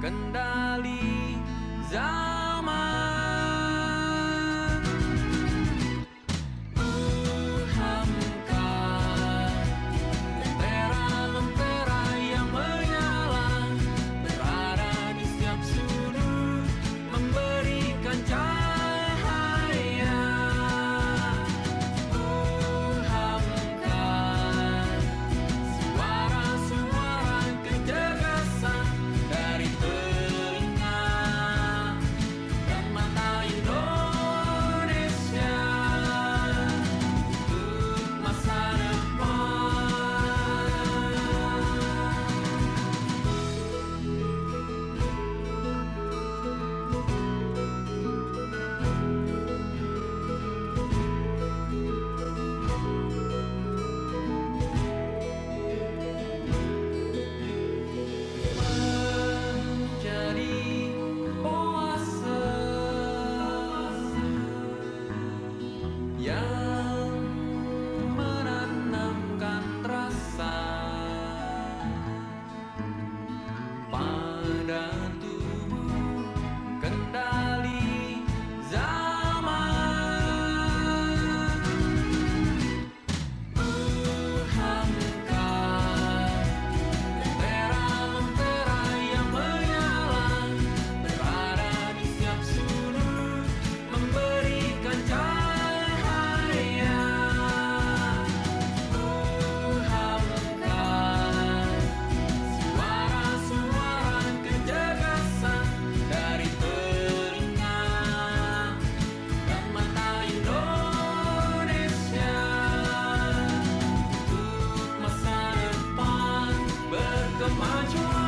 kendali zaman. Uhamka, lentera-lentera yang menyala berada di setiap sudut, memberikan cahaya. Uhamka, suara-suara kecerdasan dari telinga dan mata Indonesia untuk masa depan. Menjadi oase yang menanamkan rasa pada tubuh, kendali zaman. Uhamka, lentera-lentera yang menyala berada di setiap sudut, memberikan cahaya. Uhamka, suara-suara kecerdasan dari telinga dan mata Indonesia untuk masa depan berkemajuan.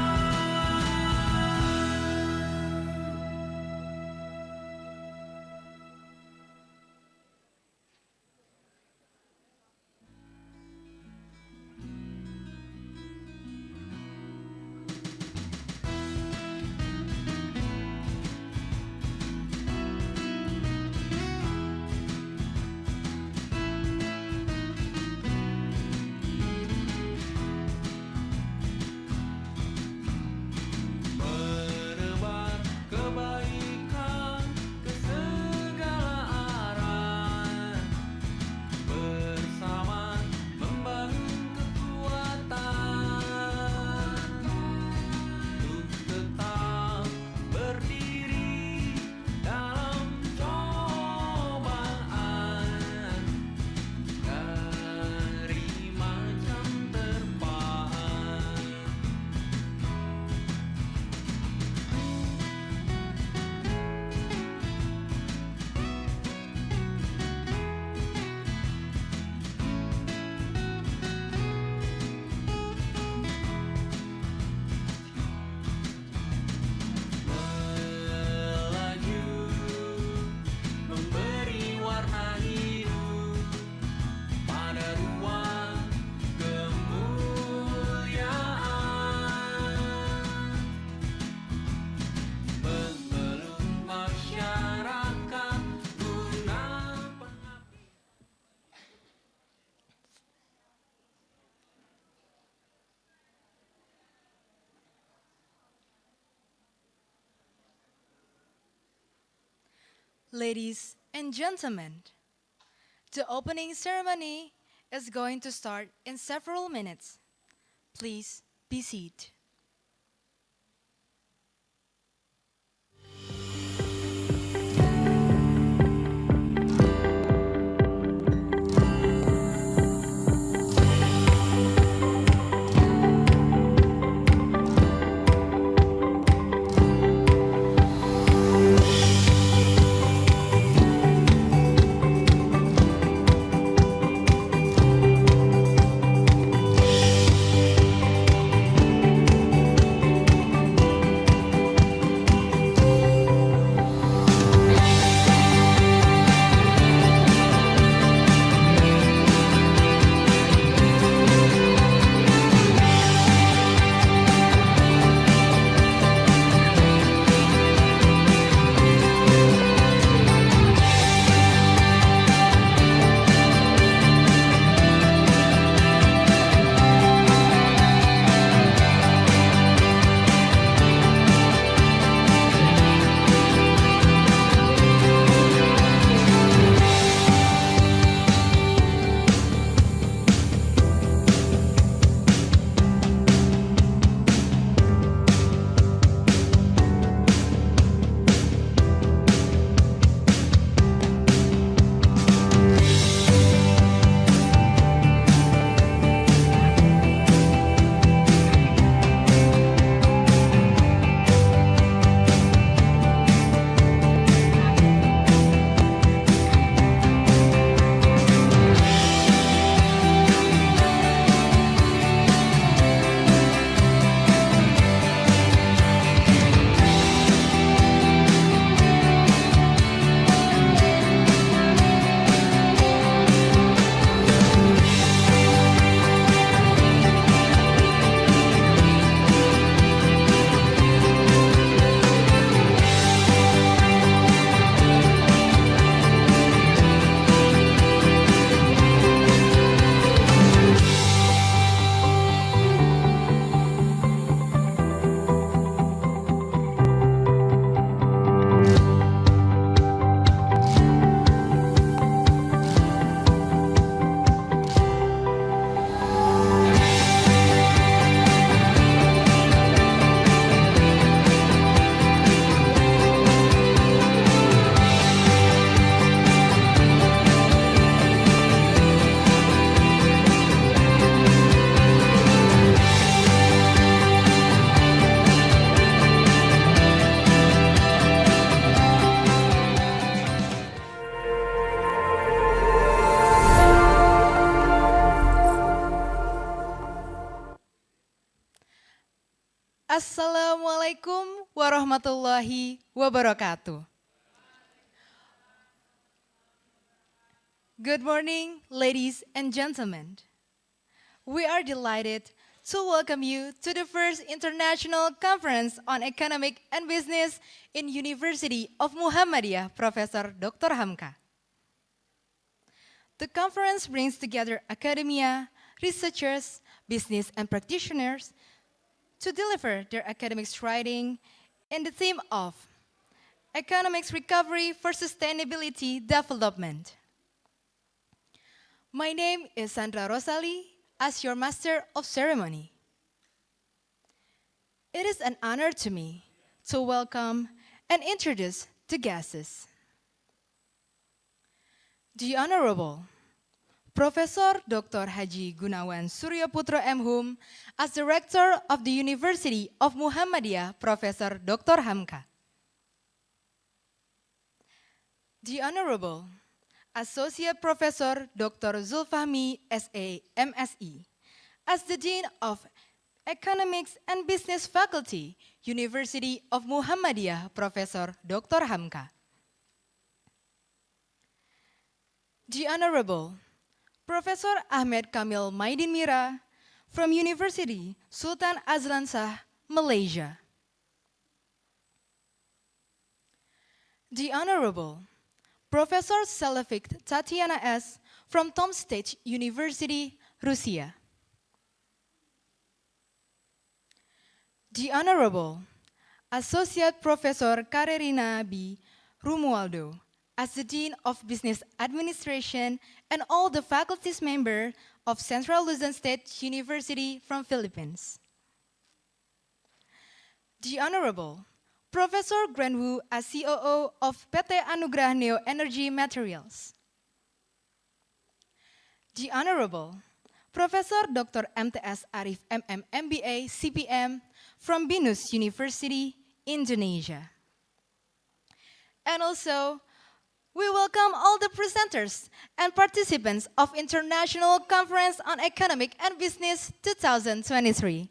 Menebar kebaikan ke segala arah, bersama membangun kekuatan untuk tetap berdiri dalam cobaan dari macam terpaan. Melaju, memberi warna hidup pada ruang kemuliaan, memeluk masyarakat guna pengabdian. Ladies and gentlemen, the opening ceremony is going to start in several minutes. Please be seated. Assalamualaikum warahmatullahi wabarakatuh. Good morning, ladies and gentlemen. We are delighted to welcome you to the first International Conference on Economic and Business in University of Muhammadiyah, Professor Dr. Hamka. The conference brings together academia, researchers, business and practitioners to deliver their academics writing in the theme of Economics Recovery for Sustainability Development. My name is Sandra Rosali, as your Master of Ceremony. It is an honor to me to welcome and introduce the guests. The Honorable Professor Dr. Haji Gunawan Suryaputra M.Hum, as the Rector of the University of Muhammadiyah, Professor Dr. Hamka. The Honorable Associate Professor Dr. Zulfahmi S.A. MSE, as the Dean of Economics and Business Faculty, University of Muhammadiyah, Professor Dr. Hamka. The Honorable Professor Ahmed Kamil Maidin Mira from University Sultan Azlan Shah, Malaysia. The Honorable Professor Salafik Tatiana S. from Tom State University, Russia. The Honorable Associate Professor Karerina B. Romualdo, as the Dean of Business Administration and all the faculties member of Central Luzon State University from Philippines. The Honorable Professor Granwu as COO of PT Anugrah Neo Energy Materials. The Honorable Professor Dr. MTS Arif MM MBA CPM from Binus University, Indonesia. And also, we welcome all the presenters and participants of International Conference on Economic and Business 2023.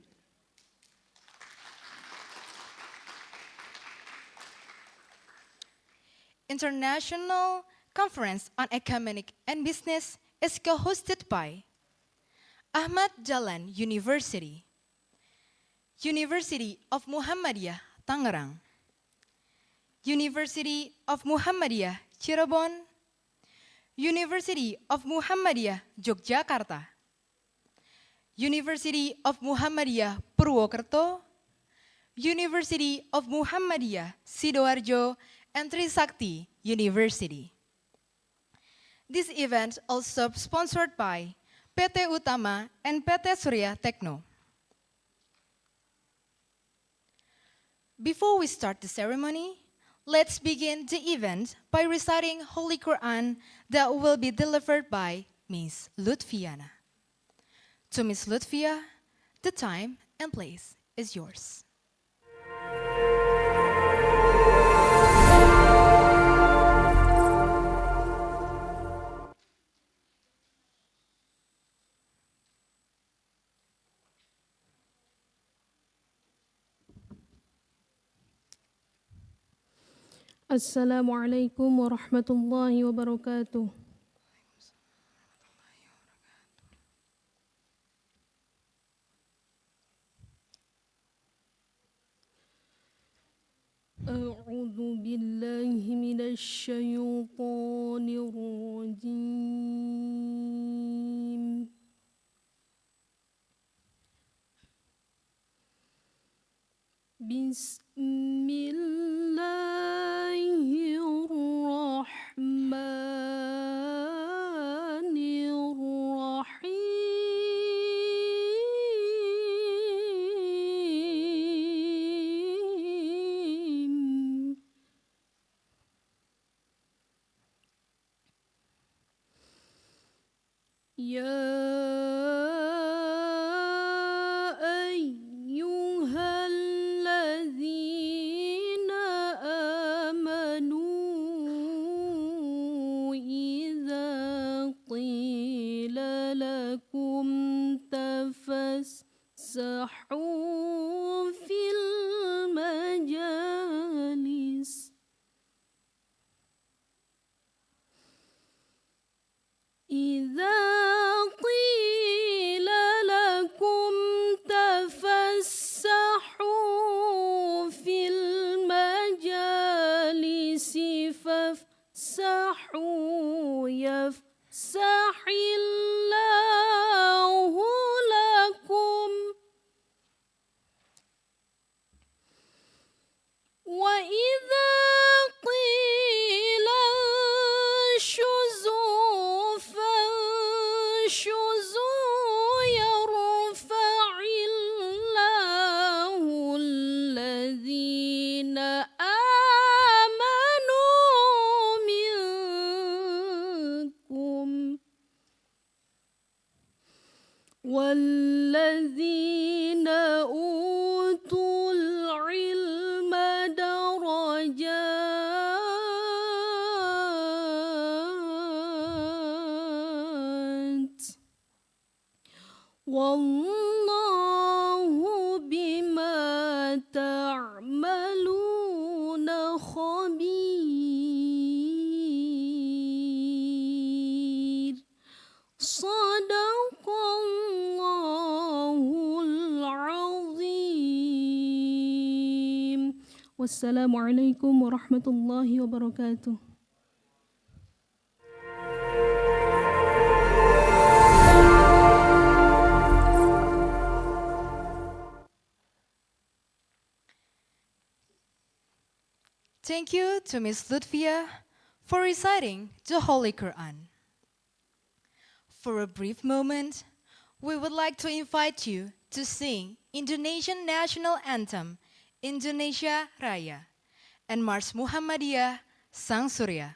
International Conference on Economic and Business is co-hosted by Ahmad Dahlan University, University of Muhammadiyah, Tangerang, University of Muhammadiyah, Cirebon, University of Muhammadiyah, Yogyakarta, University of Muhammadiyah, Purwokerto, University of Muhammadiyah, Sidoarjo, and Trisakti University. This event also sponsored by PT Utama and PT Surya Tekno. Before we start the ceremony, let's begin the event by reciting Holy Quran that will be delivered by Miss Lutfiana. To Miss Lutfia, the time and place is yours. Assalamualaikum warahmatullahi wabarakatuh. A'udzu billahi minasy syaithanir rajim. Bismillahirrahmanirrahim. Ya ayyuhalladzina Wassalamualaikum warahmatullahi wabarakatuh. Thank you to Ms. Lutfia for reciting the Holy Quran. For a brief moment, we would like to invite you to sing Indonesian National Anthem, Indonesia Raya, and Mars Muhammadiyah, Sang Surya.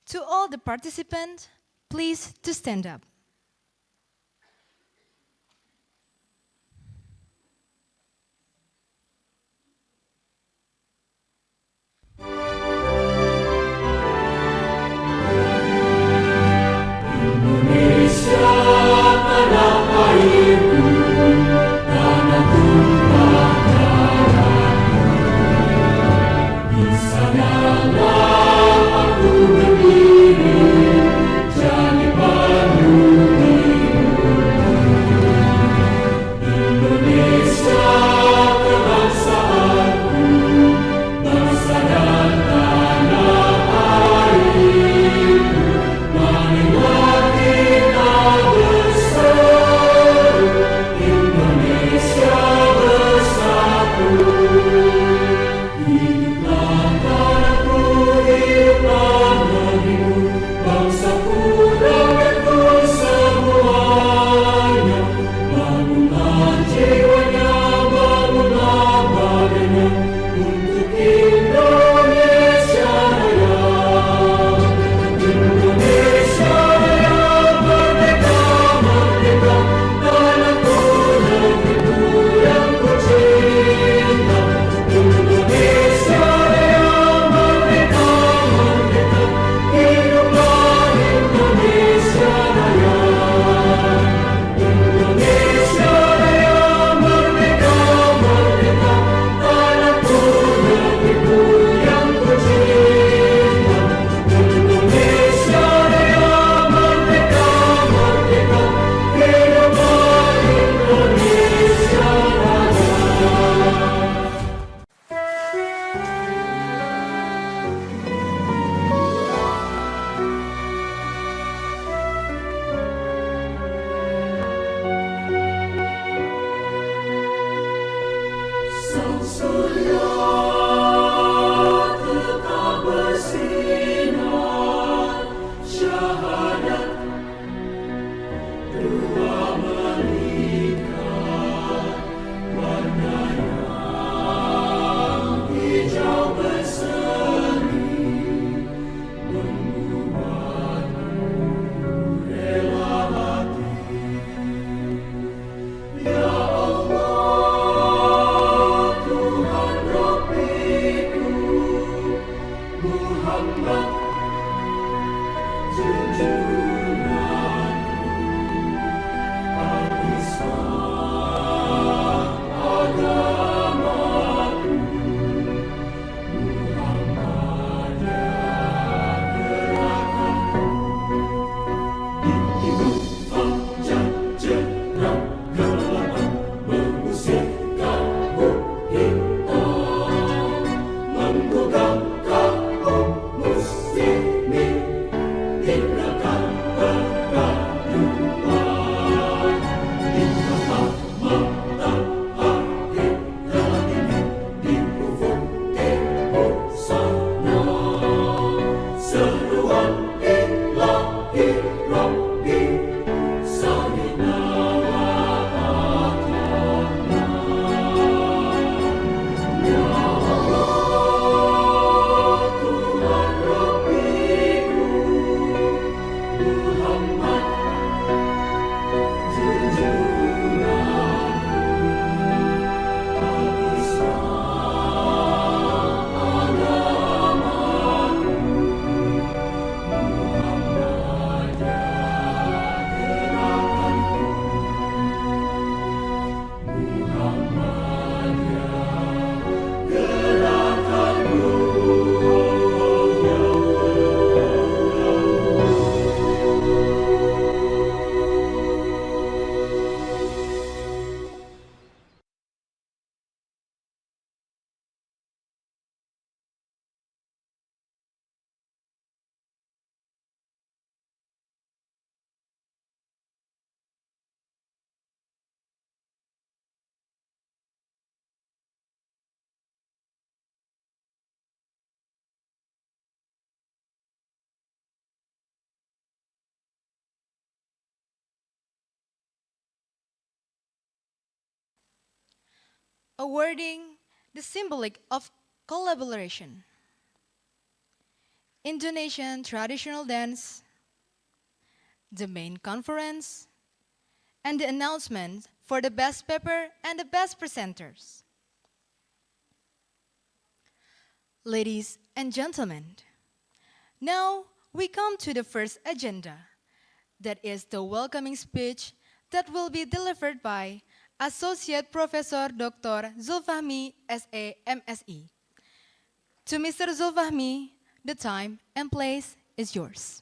To all the participants, please to stand up. awarding the symbolic of collaboration, Indonesian traditional dance, the main conference, and the announcement for the best paper and the best presenters. Ladies and gentlemen, now we come to the first agenda, that is the welcoming speech that will be delivered by Associate Professor Dr. Zulfahmi S.A. MSE. To Mr. Zulfahmi, the time and place is yours.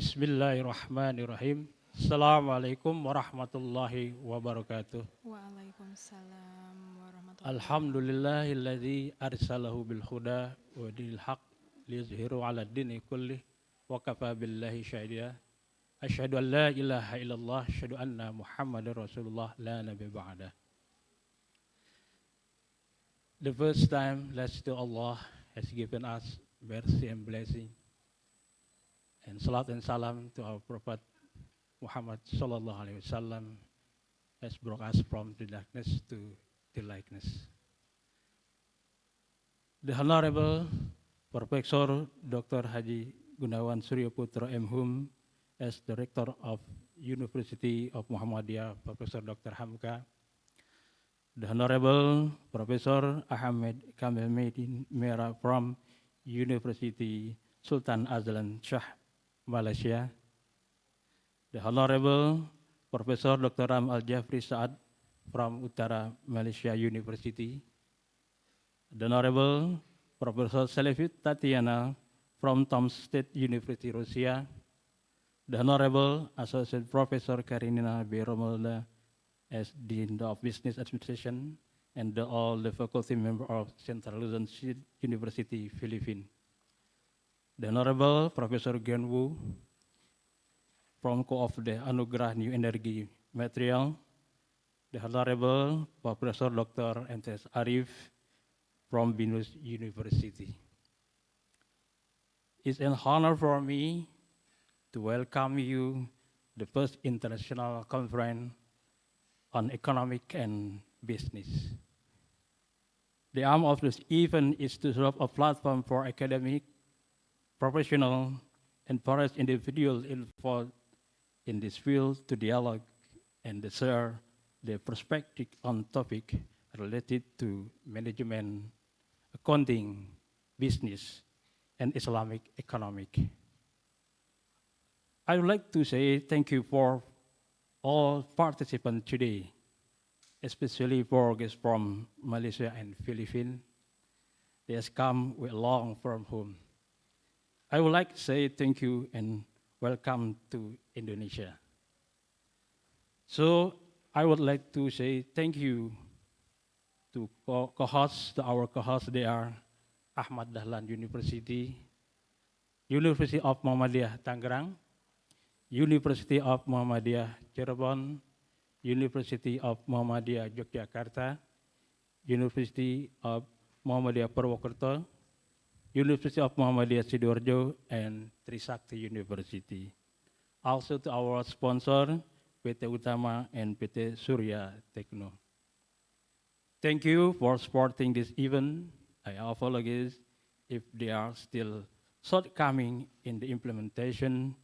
Bismillahirrahmanirrahim. Assalamualaikum warahmatullahi wabarakatuh. Waalaikumsalam warahmatullahi Alhamdulillahilladzi arsalahu bil huda wa dinil haq liyuzhiru ala dini kullih wa kafa billahi syahida. Asyhadu an la ilaha illallah, asyhadu anna Muhammadar Rasulullah la nabiy ba'da. The first time, let's to Allah has given us mercy and blessing. And salat and salam to our Prophet Muhammad sallallahu alaihi wasallam has brought us from the darkness to the lightness. The Honorable Professor Dr. Haji Gunawan Suryaputra M.Hum as Director of University of Muhammadiyah, Professor Dr. Uhamka. The Honorable Professor Ahmed Kamil Medin Mera from University Sultan Azlan Shah, Malaysia. The Honorable Professor Dr. Ram Al-Jafri Saad from Uttara Malaysia University. The Honorable Professor Salifit Tatiana from Tom State University, Russia. The Honorable Associate Professor Karinina B. Romelda as Dean of Business Administration and all the faculty member of Central Luzon University, Philippines. The Honorable Professor Gen Wu from Co-op the Anugerah New Energy Material. The Honorable Professor Dr. M.T.S. Arif from Binus University. It's an honor for me to welcome you the first international conference on economic and business. The aim of this event is to serve a platform for academic, professional, and forest individuals involved in this field to dialogue and share their perspective on topic related to management, accounting, business, and Islamic economic. I would like to say thank you for all participants today, especially for guests from Malaysia and Philippines. They have come with long from home. I would like to say thank you and welcome to Indonesia. So I would like to say thank you to co-hosts, to our co-hosts. They are Ahmad Dahlan University, University of Muhammadiyah Tangerang, University of Muhammadiyah Cirebon, University of Muhammadiyah Yogyakarta, University of Muhammadiyah Purwokerto, University of Muhammadiyah Sidoarjo, and Trisakti University. Also to our sponsor, PT Utama and PT Surya Tekno. Thank you for supporting this event. I apologize if there are still shortcomings in the implementation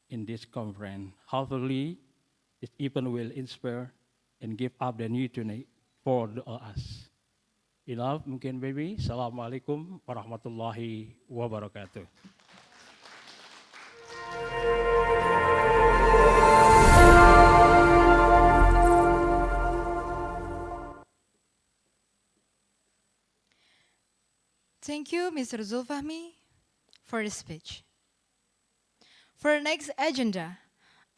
in this conference. Hopefully, this event will inspire and give up the new tonight for us. Enough, mungkin baby. Assalamualaikum warahmatullahi wabarakatuh. Thank you, Mr. Zulfahmi, for the speech. For the next agenda,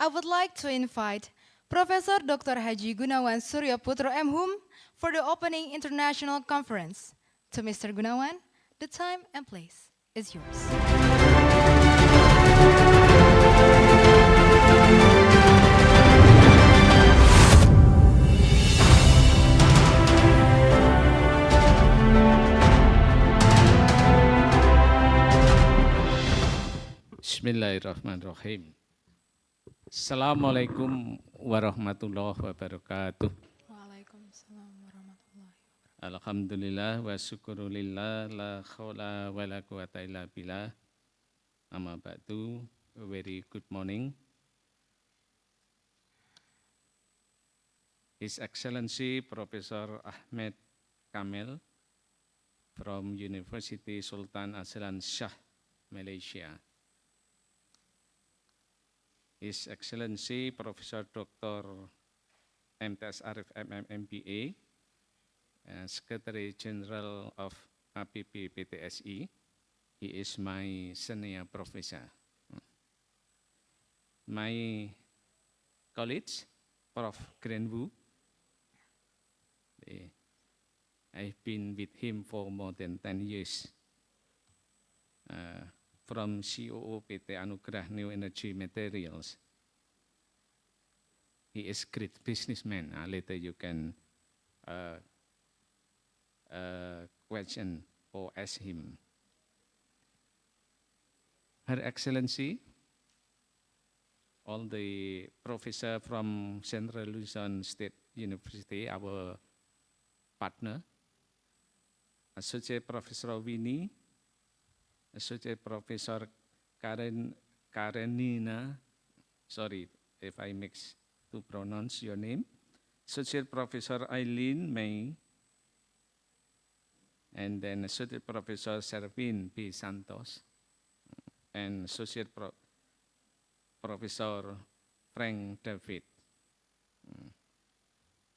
I would like to invite Professor Dr. Haji Gunawan Suryaputra M.Hum for the opening international conference. To Mr. Gunawan, the time and place is yours. Bismillahirrahmanirrahim. Assalamualaikum warahmatullahi wabarakatuh. Waalaikumsalam warahmatullahi wabarakatuh. Alhamdulillah wa syukurulillah la khawla wa la quwata illa billah. Amma ba'du, a very good morning. His Excellency Professor Ahmed Kamel from University Sultan Azlan Shah, Malaysia. His Excellency Professor Dr. MTS Arif MBA, Secretary General of APP PTSI. He is my senior professor. My colleagues, Prof. Grenwu, I've been with him for more than 10 years. From COO PT Anugerah New Energy Materials. He is great businessman. Later you can question or ask him. Her Excellency, all the professor from Central Luzon State University, our partner, Associate Professor Winnie, Associate Professor Karenina, sorry if I mix to pronounce your name, Associate Professor Eileen May, and then Associate Professor Servin P. Santos, and Associate Professor Frank David.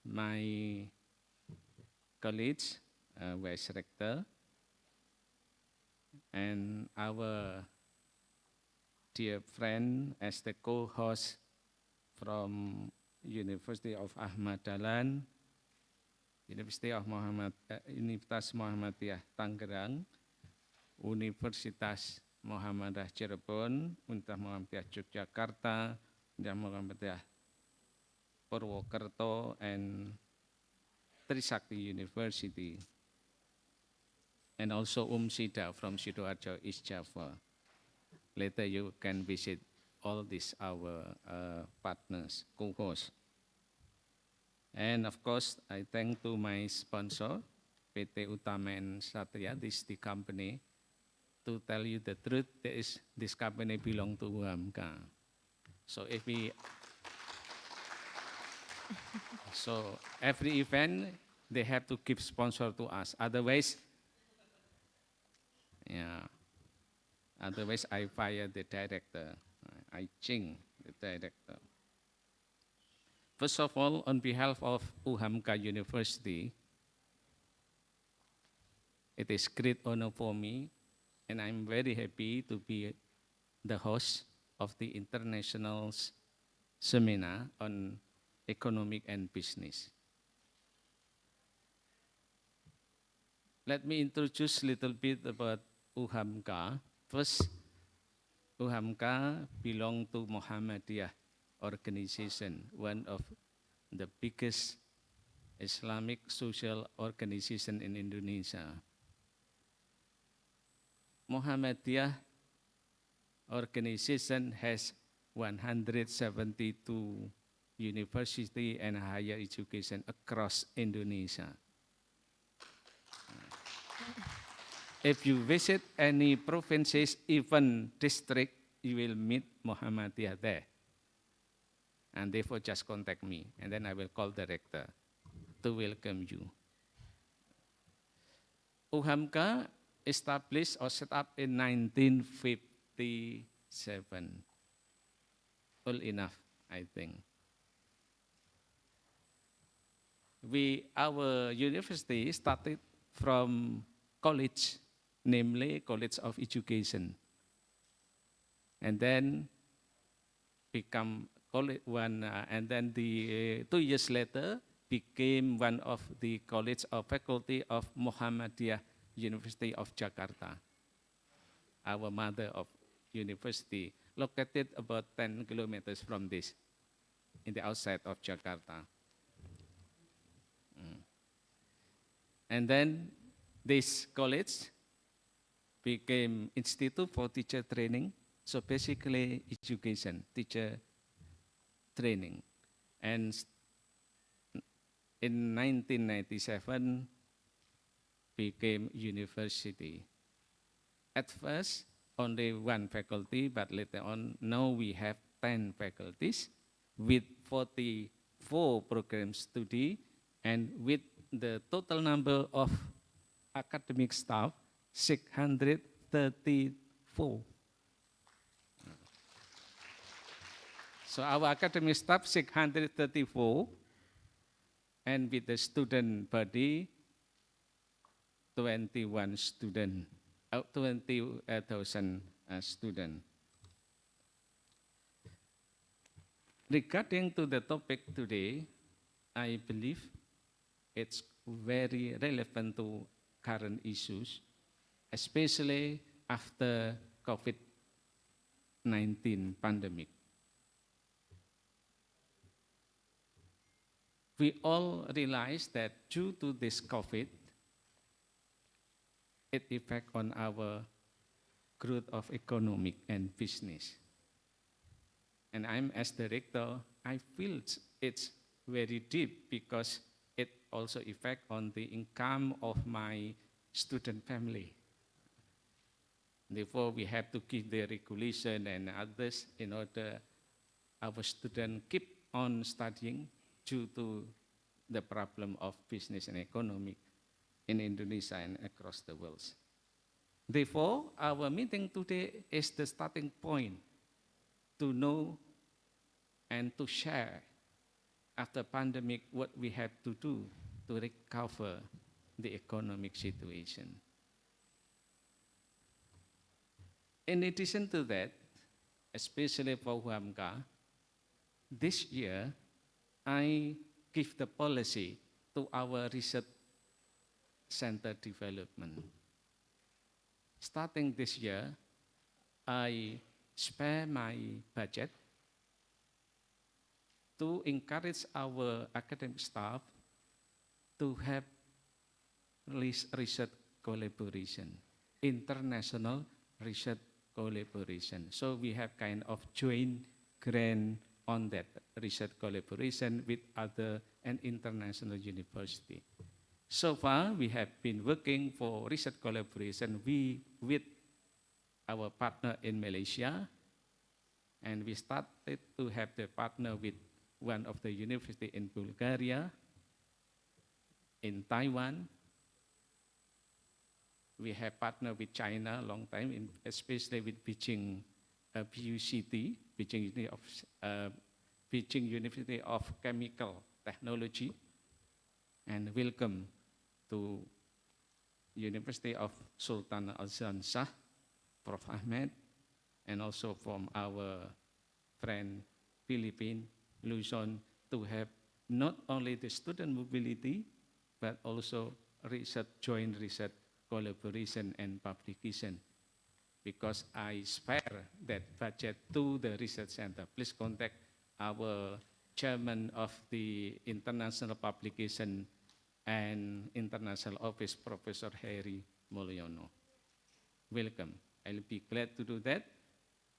My colleagues, Vice Rector, and our dear friend as the co-host from University of Ahmad Dahlan, Universitas Muhammadiyah Tangerang, Universitas Muhammadiyah Cirebon, Universitas Muhammadiyah Yogyakarta, Universitas Muhammadiyah Purwokerto, and Trisakti University, and also Sida from Sidoarjo, East Java. Later you can visit all these our partners, co-hosts. And of course, I thank to my sponsor, PT Utamen Satria, this is the company. To tell you the truth, this company belong to Uhamka. So so every event, they have to give sponsor to us. Otherwise, I fire the director. I change the director. First of all, on behalf of Uhamka University, it is great honor for me, and I'm very happy to be the host of the international seminar on economic and business. Let me introduce a little bit about Uhamka. First, Uhamka belongs to Muhammadiyah organization, one of the biggest Islamic social organization in Indonesia. Muhammadiyah organization has 172 university and higher education across Indonesia. If you visit any provinces, even district, you will meet Muhammadiyah there. And therefore just contact me, and then I will call the rector to welcome you. Uhamka established or set up in 1957. Old enough, I think. Our university started from college, namely College of Education, and then become one, and then 2 years later became one of the College of Faculty of Muhammadiyah University of Jakarta, our mother of university, located about 10 kilometers from this, in the outside of Jakarta. And then this college became Institute for Teacher Training So basically, education, teacher training. And in 1997, became university. At first, only one faculty, but later on, now we have 10 faculties with 44 program study and with the total number of academic staff, 634. So our academic staff, 634, and with the student body, 21 student, 20,000 student. Regarding to the topic today, I believe it's very relevant to current issues, especially after COVID-19 pandemic. We all realize that due to this COVID, it affects on our growth of economic and business. And I'm as director, I feel it's very deep because it also affects on the income of my student family. Therefore, we have to keep the regulation and others in order our students keep on studying due to the problem of business and economic in Indonesia and across the world. Therefore, our meeting today is the starting point to know and to share after pandemic what we have to do to recover the economic situation. In addition to that, especially for Uhamka, this year, I give the policy to our research center development. Starting this year, I spare my budget to encourage our academic staff to have research collaboration, international research collaboration. So we have kind of joint grant on that research collaboration with other and international university. So far, we have been working for research collaboration with our partner in Malaysia, and we started to have the partner with one of the university in Bulgaria, in Taiwan. We have partnered with China a long time, especially with Beijing PUCT, Beijing University of Chemical Technology, and welcome to University of Sultan Azlan Shah, Prof. Ahmed, and also from our friend Philippine, Luzon, to have not only the student mobility, but also joint research collaboration and publication. Because I spare that budget to the research center. Please contact our chairman of the international publication and international office, Professor Harry Moliono. Welcome. I'll be glad to do that.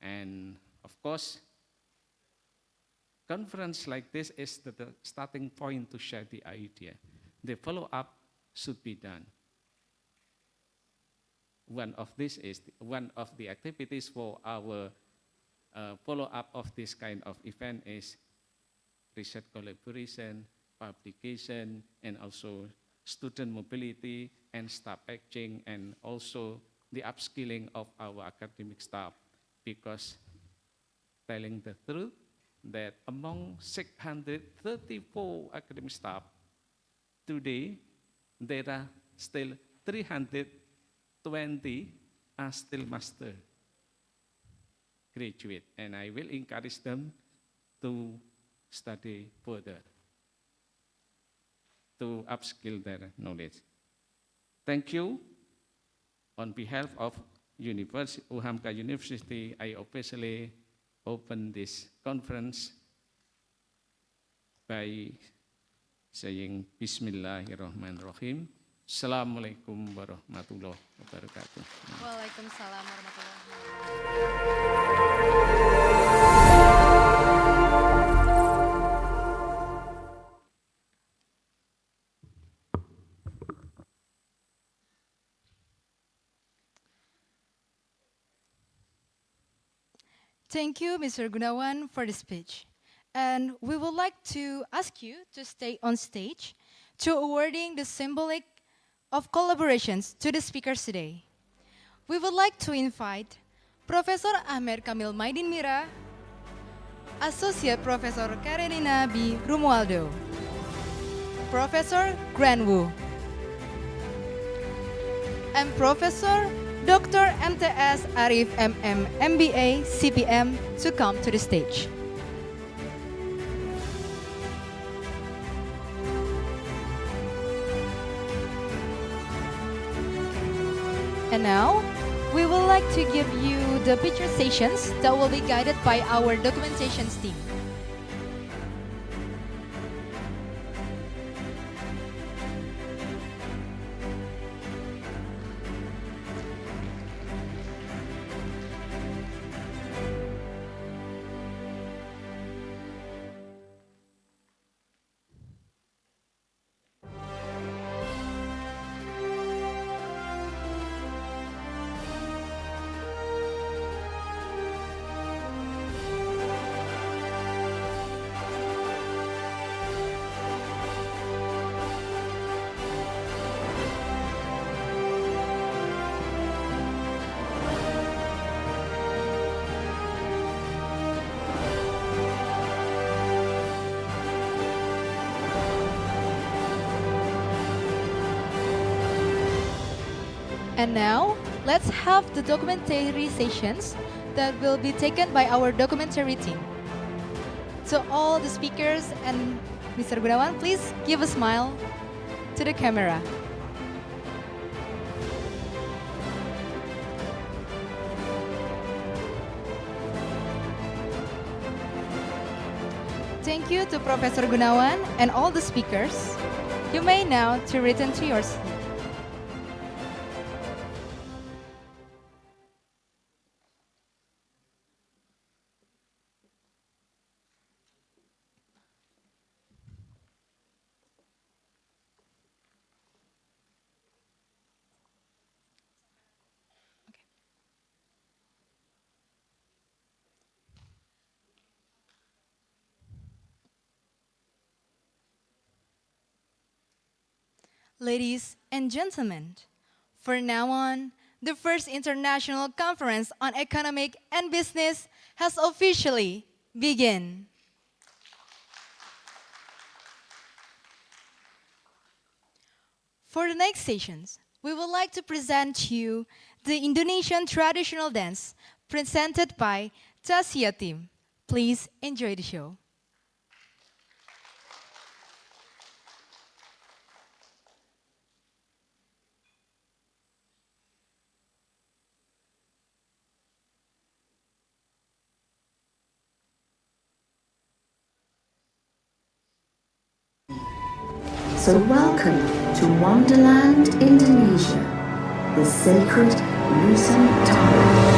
And of course, conference like this is the starting point to share the idea. The follow-up should be done. One of the activities for our follow-up of this kind of event is research collaboration, publication, and also student mobility and staff exchange, and also the upskilling of our academic staff. Because telling the truth, that among 634 academic staff, today there are still 320 are still master graduate, and I will encourage them to study further, to upskill their knowledge. Thank you. On behalf of Uhamka University, I officially open this conference by saying Bismillahirrahmanirrahim. Assalamualaikum warahmatullahi wabarakatuh. Waalaikumsalam warahmatullahi Thank you, Mr. Gunawan, for the speech. And we would like to ask you to stay on stage to awarding the symbolic of collaborations to the speakers today. We would like to invite Professor Ahmed Kamil Maidin Mira, Associate Professor Karenina B. Romualdo, Professor Gran Wu, and Professor Dr. MTS Arif MM MBA CPM to come to the stage. And now, we would like to give you the picture sessions that will be guided by our documentations team. And now, let's have the documentary sessions that will be taken by our documentary team. So all the speakers and Mr. Gunawan, please give a smile to the camera. Thank you to Professor Gunawan and all the speakers. You may now to return to your seat. Ladies and gentlemen, for now on, the first international conference on economic and business has officially begun. For the next sessions, we would like to present to you the Indonesian traditional dance presented by Tasya team. Please enjoy the show. So welcome to Wonderland, Indonesia, the sacred Nusantara.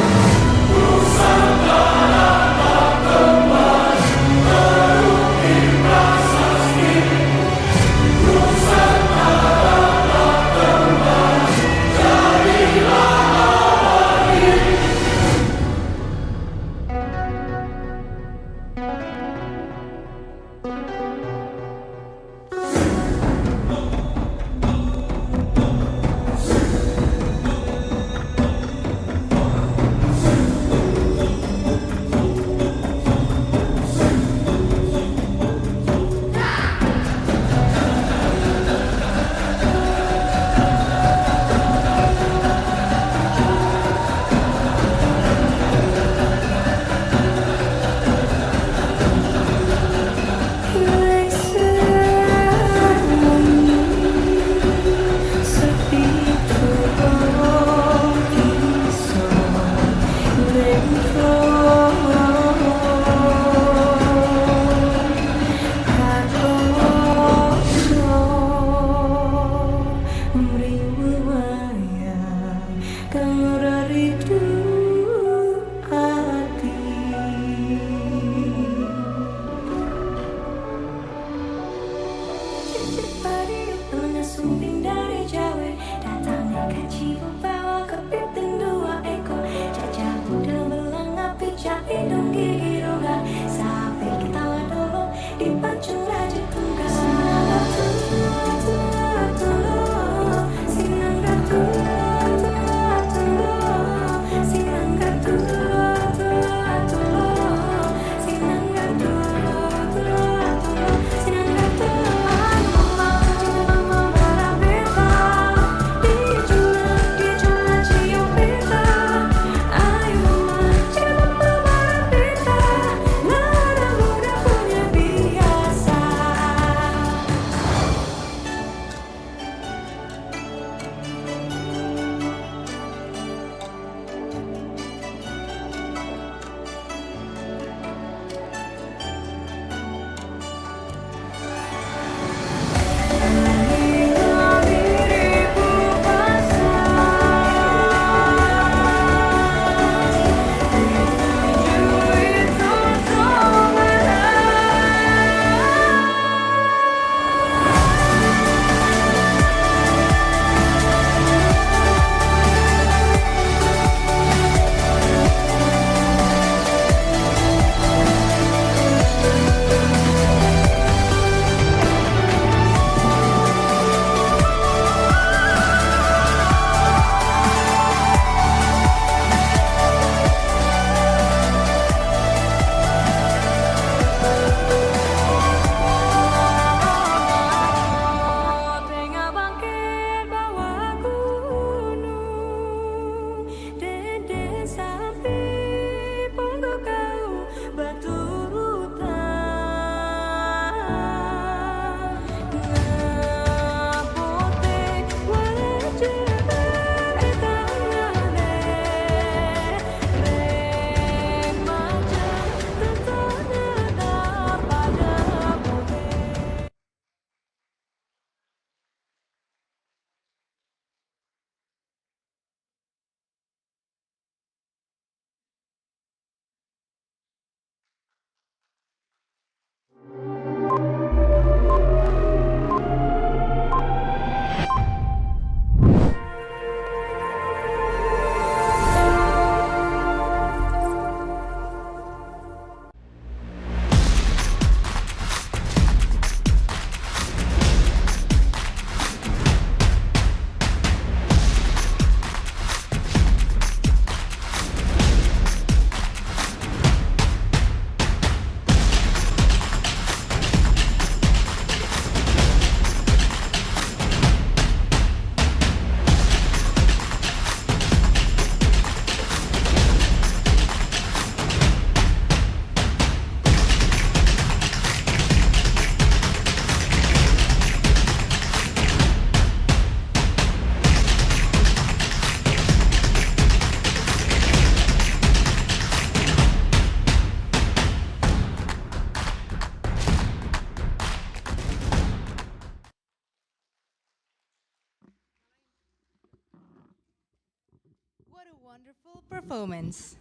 wonderful performance.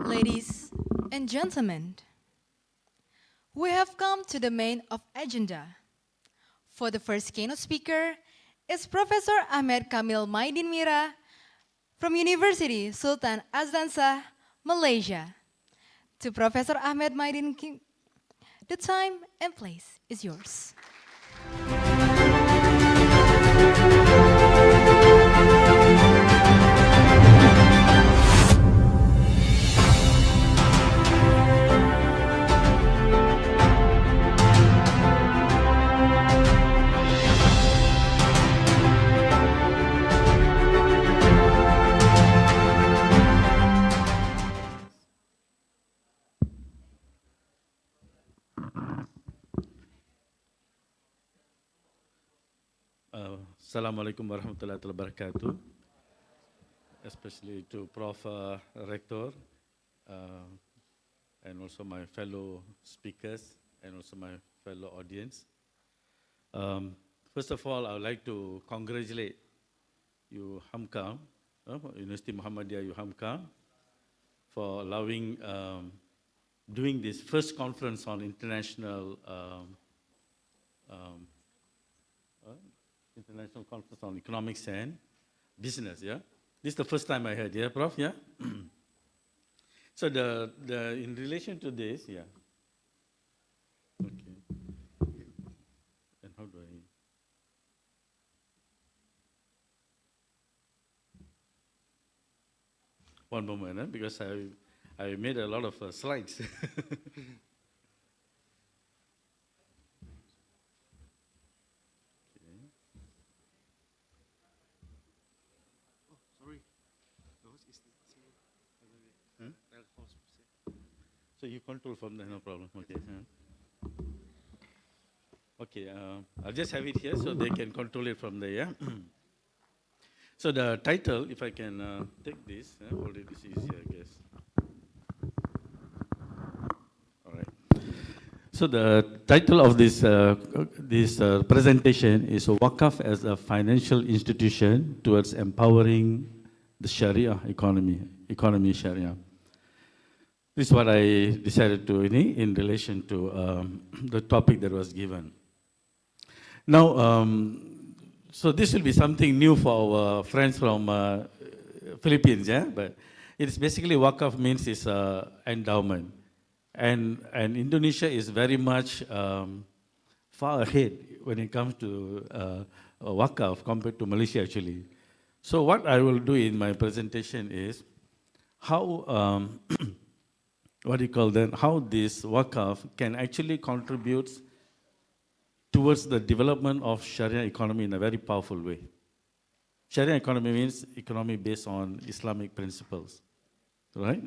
Ladies and gentlemen, we have come to the main of agenda. For the first keynote speaker is Professor Ahmed Kamil Maidin Mira from University Sultan Azlanshah, Malaysia. To Professor Ahmed Maidin, the time and place is yours. Assalamualaikum warahmatullahi wabarakatuh, especially to Prof. Rector and also my fellow speakers and also my fellow audience. First of all, I would like to congratulate Uhamka, University Muhammadiyah Uhamka, for allowing doing this first conference on international conference on economics and business, yeah? This is the first time I heard, yeah, Prof, yeah? So in relation to this, yeah. Okay. And how do I? One moment, because I made a lot of slides. So you control from there, no problem. Okay. Okay. I'll just have it here so they can control it from there. Yeah. So the title, if I can take this, already this is easier, I guess. All right. So the title of this presentation is Waqf as a financial institution towards empowering the Sharia economy Sharia. This is what I decided to in relation to the topic that was given. Now, so this will be something new for our friends from Philippines, yeah. But it's basically Waqf means is endowment, and Indonesia is very much far ahead when it comes to Waqf compared to Malaysia actually. So what I will do in my presentation is how. What do you call that? How this Waqf can actually contribute towards the development of Sharia economy in a very powerful way. Sharia economy means economy based on Islamic principles, right?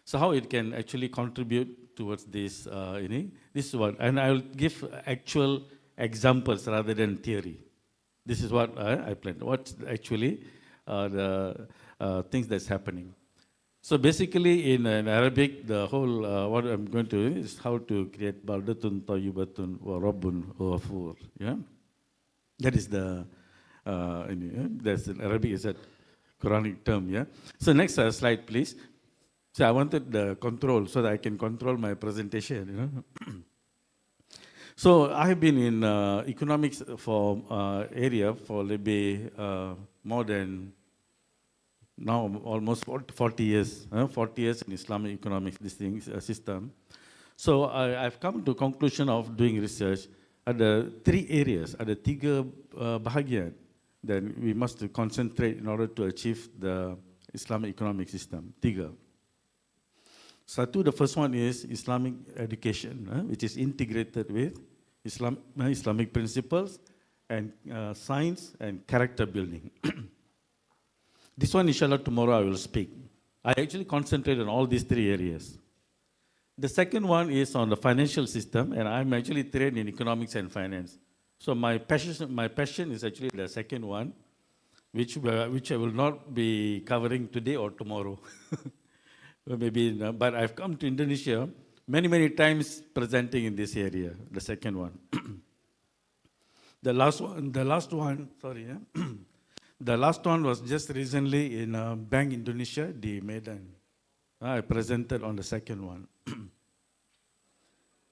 So how it can actually contribute towards this, this is what, and I will give actual examples rather than theory. This is what I planned. What's actually the things that's happening. So basically in Arabic, the whole, what I'm going to do is how to create baldatun tayyibatun wa rabbun ghafur, yeah? That is the, that's in Arabic, is a Quranic term, yeah? So next slide, please. So I wanted the control so that I can control my presentation, you know? So I have been in economics for area for maybe more than now almost 40 years, 40 years in Islamic economics, this thing, system. So I've come to conclusion of doing research at the three areas, at the tiga bahagian that we must concentrate in order to achieve the Islamic economic system, tiga. Satu, the first one is Islamic education, which is integrated with Islamic principles and science and character building. This one, inshallah, tomorrow I will speak. I actually concentrate on all these three areas. The second one is on the financial system, and I'm actually trained in economics and finance. So my passion is actually the second one, which I will not be covering today or tomorrow. Maybe, but I've come to Indonesia many times presenting in this area, the second one. The last one, sorry, yeah? The last one was just recently in Bank Indonesia, the Medan. I presented on the second one.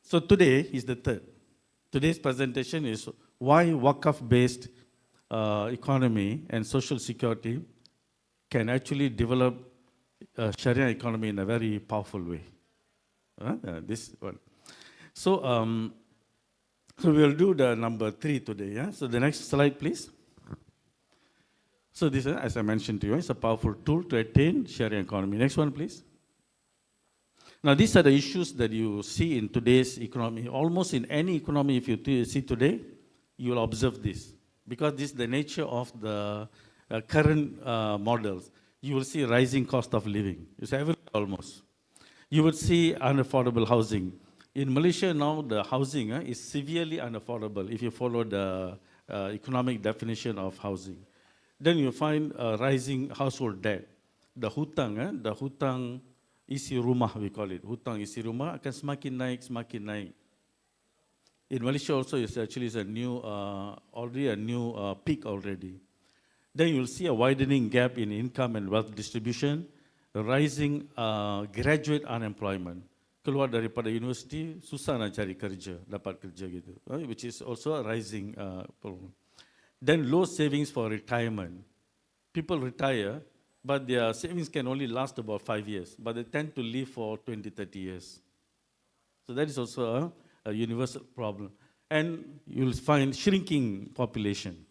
So today is the third. Today's presentation is why Wakaf-based economy and social security can actually develop Sharia economy in a very powerful way. This one. So, so we'll do the number 3 today. Yeah? So the next slide, please. So this, as I mentioned to you, is a powerful tool to attain Sharia economy. Next one, please. Now, these are the issues that you see in today's economy. Almost in any economy, if you see today, you will observe this. Because this is the nature of the current models. You will see rising cost of living. It's everywhere almost. You would see unaffordable housing. In Malaysia now, the housing is severely unaffordable if you follow the economic definition of housing. Then you find rising household debt. The hutang isi rumah, we call it. Hutang isi rumah akan semakin naik. In Malaysia also, it's actually a new, already a new peak already. Then you'll see a widening gap in income and wealth distribution, rising graduate unemployment. Keluar daripada universiti, susah nak cari kerja, dapat kerja gitu, which is also a rising problem. Then low savings for retirement. People retire, but their savings can only last about 5 years, but they tend to live for 20, 30 years. So that is also a universal problem. And you'll find shrinking population.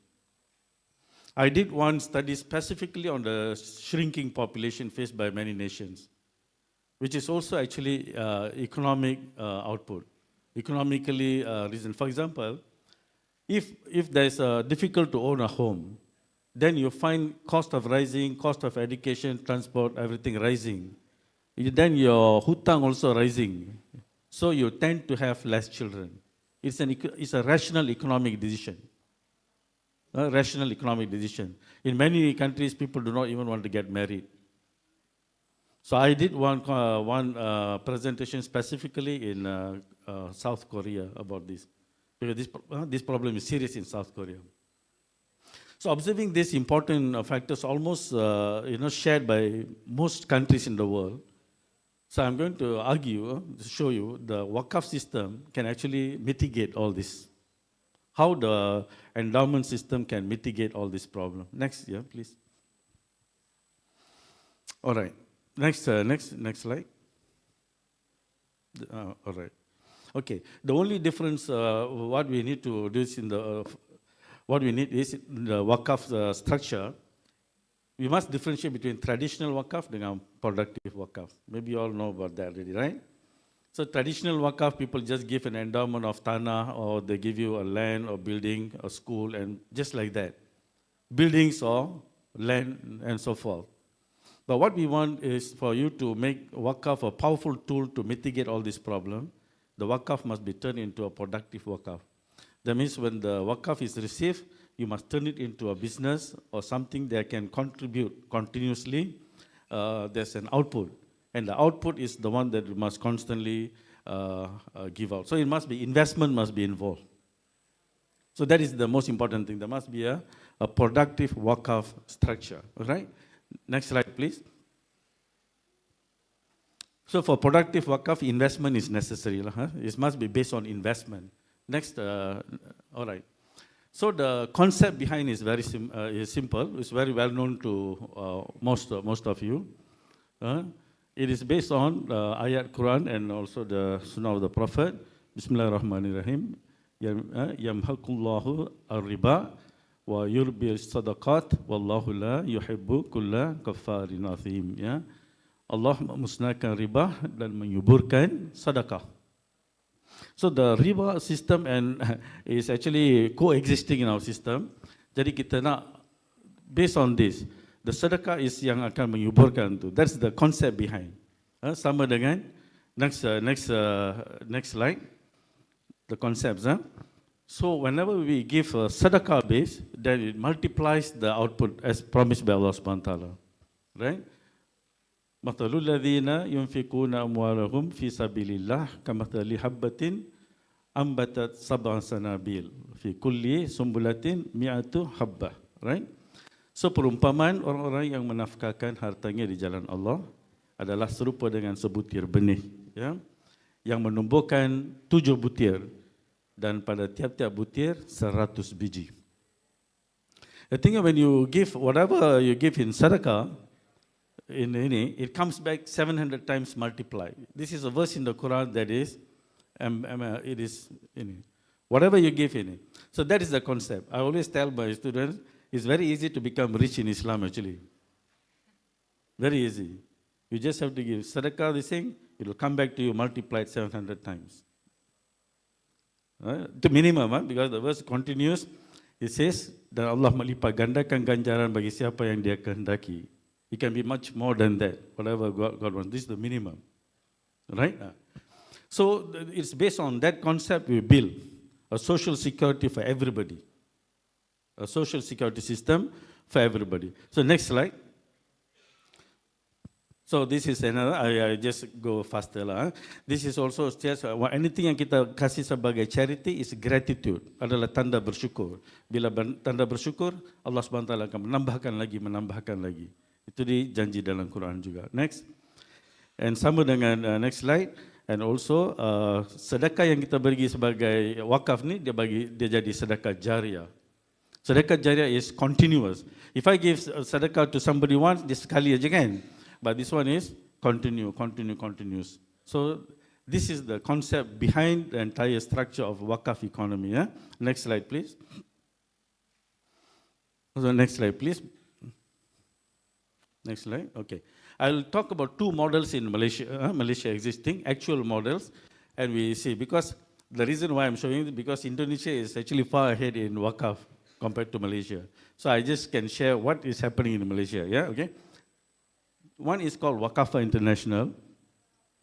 I did one study specifically on the shrinking population faced by many nations, which is also actually economic output, economically reason. For example, if there's difficult to own a home, then you find cost of rising, cost of education, transport, everything rising. Then your hutang also rising. So you tend to have less children. It's a rational economic decision. A rational economic decision. In many countries, people do not even want to get married. So I did one presentation specifically in South Korea about this. Because this problem is serious in South Korea. So observing these important factors almost shared by most countries in the world. So I'm going to argue, show you the Wakaf system can actually mitigate all this. How the endowment system can mitigate all this problem. Next, yeah, please. All right. Next slide. All right. Okay. The only difference, what we need to do is in the Wakaf structure. We must differentiate between traditional Wakaf and productive Wakaf. Maybe you all know about that already, right? So traditional Wakaf, people just give an endowment of tanah, or they give you a land or building, a school, and just like that. Buildings or land and so forth. But what we want is for you to make Wakaf a powerful tool to mitigate all this problem. The Wakaf must be turned into a productive Wakaf. That means when the Wakaf is received, you must turn it into a business or something that can contribute continuously. There's an output. And the output is the one that we must constantly give out. So it must be, investment must be involved. So that is the most important thing. There must be a productive Wakaf structure, all right? Next slide, please. So for productive Wakaf, investment is necessary. It must be based on investment. Next, all right. So the concept behind is very simple. It's very well known to most of you. It is based on ayat Quran and also the Sunnah of the Prophet. Bismillahirrahmanirrahim. Yamhaqullahu ar-riba wa yurbi sadaqat wallahu la yuhibbu kulla kaffarin athim. Ya. Allah memusnahkan riba dan menyuburkan sedekah. So the riba system is actually coexisting in our system. Jadi kita nak, based on this, the sedekah is yang akan menyuburkan tu. That's the concept behind. Sama dengan next slide. The concepts. So whenever we give a sedekah base, then it multiplies the output as promised by Allah Subhanahu wa Taala, right? Mathalul ladzina yunfikuna amwalahum fi sabilillah kamathali habbatin ambatat sab'a sanabil fi kulli sumbulatin mi'atu habbah, right? So perumpamaan orang-orang yang menafkahkan hartanya di jalan Allah adalah serupa dengan sebutir benih, ya, yang menumbuhkan 7 butir dan pada tiap-tiap butir 100 biji. I think when you give whatever you give in sadaqah, it comes back 700 times multiplied. This is a verse in the Quran that is, it is whatever you give in it. So that is the concept. I always tell my students, it's very easy to become rich in Islam actually. Very easy. You just have to give sadaqah, this thing, it will come back to you multiplied 700 times. The minimum, because the verse continues, it says, dan Allah melipat gandakan ganjaran bagi siapa yang dia kehendaki. It can be much more than that, whatever God wants. This is the minimum, right? So it's based on that concept we build a social security for everybody, a social security system for everybody. So next slide. So this is another, I just go faster lah. This is also just anything yang kita kasih sebagai charity is gratitude, adalah tanda bersyukur. Bila tanda bersyukur, Allah SWT akan menambahkan lagi. Itu dijanji dalam Quran juga. Next. And sama dengan next slide. And also sedekah yang kita bagi sebagai wakaf ni dia jadi sedekah jariah. Sedekah jariah is continuous. If I give sedekah to somebody once, dia sekali aja kan. But this one is continuous. So this is the concept behind the entire structure of wakaf economy. Yeah? Next slide, please. So next slide, please. Next slide. Okay. I'll talk about 2 models in Malaysia existing, actual models, and we see, because the reason why I'm showing it, because Indonesia is actually far ahead in wakaf compared to Malaysia. So I just can share what is happening in Malaysia. Yeah, okay. One is called Wakafa International.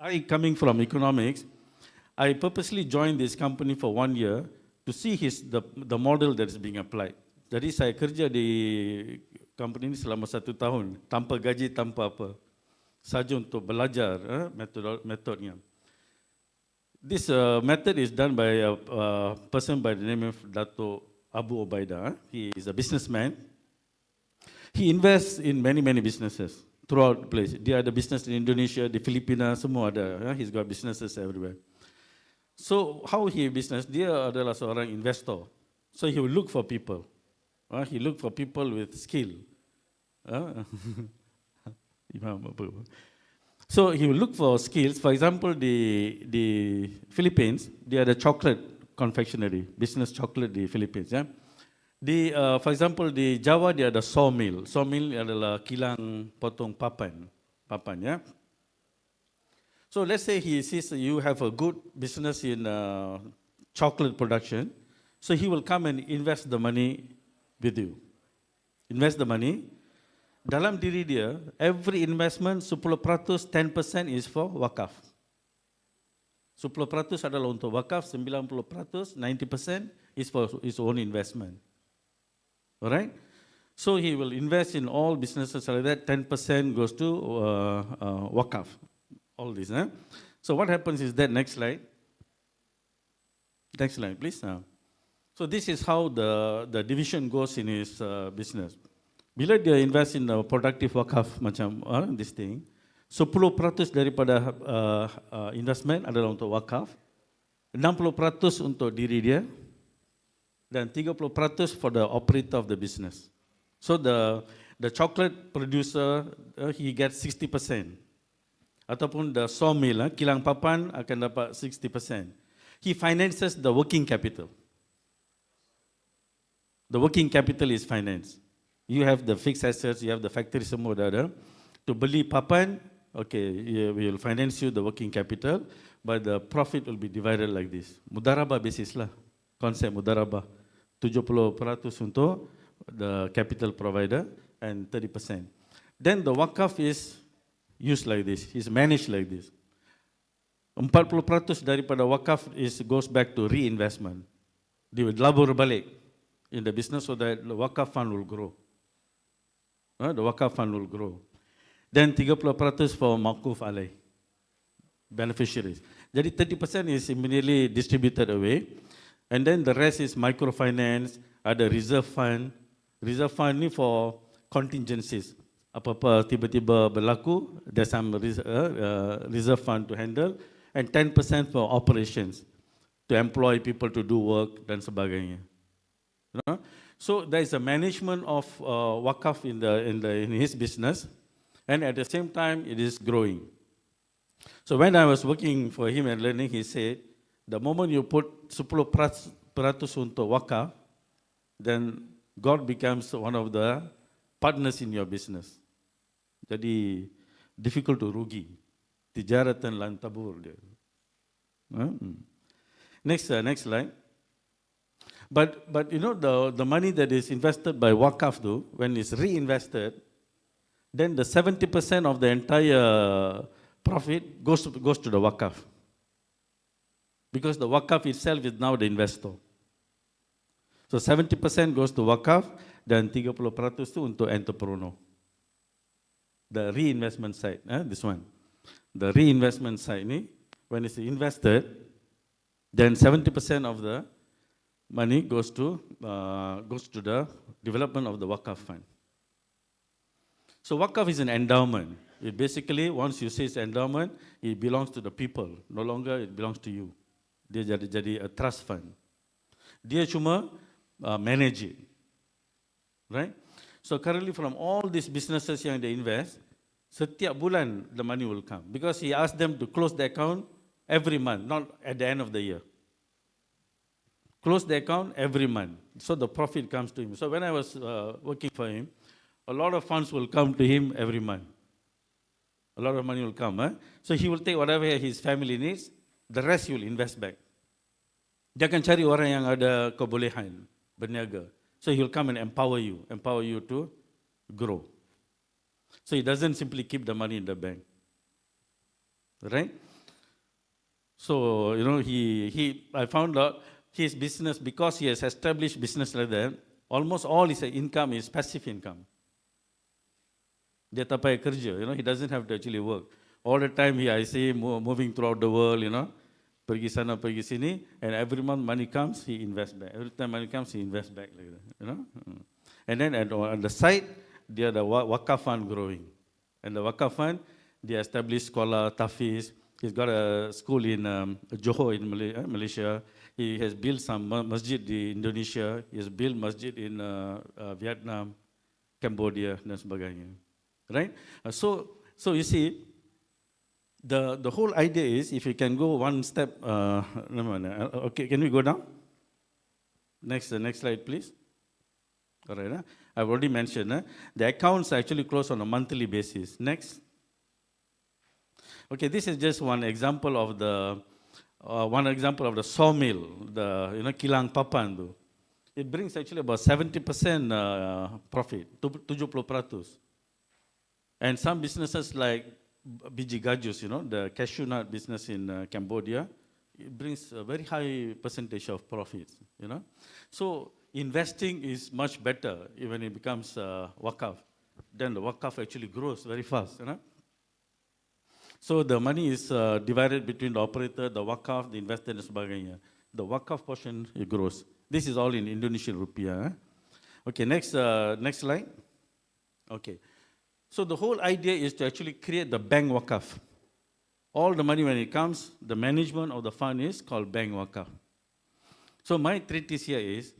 I, coming from economics, I purposely joined this company for 1 year to see the model that is being applied. Jadi saya kerja di company ini selama 1 tahun, tanpa gaji, tanpa apa. Saja untuk belajar metodnya. This method is done by a person by the name of Dato' Abu Ubaidah. He is a businessman. He invests in many businesses throughout the place. Dia ada business in Indonesia, di Filipina, semua ada. He's got businesses everywhere. So how he business? Dia adalah seorang investor. So he will look for people. He look for people with skill. So he will look for skills. For example, the Philippines, dia ada chocolate confectionery, business chocolate di Philippines. Yeah? For example, di Jawa dia ada sawmill. Sawmill adalah kilang potong papan, ya. So let's say he sees you have a good business in chocolate production. So he will come and invest the money with you. Invest the money. Dalam diri dia, every investment 10%, 10% is for wakaf. 10% adalah untuk wakaf, 90%, 90% is for his own investment. Alright? So he will invest in all businesses like that, 10% goes to wakaf. All this. So what happens is that, next slide. Next slide, please. So this is how the division goes in his business. Bila dia invest in the productive wakaf macam this thing, 10% daripada investment adalah untuk wakaf, 60% untuk diri dia, dan 30% for the operator of the business. So the chocolate producer, he gets 60%. Ataupun the sawmill, kilang papan akan dapat 60%. He finances the working capital. The working capital is financed. You have the fixed assets, you have the factory semua dah ada. To beli papan, okay, we will finance you the working capital, but the profit will be divided like this. Mudarabah basis lah, konsep mudarabah. 70% untuk the capital provider and 30%. Then the wakaf is used like this, is managed like this. 40% daripada wakaf goes back to reinvestment. Dia labur balik in the business so that the wakaf fund will grow. The wakaf fund will grow. Then 30% for maquf alai, beneficiaries. Jadi 30% is immediately distributed away. And then the rest is microfinance, ada reserve fund. Reserve fund ni for contingencies. Apa-apa tiba-tiba berlaku, there's some reserve fund to handle, and 10% for operations, to employ people to do work dan sebagainya. You know? So there is a management of wakaf in his business, and at the same time it is growing. So when I was working for him and learning, he said, the moment you put 10% untuk wakaf, then God becomes one of the partners in your business. Jadi difficult to rugi. Tijaratan lan tabur dia. Next slide. But you know the money that is invested by wakaf though, when it's reinvested, then the 70% of the entire profit goes to the wakaf. Because the wakaf itself is now the investor. So 70% goes to wakaf dan 30% tu untuk entrepreneur. The reinvestment side, this one. The reinvestment side ni, when it's invested, then 70% of the money goes to the development of the wakaf fund. So wakaf is an endowment. It basically, once you say it's endowment, it belongs to the people. No longer it belongs to you. Dia jadi a trust fund. Dia cuma manage it, right? So currently from all these businesses yang they invest, setiap bulan the money will come. Because he asked them to close the account every month, not at the end of the year. Close the account every month, so the profit comes to him. So when I was working for him, a lot of funds will come to him every month. A lot of money will come. So he will take whatever his family needs, the rest he will invest back. Dia akan cari orang yang ada kebolehan, berniaga. So he will come and empower you to grow. So he doesn't simply keep the money in the bank, right? So, you know, I found out his business, because he has established business like that, almost all his income is passive income. Dia tak payah kerja, you know, he doesn't have to actually work. All the time I see him moving throughout the world, you know, pergi sana, pergi sini, and every month money comes, he invests back. Every time money comes, he invests back like that, you know. And then on the side, dia ada wakaf fund growing. And the wakaf fund, dia established sekolah, tafiz. He's got a school in Johor in Malaysia. He has built some masjid in Indonesia. He has built masjid in Vietnam, Cambodia, dan sebagainya. Right? So you see, the whole idea is, if you can go one step, okay, can we go down? Next slide, please. All right, I've already mentioned, the accounts are actually closed on a monthly basis. Next. Okay, this is just one example of the sawmill, the kilang papan tu. It brings actually about 70% profit, 70%. And some businesses like biji gajus, the cashew nut business in Cambodia, it brings a very high percentage of profits, So investing is much better when it becomes wakaf. Then the wakaf actually grows very fast, So the money is divided between the operator, the wakaf, the investor, and sebagainya. The wakaf portion, it grows. This is all in Indonesian rupiah. Okay, next slide. Okay. So the whole idea is to actually create the bank wakaf. All the money when it comes, the management of the fund is called bank wakaf. So my treatise here is,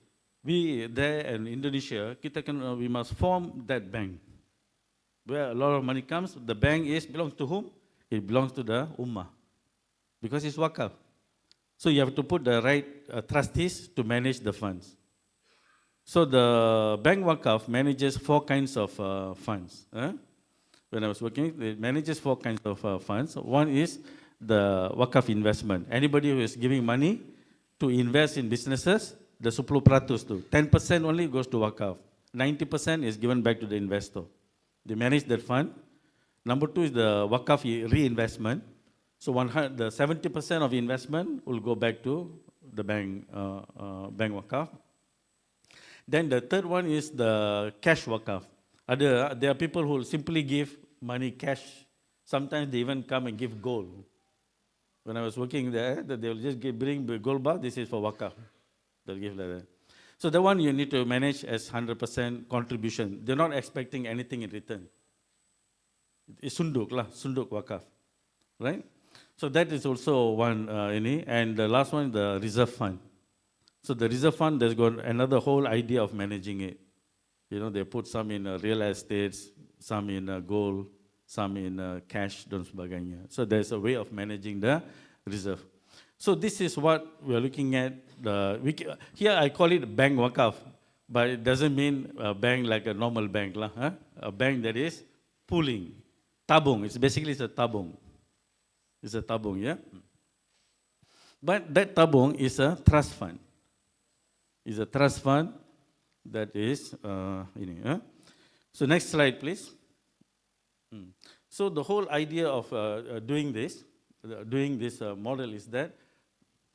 we there in Indonesia, we must form that bank. Where a lot of money comes, the bank belongs to whom? It belongs to the ummah. Because it's wakaf. So you have to put the right trustees to manage the funds. So the bank wakaf manages 4 kinds of funds. When I was working, it manages 4 kinds of funds. One is the wakaf investment. Anybody who is giving money to invest in businesses, the 10% tu. 10% only goes to wakaf. 90% is given back to the investor. They manage that fund. Number 2 is the wakaf reinvestment. So the 70% of investment will go back to the bank wakaf. Then the third one is the cash wakaf. There are people who will simply give money cash. Sometimes they even come and give gold. When I was working there, they will just bring the gold bar. This is for wakaf. They'll give like that. So the one you need to manage as 100% contribution. They're not expecting anything in return. It's sunduk lah, sunduk wakaf, right? So that is also one ini, and the last one, the reserve fund. So the reserve fund, there's got another whole idea of managing it. You know, they put some in real estates, some in gold, some in cash dan sebagainya. So there's a way of managing the reserve. So this is what we are looking at. Here I call it bank wakaf, but it doesn't mean a bank like a normal bank lah. Huh? A bank that is pooling, tabung. It's basically a tabung. It's a tabung, yeah. But that tabung is a trust fund. It's a trust fund that is ini. So next slide, please. So the whole idea of doing this model is that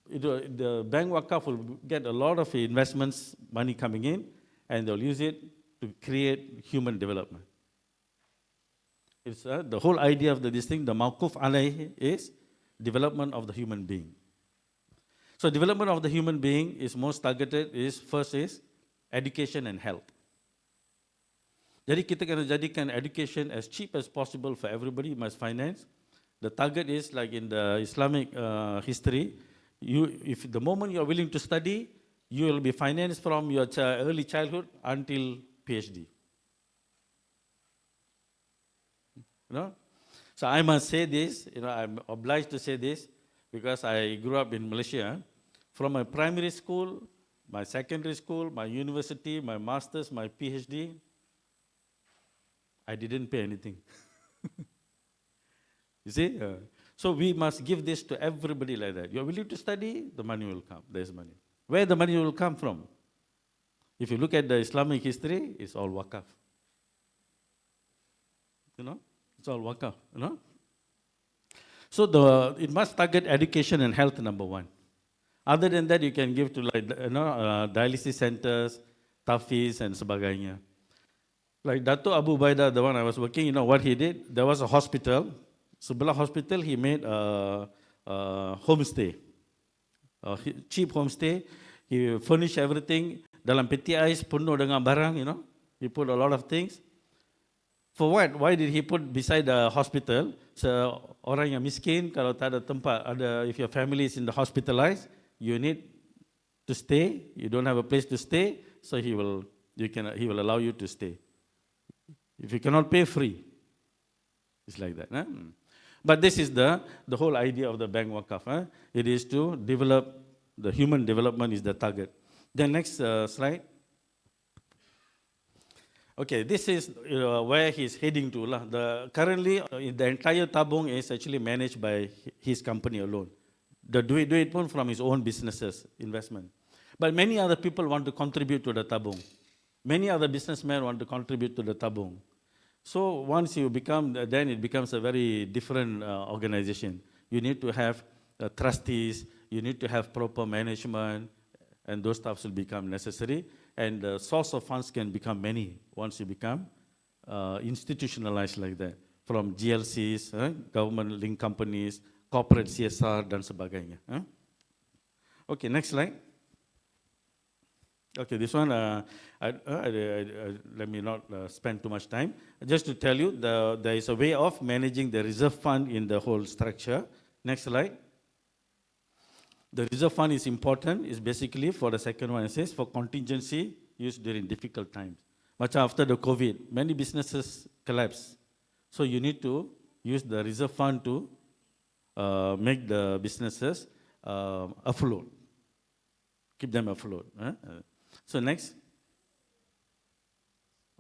the bank wakaf will get a lot of investments, money coming in, and they'll use it to create human development. It's the whole idea of this thing, the mawquf alayh, is development of the human being. So development of the human being is most targeted first is education and health. Jadi kita kena jadikan education as cheap as possible for everybody, must finance. The target is like in the Islamic history, if the moment you are willing to study, you will be financed from your early childhood until PhD. You know? So I must say this, I'm obliged to say this because I grew up in Malaysia. From my primary school, my secondary school, my university, my master's, my PhD, I didn't pay anything. You see? So we must give this to everybody like that. You're willing to study, the money will come. There's money. Where the money will come from? If you look at the Islamic history, it's all wakaf. You know? It's all wakaf. You know? So it must target education and health, number one. Other than that, you can give to dialysis centers, tafis, and sebagainya. Like Dato Abu Ubaidah, the one I was working, you know what he did? There was a hospital. Sebelah hospital, he made a homestay, a cheap homestay. He furnished everything. Dalam peti ais penuh dengan barang, you know. He put a lot of things. For what? Why did he put beside the hospital? So orang yang miskin, kalau tak ada tempat, if your family is in the hospitalized, you need to stay. You don't have a place to stay, so he will allow you to stay. If you cannot pay, free. It's like that. Huh? But this is the whole idea of the bank wakaf. Huh? It is to develop, the human development is the target. Then next slide. Okay, this is where he's heading to. Currently, the entire tabung is actually managed by his company alone. The do it from his own businesses, investment. But many other people want to contribute to the tabung. Many other businessmen want to contribute to the tabung. So once you become, then it becomes a very different organization. You need to have trustees, you need to have proper management, and those stuffs will become necessary. And the source of funds can become many once you become institutionalized like that. From GLCs, government-linked companies, corporate CSR, dan sebagainya. Okay, next slide. Okay, this one, let me not spend too much time. Just to tell you, there is a way of managing the reserve fund in the whole structure. Next slide. The reserve fund is important. It's basically for the second one, it says for contingency used during difficult times. Much after the COVID, many businesses collapse. So you need to use the reserve fund to make the businesses afloat, keep them afloat. So next.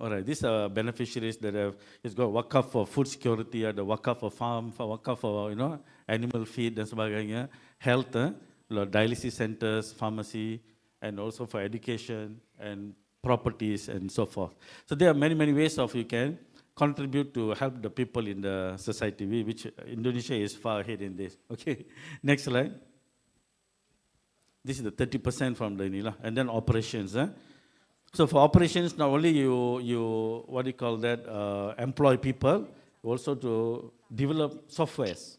All right, these are beneficiaries that have, it's got wakaf for food security, the wakaf for farm, for wakaf for, animal feed and sebagainya, health, dialysis centers, pharmacy, and also for education and properties and so forth. So there are many, many ways of you can contribute to help the people in the society, which Indonesia is far ahead in this. Okay, next slide. This is the 30% from the Nila, and then operations. So for operations, not only you what do you call that, employ people, also to develop softwares.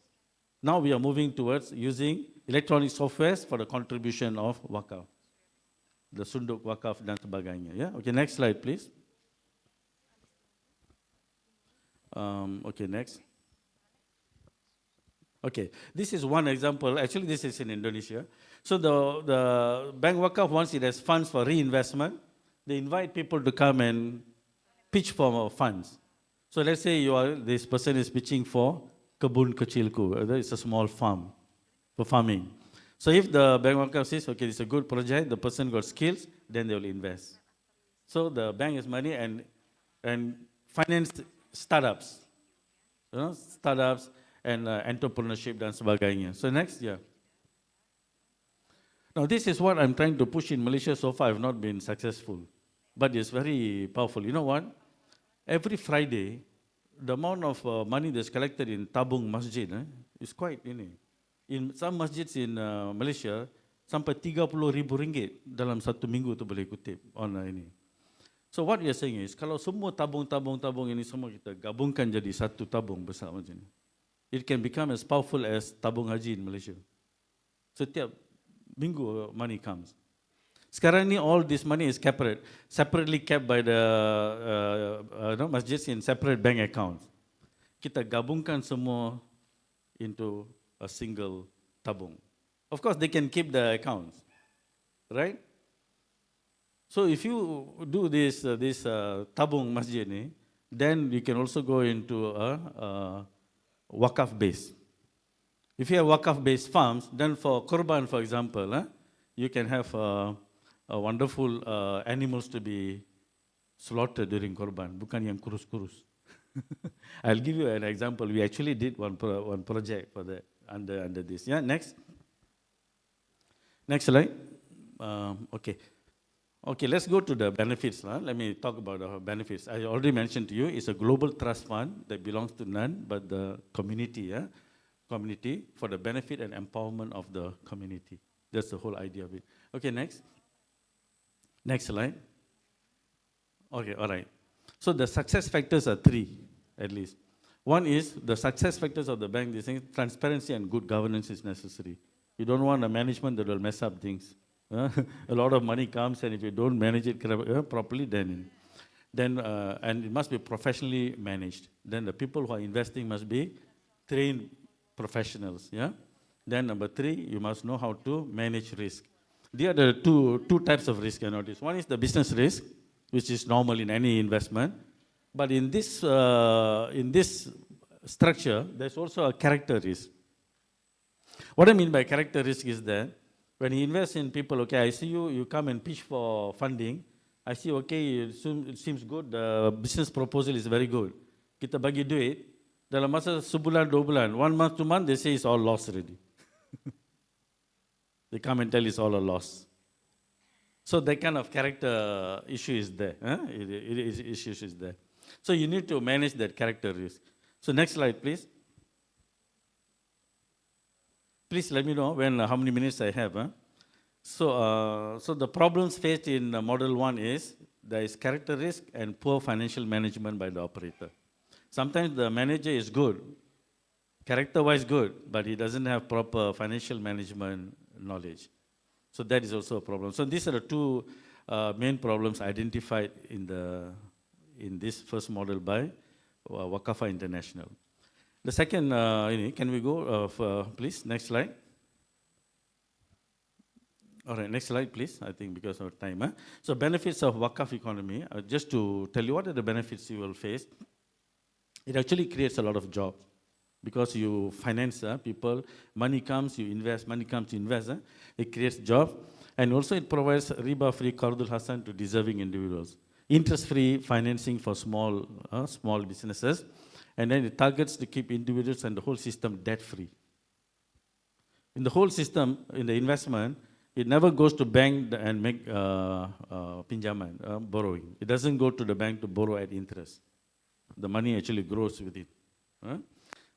Now we are moving towards using electronic softwares for the contribution of wakaf. the sunduk, wakaf dan sebagainya. Yeah? Okay, next slide please. Okay, next. Okay, this is one example. Actually, this is in Indonesia. So the bank wakaf, once it has funds for reinvestment, they invite people to come and pitch for funds. So let's say this person is pitching for kebun kecilku. It's a small farm for farming. So if the bank wakaf says, okay, it's a good project, the person got skills, then they will invest. So the bank has money and finance startups, startups and entrepreneurship dan sebagainya. So next, yeah. Now this is what I'm trying to push in Malaysia. So far, I've not been successful, but it's very powerful. You know what? Every Friday, the amount of money that's collected in tabung masjid is quite, in some masjids in Malaysia, sampai 30,000 ringgit dalam satu minggu tu boleh kutip on ini. So what we are saying is, kalau semua tabung ini semua kita gabungkan jadi satu tabung besar macam ni, it can become as powerful as tabung haji in Malaysia. Setiap minggu money comes. Sekarang ni all this money is separately kept by the masjids in separate bank accounts. Kita gabungkan semua into a single tabung. Of course, they can keep the accounts, right? So if you do this tabung masjid ni, then you can also go into a wakaf base. If you have wakaf-based farms, then for korban, for example, you can have wonderful animals to be slaughtered during korban, bukan yang kurus-kurus. I'll give you an example. We actually did one project for that under this. Yeah, next. Next slide. Okay, let's go to the benefits. Let me talk about the benefits. I already mentioned to you, it's a global trust fund that belongs to none but the community. Community for the benefit and empowerment of the community. That's the whole idea of it. Okay, next. Next slide. Okay, all right. So the success factors are 3, at least. One is the success factors of the bank. They say transparency and good governance is necessary. You don't want a management that will mess up things. A lot of money comes, and if you don't manage it properly, then and it must be professionally managed. Then the people who are investing must be trained professionals. Yeah. Then number 3, you must know how to manage risk. There are the two types of risk I notice. One is the business risk, which is normal in any investment. But in this structure, there's also a character risk. What I mean by character risk is that when you invest in people, okay, I see you come and pitch for funding. I see, okay, it seems good, the business proposal is very good. Kita bagi duit, dalam masa sebulan, 2 bulan, 1 month, 2 months, they say it's all lost already. They come and tell it's all a loss. So that kind of character issue is there. Issue is there. So you need to manage that character risk. So next slide, please. Please let me know how many minutes I have. So the problems faced in Model 1 is there is character risk and poor financial management by the operator. Sometimes the manager is good, character-wise good, but he doesn't have proper financial management knowledge. So that is also a problem. So these are the 2 main problems identified in this first model by Wakafa International. The second, can we go, please, next slide. All right, next slide, please, I think because of time. So benefits of Wakaf economy, just to tell you what are the benefits you will face. It actually creates a lot of jobs because you finance people, money comes, you invest, money comes, you invest. It creates jobs. And also it provides riba-free Qardul Hasan to deserving individuals. Interest-free financing for small businesses. And then it targets to keep individuals and the whole system debt-free. In the whole system, in the investment, it never goes to bank and make pinjaman, borrowing. It doesn't go to the bank to borrow at interest. The money actually grows with it.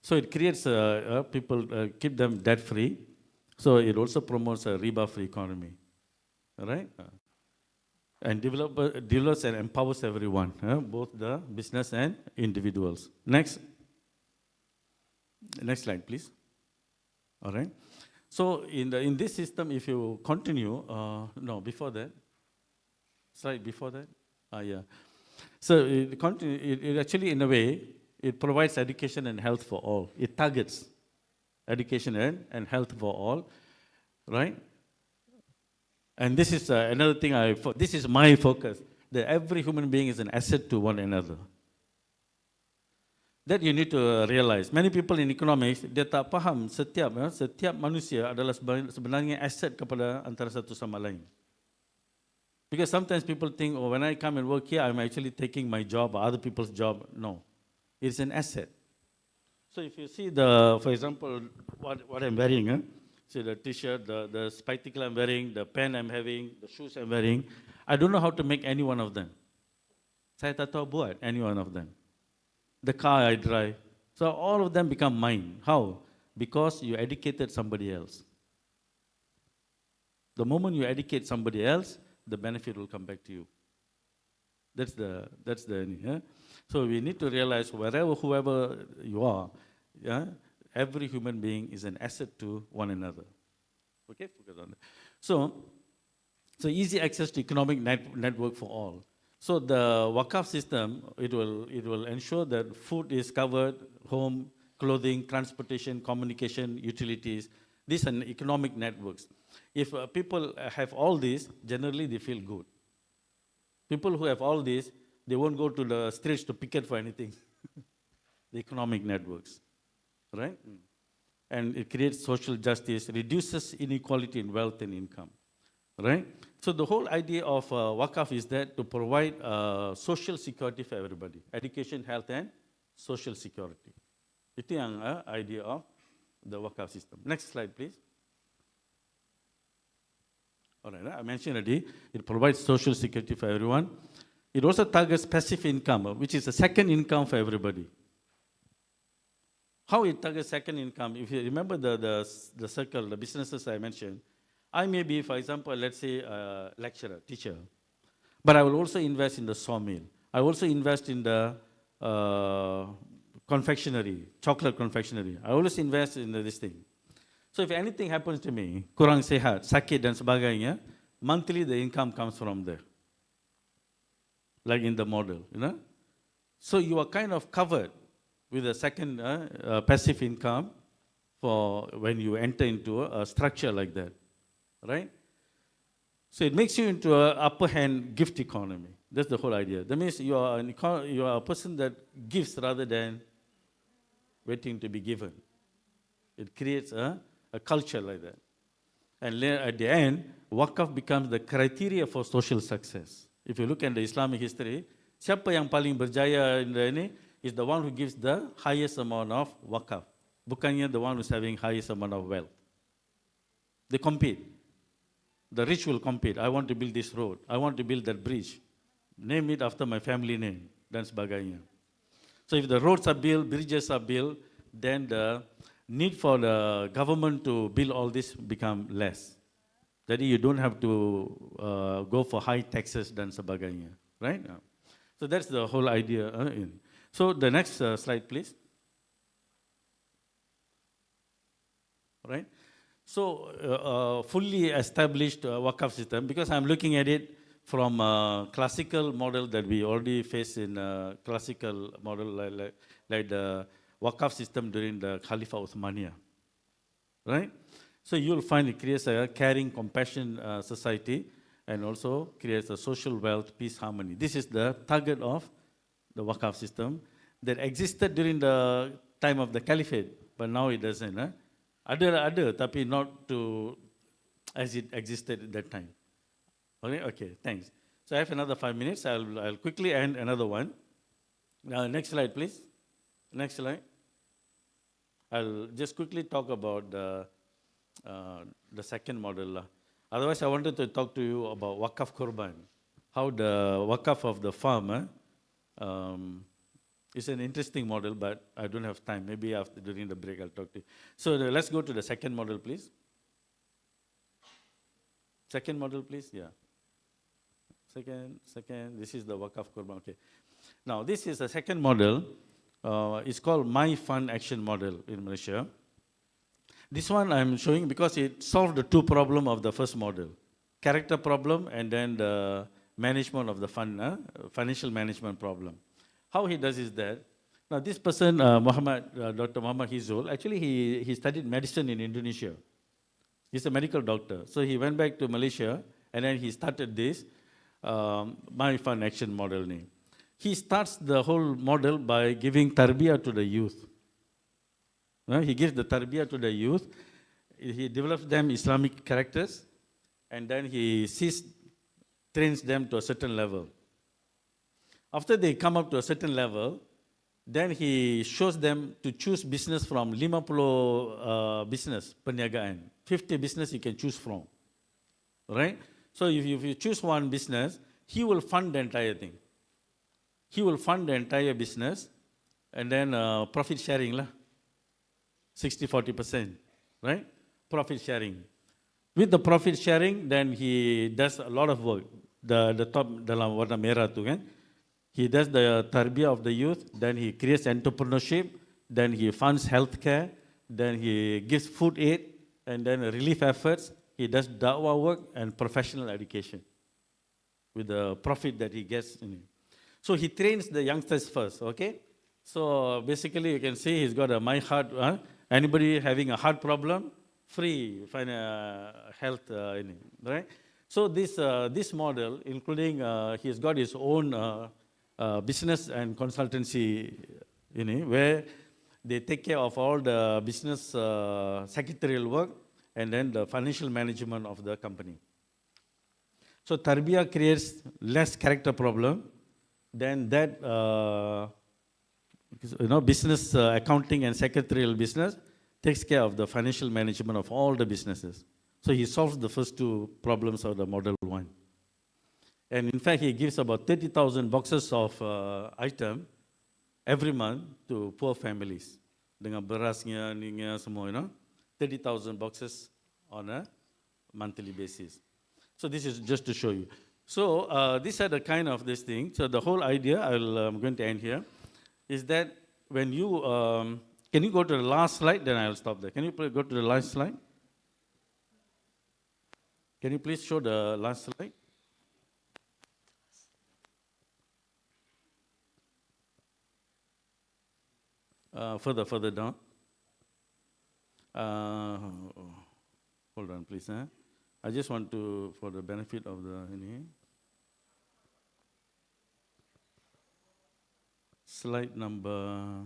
So it creates people, keep them debt-free. So it also promotes a riba-free economy. All right? And develops and empowers everyone, both the business and individuals. Next slide, please. All right. So in this system, if you continue, no, before that, Slide before that? Yeah. So it actually, in a way, it provides education and health for all. It targets education and health for all, right? And this is another thing, this is my focus, that every human being is an asset to one another. That you need to realize. Many people in economics, dia tak faham setiap manusia adalah sebenarnya aset kepada antara satu sama lain. Because sometimes people think, oh, when I come and work here, I'm actually taking my job or other people's job. No, it's an asset. So if you see for example, what I'm wearing, see the t-shirt, the spectacle I'm wearing, the pen I'm having, the shoes I'm wearing, I don't know how to make any one of them. Saya tak tahu buat any one of them. The car I drive. So all of them become mine. How? Because you educated somebody else. The moment you educate somebody else, the benefit will come back to you. That's the yeah? So we need to realize whoever you are, yeah, every human being is an asset to one another. Okay, focus on that. So easy access to economic network for all. So the Wakaf system, it will ensure that food is covered, home, clothing, transportation, communication, utilities. These are economic networks. If people have all these, generally they feel good. People who have all these, they won't go to the streets to picket for anything. The economic networks, right? And it creates social justice, reduces inequality in wealth and income, right? So the whole idea of Wakaf is that to provide social security for everybody, education, health, and social security. Itu yang idea of the Wakaf system. Next slide, please. All right, I mentioned already, it provides social security for everyone. It also targets passive income, which is a second income for everybody. How it targets second income? If you remember the circle, the businesses I mentioned, I may be, for example, let's say a lecturer, teacher, but I will also invest in the sawmill. I also invest in the confectionery, chocolate confectionery. I always invest in this thing. So if anything happens to me, kurang sehat, sakit dan sebagainya, monthly the income comes from there. Like in the model, you know? So you are kind of covered with a second passive income for when you enter into a structure like that, right? So it makes you into an upper hand gift economy. That's the whole idea. That means you are a person that gives rather than waiting to be given. It creates a culture like that. And at the end, Wakaf becomes the criteria for social success. If you look at the Islamic history, siapa yang paling berjaya in ini is the one who gives the highest amount of Wakaf. Bukannya the one who's having highest amount of wealth. They compete. The rich will compete. I want to build this road. I want to build that bridge. Name it after my family name. Dan sebagainya. So if the roads are built, bridges are built, then the need for the government to build all this become less. Jadi you don't have to go for high taxes dan sebagainya, right? So that's the whole idea. So the next slide, please. Right? So fully established Wakaf system, because I'm looking at it from a classical model that we already face in classical model like the Wakaf system during the Khalifa Uthmaniyah, right? So you'll find it creates a caring, compassion society and also creates a social wealth, peace, harmony. This is the target of the Wakaf system that existed during the time of the Caliphate, but now it doesn't. Ada, tapi not to as it existed at that time. Okay, thanks. So I have another 5 minutes. I'll quickly end another one. Next slide, please. Next slide. I'll just quickly talk about the second model. Otherwise, I wanted to talk to you about Wakaf Korban, how the Wakaf of the farm is an interesting model, but I don't have time. Maybe during the break, I'll talk to you. So let's go to the second model, please. Second model, please. Yeah. Second. This is the Wakaf Korban. Okay. Now, this is the second model. It's called My Fund Action Model in Malaysia. This one I'm showing because it solved the two problems of the first model. Character problem and then the management of the fund, financial management problem. How he does is that, now this person, Dr. Muhammad Hizul, actually he studied medicine in Indonesia. He's a medical doctor. So he went back to Malaysia and then he started this My Fund Action model name. He starts the whole model by giving tarbiyah to the youth. He gives the tarbiyah to the youth. He develops them Islamic characters and then he trains them to a certain level. After they come up to a certain level, then he shows them to choose business from 50 business, perniagaan. 50 business you can choose from, right? So if you choose one business, he will fund the entire thing. He will fund the entire business and then profit sharing lah, 60-40%, right? Profit sharing. With the profit sharing, then he does a lot of work. The top dalam warna merah tu kan. He does the tarbiyah of the youth, then he creates entrepreneurship, then he funds healthcare, then he gives food aid, and then relief efforts. He does da'wah work and professional education with the profit that he gets in it. So he trains the youngsters first, okay? So basically you can see he's got a My Heart. Anybody having a heart problem, free health in it, right? So this model, including he's got his own business and consultancy in it, where they take care of all the business secretarial work and then the financial management of the company. So tarbiyah creates less character problem than that business accounting and secretarial business takes care of the financial management of all the businesses. So he solves the first two problems of the model one. And in fact, he gives about 30,000 boxes of item every month to poor families. Dengan berasnya, ninya, semua, 30,000 boxes on a monthly basis. So this is just to show you. So these are the kind of this thing. So the whole idea, I'm going to end here, is that when you, can you go to the last slide? Then I'll stop there. Can you go to the last slide? Can you please show the last slide? Further down. Hold on, please. I just want to, for the benefit of the slide number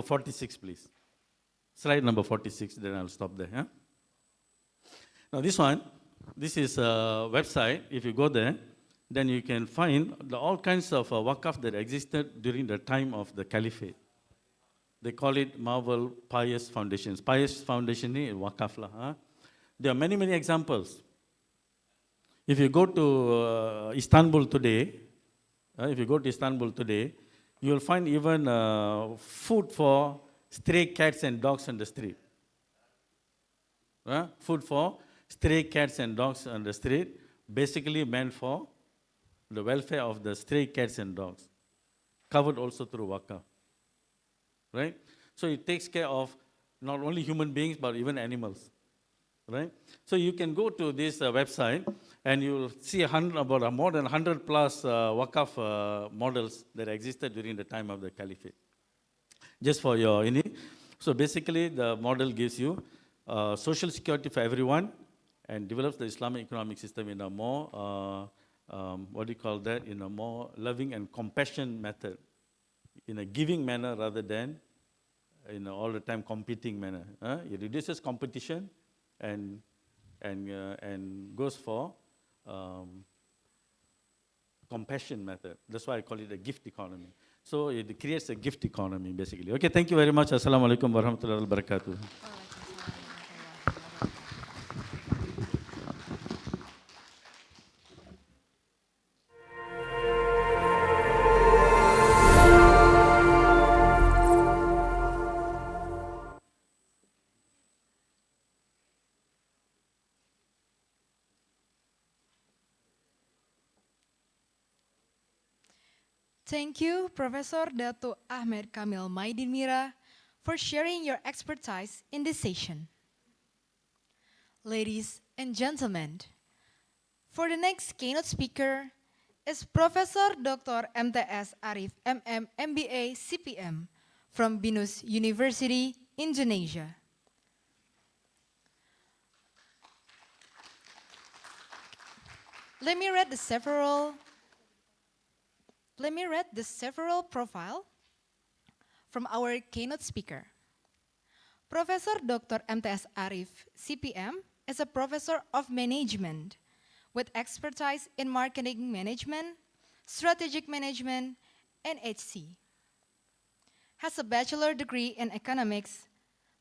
46, please. Slide number 46, then I'll stop there. Yeah? Now this is a website. If you go there, then you can find all kinds of wakaf that existed during the time of the Caliphate. They call it Marvel Pious Foundations. Pious Foundation is wakaf lah. There are many examples. If you go to Istanbul today, you will find even food for stray cats and dogs on the street. Food for stray cats and dogs on the street, basically meant for the welfare of the stray cats and dogs, covered also through wakaf. Right? So it takes care of not only human beings, but even animals. Right? So you can go to this website and you will see about more than 100 plus wakaf models that existed during the time of the Caliphate. Just for your So basically the model gives you social security for everyone and develops the Islamic economic system in a more, in a more loving and compassion method, in a giving manner rather than in all the time competing manner. It reduces competition and goes for compassion method. That's why I call it a gift economy. So it creates a gift economy basically. Okay, thank you very much. Assalamualaikum warahmatullahi wabarakatuh. Thank you, Professor Dato Ahmed Kamil Maidin Mira, for sharing your expertise in this session. Ladies and gentlemen, for the next keynote speaker is Professor Dr. MTS Arif MM MBA CPM from Binus University, Indonesia. Let me read the several profile from our keynote speaker. Professor Dr. MTS Arif, CPM, is a professor of management with expertise in marketing management, strategic management, and HC. Has a bachelor degree in economics,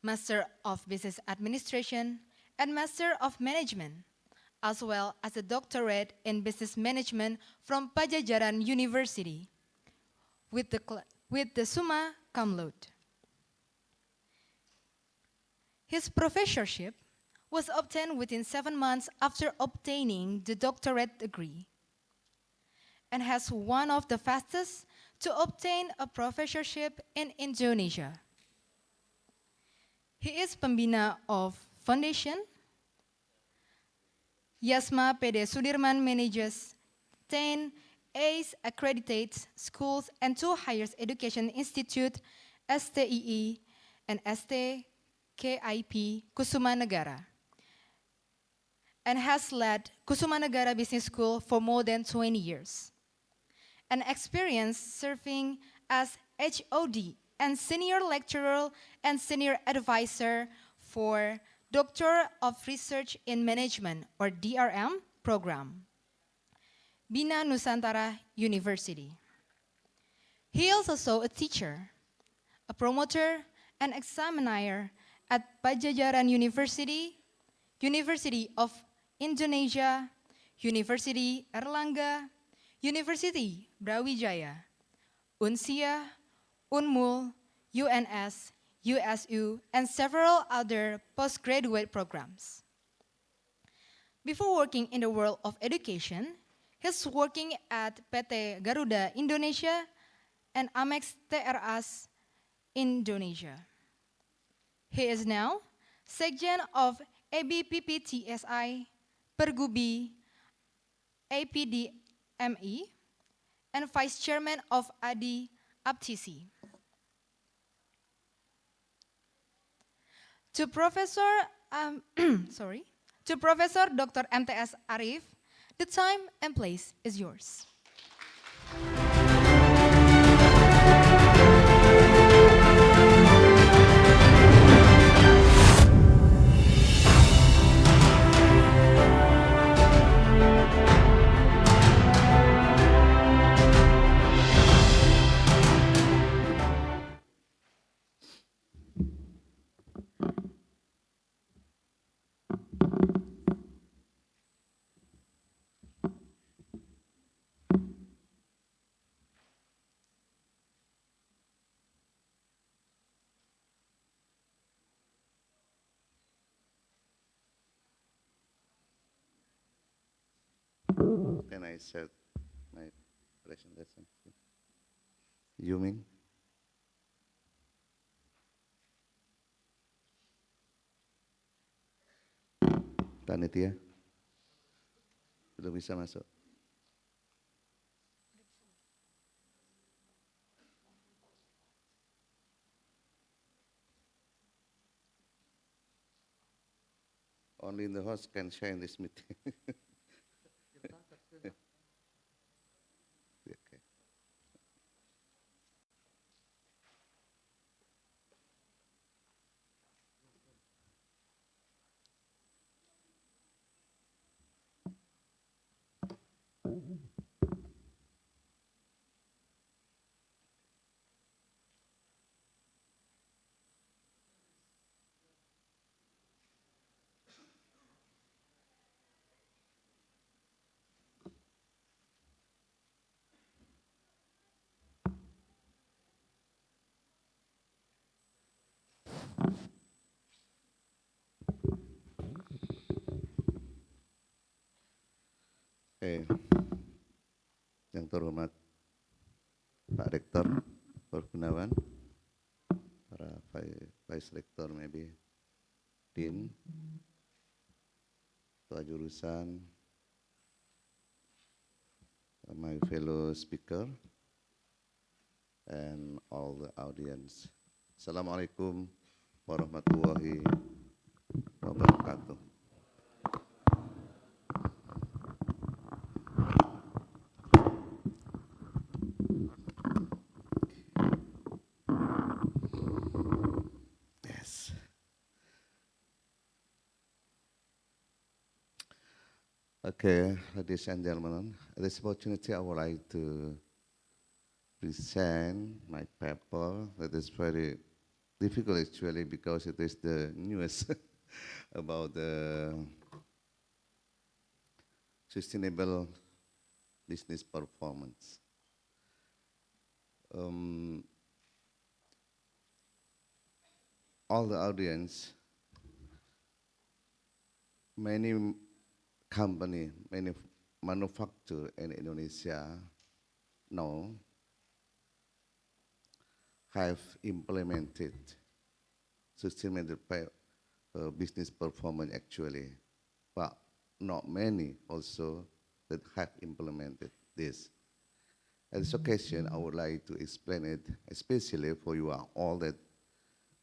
master of business administration, and master of management, as well as a doctorate in business management from Pajajaran University with the summa cum laude. His professorship was obtained within 7 months after obtaining the doctorate degree, and has one of the fastest to obtain a professorship in Indonesia. He is pembina of Foundation, Yasma PD Sudirman manages 10 ACE accredited schools and 2 higher education institute, STII and STKIP Kusuma Negara, and has led Kusuma Negara Business School for more than 20 years. An experience serving as HOD and senior lecturer and senior advisor for Doctor of Research in Management or DRM program, Bina Nusantara University. He is also a teacher, a promoter, and examiner at Pajajaran University, University of Indonesia, University Erlangga, University Brawijaya, Unsia, Unmul, UNS, USU, and several other postgraduate programs. Before working in the world of education, he's working at PT Garuda Indonesia and Amex TRAS Indonesia. He is now Sekjen of ABPPTSI, Pergubi, APDME, and Vice Chairman of ADI Aptisi. To Professor Dr. MTS Arif, the time and place is yours. Can I start my presentation? You mean? Panitia? Sudah bisa masuk? Only the host can share in this meeting. Okay. Oke, yang terhormat Pak Rektor, Prof. Gunawan, para Vice Rektor, maybe Dean, ketua jurusan, my fellow speaker, and all the audience. Assalamualaikum warahmatullahi wabarakatuh. Yes. Okay, ladies and gentlemen, at this opportunity I would like to present my paper that is very difficult actually because it is the newest about the sustainable business performance. All the audience, many company, many manufacturer in Indonesia now have implemented sustainable business performance actually, but not many also that have implemented this. At this occasion, I would like to explain it, especially for you all that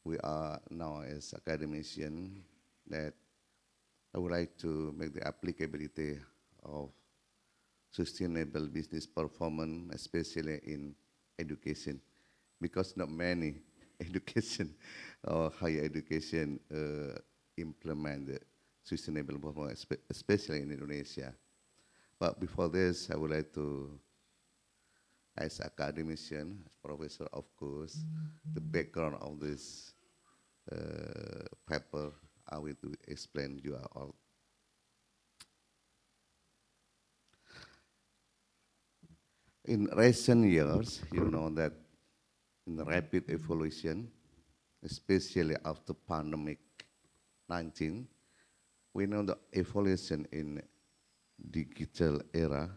we are now as academicians, that I would like to make the applicability of sustainable business performance, especially in education, because not many education or higher education implement the sustainable performance, especially in Indonesia. But before this, I would like to, as academician, as professor, of course, the background of this paper, I will to explain you all. In recent years, you know that in the rapid evolution, especially after pandemic 19, we know the evolution in digital era,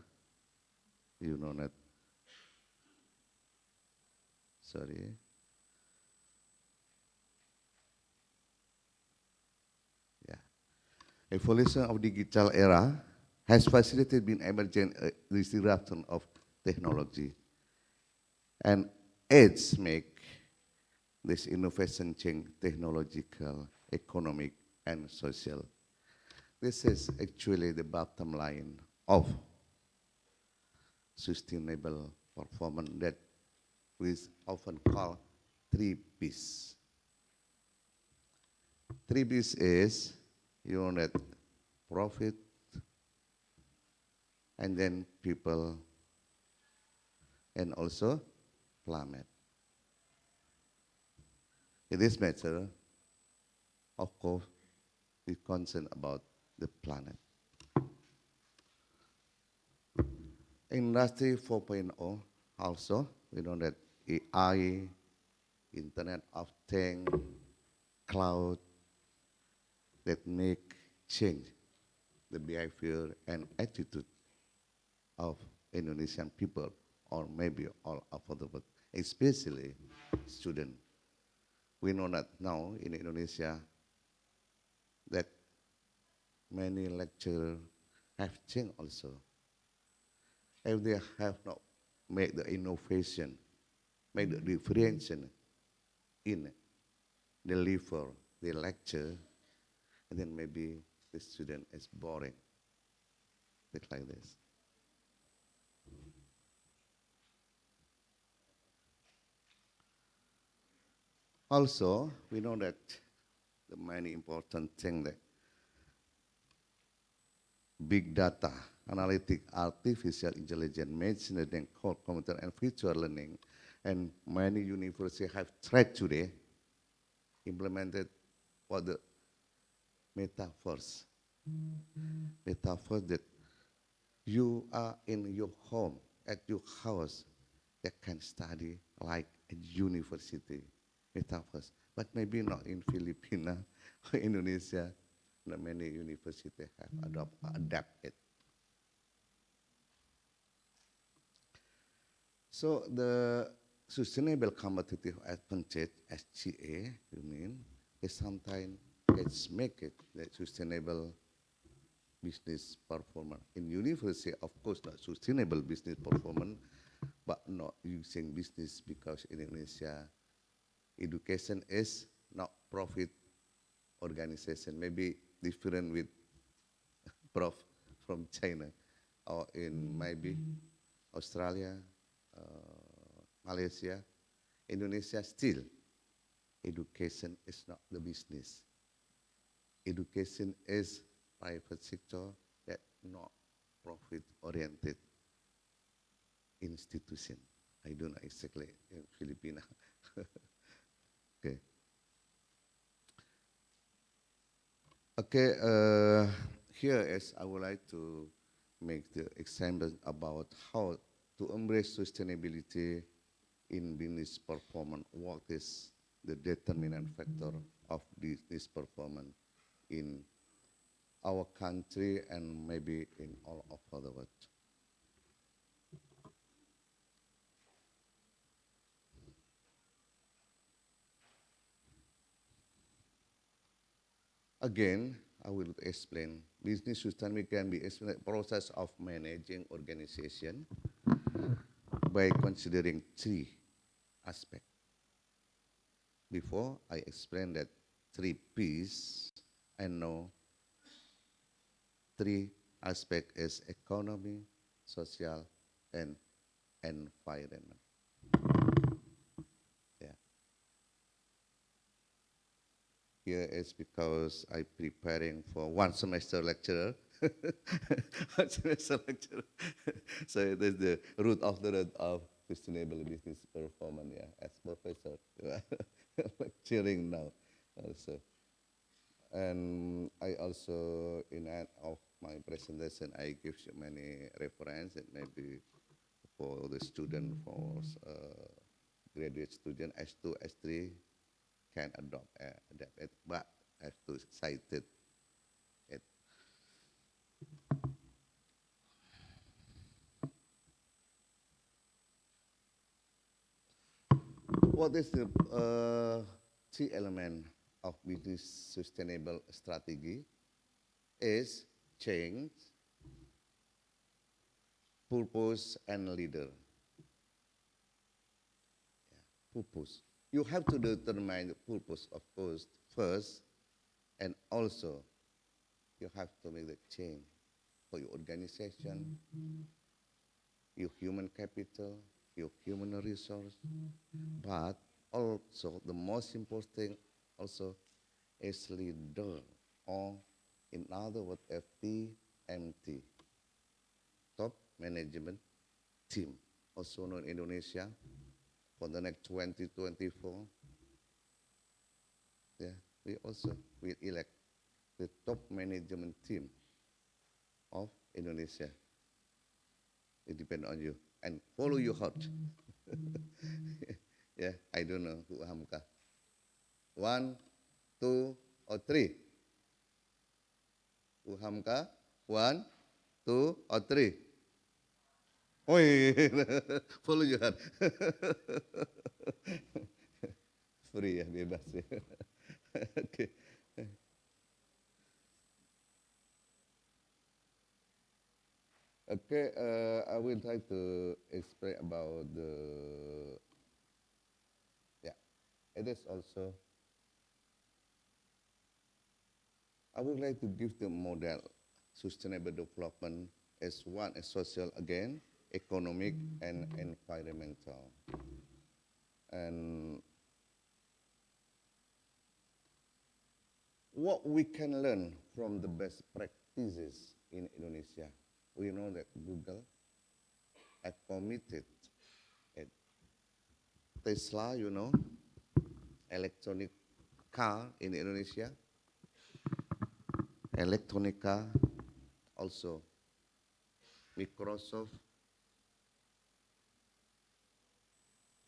you know that, sorry. Yeah. Evolution of digital era has facilitated been emergent disruption of technology. And aids make this innovation change technological, economic, and social. This is actually the bottom line of sustainable performance that we often call 3Ps. 3Ps is, you know, that profit, and then people, and also planet. In this matter, of course, we concern about the planet. Industry 4.0 also, we know that AI, Internet of Things, cloud, that make change the behavior and attitude of Indonesian people, or maybe all over the world, especially students. We know that now in Indonesia that many lecturers have changed also. If they have not made the innovation, made the differentiation in deliver the lecture, and then maybe the student is boring. Things like this. Also, we know that the many important thing that big data, analytic, artificial intelligence, machine learning, core computer, and future learning, and many universities have tried today implemented for the metaverse. Metaverse that you are in your home, at your house, that can study like a university. Metaverse, but maybe not in Philippines or Indonesia. Not many universities have adapted. So the sustainable competitive advantage, SGA, you mean, is sometimes it's make it that sustainable business performance. In university, of course, not sustainable business performance, but not using business because in Indonesia, education is not profit organization. Maybe different with prof from China or in maybe Australia, Malaysia, Indonesia still. Education is not the business. Education is private sector that not profit-oriented institution. I don't know exactly in Filipina. Okay. Okay, here is I would like to make the example about how to embrace sustainability in business performance. What is the determinant factor of business performance in our country and maybe in all over the world. Again, I will explain. Business sustainability can be explained as process of managing organization by considering three aspects. Before I explain that three P's, I know three aspects is economy, social, and environment. Yeah. Here is because I preparing for one semester lecturer. One semester lecturer. So it is the root of sustainable business performance, yeah, as professor. Lecturing now also. And I also, in end of my presentation, I give you many references that maybe for the student, for graduate student, S2, S3 can adapt it, but I have to cite it. What is the key element of business sustainable strategy is change, purpose, and leader. Yeah, purpose. You have to determine the purpose, of course, first, and also you have to make the change for your organization, your human capital, your human resource, but also the most important thing also is leader, or in other words, FTMT, top management team, also known in Indonesia, for the next 2024. Yeah, we also will elect the top management team of Indonesia. It depends on you and follow your heart. Yeah, I don't know, Uhamka. 1, 2, or 3. Uhamka, 1, 2, or 3. Oh, follow your heart. Free ya, bebas ya. Okay. Okay, I will try to explain about it is also, I would like to give the model sustainable development as one as social again, economic and environmental. And what we can learn from the best practices in Indonesia. We know that Google have committed at Tesla, you know, electronic car in Indonesia, electronic car, also Microsoft,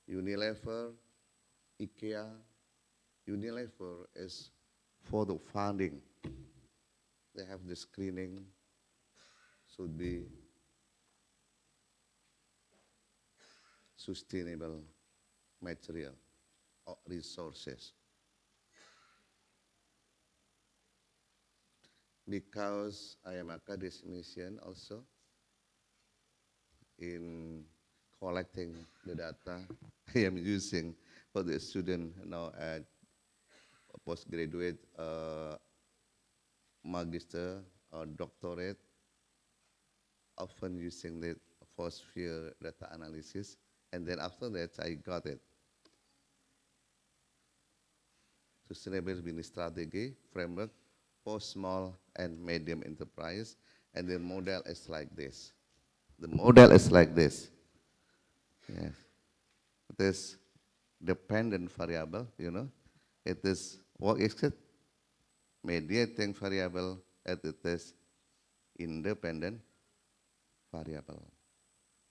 Unilever, IKEA. Unilever is for the funding. They have the screening, should be sustainable material or resources. because I am academician also in collecting the data I am using for the student now at postgraduate, magister or doctorate, often using the first sphere data analysis, and then after that I got it. Sustainable business strategy framework for small and medium enterprise, and the model is like this. The model is like this. Yes. It is dependent variable, you know. It is, what is it? Mediating variable, and it is independent variable.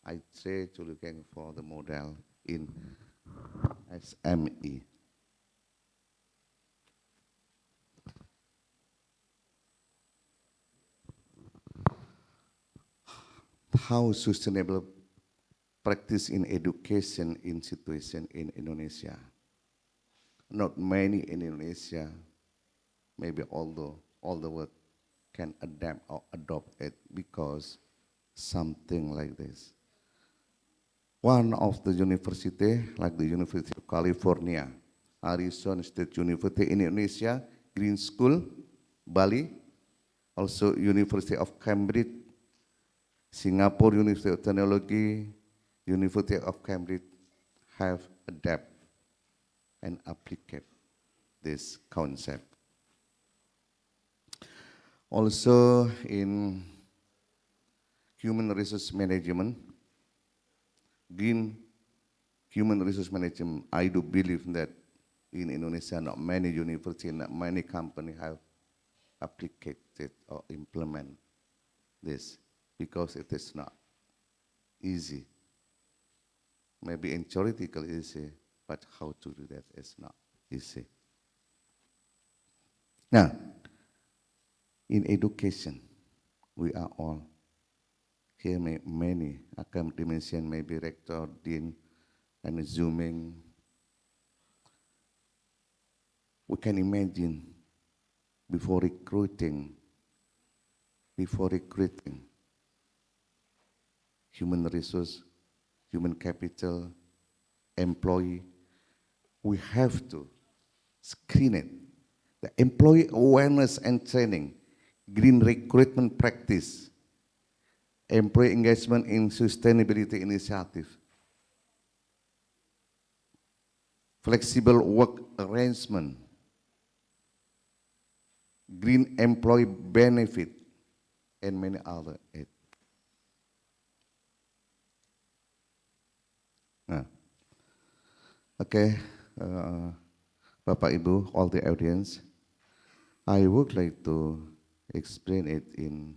I try to looking for the model in SME. How sustainable practice in education in situation in Indonesia? Not many in Indonesia, maybe although all the world can adapt or adopt it because something like this. One of the university, like the University of California, Arizona State University in Indonesia, Green School, Bali, also University of Cambridge, Singapore University of Technology, University of Cambridge have adapted and applied this concept. Also in human resource management, green human resource management, I do believe that in Indonesia, not many universities, not many companies have applied or implement this because it is not easy. Maybe in theoretical easy, but how to do that is not easy. Now, in education, we are all here, many academicians, maybe rector, dean, and assuming we can imagine before recruiting human resource, human capital, employee, we have to screen it. The employee awareness and training, green recruitment practice, employee engagement in sustainability initiative, flexible work arrangement, green employee benefit, and many other. Nah. Okay, Bapak Ibu, all the audience, I would like to explain it in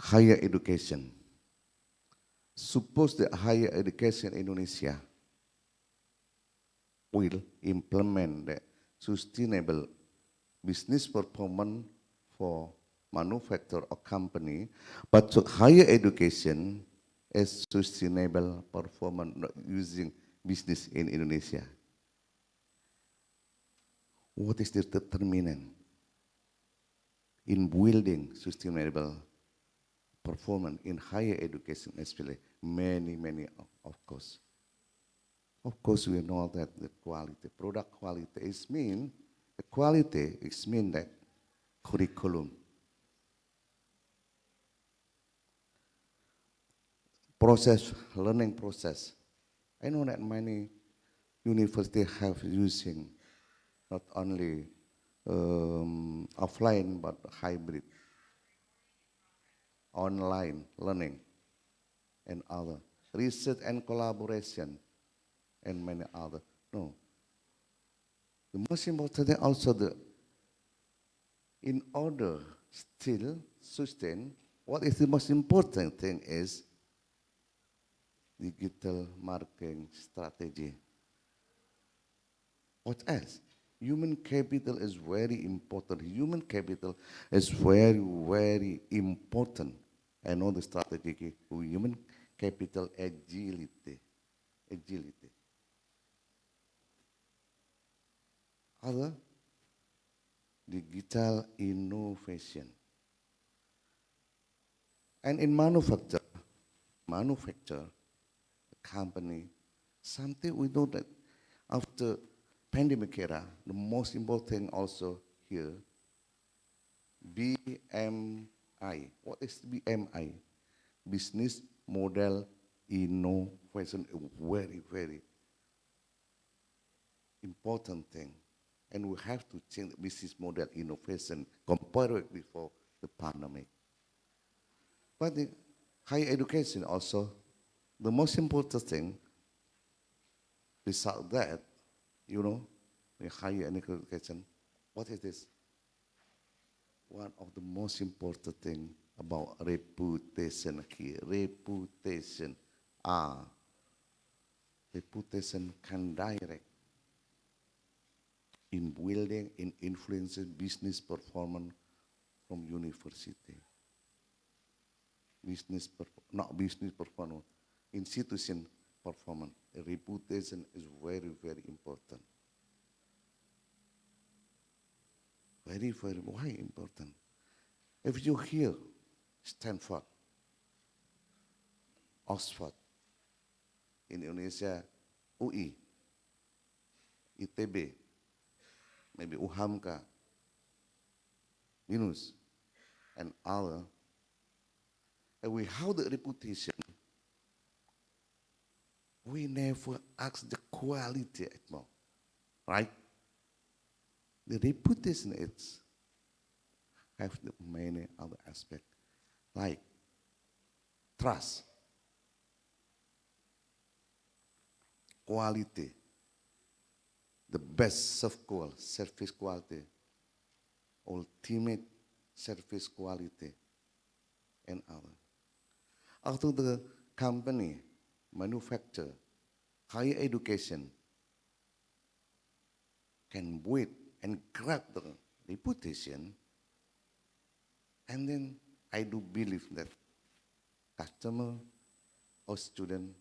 higher education. Suppose that higher education in Indonesia will implement the sustainable business performance for manufacturer or company, but to higher education is sustainable performance not using business in Indonesia. What is the determinant in building sustainable performance in higher education, especially many, of course. Of course, we know that the quality, product quality is mean, the quality is mean that curriculum, process, learning process. I know that many universities have using not only offline but hybrid, online learning, and other research and collaboration, and many other. No. The most important thing also in order still sustain, what is the most important thing is digital marketing strategy. What else? Human capital is very important. Human capital is very important. I know the strategy, human capital agility. other digital innovation. And in manufacture company, something we know that after pandemic era, the most important also here, BMI. What is BMI? Business model innovation, a very, very important thing. And we have to change the business model innovation compared with before the pandemic. But the higher education also, the most important thing, besides that, the higher education, what is this? One of the most important thing about reputation here, reputation. Reputation can direct in building, in influencing business performance from university. Not business performance, institution performance. Reputation is very, very important. Very, very, why important? If you hear Stanford, Oxford, in Indonesia, UI, ITB, maybe Uhamka, BINUS, and other, and we have the reputation, we never ask the quality anymore, right? The reputation is have the many other aspects, like trust, quality, the best service quality, ultimate service quality, and other. After the company, manufacture, higher education can build and grab the reputation, and then I do believe that customer or student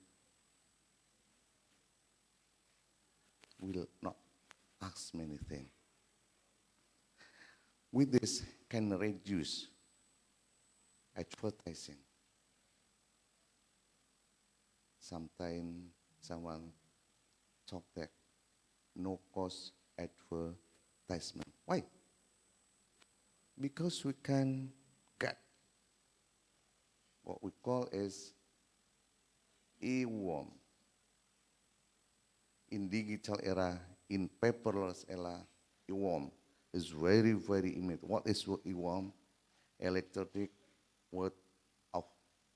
will not ask many things. With this, can reduce advertising. Sometimes someone talk that no cost advertisement. Why? Because we can get what we call as e-worm. In digital era, in paperless era, e-worm is very, very immediate. What is e-worm? Electronic word of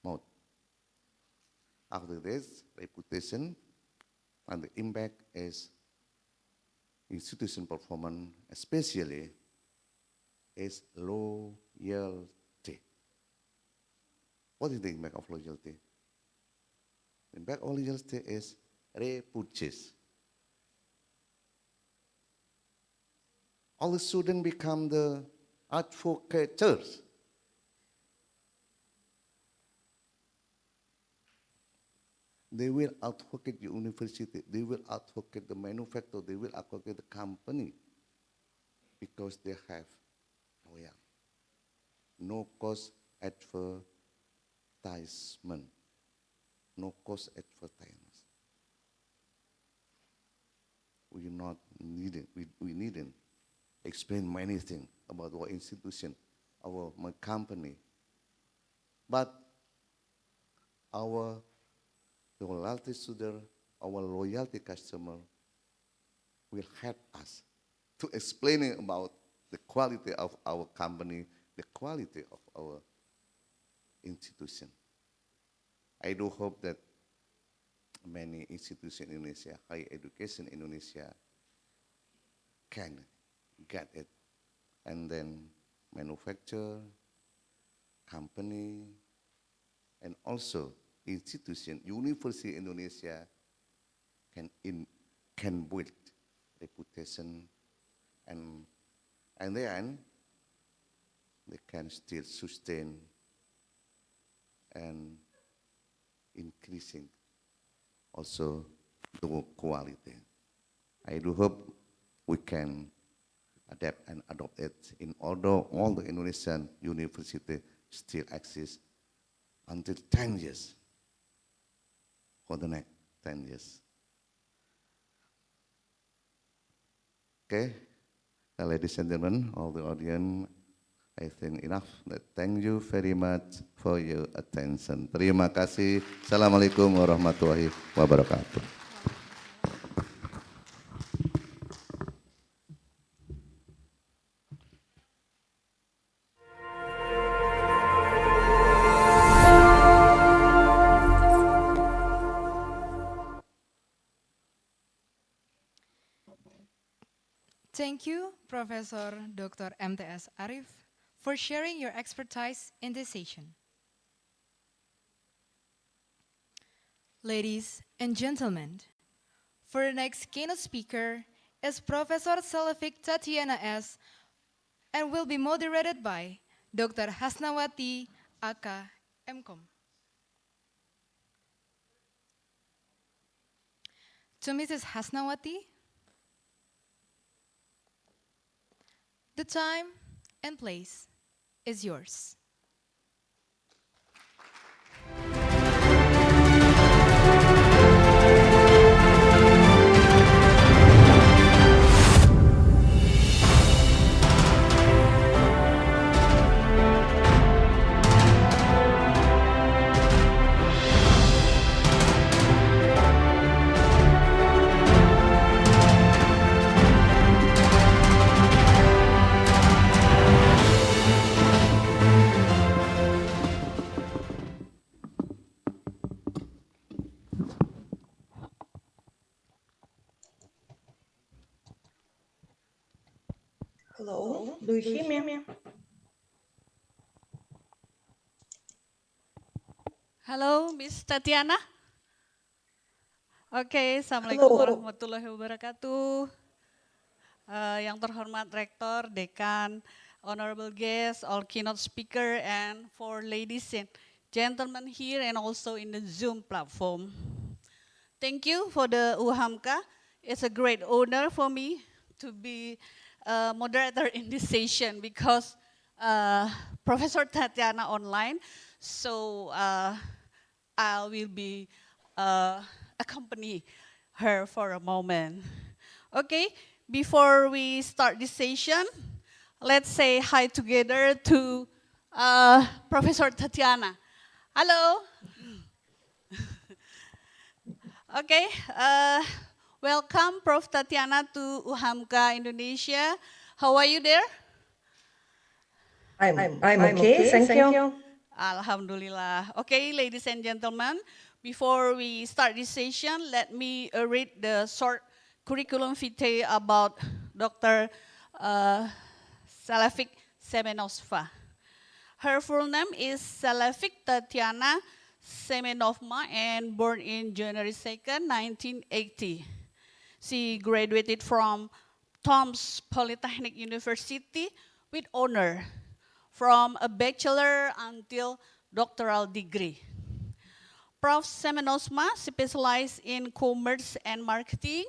mouth. After this, reputation and the impact is institution performance, especially is loyalty. What is the impact of loyalty? The impact of loyalty is repurchase. All the students become the advocates. They will advocate the university, they will advocate the manufacturer, they will advocate the company because they have loyal. No cost advertisement. No cost advertisement. We not need it. We needn't explain many things about our institution, my company. But our loyalty student, our loyalty customer will help us to explaining about the quality of our company, the quality of our institution. I do hope that many institutions in Indonesia, higher education in Indonesia, can get it. And then manufacture, company, and also institution, university in Indonesia can build reputation, and then they can still sustain and increasing also the quality. I do hope we can adapt and adopt it in order all the Indonesian university still exist until 10 years, for the next 10 years. Okay, ladies and gentlemen, all the audience, I think enough. Thank you very much for your attention. Terima kasih. Assalamualaikum warahmatullahi wabarakatuh. Thank you, Professor Dr. MTS Arif, for sharing your expertise in this session. Ladies and gentlemen, for the next keynote speaker is Professor Salafik Tatiana S. and will be moderated by Dr. Hasnawati Aka Mkom. To Mrs. Hasnawati, the time and place is yours. Hello, do you hear me? Halo, Miss Tatiana. Oke, Assalamualaikum warahmatullahi wabarakatuh. Yang terhormat Rektor, Dekan, Honorable guests, all keynote speaker, and for ladies and gentlemen here and also in the Zoom platform. Thank you for the Uhamka. It's a great honor for me to be a moderator in this session because Professor Tatiana online, so I will be accompany her for a moment. Okay, before we start this session, let's say hi together to Professor Tatiana. Hello. Okay, welcome Prof. Tatiana to Uhamka, Indonesia. How are you there? I'm okay, thank you. Alhamdulillah. Okay, ladies and gentlemen, before we start this session, let me read the short curriculum vitae about Dr. Salafik Semenosva. Her full name is Salafik Tatiana Semenovma and born in January 2nd, 1980. She graduated from Tomsk Polytechnic University with honor from a bachelor until doctoral degree. Prof. Semenosma specialized in commerce and marketing,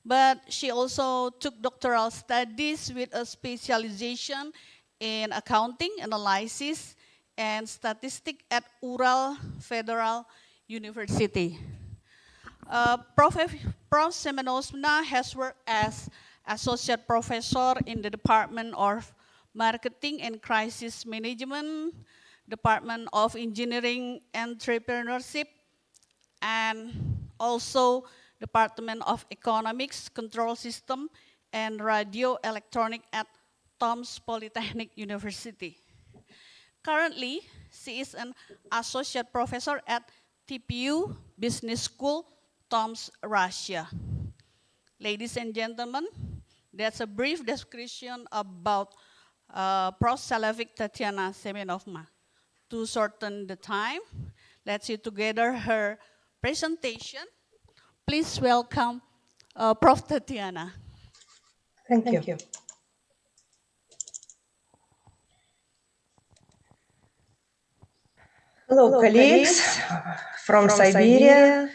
but she also took doctoral studies with a specialization in accounting, analysis, and statistics at Ural Federal University. Prof. Semenosma has worked as associate professor in the Department of Marketing and Crisis Management, Department of Engineering Entrepreneurship, and also Department of Economics, Control System, and Radio Electronic at Tomsk Polytechnic University. Currently, she is an associate professor at TPU Business School, Tomsk, Russia. Ladies and gentlemen, that's a brief description about Prof. Salafik Tatiana Semenovma. To shorten the time, let's see together her presentation. Please welcome Prof. Tatiana. Thank you. Hello, colleagues from Siberia.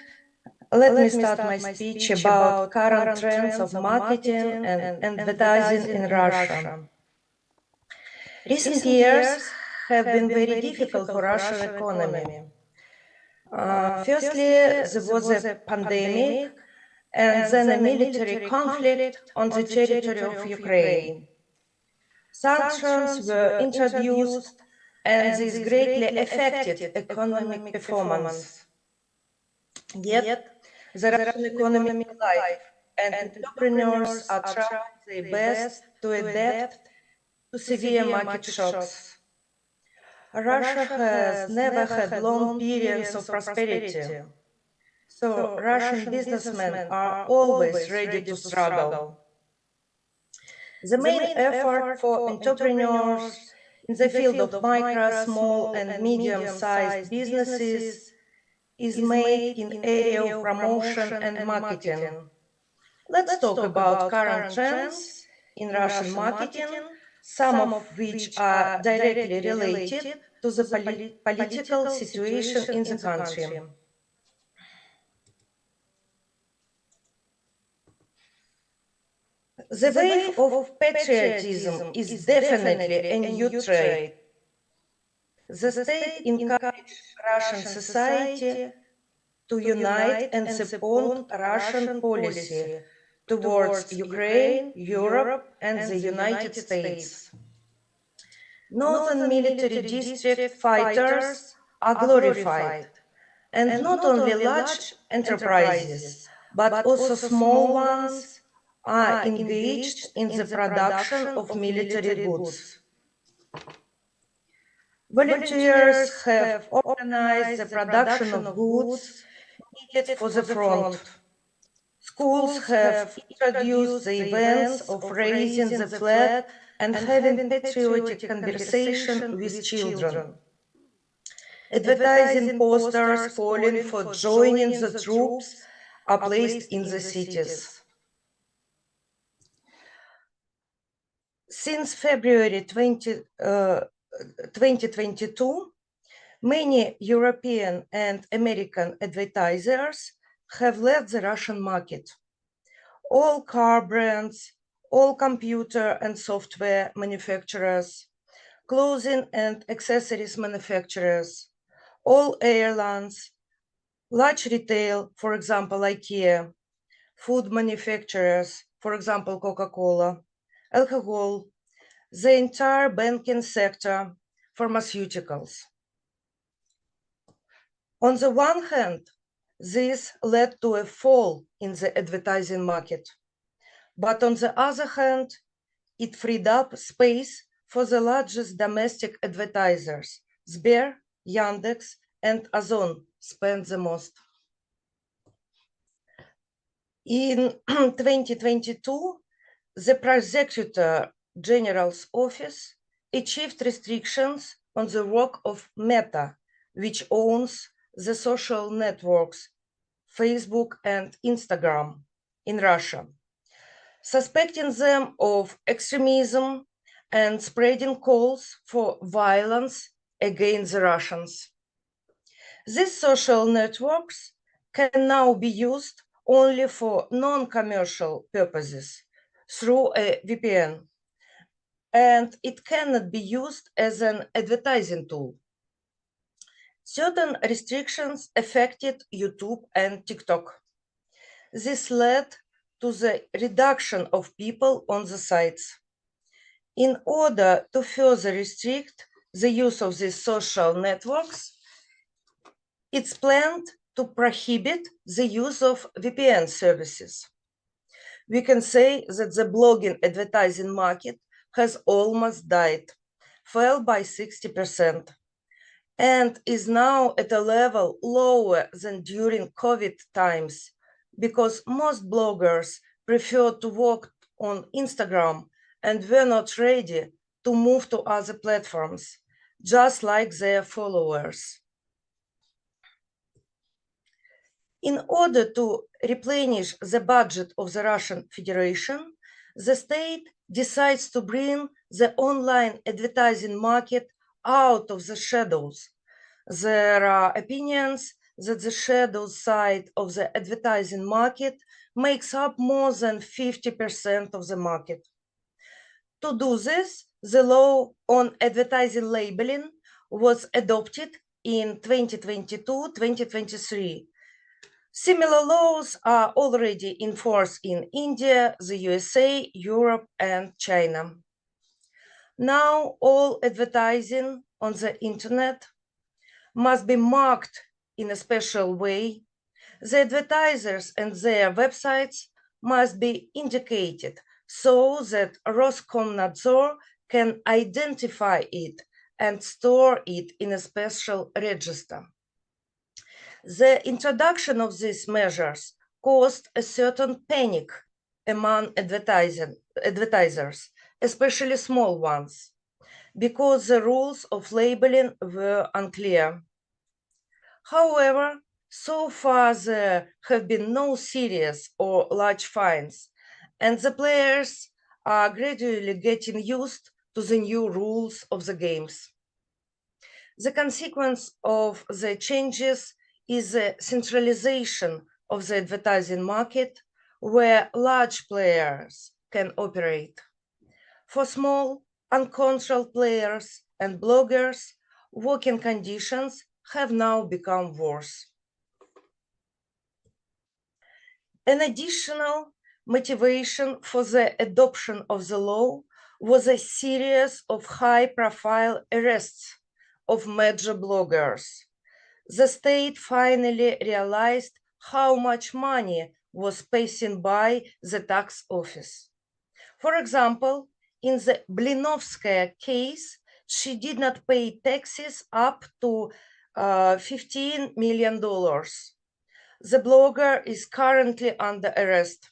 Let me start my speech about current trends of marketing and advertising in Russia. Recent years have been very difficult for Russian economy. Firstly, there was a pandemic and then a military conflict on the territory of Ukraine. Sanctions were introduced and this greatly affected economic performance. Yet, the Russian economy is alive and entrepreneurs are trying their best to adapt to severe market shocks. Russia has never had long periods of prosperity, so Russian businessmen are always ready to struggle. The main effort for entrepreneurs in the field of micro, small, and medium-sized businesses is made in area of promotion and marketing. Let's talk about current trends in Russian marketing, some of which are directly related to the political situation in the country. The wave of patriotism is definitely a new trait. The state encouraged Russian society to unite and support Russian policy towards Ukraine, Europe, and the United States. Northern military district fighters are glorified, and not only large enterprises, but also small ones are engaged in the production of military goods. Volunteers have organized the production of goods needed for the front. Schools have introduced the events of raising the flag and having patriotic conversation with children. Advertising posters calling for joining the troops are placed in the cities. Since February 2022, many European and American advertisers have left the Russian market. All car brands, all computer and software manufacturers, clothing and accessories manufacturers, all airlines, large retail, for example, IKEA, food manufacturers, for example, Coca-Cola, alcohol, the entire banking sector, pharmaceuticals. On the one hand, this led to a fall in the advertising market. But on the other hand, it freed up space for the largest domestic advertisers. Sber, Yandex, and Ozon spent the most. In 2022, the Prosecutor General's office achieved restrictions on the work of Meta, which owns the social networks Facebook and Instagram in Russia, suspecting them of extremism and spreading calls for violence against the Russians. These social networks can now be used only for non-commercial purposes through a VPN, and it cannot be used as an advertising tool. Certain restrictions affected YouTube and TikTok. This led to the reduction of people on the sites. In order to further restrict the use of these social networks, it's planned to prohibit the use of VPN services. We can say that the blogging advertising market has almost died, fell by 60%, and is now at a level lower than during COVID times, because most bloggers prefer to work on Instagram and were not ready to move to other platforms, just like their followers. In order to replenish the budget of the Russian Federation, the state decides to bring the online advertising market out of the shadows. There are opinions that the shadow side of the advertising market makes up more than 50% of the market. To do this, the law on advertising labeling was adopted in 2022-2023. Similar laws are already in force in India, the USA, Europe, and China. Now all advertising on the internet must be marked in a special way. The advertisers and their websites must be indicated so that Roskomnadzor can identify it and store it in a special register. The introduction of these measures caused a certain panic among advertisers, especially small ones, because the rules of labeling were unclear. However, so far there have been no serious or large fines, and the players are gradually getting used to the new rules of the games. The consequence of the changes is the centralization of the advertising market, where large players can operate. For small, uncontrolled players and bloggers, working conditions have now become worse. An additional motivation for the adoption of the law was a series of high-profile arrests of major bloggers. The state finally realized how much money was passing by the tax office. For example, in the Blinovskaya case, she did not pay taxes up to $15 million. The blogger is currently under arrest.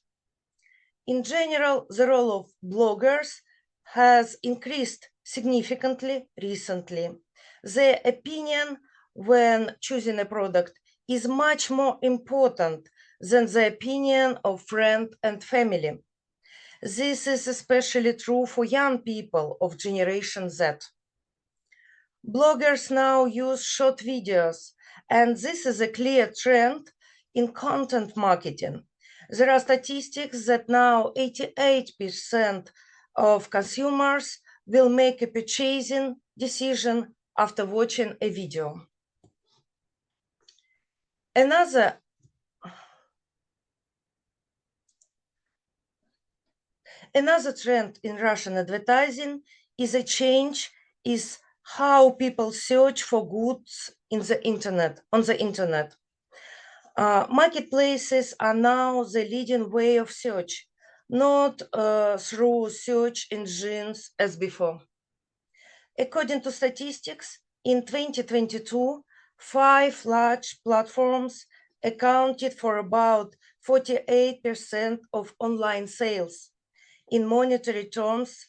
In general, the role of bloggers has increased significantly recently. Their opinion when choosing a product is much more important than the opinion of friends and family. This is especially true for young people of Generation Z. Bloggers now use short videos, and this is a clear trend in content marketing. There are statistics that now 88% of consumers will make a purchasing decision after watching a video. Another trend in Russian advertising is a change is how people search for goods on the internet. Marketplaces are now the leading way of search, not through search engines as before. According to statistics, in 2022, 5 large platforms accounted for about 48% of online sales in monetary terms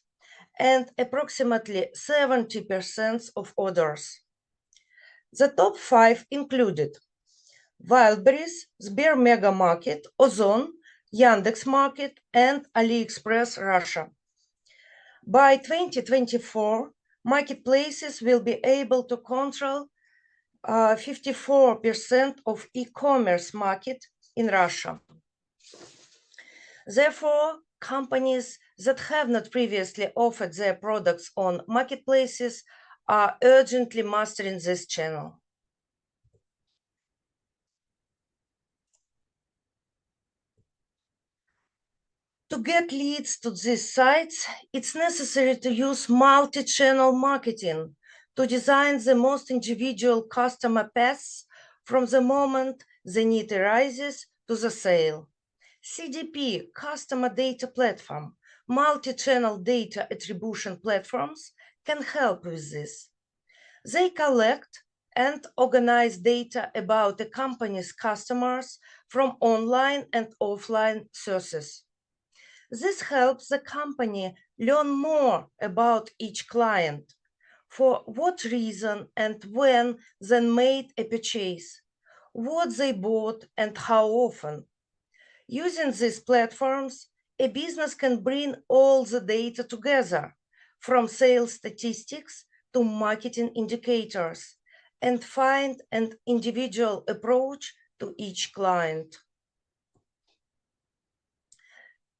and approximately 70% of orders. The top 5 included Wildberries, Sber Mega Market, Ozon, Yandex Market, and AliExpress Russia. By 2024, marketplaces will be able to control 54% of e-commerce market in Russia. Therefore, companies that have not previously offered their products on marketplaces are urgently mastering this channel. To get leads to these sites, it's necessary to use multi-channel marketing to design the most individual customer paths from the moment the need arises to the sale. CDP, Customer Data Platform, multi-channel data attribution platforms can help with this. They collect and organize data about a company's customers from online and offline sources. This helps the company learn more about each client, for what reason and when they made a purchase, what they bought and how often. Using these platforms, a business can bring all the data together, from sales statistics to marketing indicators, and find an individual approach to each client.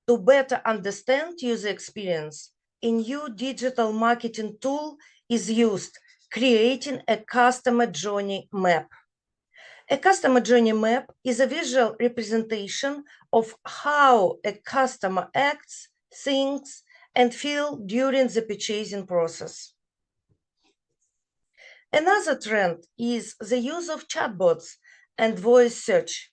To better understand user experience, a new digital marketing tool is used, creating a customer journey map. A customer journey map is a visual representation of how a customer acts, thinks, and feels during the purchasing process. Another trend is the use of chatbots and voice search.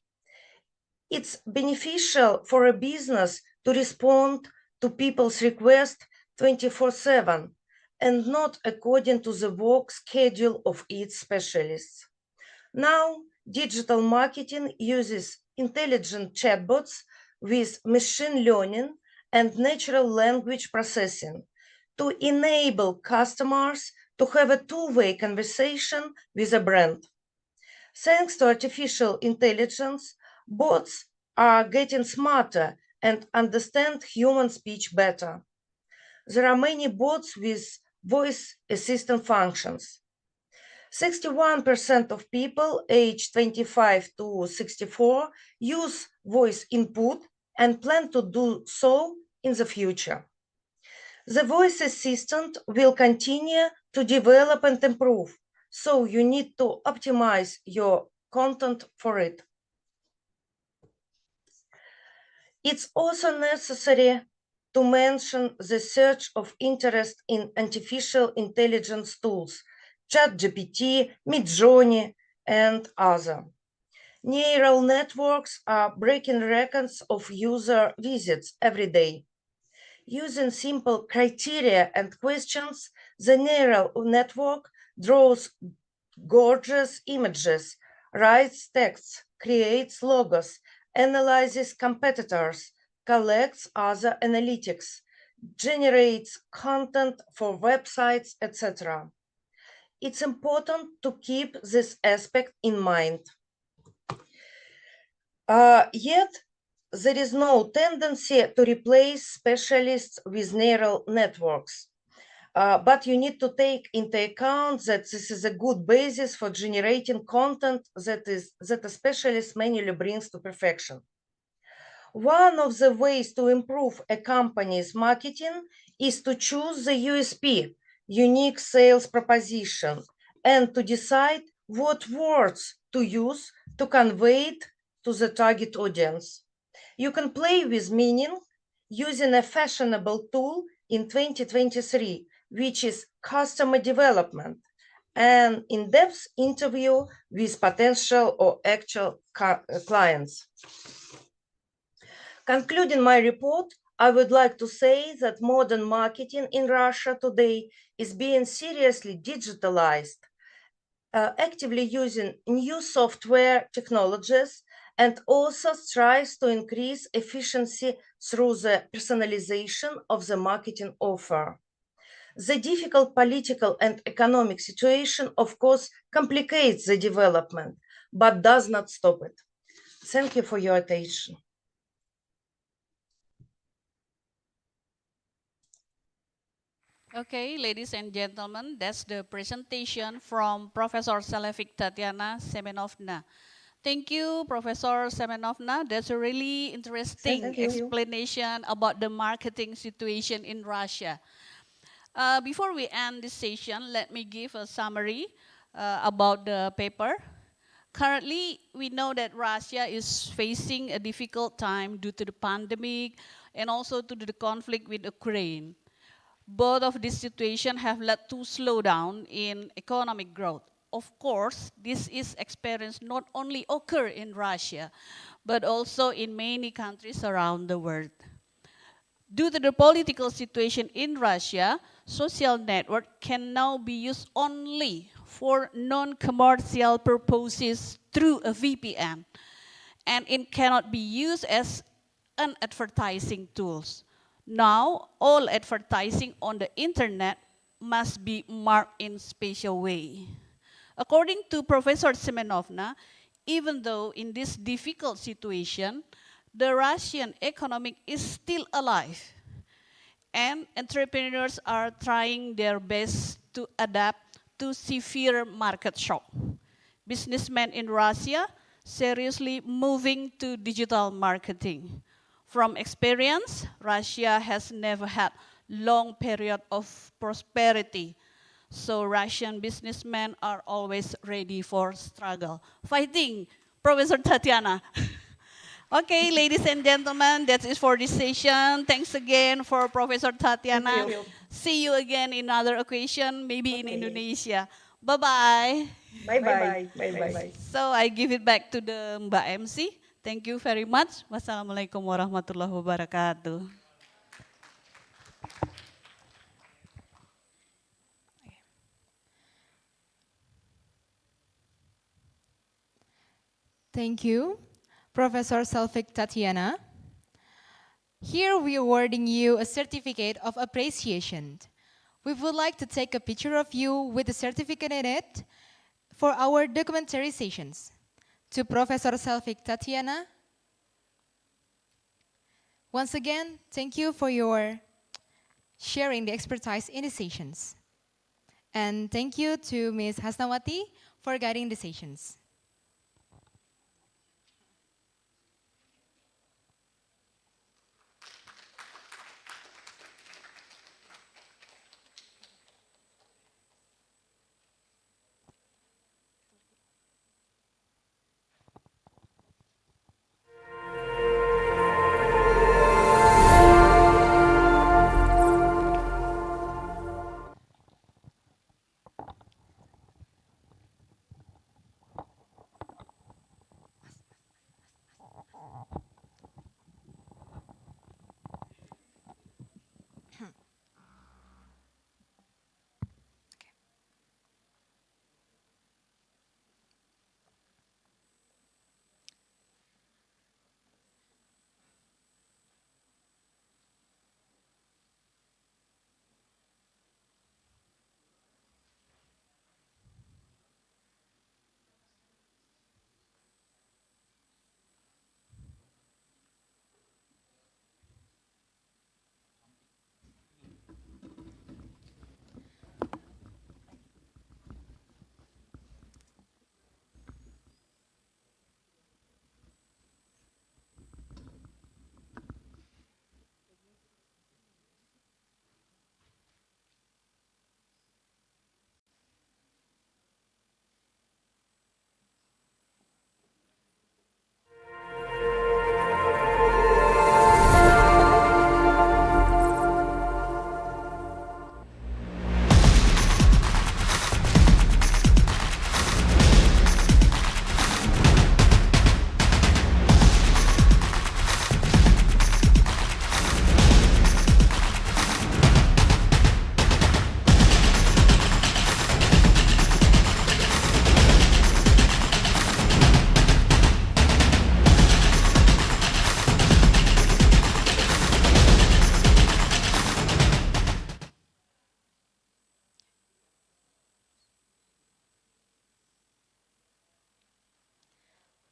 It's beneficial for a business to respond to people's requests 24/7 and not according to the work schedule of its specialists. Now, digital marketing uses intelligent chatbots with machine learning and natural language processing to enable customers to have a two-way conversation with a brand. Thanks to artificial intelligence, bots are getting smarter and understand human speech better. There are many bots with voice assistant functions. 61% of people aged 25 to 64 use voice input and plan to do so in the future. The voice assistant will continue to develop and improve, so you need to optimize your content for it. It's also necessary to mention the surge of interest in artificial intelligence tools, ChatGPT, Midjourney, and other. Neural networks are breaking records of user visits every day. Using simple criteria and questions, the neural network draws gorgeous images, writes texts, creates logos, analyzes competitors, collects other analytics, generates content for websites, etc. It's important to keep this aspect in mind. Yet, there is no tendency to replace specialists with neural networks. But you need to take into account that this is a good basis for generating content that a specialist manually brings to perfection. One of the ways to improve a company's marketing is to choose the USP, unique sales proposition, and to decide what words to use to convey it to the target audience. You can play with meaning using a fashionable tool in 2023, which is customer development, an in-depth interview with potential or actual clients. Concluding my report, I would like to say that modern marketing in Russia today is being seriously digitalized, actively using new software technologies, and also strives to increase efficiency through the personalization of the marketing offer. The difficult political and economic situation, of course, complicates the development, but does not stop it. Thank you for your attention. Okay, ladies and gentlemen, that's the presentation from Professor Selevik Tatiana Semenovna. Thank you, Professor Semenovna. That's a really interesting Thank you. explanation about the marketing situation in Russia. Before we end this session, let me give a summary about the paper. Currently, we know that Russia is facing a difficult time due to the pandemic and also to the conflict with Ukraine. Both of these situations have led to slowdown in economic growth. Of course, this is experience not only occur in Russia, but also in many countries around the world. Due to the political situation in Russia, social network can now be used only for non-commercial purposes through a VPN, and it cannot be used as an advertising tools. Now, all advertising on the internet must be marked in special way. According to Professor Semenovna, even though in this difficult situation, the Russian economy is still alive, and entrepreneurs are trying their best to adapt to severe market shock. Businessmen in Russia seriously moving to digital marketing. From experience, Russia has never had long period of prosperity. So Russian businessmen are always ready for struggle. Fighting, Professor Tatiana. Okay, ladies and gentlemen, that is for this session. Thanks again for Professor Tatiana. Thank you. See you again in another occasion, maybe in Indonesia. Bye-bye. Bye-bye. Bye-bye. So I give it back to the Mbak MC. Thank you very much. Wassalamualaikum warahmatullahi wabarakatuh. Thank you, Professor Selvik Tatiana. Here we are awarding you a certificate of appreciation. We would like to take a picture of you with the certificate in it for our documentary sessions. To Professor Selvik Tatiana, once again, thank you for your sharing the expertise in the sessions. And thank you to Ms. Hasnawati for guiding the sessions.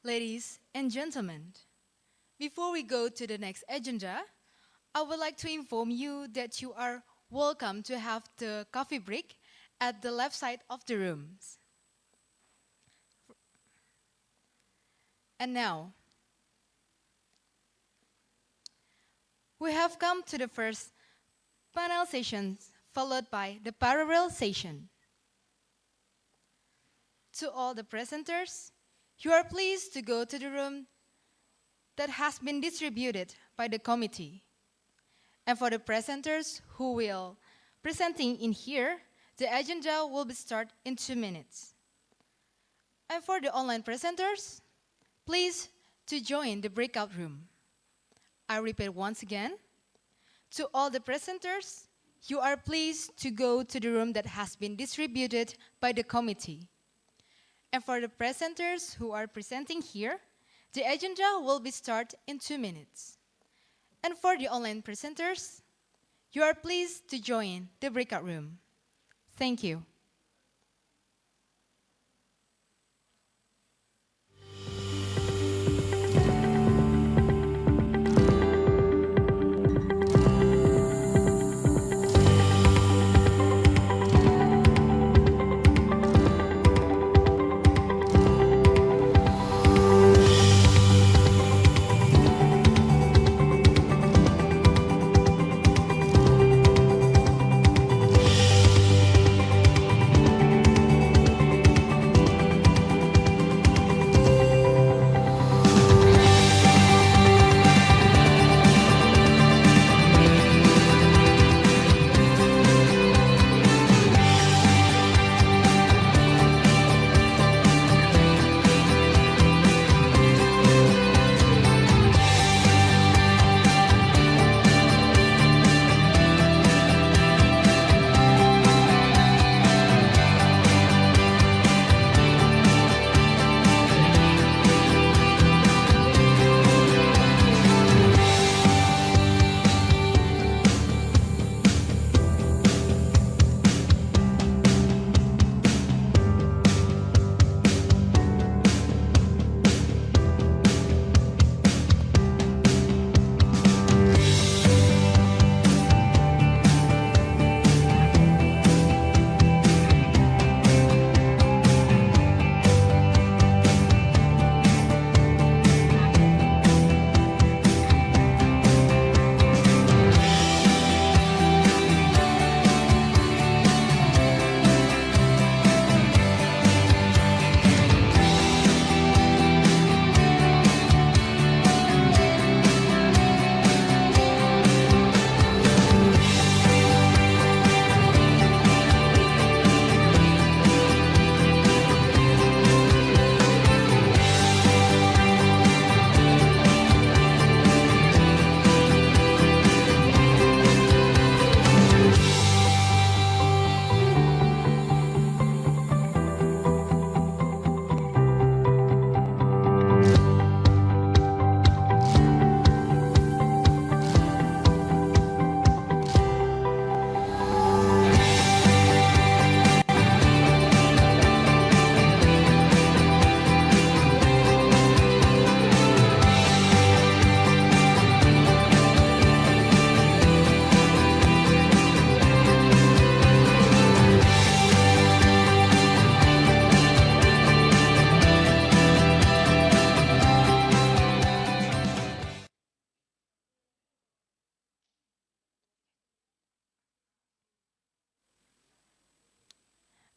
Ladies and gentlemen, before we go to the next agenda, I would like to inform you that you are welcome to have the coffee break at the left side of the rooms. And now, we have come to the first panel session, followed by the parallel session. To all the presenters, you are pleased to go to the room that has been distributed by the committee. And for the presenters who will presenting in here, the agenda will be start in 2 minutes. And for the online presenters, please to join the breakout room. I repeat once again, to all the presenters, you are pleased to go to the room that has been distributed by the committee. And for the presenters who are presenting here, the agenda will be start in 2 minutes. And for the online presenters, you are pleased to join the breakout room. Thank you.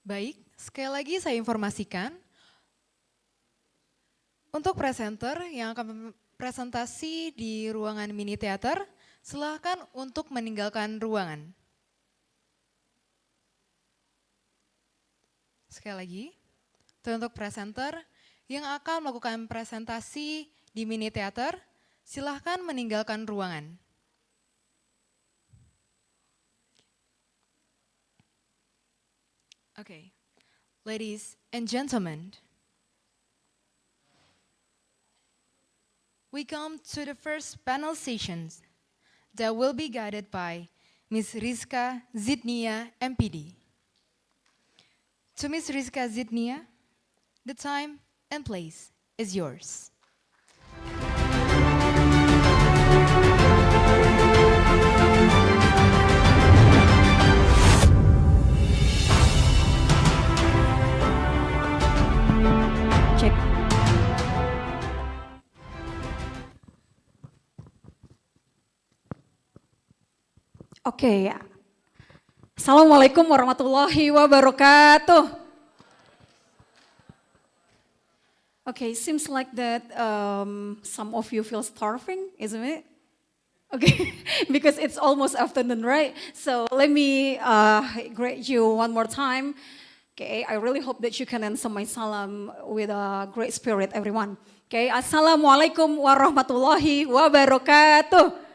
Baik, sekali lagi saya informasikan untuk presenter yang akan presentasi di ruangan mini teater, silakan untuk meninggalkan ruangan. Sekali lagi, untuk presenter yang akan melakukan presentasi di mini teater, silakan meninggalkan ruangan. Okay, ladies and gentlemen, we come to the first panel sessions that will be guided by Ms. Rizka Zidnia, MPD. To Ms. Rizka Zidnia, the time and place is yours. Cek. Oke. Assalamualaikum warahmatullahi wabarakatuh. Okay, seems like that some of you feel starving, isn't it? Okay, because it's almost afternoon, right? So let me greet you one more time. Okay, I really hope that you can answer my salam with a great spirit, everyone. Okay, Assalamualaikum warahmatullahi wabarakatuh.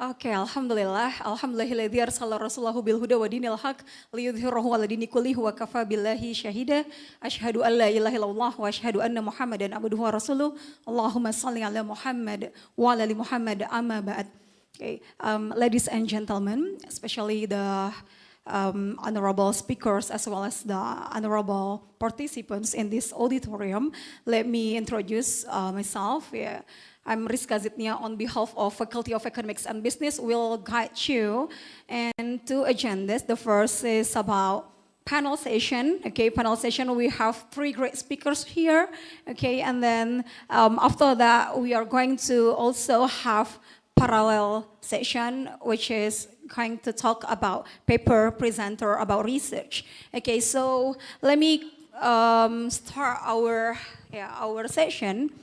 Oke, alhamdulillah, alhamdulillahilladzi arsala rasulahu bil huda wa dinil haq liyudhhirahu 'ala dini kullihi wa kafa billahi syahida. Asyhadu an la ilaha illallah wa asyhadu anna Muhammadan abduhu wa rasuluh. Allahumma shalli 'ala Muhammad wa 'ala ali Muhammad amma ba'd. Okay, ladies and gentlemen, especially the honorable speakers as well as the honorable participants in this auditorium, let me introduce myself. Yeah. I'm Rizka Zidnia on behalf of Faculty of Economics and Business. Will guide you and two agendas. The first is about panel session. Okay, panel session. We have three great speakers here. Okay, and then after that, we are going to also have parallel session, which is going to talk about paper presenter about research. Okay, so let me start our session.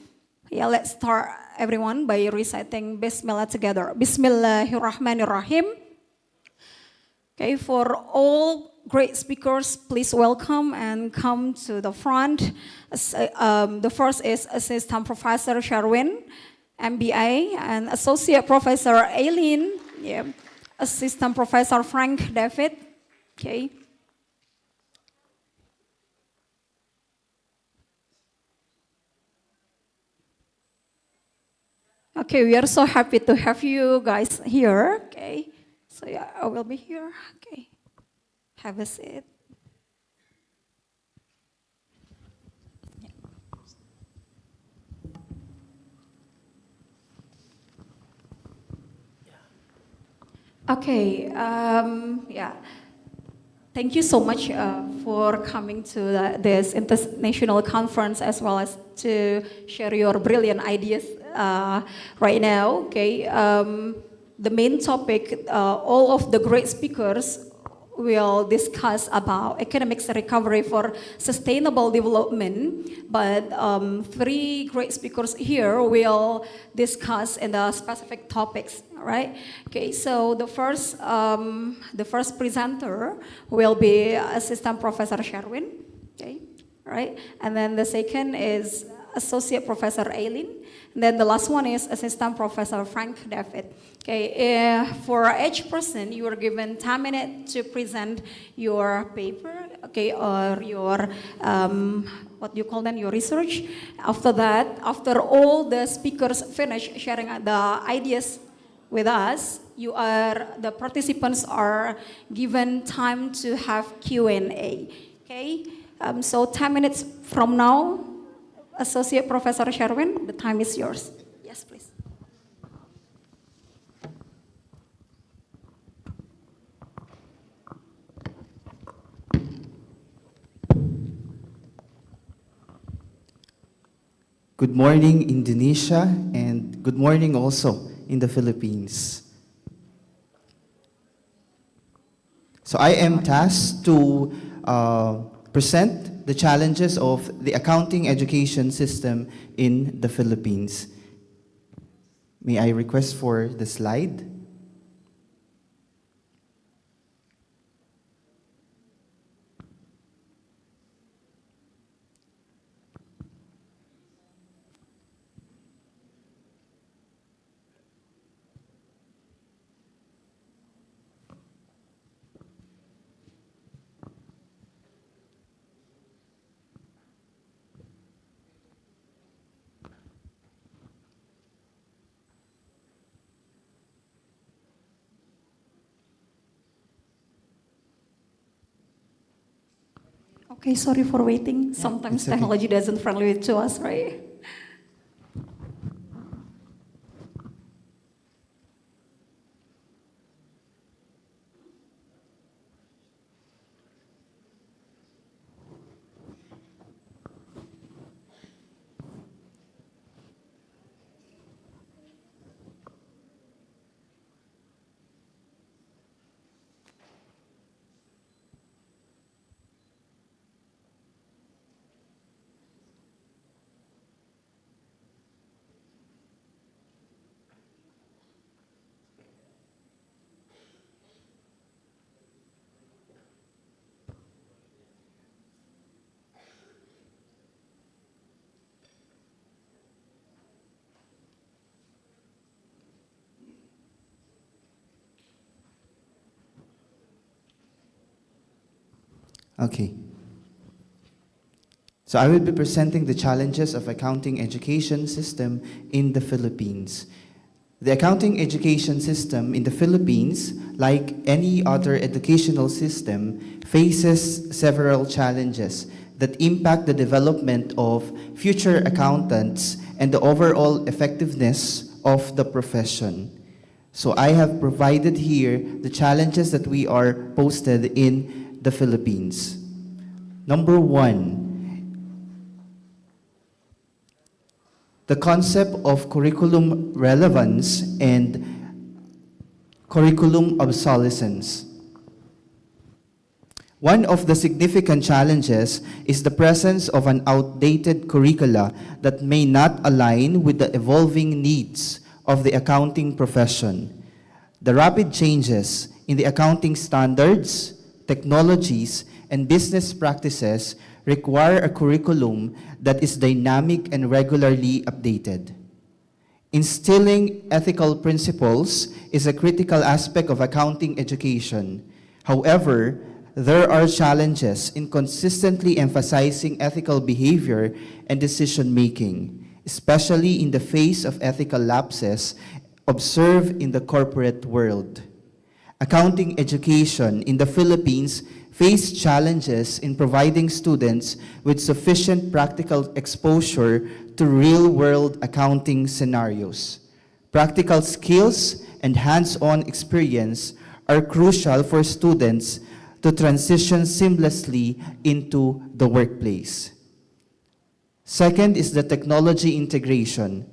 Yeah, let's start everyone by reciting Bismillah together. Bismillahirrahmanirrahim. Okay, for all great speakers, please welcome and come to the front. The first is Assistant Professor Sherwin, MBA, and Associate Professor Aileen, yeah. Assistant Professor Frank David, okay. Okay, we are so happy to have you guys here. Okay, so yeah, I will be here. Okay, have a seat. Okay, yeah. Thank you so much for coming to this international conference as well as to share your brilliant ideas right now. Okay, the main topic, all of the great speakers will discuss about economic recovery for sustainable development, but three great speakers here will discuss in the specific topics. Right? Okay, so the first presenter will be Assistant Professor Sherwin. Okay, right, and then the second is Associate Professor Aileen, and then the last one is Assistant Professor Frank David. Okay, for each person, you are given 10 minutes to present your paper, okay, or your what you call them, your research. After that, after all the speakers finish sharing the ideas with us, the participants are given time to have Q&A. Okay, so 10 minutes from now, Associate Professor Sherwin, the time is yours. Yes, please. Good morning, Indonesia, and good morning also in the Philippines. So I am tasked to present the challenges of the accounting education system in the Philippines. May I request for the slide? Okay, sorry for waiting. Sometimes it's okay. technology doesn't friendly to us, right? Okay. So I will be presenting the challenges of accounting education system in the Philippines. The accounting education system in the Philippines, like any other educational system, faces several challenges that impact the development of future accountants and the overall effectiveness of the profession. So I have provided here the challenges that we are posted in the Philippines. Number one, the concept of curriculum relevance and curriculum obsolescence. One of the significant challenges is the presence of an outdated curricula that may not align with the evolving needs of the accounting profession. The rapid changes in the accounting standards, technologies, and business practices require a curriculum that is dynamic and regularly updated. Instilling ethical principles is a critical aspect of accounting education. However, there are challenges in consistently emphasizing ethical behavior and decision-making, especially in the face of ethical lapses observed in the corporate world. Accounting education in the Philippines face challenges in providing students with sufficient practical exposure to real-world accounting scenarios. Practical skills and hands-on experience are crucial for students to transition seamlessly into the workplace. Second is the technology integration.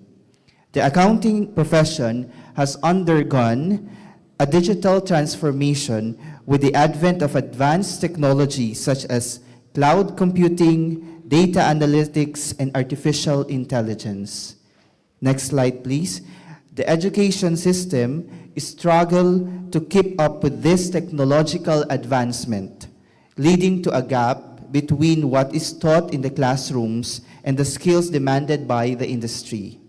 The accounting profession has undergone a digital transformation with the advent of advanced technologies such as cloud computing, data analytics, and artificial intelligence. Next slide, please. The education system struggle to keep up with this technological advancement, leading to a gap between what is taught in the classrooms and the skills demanded by the industry.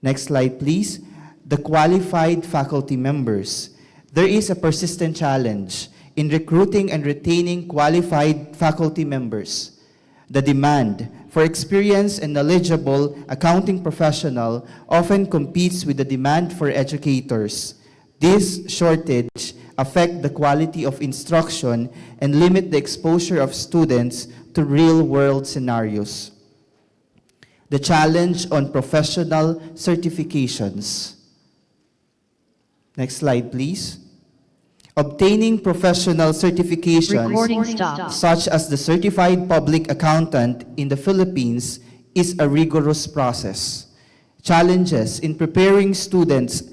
Next slide, please. The qualified faculty members. There is a persistent challenge in recruiting and retaining qualified faculty members. The demand for experienced and knowledgeable accounting professional often competes with the demand for educators. This shortage affects the quality of instruction and limit the exposure of students to real-world scenarios. The challenge on professional certifications. Next slide, please. Obtaining professional certifications, such as the Certified Public Accountant in the Philippines, is a rigorous process. Challenges in preparing students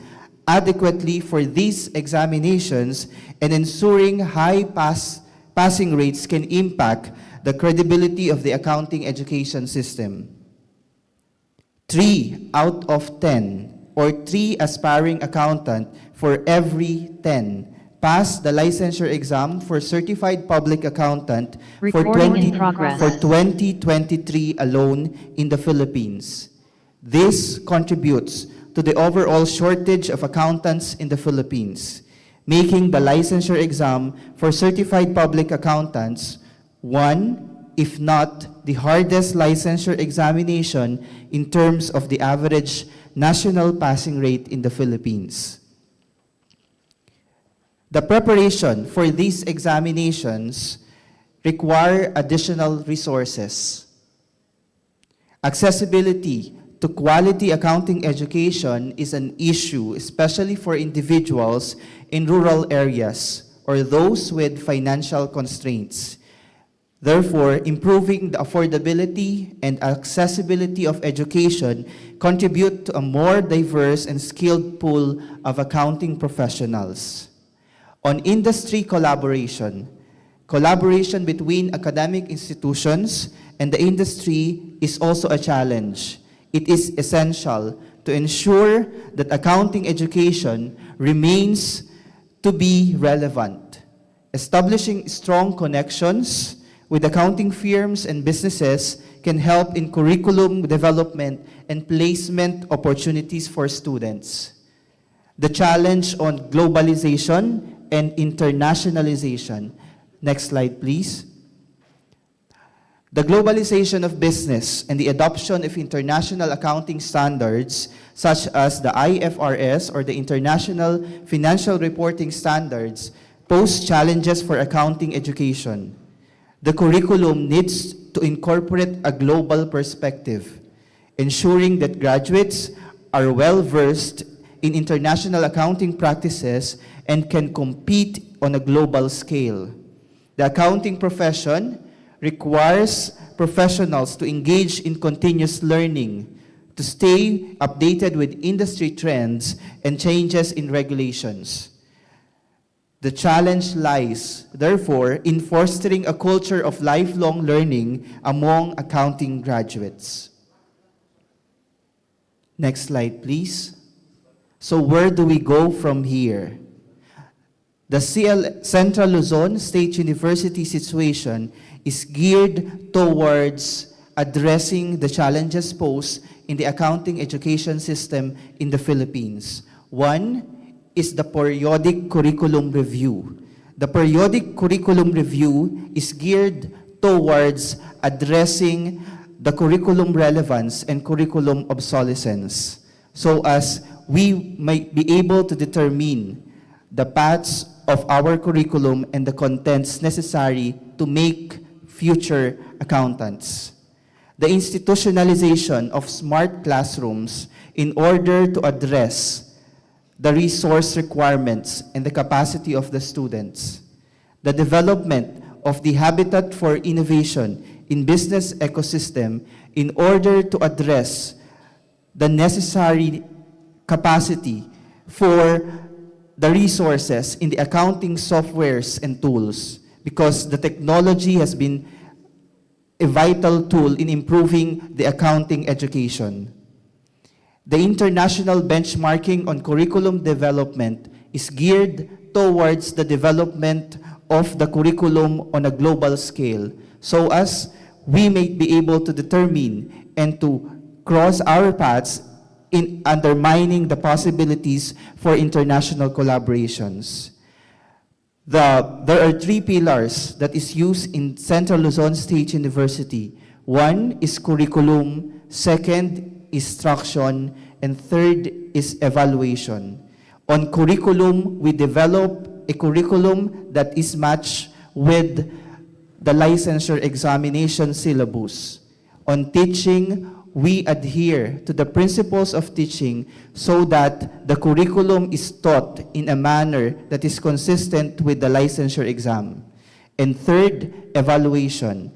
adequately for these examinations and ensuring high passing rates can impact the credibility of the accounting education system. 3 out of 10, or 3 aspiring accountant for every 10, pass the licensure exam for certified public accountant for 2023 alone in the Philippines. This contributes to the overall shortage of accountants in the Philippines, making the licensure exam for certified public accountants one, if not the hardest licensure examination in terms of the average national passing rate in the Philippines. The preparation for these examinations require additional resources. Accessibility to quality accounting education is an issue, especially for individuals in rural areas or those with financial constraints. Therefore, improving the affordability and accessibility of education contribute to a more diverse and skilled pool of accounting professionals. On industry collaboration, collaboration between academic institutions and the industry is also a challenge. It is essential to ensure that accounting education remains to be relevant. Establishing strong connections with accounting firms and businesses can help in curriculum development and placement opportunities for students. The challenge on globalization and internationalization. Next slide, please. The globalization of business and the adoption of international accounting standards such as the IFRS or the International Financial Reporting Standards pose challenges for accounting education. The curriculum needs to incorporate a global perspective, ensuring that graduates are well-versed in international accounting practices and can compete on a global scale. The accounting profession requires professionals to engage in continuous learning, to stay updated with industry trends and changes in regulations. The challenge lies, therefore, in fostering a culture of lifelong learning among accounting graduates. Next slide, please. So where do we go from here? The Central Luzon State University situation is geared towards addressing the challenges posed in the accounting education system in the Philippines. One is the periodic curriculum review. The periodic curriculum review is geared towards addressing the curriculum relevance and curriculum obsolescence, so as we might be able to determine the paths of our curriculum and the contents necessary to make future accountants. The institutionalization of smart classrooms in order to address the resource requirements and the capacity of the students. The development of the habitat for innovation in business ecosystem in order to address the necessary capacity for the resources in the accounting softwares and tools, because the technology has been a vital tool in improving the accounting education. The international benchmarking on curriculum development is geared towards the development of the curriculum on a global scale, so as we may be able to determine and to cross our paths in undermining the possibilities for international collaborations. There are 3 pillars that is used in Central Luzon State University. One is curriculum, second is instruction, and third is evaluation. On curriculum, we develop a curriculum that is matched with the licensure examination syllabus. On teaching, we adhere to the principles of teaching so that the curriculum is taught in a manner that is consistent with the licensure exam. And third, evaluation.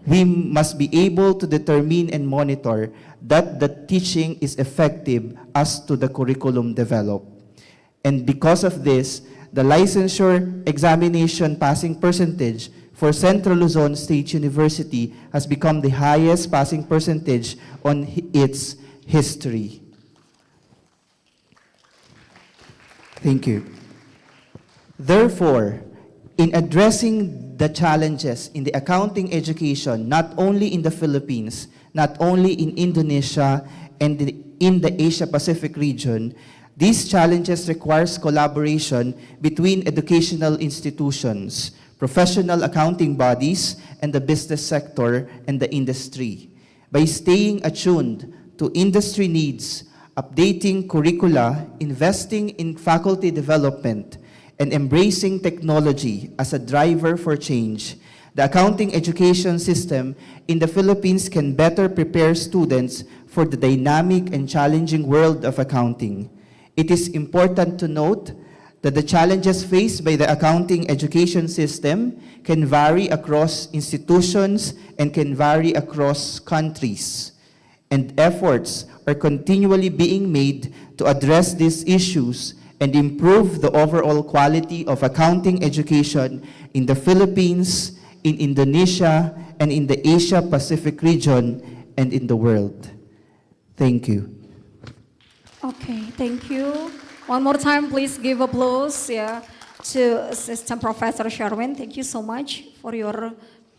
We must be able to determine and monitor that the teaching is effective as to the curriculum developed. And because of this, the licensure examination passing percentage for Central Luzon State University has become the highest passing percentage on its history. Thank you. Therefore, in addressing the challenges in the accounting education, not only in the Philippines, not only in Indonesia and in the Asia-Pacific region, these challenges requires collaboration between educational institutions, professional accounting bodies, and the business sector and the industry. By staying attuned to industry needs, updating curricula, investing in faculty development, and embracing technology as a driver for change, the accounting education system in the Philippines can better prepare students for the dynamic and challenging world of accounting. It is important to note that the challenges faced by the accounting education system can vary across institutions and can vary across countries. And efforts are continually being made to address these issues and improve the overall quality of accounting education in the Philippines, in Indonesia, and in the Asia-Pacific region, and in the world. Thank you. Okay, thank you. One more time, please give applause to Assistant Professor Sherwin. Thank you so much for your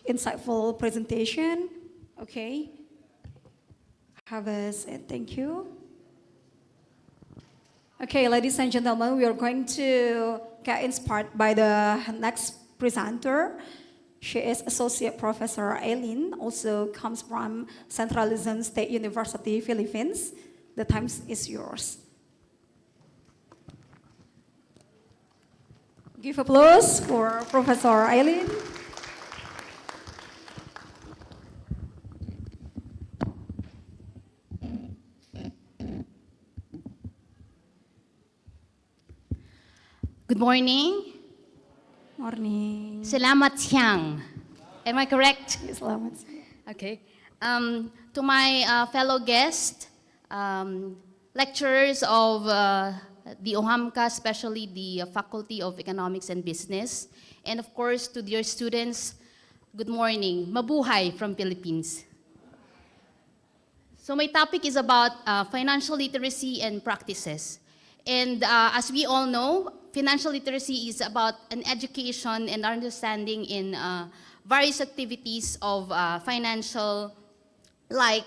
insightful presentation. Okay. Have a seat. Thank you. Okay, ladies and gentlemen, we are going to get inspired by the next presenter. She is Associate Professor Aileen, also comes from Central Luzon State University, Philippines. The time is yours. Give applause for Professor Aileen. Good morning. Morning. Selamat siang. Am I correct? Selamat. Okay. To my fellow guests, lecturers of the Uhamka, especially the Faculty of Economics and Business, and of course to dear students, good morning. Mabuhay from Philippines. So my topic is about financial literacy and practices. And as we all know, financial literacy is about an education and understanding in various activities of financial, like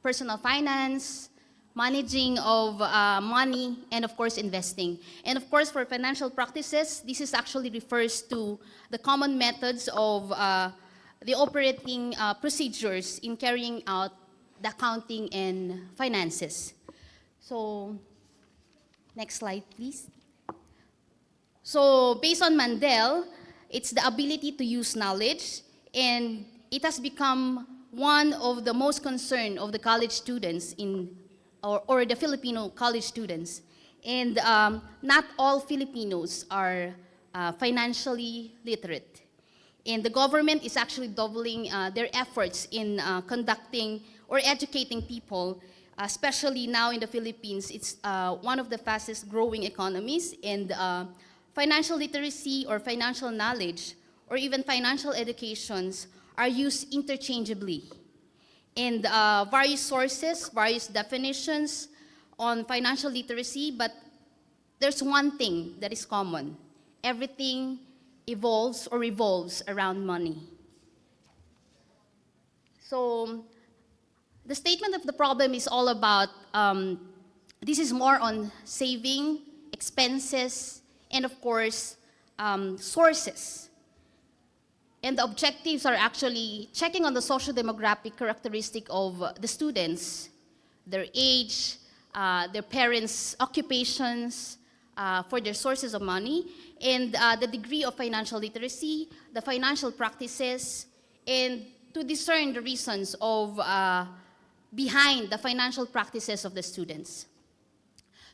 personal finance, managing of money, and of course investing. And of course for financial practices, this is actually refers to the common methods of the operating procedures in carrying out the accounting and finances. So, next slide please. So based on Mandel, it's the ability to use knowledge, and it has become one of the most concern of the college students or the Filipino college students. And not all Filipinos are financially literate. And the government is actually doubling their efforts in conducting or educating people, especially now in the Philippines. It's one of the fastest growing economies, and financial literacy or financial knowledge or even financial educations are used interchangeably. And various sources, various definitions on financial literacy, but there's one thing that is common. Everything evolves or revolves around money. So the statement of the problem is all about, this is more on saving, expenses, and of course, sources. And the objectives are actually checking on the social demographic characteristic of the students, their age, their parents' occupations, for their sources of money, and the degree of financial literacy, the financial practices, and to discern the reasons of behind the financial practices of the students.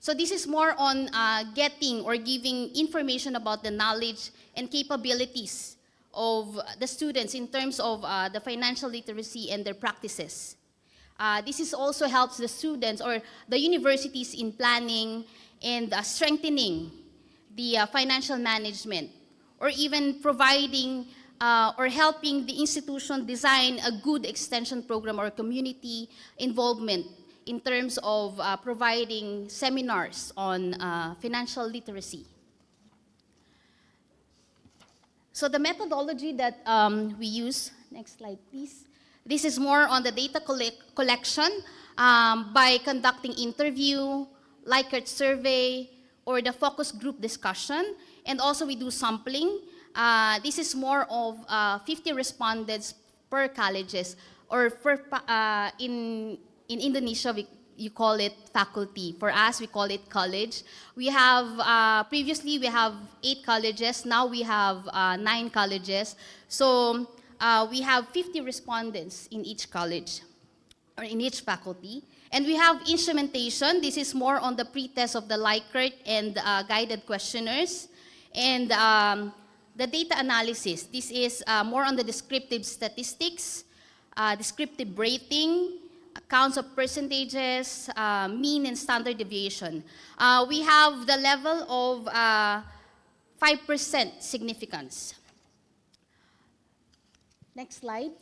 So this is more on getting or giving information about the knowledge and capabilities of the students in terms of the financial literacy and their practices. This is also helps the students or the universities in planning and strengthening the financial management, or even providing or helping the institution design a good extension program or community involvement in terms of providing seminars on financial literacy. So the methodology that we use, next slide please. This is more on the data collection by conducting interview, Likert survey, or the focus group discussion. And also we do sampling. This is more of 50 respondents per colleges, or in Indonesia, you call it faculty. For us, we call it college. We have, previously we have 8 colleges, now we have 9 colleges. So we have 50 respondents in each college, or in each faculty. And we have instrumentation. This is more on the pre-test of the Likert and guided questionnaires. And the data analysis, this is more on the descriptive statistics, descriptive rating, counts of percentages, mean and standard deviation. We have the level of 5% significance. Next slide.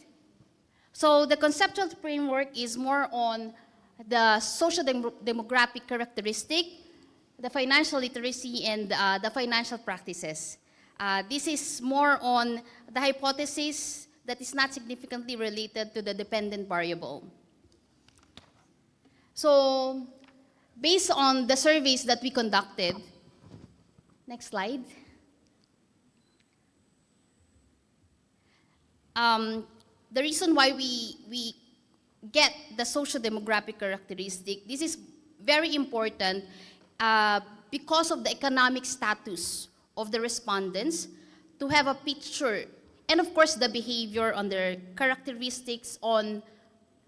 So the conceptual framework is more on the social demographic characteristic, the financial literacy, and the financial practices. This is more on the hypothesis that is not significantly related to the dependent variable. So based on the surveys that we conducted, next slide. The reason why we get the social demographic characteristic, this is very important because of the economic status of the respondents, to have a picture, and of course the behavior on their characteristics on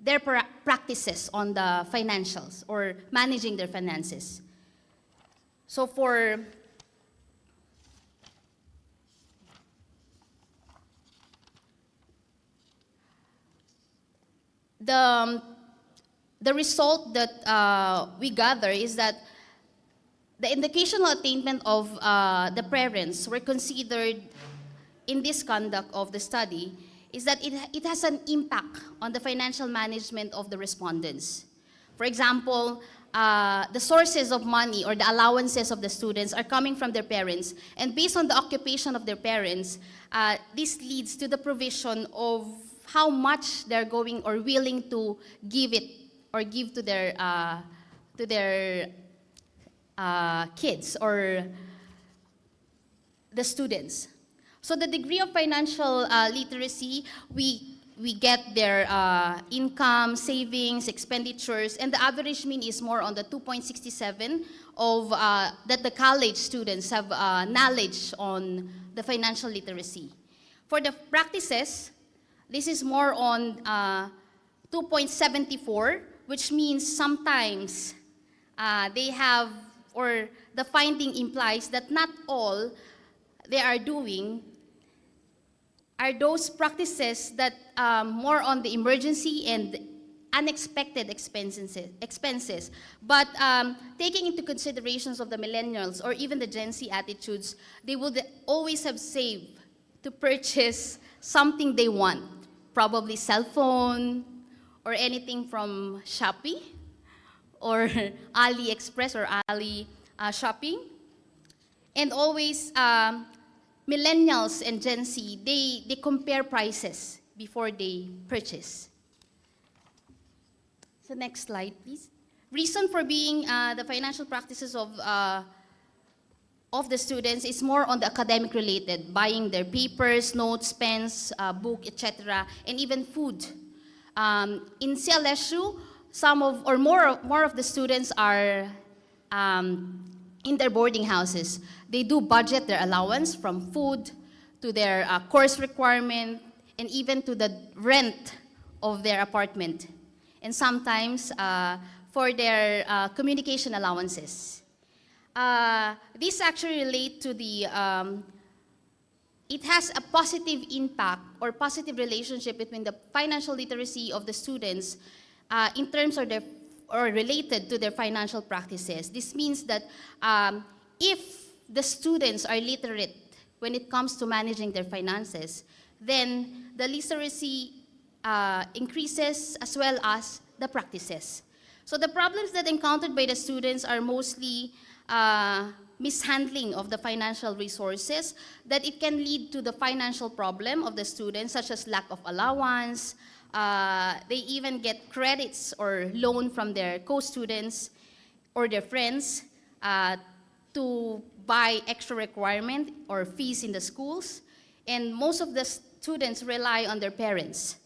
their practices on the financials or managing their finances. So for the result that we gather is that the educational attainment of the parents were considered in this conduct of the study is that it has an impact on the financial management of the respondents. For example, the sources of money or the allowances of the students are coming from their parents, and based on the occupation of their parents, this leads to the provision of how much they're going or willing to give it or give to their kids or the students. So the degree of financial literacy, we get their income, savings, expenditures, and the average mean is more on the 2.67 of that the college students have knowledge on the financial literacy. For the practices, this is more on 2.74, which means sometimes they have, or the finding implies that not all they are doing are those practices that more on the emergency and unexpected expenses. But taking into considerations of the millennials or even the Gen Z attitudes, they would always have saved to purchase something they want, probably cell phone or anything from Shopee or AliExpress or Ali Shopping. And always, millennials and Gen Z, they compare prices before they purchase. So next slide, please. Reason for being the financial practices of the students is more on the academic related, buying their papers, notes, pens, book, etc., and even food. In CLSU, some of, or more of the students are in their boarding houses. They do budget their allowance from food to their course requirement and even to the rent of their apartment. And sometimes for their communication allowances. These actually relate to the, it has a positive impact or positive relationship between the financial literacy of the students in terms of their or related to their financial practices. This means that if the students are literate when it comes to managing their finances, then the literacy increases as well as the practices. So the problems that encountered by the students are mostly mishandling of the financial resources, that it can lead to the financial problem of the students, such as lack of allowance. They even get credits or loan from their co-students or their friends to buy extra requirement or fees in the schools. And most of the students rely on their parents.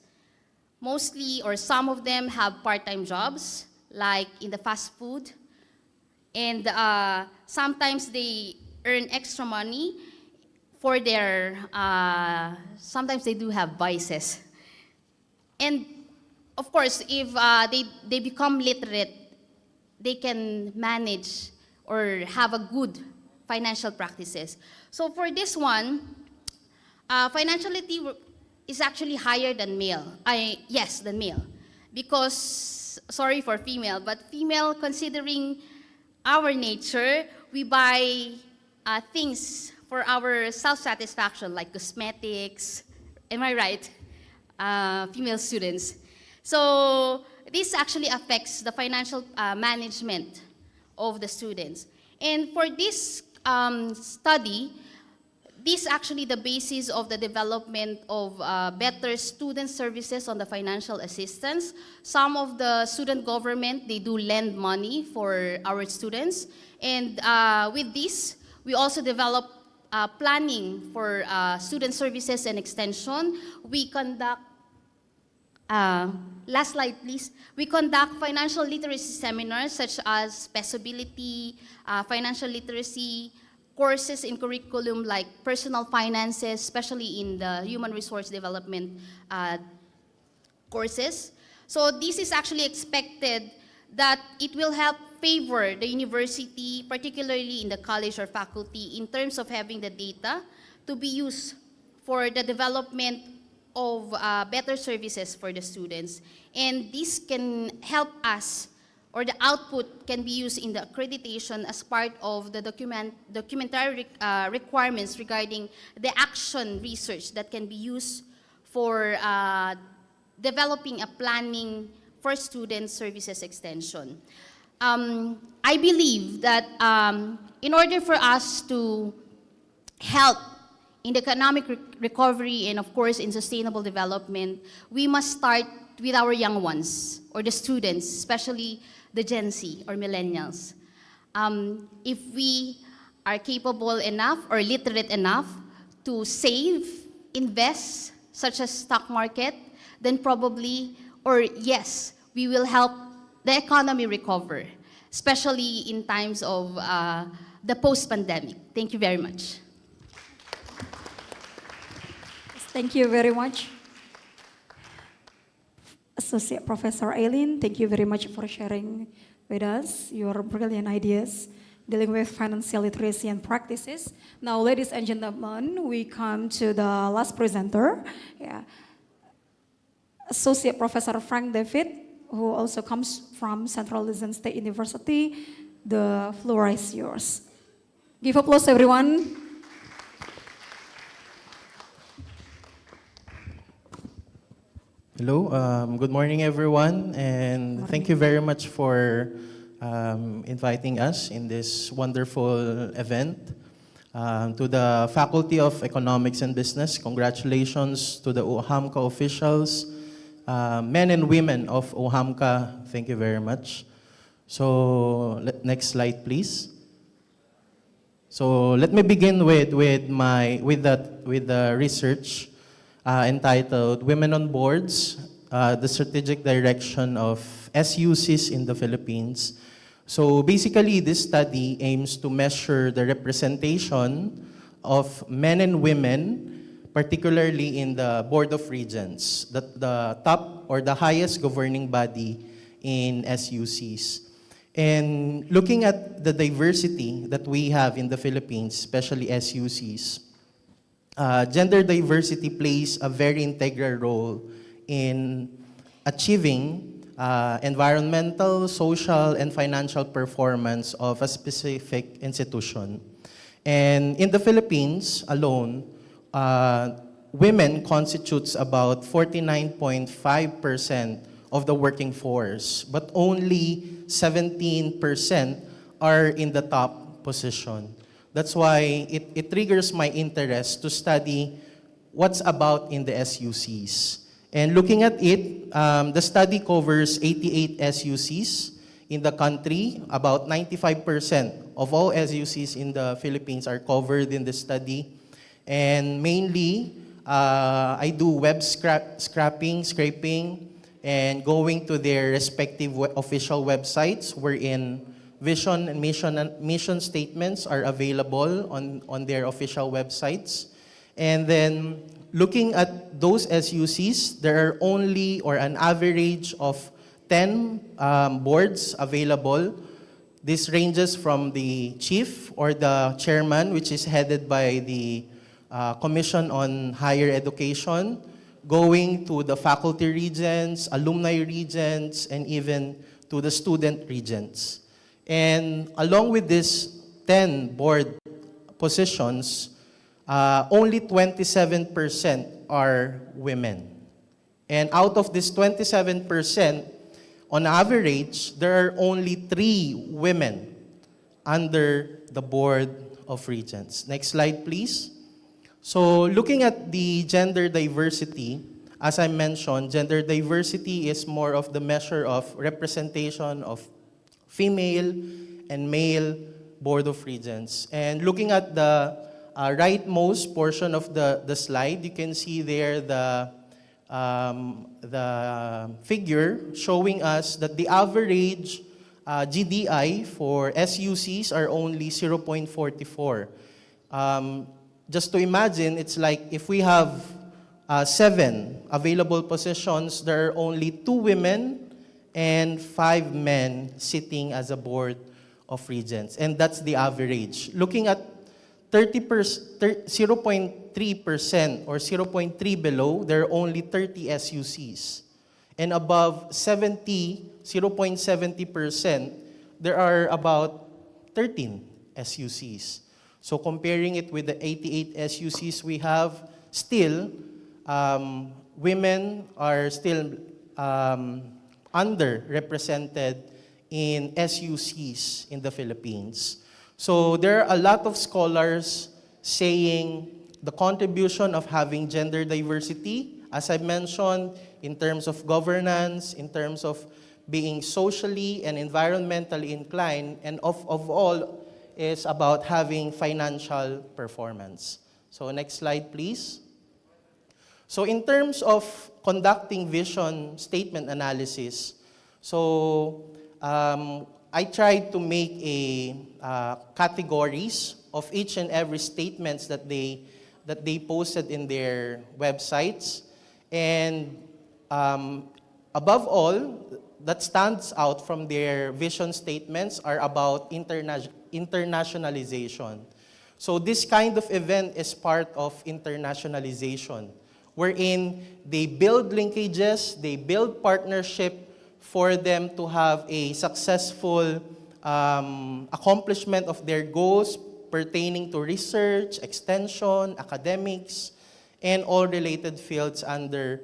Mostly, or some of them have part-time jobs, like in the fast food. And sometimes they earn extra money for their, sometimes they do have vices. And of course, if they become literate, they can manage or have a good financial practices. So for this one, financial literacy is actually higher than male. Yes, than male. Because, sorry for female, but female, considering our nature, we buy things for our self-satisfaction, like cosmetics. Am I right? Female students. So this actually affects the financial management of the students. And for this study, this is actually the basis of the development of better student services on the financial assistance. Some of the student government, they do lend money for our students. And with this, we also develop planning for student services and extension. We conduct, last slide please. We conduct financial literacy seminars such as peaceability, financial literacy, courses in curriculum like personal finances, especially in the human resource development courses. So this is actually expected that it will help favor the university, particularly in the college or faculty, in terms of having the data to be used for the development of better services for the students. And this can help us, or the output can be used in the accreditation as part of the documentary requirements regarding the action research that can be used for developing a planning for student services extension. I believe that in order for us to help in the economic recovery and of course in sustainable development, we must start with our young ones, or the students, especially the Gen Z or millennials. If we are capable enough or literate enough to save, invest, such as stock market, then probably, or yes, we will help the economy recover, especially in times of the post-pandemic. Thank you very much. Thank you very much. Associate Professor Aileen, thank you very much for sharing with us your brilliant ideas dealing with financial literacy and practices. Now, ladies and gentlemen, we come to the last presenter. Yeah. Associate Professor Frank David, who also comes from Central Luzon State University. The floor is yours. Give applause, everyone. Hello, good morning everyone, and thank you very much for inviting us in this wonderful event. To the Faculty of Economics and Business, congratulations to the Uhamka officials, men and women of Uhamka, thank you very much. So, next slide please. So let me begin with the research entitled Women on Boards, the Strategic Direction of SUCs in the Philippines. So basically, this study aims to measure the representation of men and women, particularly in the Board of Regents, the top or the highest governing body in SUCs. And looking at the diversity that we have in the Philippines, especially SUCs, gender diversity plays a very integral role in achieving environmental, social, and financial performance of a specific institution. And in the Philippines alone, women constitutes about 49.5% of the working force, but only 17% are in the top position. That's why it triggers my interest to study what's about in the SUCs. And looking at it, the study covers 88 SUCs in the country. About 95% of all SUCs in the Philippines are covered in the study. And mainly, I do web scraping, and going to their respective official websites wherein vision and mission statements are available on their official websites. And then looking at those SUCs, there are only or an average of 10 boards available. This ranges from the chief or the chairman, which is headed by the Commission on Higher Education, going to the faculty regents, alumni regents, and even to the student regents. And along with these 10 board positions, only 27% are women. And out of this 27%, on average, there are only 3 women under the board of regents. Next slide, please. So looking at the gender diversity, as I mentioned, gender diversity is more of the measure of representation of female and male board of regents. And looking at the rightmost portion of the slide, you can see there the figure showing us that the average GDI for SUCs are only 0.44. Just to imagine, it's like if we have 7 available positions, there are only 2 women and 5 men sitting as a board of regents. And that's the average. Looking at 0.3% or 0.3 below, there are only 30 SUCs. And above 0.70%, there are about 13 SUCs. So comparing it with the 88 SUCs we have, still, women are still underrepresented in SUCs in the Philippines. So there are a lot of scholars saying the contribution of having gender diversity, as I mentioned, in terms of governance, in terms of being socially and environmentally inclined, and of all, is about having financial performance. So next slide, please. So in terms of conducting vision statement analysis, so I tried to make categories of each and every statements that they posted in their websites. And above all, that stands out from their vision statements are about internationalization. So this kind of event is part of internationalization, wherein they build linkages, they build partnership for them to have a successful accomplishment of their goals pertaining to research, extension, academics, and all related fields under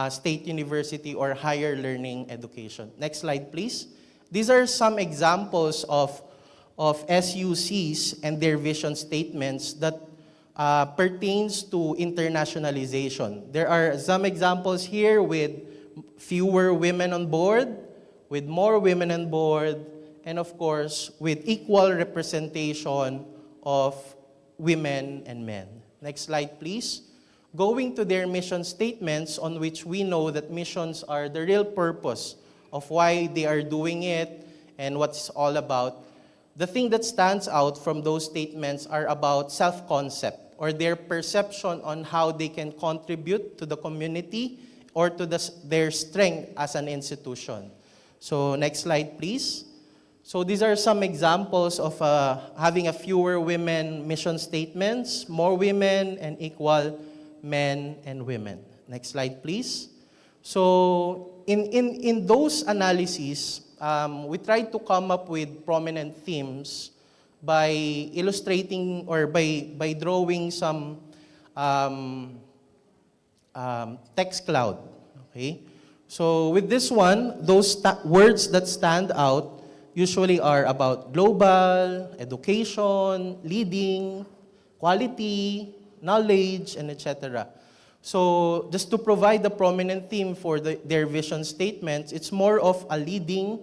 state university or higher learning education. Next slide, please. These are some examples of SUCs and their vision statements that pertains to internationalization. There are some examples here with fewer women on board, with more women on board, and of course, with equal representation of women and men. Next slide, please. Going to their mission statements, on which we know that missions are the real purpose of why they are doing it and what it's all about. The thing that stands out from those statements are about self-concept, or their perception on how they can contribute to the community or to their strength as an institution. So next slide, please. So these are some examples of having a fewer women mission statements, more women, and equal men and women. Next slide, please. So in those analyses, we tried to come up with prominent themes by illustrating or by drawing some text cloud. Okay? So with this one, those words that stand out usually are about global, education, leading, quality, knowledge, and etc. So just to provide a prominent theme for their vision statements, it's more of a leading,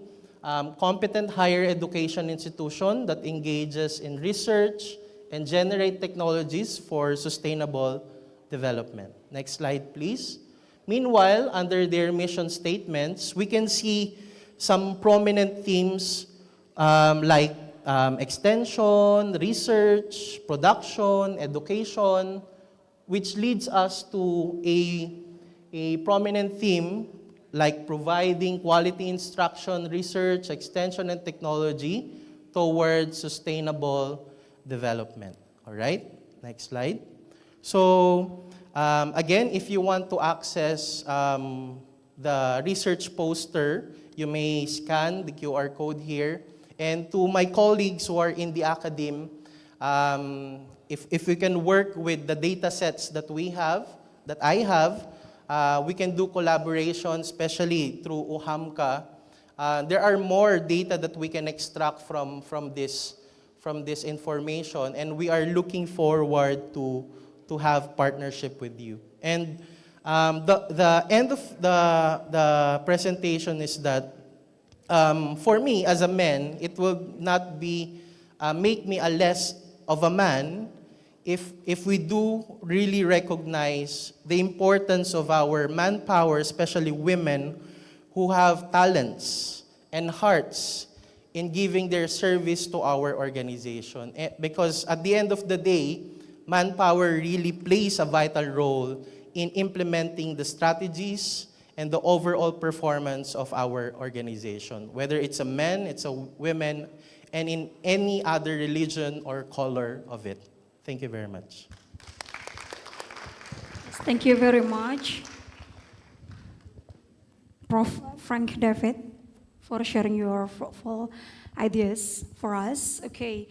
competent higher education institution that engages in research and generate technologies for sustainable development. Next slide, please. Meanwhile, under their mission statements, we can see some prominent themes like extension, research, production, education, which leads us to a prominent theme like providing quality instruction, research, extension, and technology towards sustainable development. All right, next slide. So again, if you want to access the research poster, you may scan the QR code here. And to my colleagues who are in the academe, if we can work with the data sets that we have, that I have, we can do collaboration, especially through Uhamka. There are more data that we can extract from this information, and we are looking forward to have partnership with you. And the end of the presentation is that for me as a man, it will not be make me a less of a man if we do really recognize the importance of our manpower, especially women who have talents and hearts in giving their service to our organization. Because at the end of the day, manpower really plays a vital role in implementing the strategies and the overall performance of our organization, whether it's a man, it's a women, and in any other religion or color of it. Thank you very much. Thank you very much, Prof. Frank David, for sharing your fruitful ideas for us. Okay.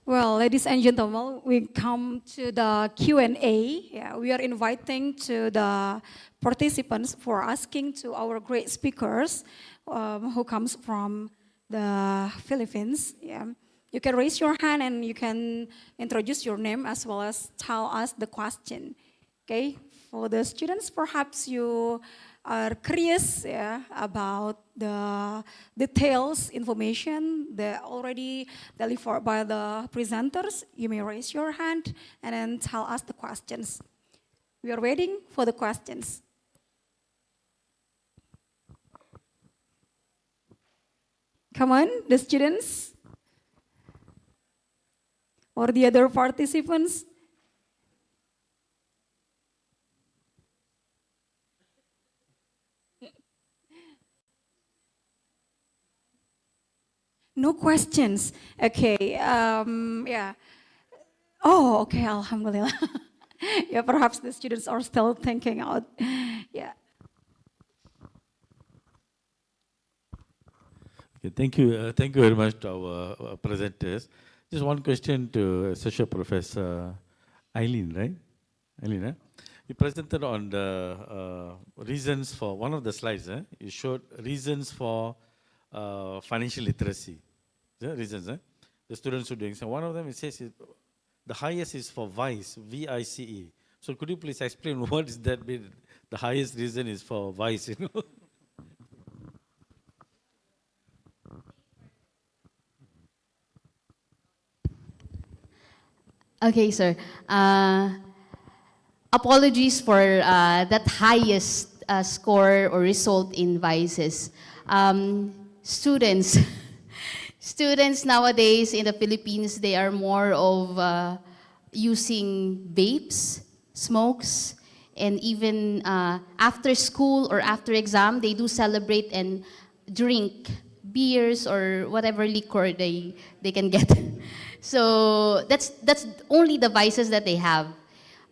Well, ladies and gentlemen, we come to the Q&A. Yeah, we are inviting to the participants for asking to our great speakers who comes from the Philippines. Yeah. You can raise your hand and you can introduce your name as well as tell us the question. Okay, for the students, perhaps you are curious about the details, information that already delivered by the presenters. You may raise your hand and then tell us the questions. We are waiting for the questions. Come on, the students or the other participants. No questions. Okay. Yeah. Oh, okay. Alhamdulillah. Yeah, perhaps the students are still thinking out. Yeah. Okay, thank you. Thank you very much to our presenters. Just one question to Associate Professor Eileen, right? Eileen, eh? You presented on the reasons for, one of the slides, you showed reasons for financial literacy. The reasons, the students are doing. So one of them, it says the highest is for VICE, V-I-C-E. So could you please explain what is that mean? The highest reason is for VICE, you know? Okay, sir. Apologies for that highest score or result in vices. Students, students nowadays in the Philippines, they are more of using vapes, smokes, and even after school or after exam, they do celebrate and drink beers or whatever liquor they can get. So that's only the vices that they have.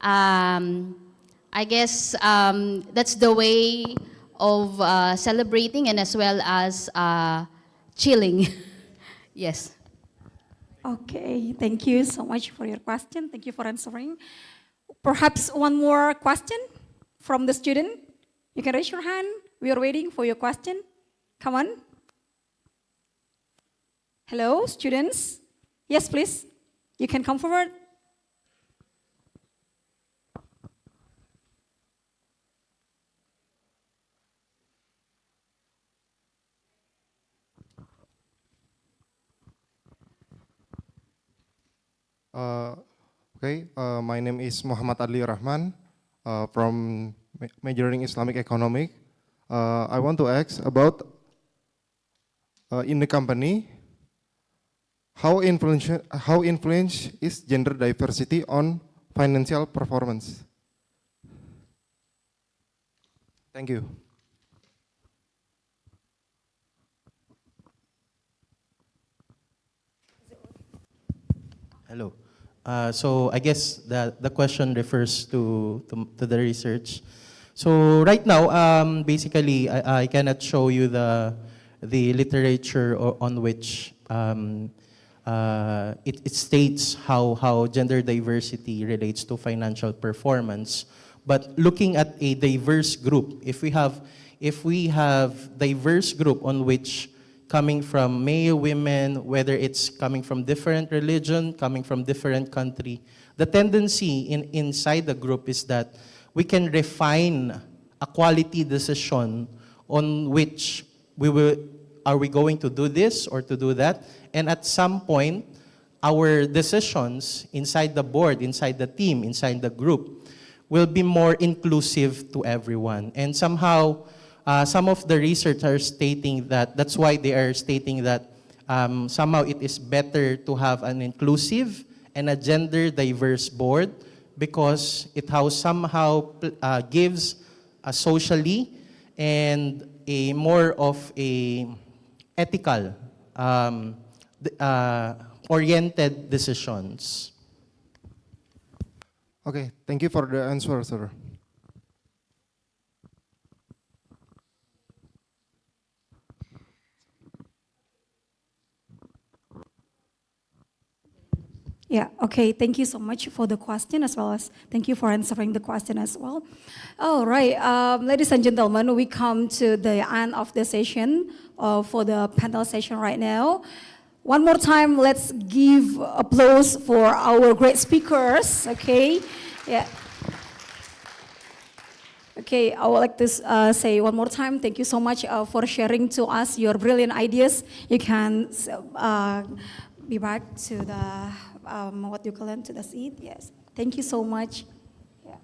I guess that's the way of celebrating and as well as chilling. Yes. Okay, thank you so much for your question. Thank you for answering. Perhaps one more question from the student. You can raise your hand. We are waiting for your question. Come on. Hello, students. Yes, please. You can come forward. My name is Muhammad Adli Rahman from majoring Islamic Economic. I want to ask about in the company, how influence is gender diversity on financial performance? Thank you. Hello. So I guess the question refers to the research. So right now, basically, I cannot show you the literature on which it states how gender diversity relates to financial performance. But looking at a diverse group, if we have diverse group on which coming from male, women, whether it's coming from different religion, coming from different country, the tendency inside the group is that we can refine a quality decision on which are we going to do this or to do that? And at some point, our decisions inside the board, inside the team, inside the group, will be more inclusive to everyone. And somehow, some of the research are stating that's why they are stating that somehow it is better to have an inclusive and a gender diverse board because it somehow gives a socially and a more of a ethical oriented decisions. Okay, thank you for the answer, sir. Yeah, okay, thank you so much for the question as well as thank you for answering the question as well. All right, ladies and gentlemen, we come to the end of the session for the panel session right now. One more time, let's give applause for our great speakers, okay? Yeah. Okay, I would like to say one more time, thank you so much for sharing to us your brilliant ideas. You can be back to the, what you call it, to the seat, yes. Thank you so much. Yeah.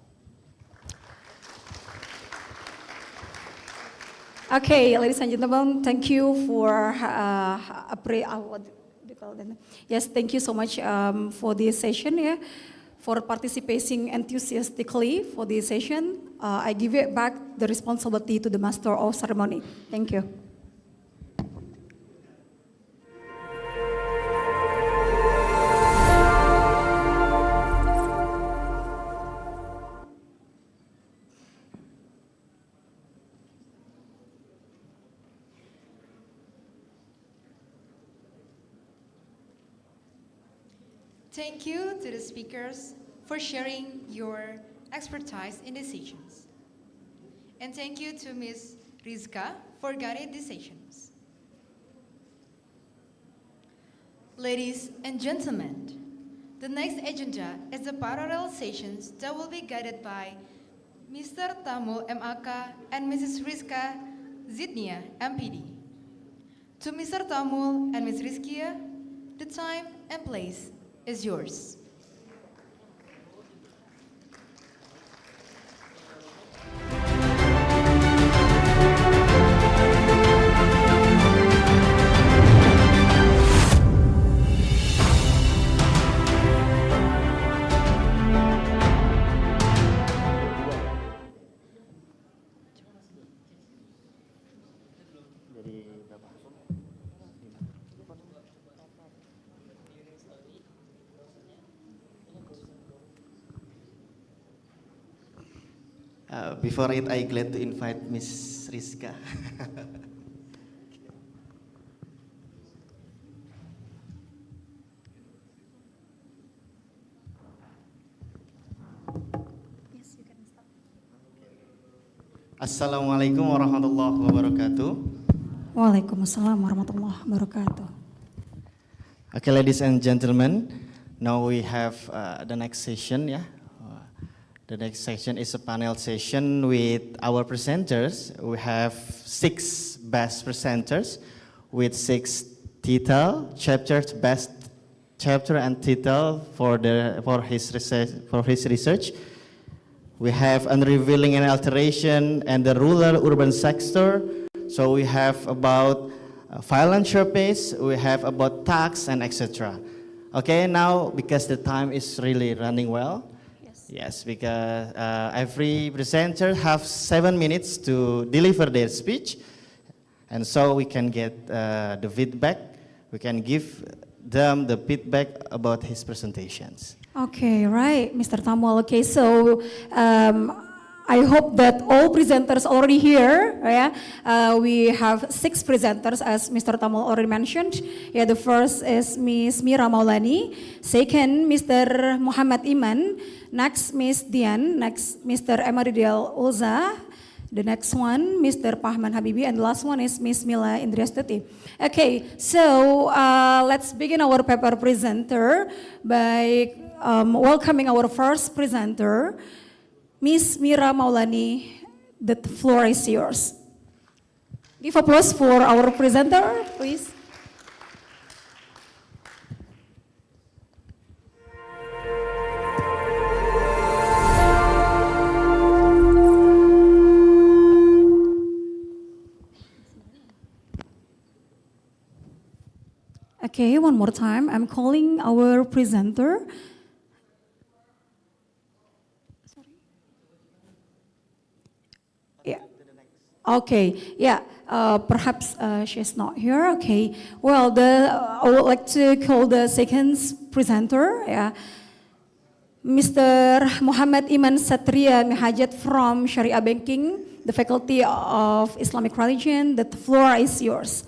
Okay, ladies and gentlemen, thank you for, what do you call it? Yes, thank you so much for this session, yeah, for participating enthusiastically for this session. I give it back the responsibility to the Master of Ceremony. Thank you. Thank you to the speakers for sharing your expertise in these sessions. And thank you to Ms. Rizka for guiding these sessions. Ladies and gentlemen, the next agenda is the parallel sessions that will be guided by Mr. Tamul MAK and Mrs. Rizka Zidnia, MPD. To Mr. Tamul and Ms. Rizkia, the time and place is yours. Before it, I glad to invite Miss Rizka. Assalamualaikum warahmatullahi wabarakatuh. Waalaikumsalam warahmatullahi wabarakatuh. Okay, ladies and gentlemen, now we have the next session. The next session is a panel session with our presenters. We have 6 best presenters with 6 title, chapters, best chapter and title for his research. We have unrevealing and alteration and the rural-urban sector. So we have about philanthropies, we have about tax and etc. Okay, now because the time is really running well. Yes, because every presenter have 7 minutes to deliver their speech. And so we can get the feedback. We can give them the feedback about his presentations. Okay, right, Mr. Tamul. Okay, so I hope that all presenters already here. We have 6 presenters, as Mr. Tamul already mentioned. Yeah, the first is Miss Mira Maulani. Second, Mr. Muhammad Iman. Next, Miss Dian. Next, Mr. Emaridel Ulza. The next one, Mr. Pahman Habibi, and the last one is Miss Mila Indriastuti. Okay, so let's begin our paper presenter by welcoming our first presenter, Miss Mira Maulani. The floor is yours. Give applause for our presenter, please. Okay, one more time. I'm calling our presenter. Yeah. Okay. Yeah. Perhaps she's not here. Okay. Well, I would like to call the second presenter. Yeah. Mr. Muhammad Iman Satria Mihajat from Sharia Banking, the Faculty of Islamic Religion. The floor is yours.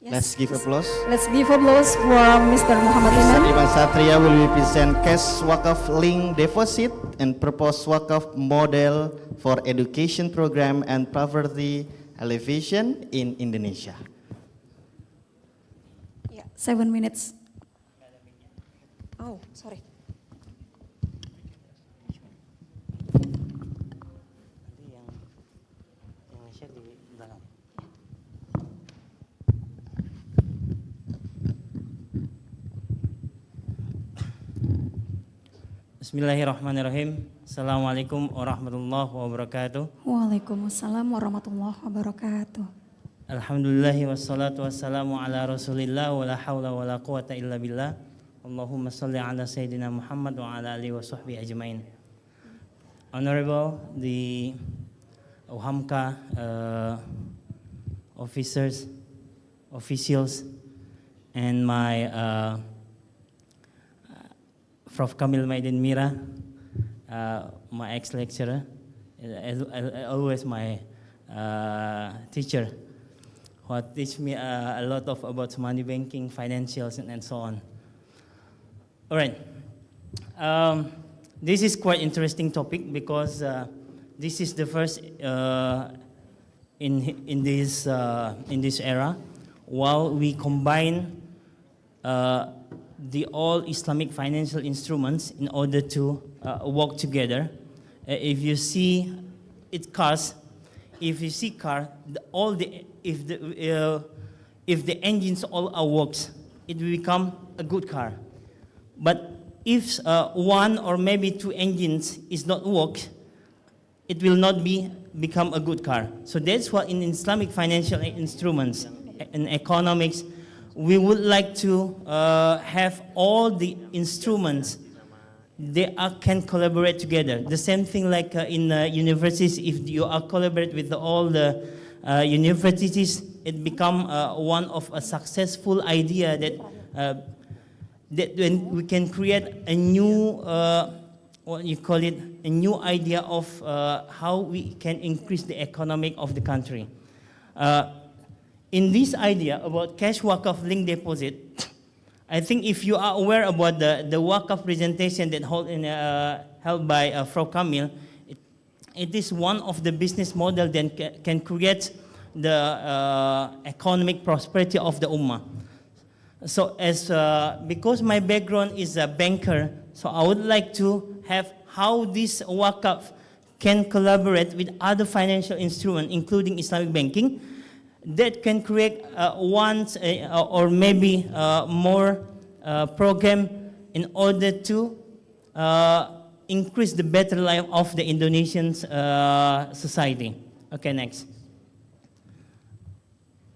Yes. Let's give applause. Let's give applause for Mr. Muhammad Iman. Mr. Iman Satria will present cash wakaf link deposit and proposed wakaf model for education program and poverty alleviation in Indonesia. Yeah, 7 minutes. Oh, sorry. Bismillahirrahmanirrahim. Assalamualaikum warahmatullahi wabarakatuh. Waalaikumsalam warahmatullahi wabarakatuh. Alhamdulillahi wassalatu wassalamu ala rasulillah wa la hawla wa la quwata illa billah. Allahumma salli ala Sayyidina Muhammad wa ala alihi wa sahbihi ajma'in. Honorable, the Uhamka officials, and my Prof. Kamil Maidin Mira, my ex-lecturer, always my teacher, who teach me a lot about money banking, financials, and so on. All right, this is quite interesting topic because this is the first in this era, while we combine the all Islamic financial instruments in order to work together. If you see cars, if the engines all works, it will become a good car. But if one or maybe 2 engines is not work, it will not become a good car. So that's why in Islamic financial instruments and economics, we would like to have all the instruments, they can collaborate together. The same thing like in universities, if you are collaborate with all the universities, it become one of a successful idea that when we can create a new what you call it, a new idea of how we can increase the economic of the country. In this idea about cash Wakaf link deposit, I think if you are aware about the Wakaf presentation that held by Frau Kamil, it is one of the business model that can create the economic prosperity of the Ummah. So because my background is a banker, so I would like to have how this Wakaf can collaborate with other financial instruments, including Islamic banking, that can create or maybe more program in order to increase the better life of the Indonesian society. Okay, next.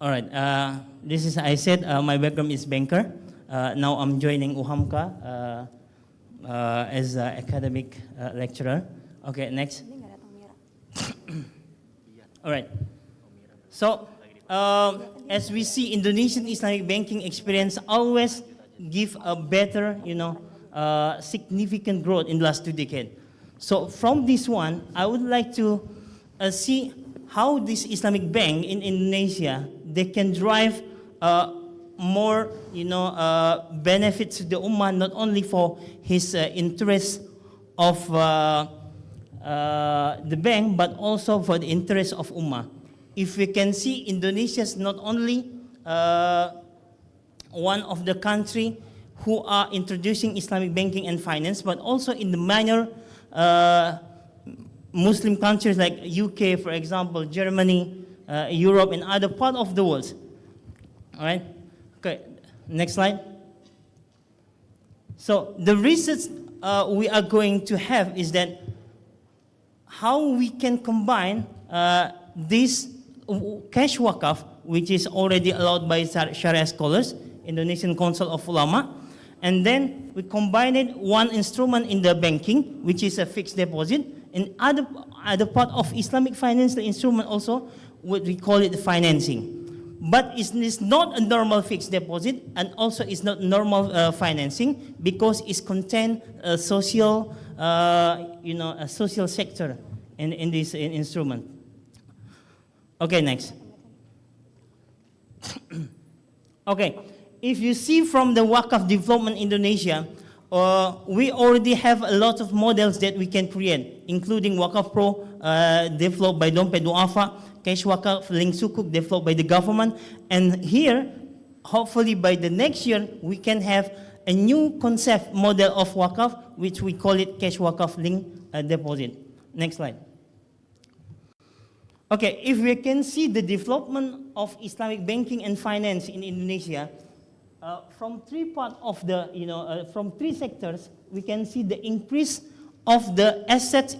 All right, this is, I said, my background is banker. Now I'm joining Uhamka as an academic lecturer. Okay, next. All right. So, as we see, Indonesian Islamic banking experience always give a better, significant growth in the last 2 decades. So from this one, I would like to see how this Islamic bank in Indonesia, they can drive more, benefits to the Ummah, not only for his interest of the bank, but also for the interest of Ummah. If we can see, Indonesia is not only one of the country who are introducing Islamic banking and finance, but also in the minor Muslim countries like UK, for example, Germany, Europe, and other part of the world. All right. Okay. Next slide. So the research we are going to have is that how we can combine this cash wakaf, which is already allowed by Sharia scholars, Indonesian Council of Ulama, and then we combine it one instrument in the banking, which is a fixed deposit, and other part of Islamic financial instrument also, what we call it financing. But it's not a normal fixed deposit, and also it's not normal financing, because it's contain a social, a social sector in this instrument. Okay, next. Okay, if you see from the Wakaf development Indonesia, we already have a lot of models that we can create, including Wakaf Pro, developed by Dompet Duafa, Cash Wakaf Link Sukuk, developed by the government, and here, hopefully by the next year, we can have a new concept model of Wakaf, which we call it Cash Wakaf Link Deposit. Next slide. Okay, if we can see the development of Islamic banking and finance in Indonesia, from three parts of the, from three sectors, we can see the increase of the assets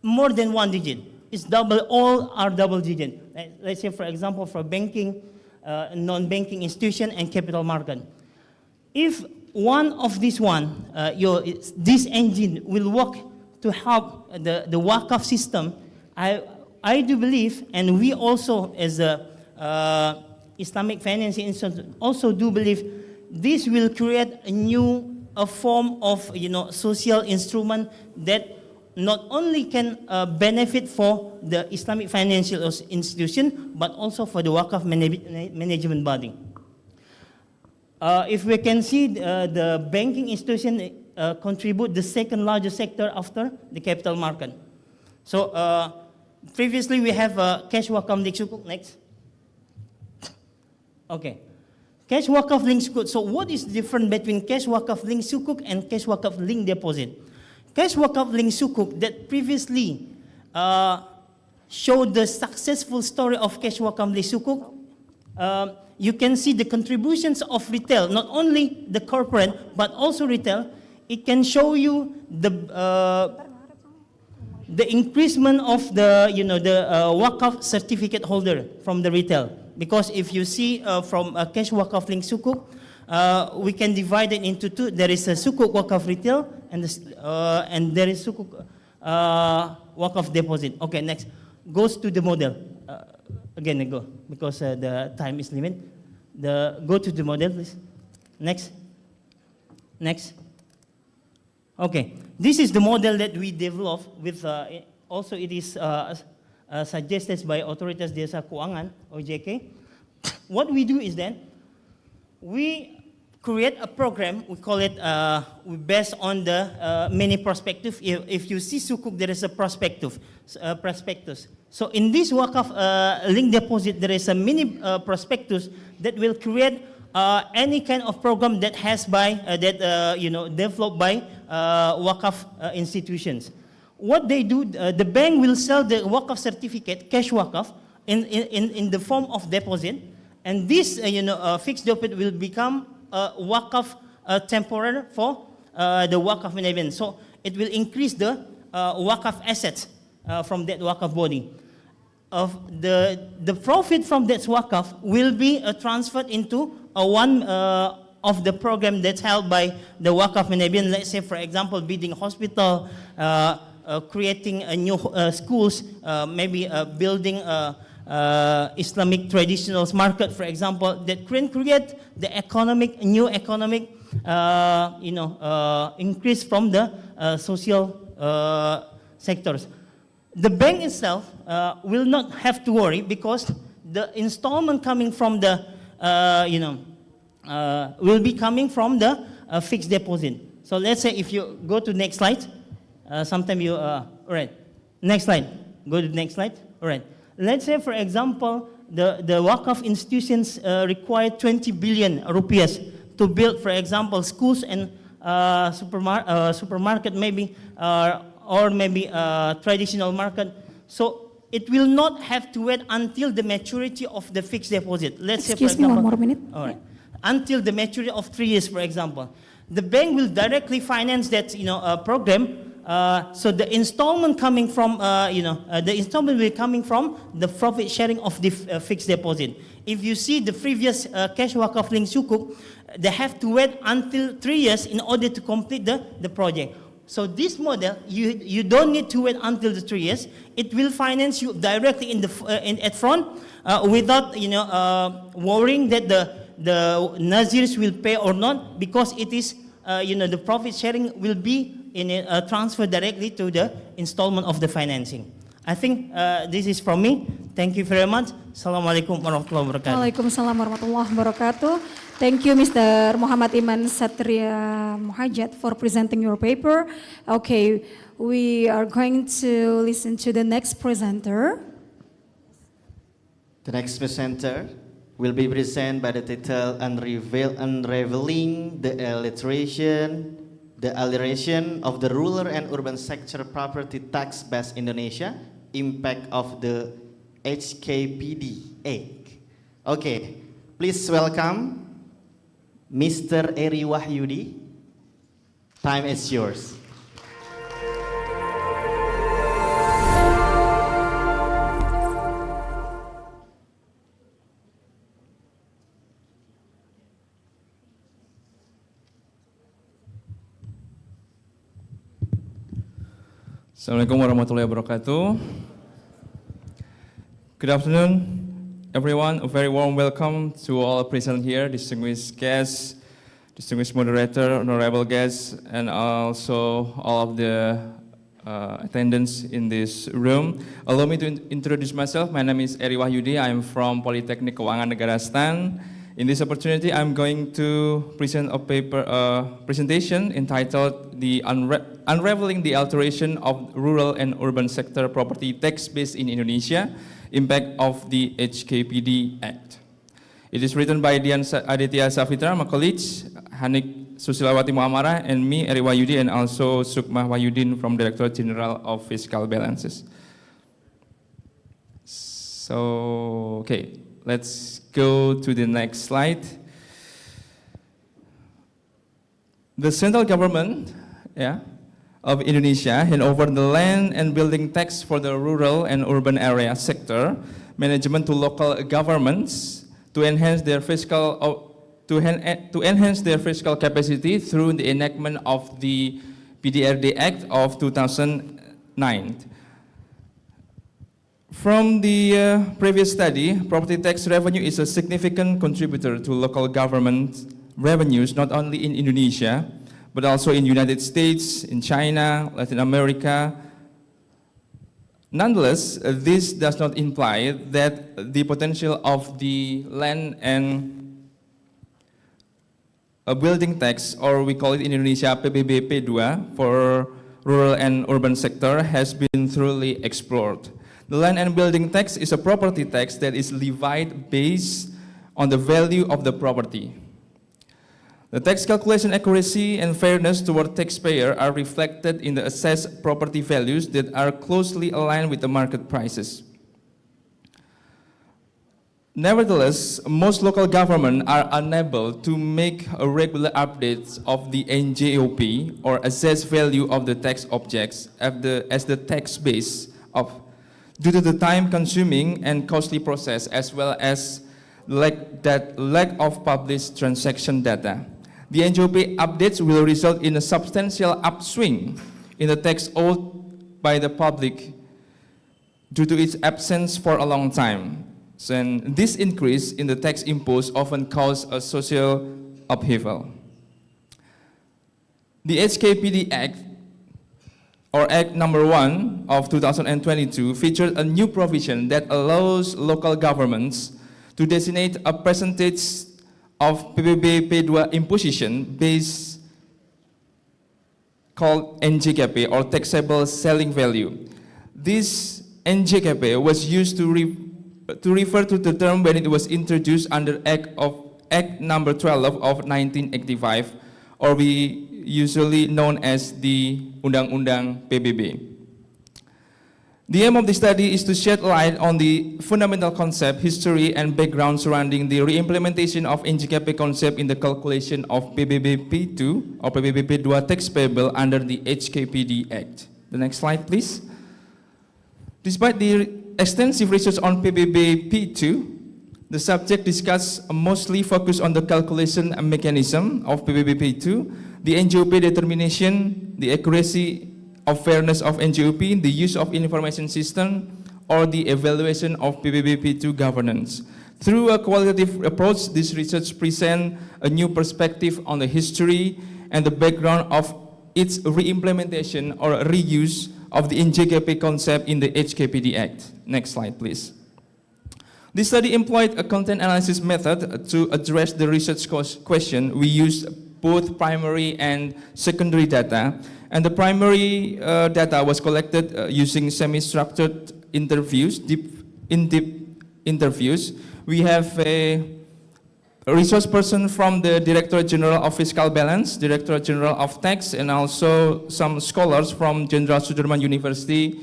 more than 1 digit. It's double, all are double digit. Let's say, for example, for banking, non-banking institution, and capital market. If one of this one, this engine will work to help the Wakaf system, I do believe, and we also as a Islamic financing institute also do believe, this will create a new form of social instrument that not only can benefit for the Islamic financial institution, but also for the Wakaf management body. If we can see, the banking institution contribute the second largest sector after the capital market. So previously we have Cash Wakaf Link Sukuk. Next. Okay. Cash Wakaf Link Sukuk. So what is different between Cash Wakaf Link Sukuk and Cash Wakaf Link Deposit? Cash Wakaf Link Sukuk that previously showed the successful story of Cash Wakaf Link Sukuk. You can see the contributions of retail, not only the corporate, but also retail. It can show you the increasement of the, the Wakaf certificate holder from the retail. Because if you see from Cash Wakaf Link Sukuk, we can divide it into two. There is a Sukuk Wakaf retail, and there is Sukuk Wakaf deposit. Okay, next. Goes to the model. Again, I go, because the time is limited. Go to the model, please. Next. Next. Okay, this is the model that we developed with, also it is suggested by Otoritas Jasa Keuangan, OJK. What we do is then, we create a program, we call it based on the mini prospectus. If you see Sukuk, there is a prospectus. So in this Wakaf link deposit, there is a mini prospectus that will create any kind of program that has by developed by Wakaf institutions. What they do, the bank will sell the Wakaf certificate, cash Wakaf, in the form of deposit, and this fixed deposit will become Wakaf temporary for the Wakaf management. So it will increase the Wakaf assets from that Wakaf body. Of the profit from that Wakaf will be transferred into one of the program that's held by the Wakaf management. Let's say, for example, building hospital, creating a new schools, maybe building Islamic traditional market, for example, that can create the new economic, increase from the social sectors. The bank itself will not have to worry because the installment coming from the, will be coming from the fixed deposit. So let's say if you go to next slide, sometime you, all right, next slide, go to the next slide, all right. Let's say, for example, the Wakaf institutions require 20 billion rupees to build, for example, schools and supermarket maybe, or maybe traditional market. So it will not have to wait until the maturity of the fixed deposit. Let's say, for example, 1 more minute. all right, until the maturity of 3 years, for example. The bank will directly finance that program. So the installment coming from, the installment will coming from the profit sharing of the fixed deposit. If you see the previous cash Wakaf link Sukuk, they have to wait until 3 years in order to complete the project. So this model, you don't need to wait until the 3 years. It will finance you directly at front without worrying that the Nazirs will pay or not, because it is the profit sharing will be transferred directly to the installment of the financing. I think this is from me. Thank you very much. Assalamualaikum warahmatullahi wabarakatuh. Waalaikumsalam warahmatullahi wabarakatuh. Thank you, Mr. Muhammad Iman Satria Muhajat, for presenting your paper. Okay, we are going to listen to the next presenter. The next presenter will be presented by the title Unraveling the Alliteration of the Rural and Urban Sector Property Tax Base Indonesia, Impact of the HKPD Act. Okay, please welcome Mr. Eri Wahyudi. Time is yours. Assalamualaikum warahmatullahi wabarakatuh. Good afternoon, everyone. A very warm welcome to all present here, distinguished guests, distinguished moderator, honorable guests, and also all of the attendants in this room. Allow me to introduce myself. My name is Eri Wahyudi. I am from Politeknik Keuangan Negara Stan. In this opportunity, I'm going to present a presentation entitled "The Unraveling the Alteration of Rural and Urban Sector Property Tax Base in Indonesia, Impact of the HKPD Act." It is written by Dian Aditya Safitra, my colleagues, Hanik Susilawati Muamara, and me, Eri Wahyudi, and also Sukmah Wahyudin from Director General of Fiscal Balances. So, okay, let's go to the next slide. The central government of Indonesia hand over the land and building tax for the rural and urban area sector management to local governments to enhance their fiscal capacity through the enactment of the PDRD Act of 2009. From the previous study, property tax revenue is a significant contributor to local government revenues, not only in Indonesia, but also in United States, in China, Latin America. Nonetheless, this does not imply that the potential of the land and a building tax, or we call it in Indonesia PBB P2 for rural and urban sector, has been thoroughly explored. The land and building tax is a property tax that is levied based on the value of the property. The tax calculation accuracy and fairness toward taxpayer are reflected in the assessed property values that are closely aligned with the market prices. Nevertheless, most local governments are unable to make a regular updates of the NJOP or assessed value of the tax objects as the tax base due to the time-consuming and costly process, as well as lack of published transaction data. The NJOP updates will result in a substantial upswing in the tax owed by the public due to its absence for a long time. And this increase in the tax imposed often causes a social upheaval. The HKPD Act, or Act number 1 of 2022, featured a new provision that allows local governments to designate a percentage of PBB P2 imposition base called NJKP, or taxable selling value. This NJKP was used to refer to the term when it was introduced under Act number 12 of 1985, or we usually known as the Undang-Undang PBB. The aim of the study is to shed light on the fundamental concept, history, and background surrounding the re-implementation of NJKP concept in the calculation of PBB P2 or PBB P2 tax payable under the HKPD Act. The next slide, please. Despite the extensive research on PBB P2, the subject discussed mostly focused on the calculation mechanism of PBB P2, the NJOP determination, the accuracy of fairness of NJOP, the use of information system, or the evaluation of PBB P2 governance. Through a qualitative approach, this research presents a new perspective on the history and the background of its re-implementation or reuse of the NJKP concept in the HKPD Act. Next slide, please. This study employed a content analysis method to address the research question. We used both primary and secondary data, and the primary data was collected using semi-structured interviews, in-depth interviews. We have a resource person from the Directorate General of Fiscal Balance, Directorate General of Tax, and also some scholars from Jenderal Sudirman University,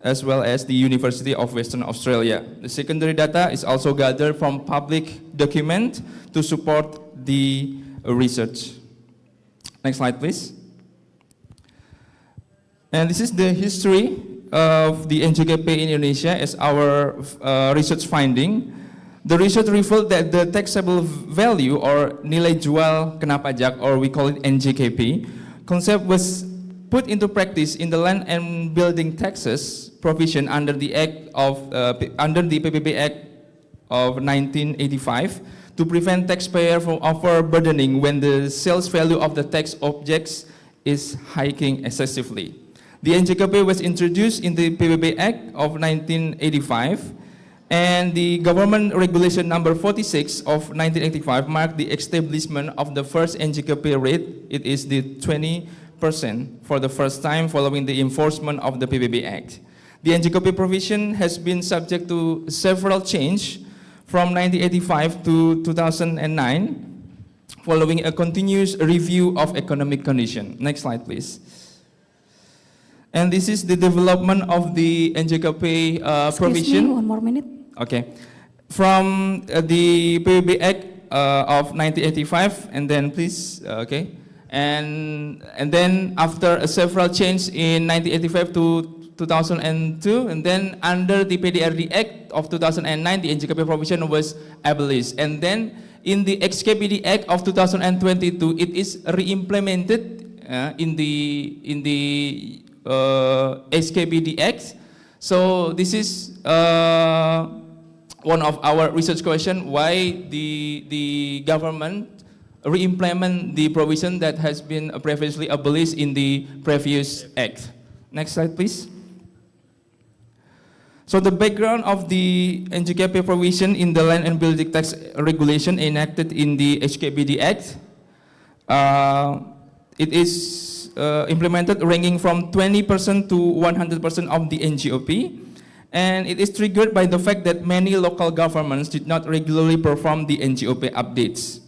as well as the University of Western Australia. The secondary data is also gathered from public documents to support the research. Next slide, please. And this is the history of the NJKP in Indonesia as our research finding. The research revealed that the taxable value or nilai jual kena pajak, or we call it NJKP, concept was put into practice in the land and building taxes provision under the under the PBB Act of 1985 to prevent taxpayer from overburdening when the sales value of the tax objects is hiking excessively. The NJKP was introduced in the PBB Act of 1985, and the government regulation number 46 of 1985 marked the establishment of the first NJKP rate. It is the 20% for the first time following the enforcement of the PBB Act. The NJKP provision has been subject to several changes from 1985 to 2009 following a continuous review of economic condition. Next slide, please. And this is the development of the NJKP provision. Excuse me, one more minute. Okay. From the PBB Act of 1985, and then please, okay. And then after several changes in 1985 to 2002, and then under the PDRD Act of 2009, the NJKP provision was abolished. And then in the HKPD Act of 2022, it is re-implemented in the HKPD Act. So this is one of our research questions, why the government re-implement the provision that has been previously abolished in the previous act. Next slide, please. So the background of the NJKP provision in the Land and Building Tax Regulation enacted in the HKBD Act, it is implemented ranging from 20% to 100% of the NGOP, and it is triggered by the fact that many local governments did not regularly perform the NGOP updates.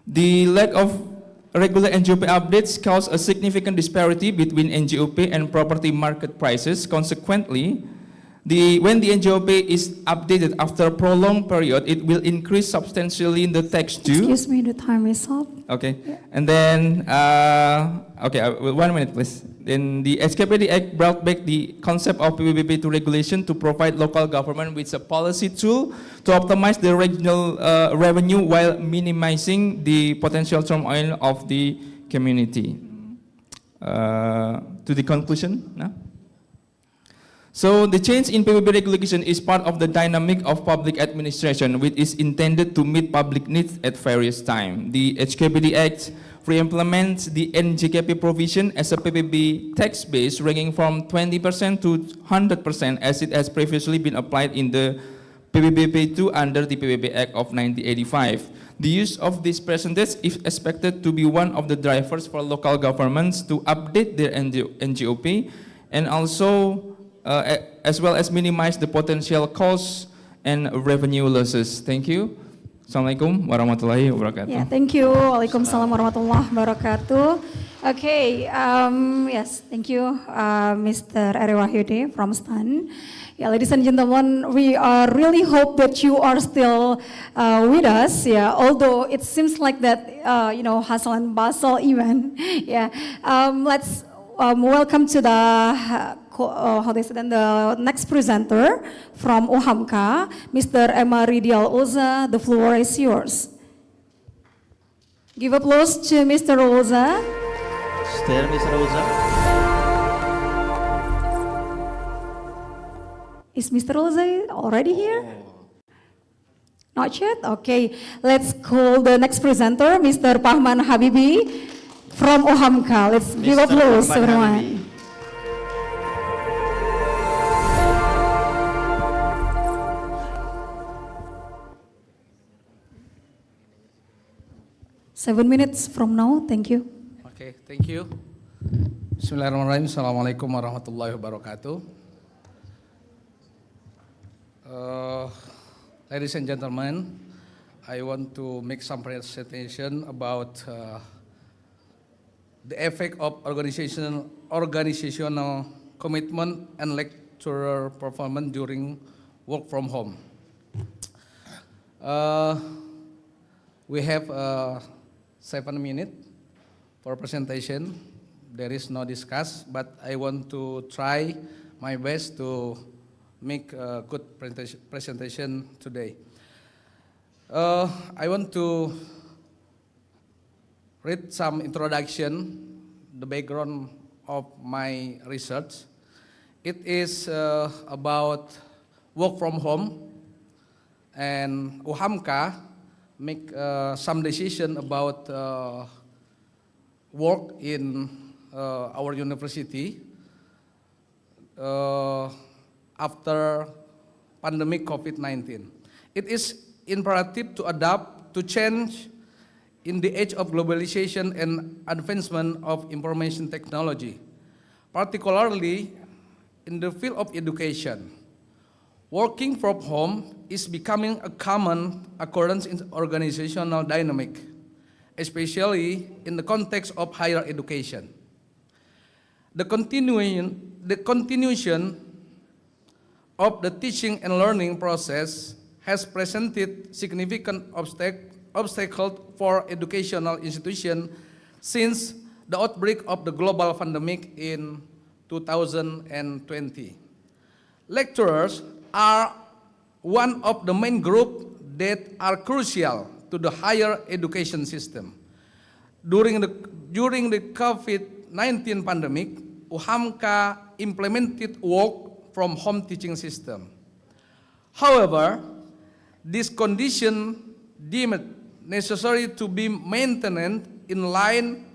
The lack of regular NGOP updates caused a significant disparity between NGOP and property market prices. Consequently, when the NGOP is updated after a prolonged period, it will increase substantially in the tax due. Excuse me, the time is up. Okay, and then, 1 minute please. Then the HKPD Act brought back the concept of PBBP2 regulation to provide local government with a policy tool to optimize the regional revenue while minimizing the potential turmoil of the community. To the conclusion now. So the change in PBB regulation is part of the dynamic of public administration, which is intended to meet public needs at various times. The HKBD Act re-implements the NJKP provision as a PBB tax base ranging from 20% to 100% as it has previously been applied in the PBBP2 under the PBB Act of 1985. The use of this percentage is expected to be one of the drivers for local governments to update their NGOP and also as well as minimize the potential costs and revenue losses. Thank you. Assalamualaikum warahmatullahi wabarakatuh. Yeah, thank you. Waalaikumsalam warahmatullahi wabarakatuh. Okay, yes, thank you, Mr. Eri Wahyudi from STAN. Yeah, ladies and gentlemen, we really hope that you are still with us. Yeah, although it seems like that, hustle and bustle event. Yeah, let's welcome to the the next presenter from Uhamka, Mr. Emaridial Oza. The floor is yours. Give applause to Mr. Oza. There, Mr. Oza. Is Mr. Oza already here? Not yet? Okay, let's call the next presenter, Mr. Pahman Habibi from Uhamka. Let's give applause, everyone. 7 minutes from now, thank you. Okay, thank you. Bismillahirrahmanirrahim. Assalamualaikum warahmatullahi wabarakatuh. Ladies and gentlemen, I want to make some presentation about the effect of organizational commitment and lecturer performance during work from home. We have 7 minutes for presentation. There is no discuss, but I want to try my best to make a good presentation today. I want to read some introduction, the background of my research. It is about work from home, and Uhamka make some decision about work in our university after pandemic COVID-19. It is imperative to adapt to change in the age of globalization and advancement of information technology, particularly in the field of education. Working from home is becoming a common occurrence in organizational dynamic, especially in the context of higher education. The continuation of the teaching and learning process has presented significant obstacles for educational institutions since the outbreak of the global pandemic in 2020. Lecturers are one of the main groups that are crucial to the higher education system. During the COVID-19 pandemic, Uhamka implemented work from home teaching system. However, this condition deemed necessary to be maintained in line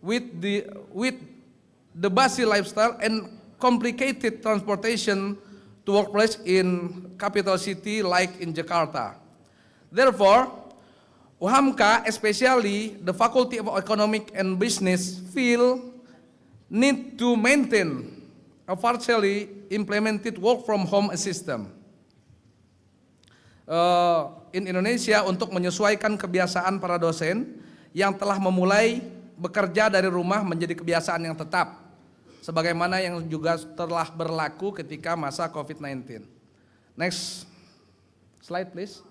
with the busy lifestyle and complicated transportation to workplace in capital city like in Jakarta. Therefore, Uhamka, especially the Faculty of Economic and Business field, need to maintain a partially implemented work from home system in Indonesia untuk menyesuaikan kebiasaan para dosen yang telah memulai bekerja dari rumah menjadi kebiasaan yang tetap, sebagaimana yang juga telah berlaku ketika masa COVID-19. Next slide, please.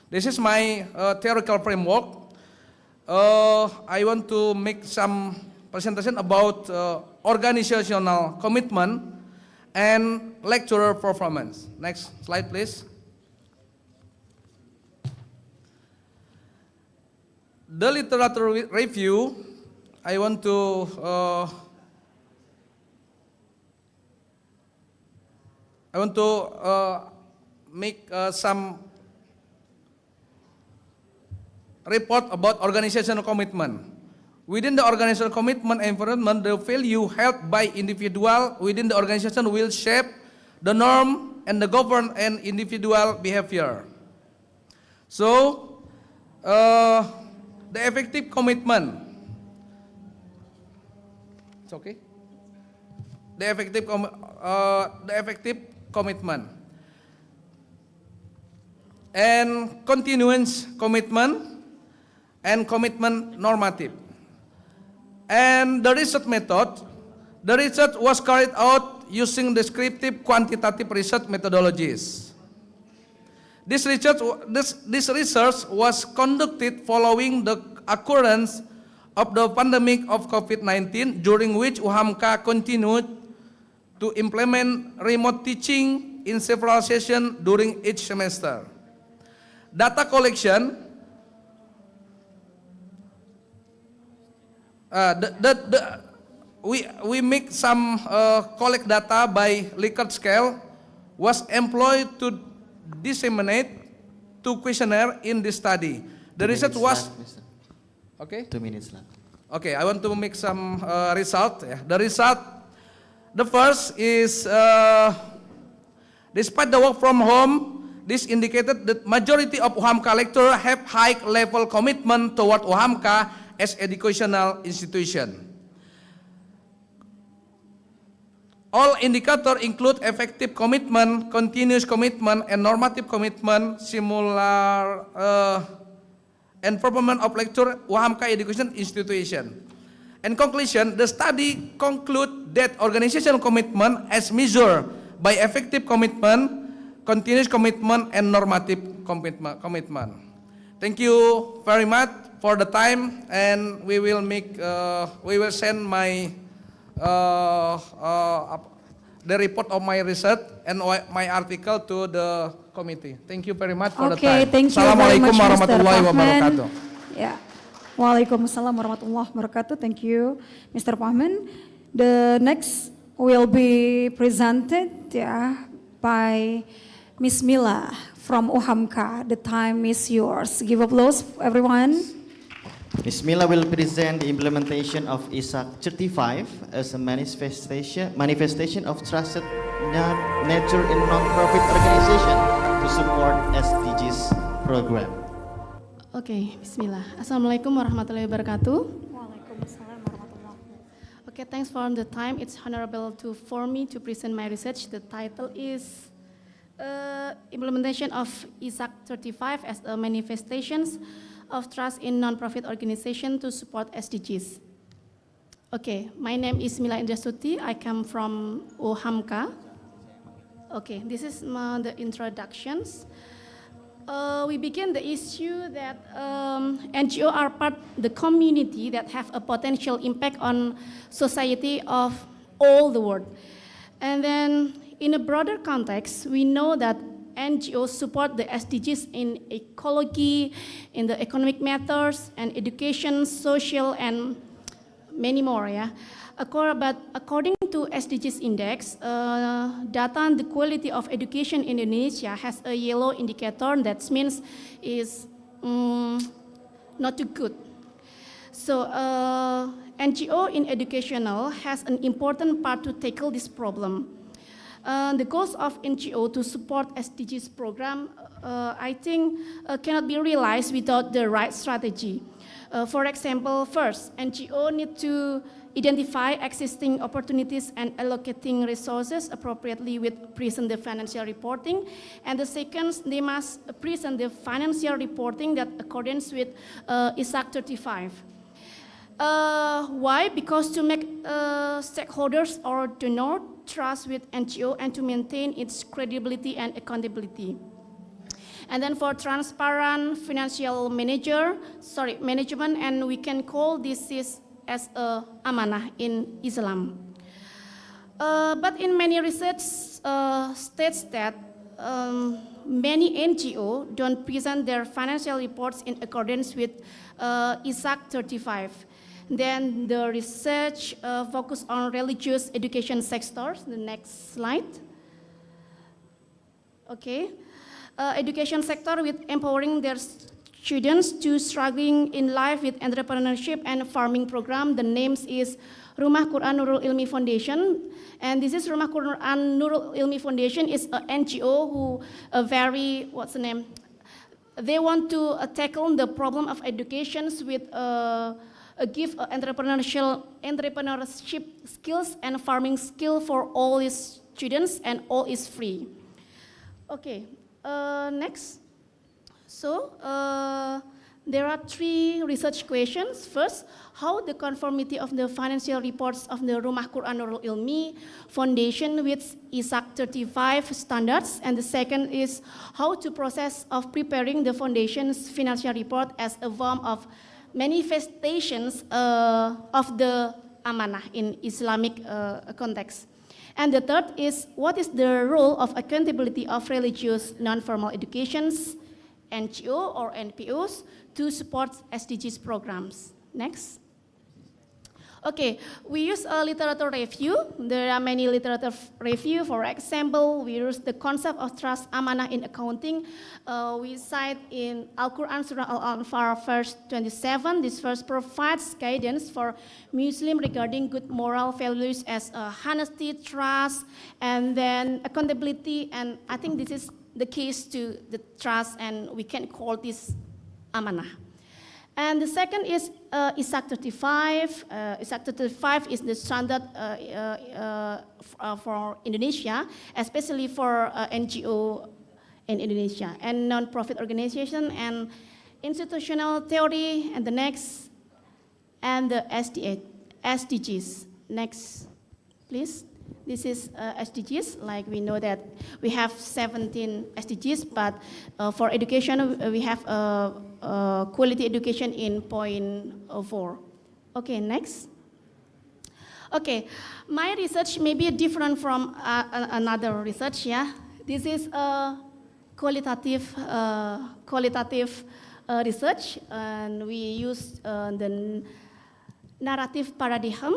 This is my theoretical framework. I want to make some presentation about organizational commitment and lecturer performance. Next slide, please. The literature review, I want to make some report about organizational commitment. Within the organizational commitment environment, the value held by individual within the organization will shape the norm and the govern and individual behavior. So, the effective commitment. It's okay. The effective commitment and continuous commitment and commitment normative. And the research method, the research was carried out using descriptive quantitative research methodologies. This research was conducted following the occurrence of the pandemic of COVID-19, during which Uhamka continued to implement remote teaching in several sessions during each semester. Data collection, we make some collect data by Likert scale, was employed to disseminate to questionnaire in this study. The research was okay. 2 minutes left. Okay, I want to make some result. The result, the first is despite the work from home, this indicated that majority of Uhamka lecturers have high level commitment toward Uhamka as educational institution. All indicators include effective commitment, continuous commitment, and normative commitment, similar and performance of lecture Uhamka education institution. In conclusion, the study conclude that organizational commitment as measured by effective commitment, continuous commitment, and normative commitment. Thank you very much for the time, and we will send my the report of my research and my article to the committee. Thank you very much for the time. Okay, thank you very Assalamualaikum much, Mr. warahmatullahi Fahman. wabarakatuh. Yeah. Waalaikumsalam warahmatullahi wabarakatuh. Thank you, Mr. Fahman. The next will be presented by Miss Mila from Uhamka. The time is yours. Give applause, everyone. Ms. Mila will present the implementation of ISAC 35 as a manifestation of trusted nature in non-profit organization to support SDGs program. Okay, Bismillah. Assalamualaikum warahmatullahi wabarakatuh. Okay, thanks for the time. It's honorable for me to present my research. The title is Implementation of ISAC 35 as a manifestations of trust in non-profit organization to support SDGs. Okay, my name is Mila Indrastuti. I come from Uhamka. Okay, this is the introductions. We begin the issue that NGO are part the community that have a potential impact on society of all the world. And then in a broader context, we know that NGOs support the SDGs in ecology, in the economic matters, and education, social, and many more. Yeah, but according to SDGs Index, data on the quality of education in Indonesia has a yellow indicator. That means is not too good. So NGO in educational has an important part to tackle this problem. The goals of NGO to support SDGs program, I think, cannot be realized without the right strategy. For example, first, NGO need to identify existing opportunities and allocating resources appropriately with present the financial reporting. And the second, they must present the financial reporting that accordance with ISAC 35. Why? Because to make stakeholders or donor trust with NGO and to maintain its credibility and accountability. And then for transparent financial management, and we can call this as a amanah in Islam. But in many research states that many NGO don't present their financial reports in accordance with ISAC 35. Then the research focus on religious education sectors. The next slide. Okay. Education sector with empowering their students to struggling in life with entrepreneurship and farming program. The name is Rumah Quran Nurul Ilmi Foundation. And this is Rumah Quran Nurul Ilmi Foundation is an NGO who they want to tackle the problem of education with give entrepreneurship skills and farming skill for all its students, and all is free. Okay, next. So there are three research questions. First, how the conformity of the financial reports of the Rumah Quran Nurul Ilmi Foundation with ISAC 35 standards. And the second is how to process of preparing the foundation's financial report as a form of manifestations of the amanah in Islamic context. And the third is, what is the role of accountability of religious non-formal educations, NGO or NPOs, to support SDGs programs? Next. Okay, we use a literature review. There are many literature review. For example, we use the concept of trust amanah in accounting. We cite in Al-Quran Surah Al-Anfal verse 27. This verse provides guidance for Muslim regarding good moral values as honesty, trust, and then accountability. And I think this is the case to the trust, and we can call this amanah. And the second is ISAC 35. ISAC 35 is the standard for Indonesia, especially for NGO in Indonesia, and non-profit organization, and institutional theory, and the next, and the SDGs. Next, please. This is SDGs. Like we know that we have 17 SDGs, but for education we have quality education in point 4. Okay, next. Okay, my research may be different from another research. Yeah, this is a qualitative research, and we use the narrative paradigm.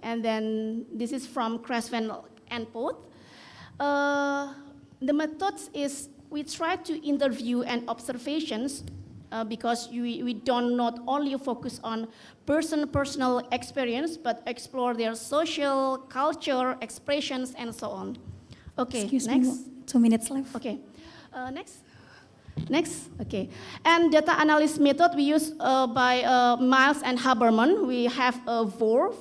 And then this is from Creswell and Poth. The methods is we try to interview and observations because we don't not only focus on personal experience, but explore their social, culture, expressions, and so on. Okay, Excuse next. me, 2 minutes left. Okay, next. Next, okay. And data analysis method we use by Miles and Haberman. We have four.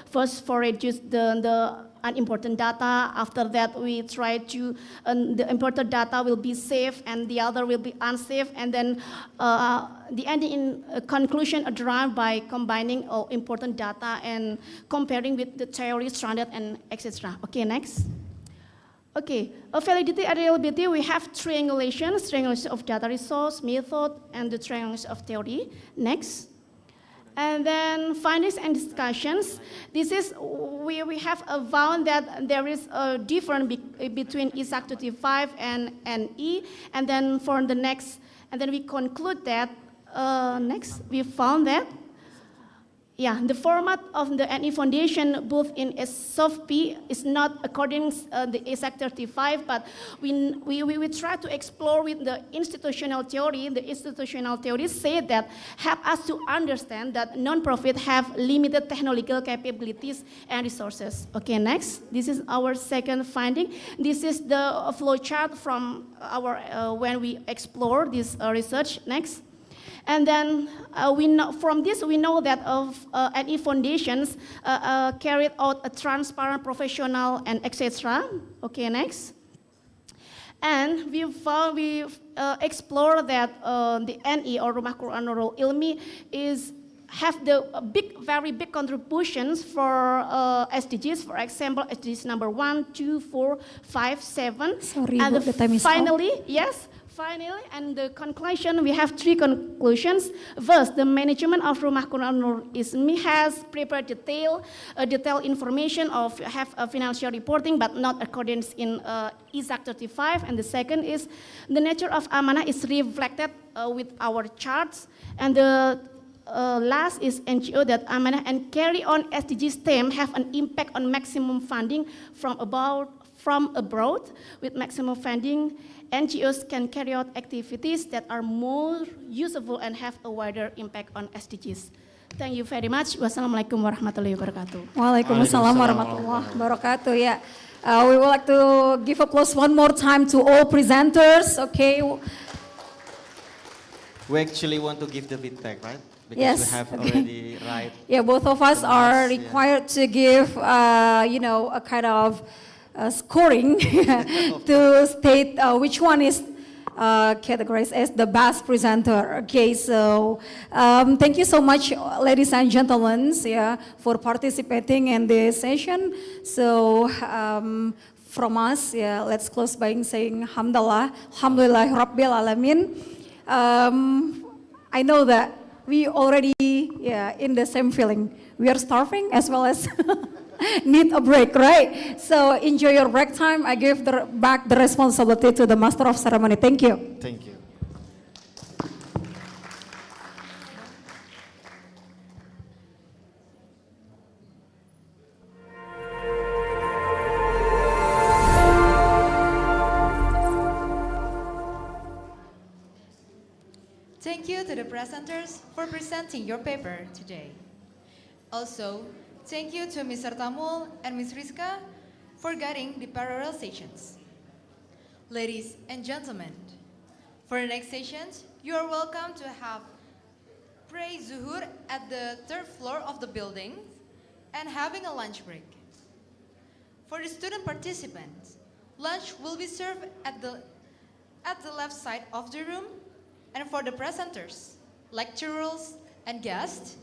First, for reduce the unimportant data. After that, we try to, the important data will be safe and the other will be unsafe. And then the ending in conclusion are derived by combining all important data and comparing with the theory, standard, and etc. Okay, next. Okay, validity and reliability, we have triangulation of data resource, method, and the triangulation of theory. Next. And then findings and discussions. This is, we have found that there is a difference between ISAC 35 and E. And then for the next, and then we conclude that, next, we found that, Yeah, the format of the NE Foundation, both in SOFP, is not according the ASAC 35, but we try to explore with the institutional theory. The institutional theories say that help us to understand that non-profit have limited technological capabilities and resources. Okay, next. This is our second finding. This is the flow chart from our when we explore this research. Next. And then from this we know that NE foundations carried out a transparent, professional, and etc. Okay, next. And we explore that the NE or Rumah Quran Nurul Ilmi have the very big contributions for SDGs. For example, SDGs number 1, 2, 4, 5, 7. Sorry, and the time is up. Finally, and the conclusion, we have 3 conclusions. First, the management of Rumah Quran Nurul Ilmi has prepared detailed information of financial reporting, but not accordance in ISAC 35. And the second is the nature of amanah is reflected with our charts. And the last is NGO that amanah and carry on SDGs theme have an impact on maximum funding from abroad. With maximum funding, NGOs can carry out activities that are more useful and have a wider impact on SDGs. Thank you very much. Wassalamualaikum warahmatullahi wabarakatuh. Waalaikumsalam warahmatullahi wabarakatuh. Yeah, we would like to give applause one more time to all presenters. Okay. We actually want to give the feedback, right? Because Yes, we have okay. already right. Yeah, both of us are required to give, a kind of scoring to state which one is categorized as the best presenter. Okay, so thank you so much, ladies and gentlemen, for participating in this session. So from us, let's close by saying Alhamdulillah, Alhamdulillah Rabbil Alamin. I know that we already in the same feeling. We are starving as well as need a break, right? So enjoy your break time. I give back the responsibility to the Master of Ceremony. Thank you. Thank you. Thank you to the presenters for presenting your paper today. Also, thank you to Mr. Tamul and Ms. Rizka for guiding the parallel sessions. Ladies and gentlemen, for the next sessions, you are welcome to have pray zuhur at the 3rd floor of the building and having a lunch break. For the student participants, lunch will be served at the left side of the room. And for the presenters, lecturers, and guests,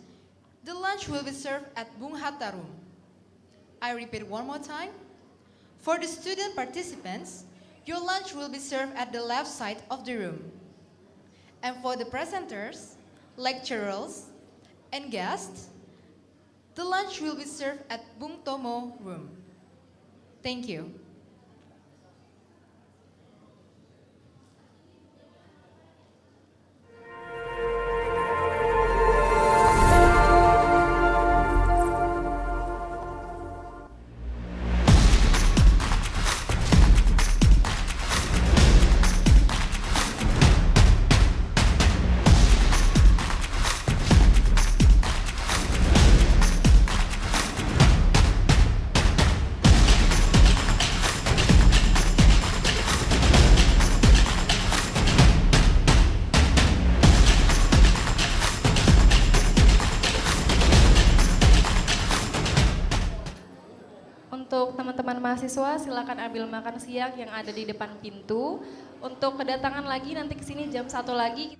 the lunch will be served at Bung Hatta room. I repeat one more time. For the student participants, your lunch will be served at the left side of the room. And for the presenters, lecturers, and guests, the lunch will be served at Bung Tomo room. Thank you. Untuk teman-teman mahasiswa, silakan ambil makan siang yang ada di depan pintu. Untuk kedatangan lagi nanti ke sini jam 1 lagi.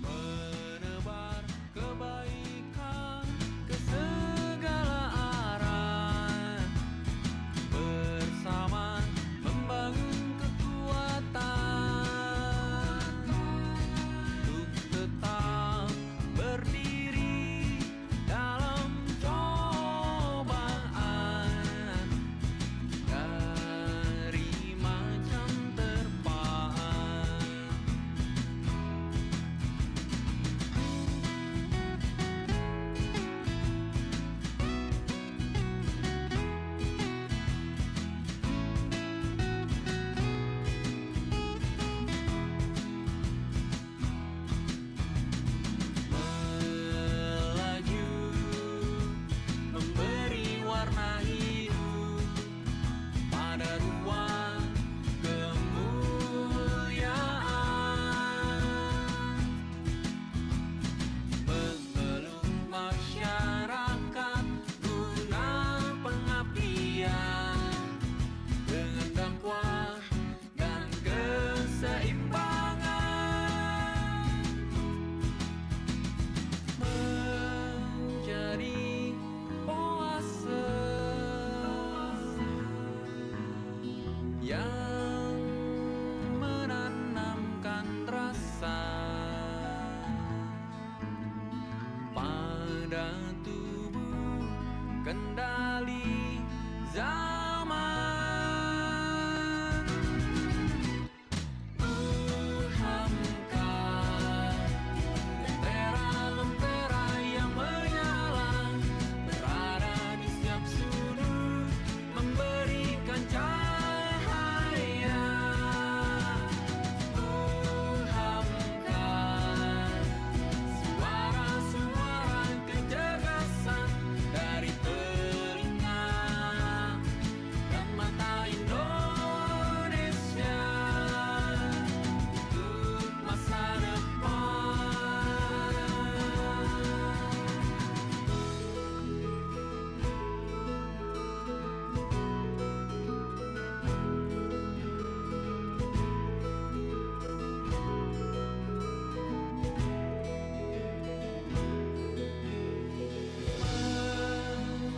Menebar kebaikan ke segala arah, bersama membangun kekuatan. kendali zaman. Uhamka, lentera-lentera yang menyala, berada di setiap sudut, memberikan cahaya. Uhamka, suara-suara kecerdasan dari telinga dan mata Indonesia untuk masa depan.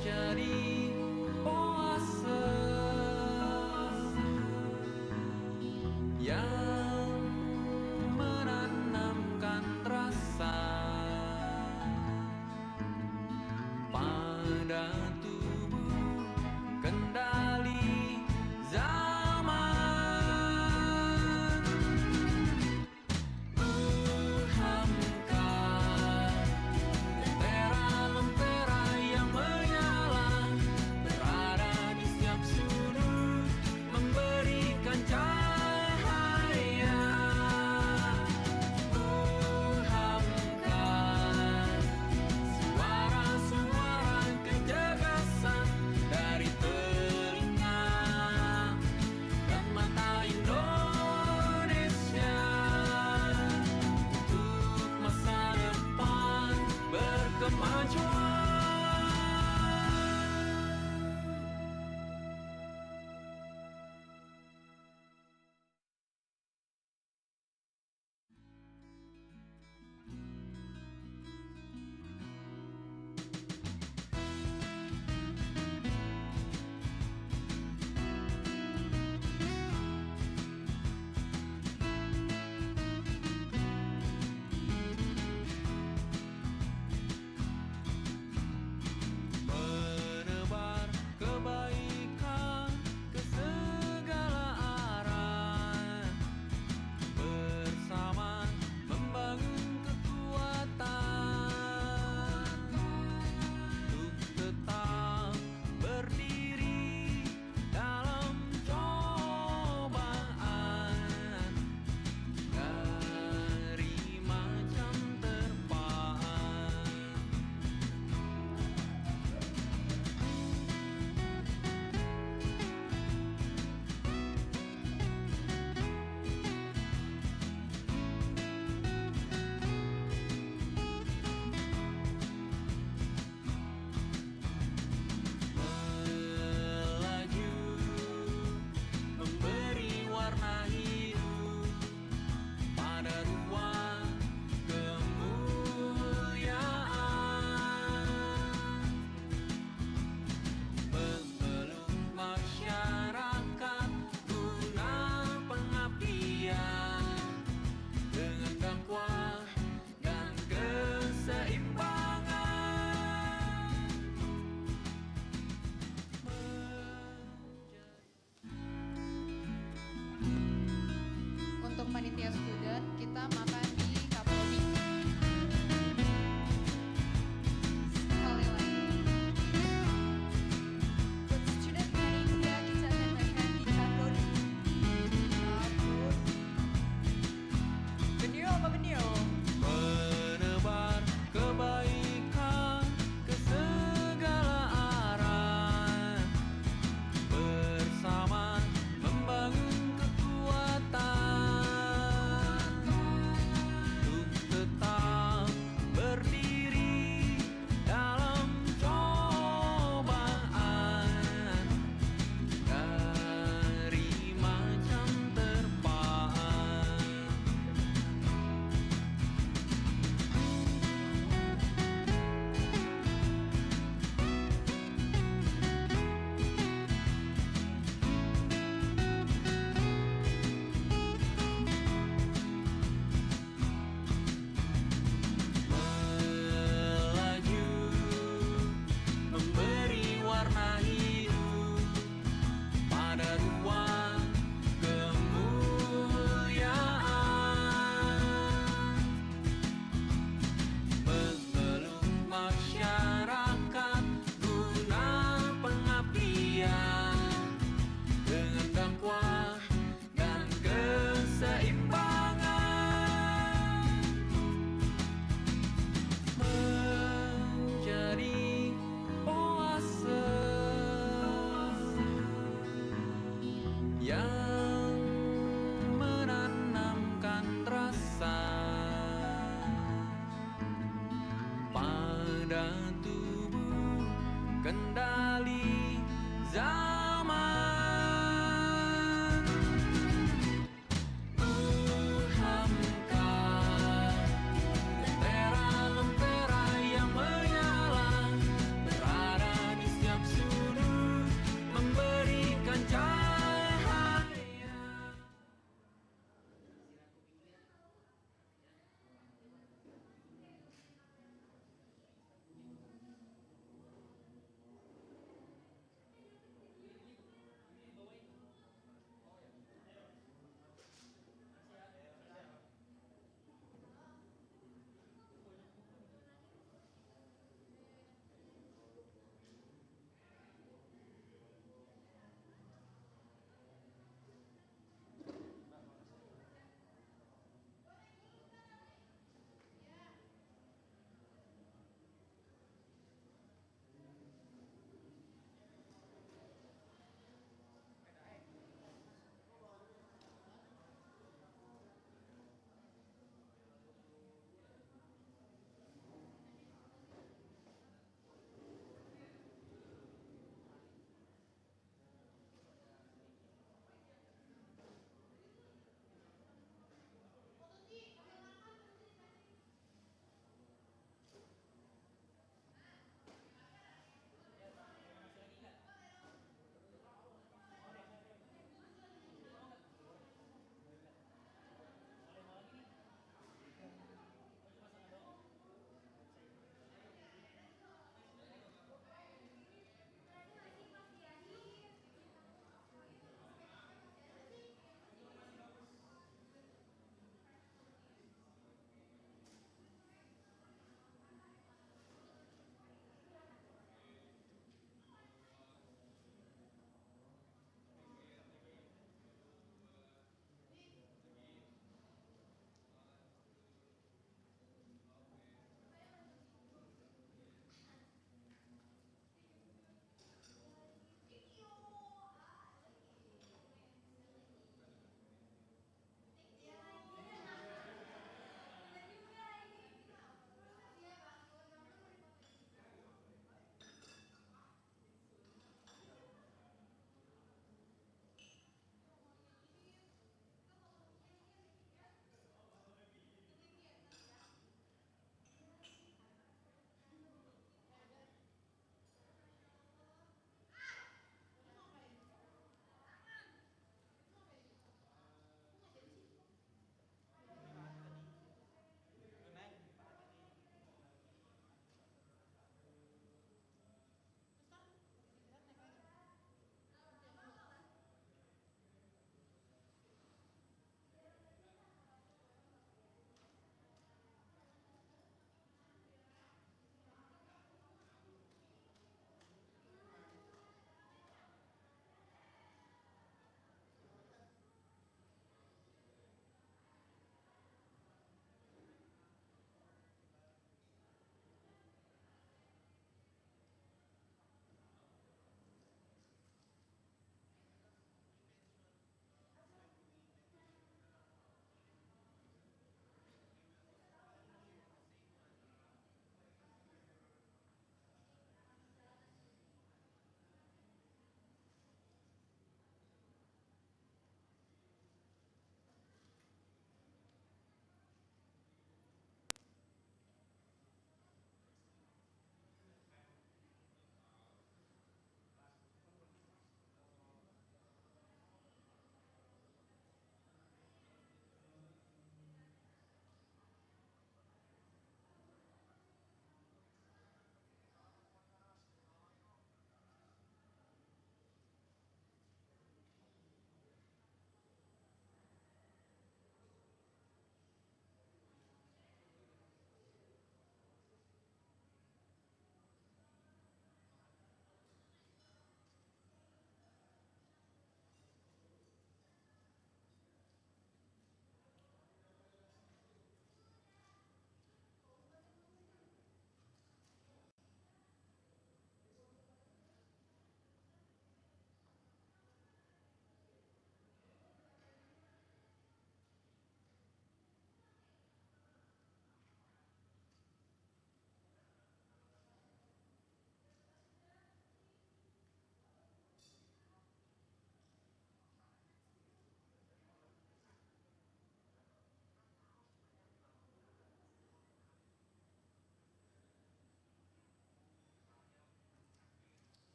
Menjadi oase yang menanamkan rasa pada tubuh, kendali zaman. Uhamka, lentera-lentera yang menyala, berada di setiap sudut, memberikan cahaya. Uhamka, suara-suara kecerdasan dari telinga dan mata Indonesia untuk masa depan berkemajuan. Menebar kebaikan ke segala arah, bersama membangun kekuatan untuk tetap berdiri dalam cobaan dari macam terpaan. Melaju, memberi warna hidup pada ruang kemuliaan, memeluk masyarakat guna pengabdian dengan dakwah dan keseimbangan. Untuk panitia student, kita makan di Kapolri. Sekali lagi. Buat student panitia, kita akan makan di Kapolri. Benio apa benio? Menebar kebaikan ke segala arah, bersama membangun kekuatan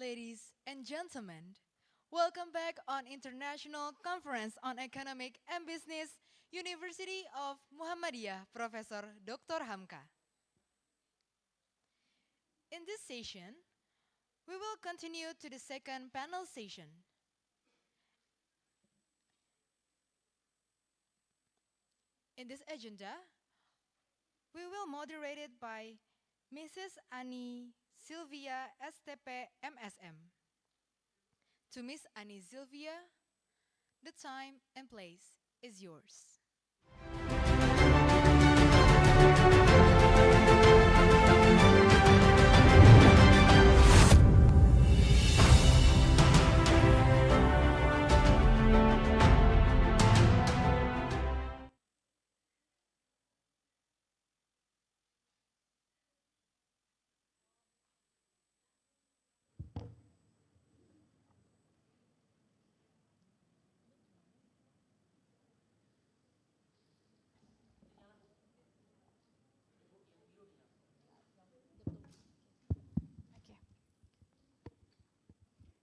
Ladies and gentlemen, welcome back on International Conference on Economic and Business, University of Muhammadiyah, Professor Dr. Hamka. In this session, we will continue to the second panel session. In this agenda, we will moderate it by Mrs. Ani Sylvia STP MSM. To Miss Ani Sylvia, the time and place is yours.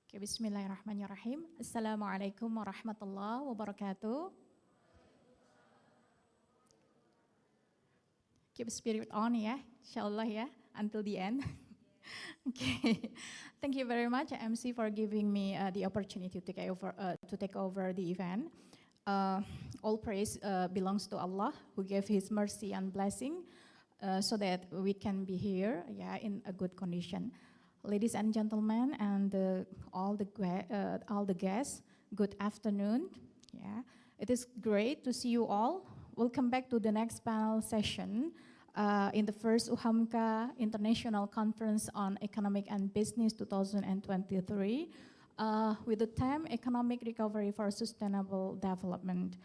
Okay, bismillahirrahmanirrahim. Assalamualaikum warahmatullahi wabarakatuh. Keep spirit on ya, inshallah ya, until the end. Okay, thank you very much MC for giving me the opportunity to take over the event. All praise belongs to Allah who gave His mercy and blessing so that we can be here in a good condition. Ladies and gentlemen, and all the guests, good afternoon. Yeah, it is great to see you all. Welcome back to the next panel session in the first Uhamka International Conference on Economic and Business 2023 with the theme Economic Recovery for Sustainable Development.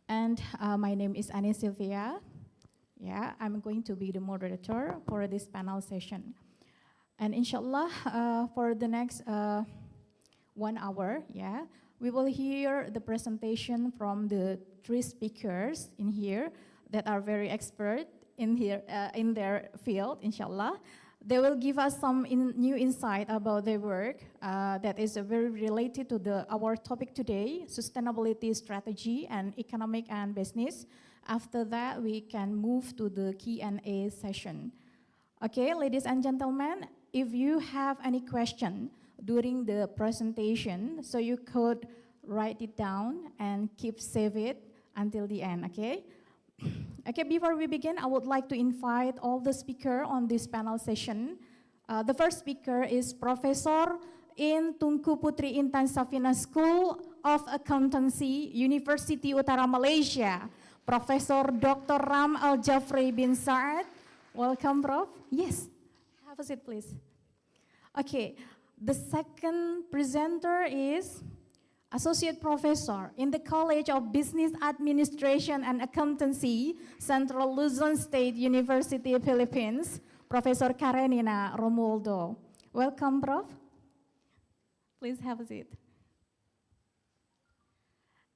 And my name is Ani Sylvia. Yeah, I'm going to be the moderator for this panel session. And inshallah, for the next 1 hour, we will hear the presentation from the 3 speakers in here that are very expert in their field, inshallah. They will give us some new insight about their work that is very related to our topic today, sustainability strategy and economic and business. After that, we can move to the Q&A session. Okay, ladies and gentlemen, if you have any question during the presentation, so you could write it down and save it until the end, okay? Okay, before we begin, I would like to invite all the speakers on this panel session. The first speaker is Professor in Tunku Putri Intan Safina School of Accountancy, University Utara Malaysia, Professor Dr. Ram Al-Jafri bin Saad. Welcome, Prof. Yes. Have a seat, please. Okay, the second presenter is Associate Professor in the College of Business Administration and Accountancy, Central Luzon State University, Philippines, Professor Karenina Romualdo. Welcome, Prof. Please have a seat.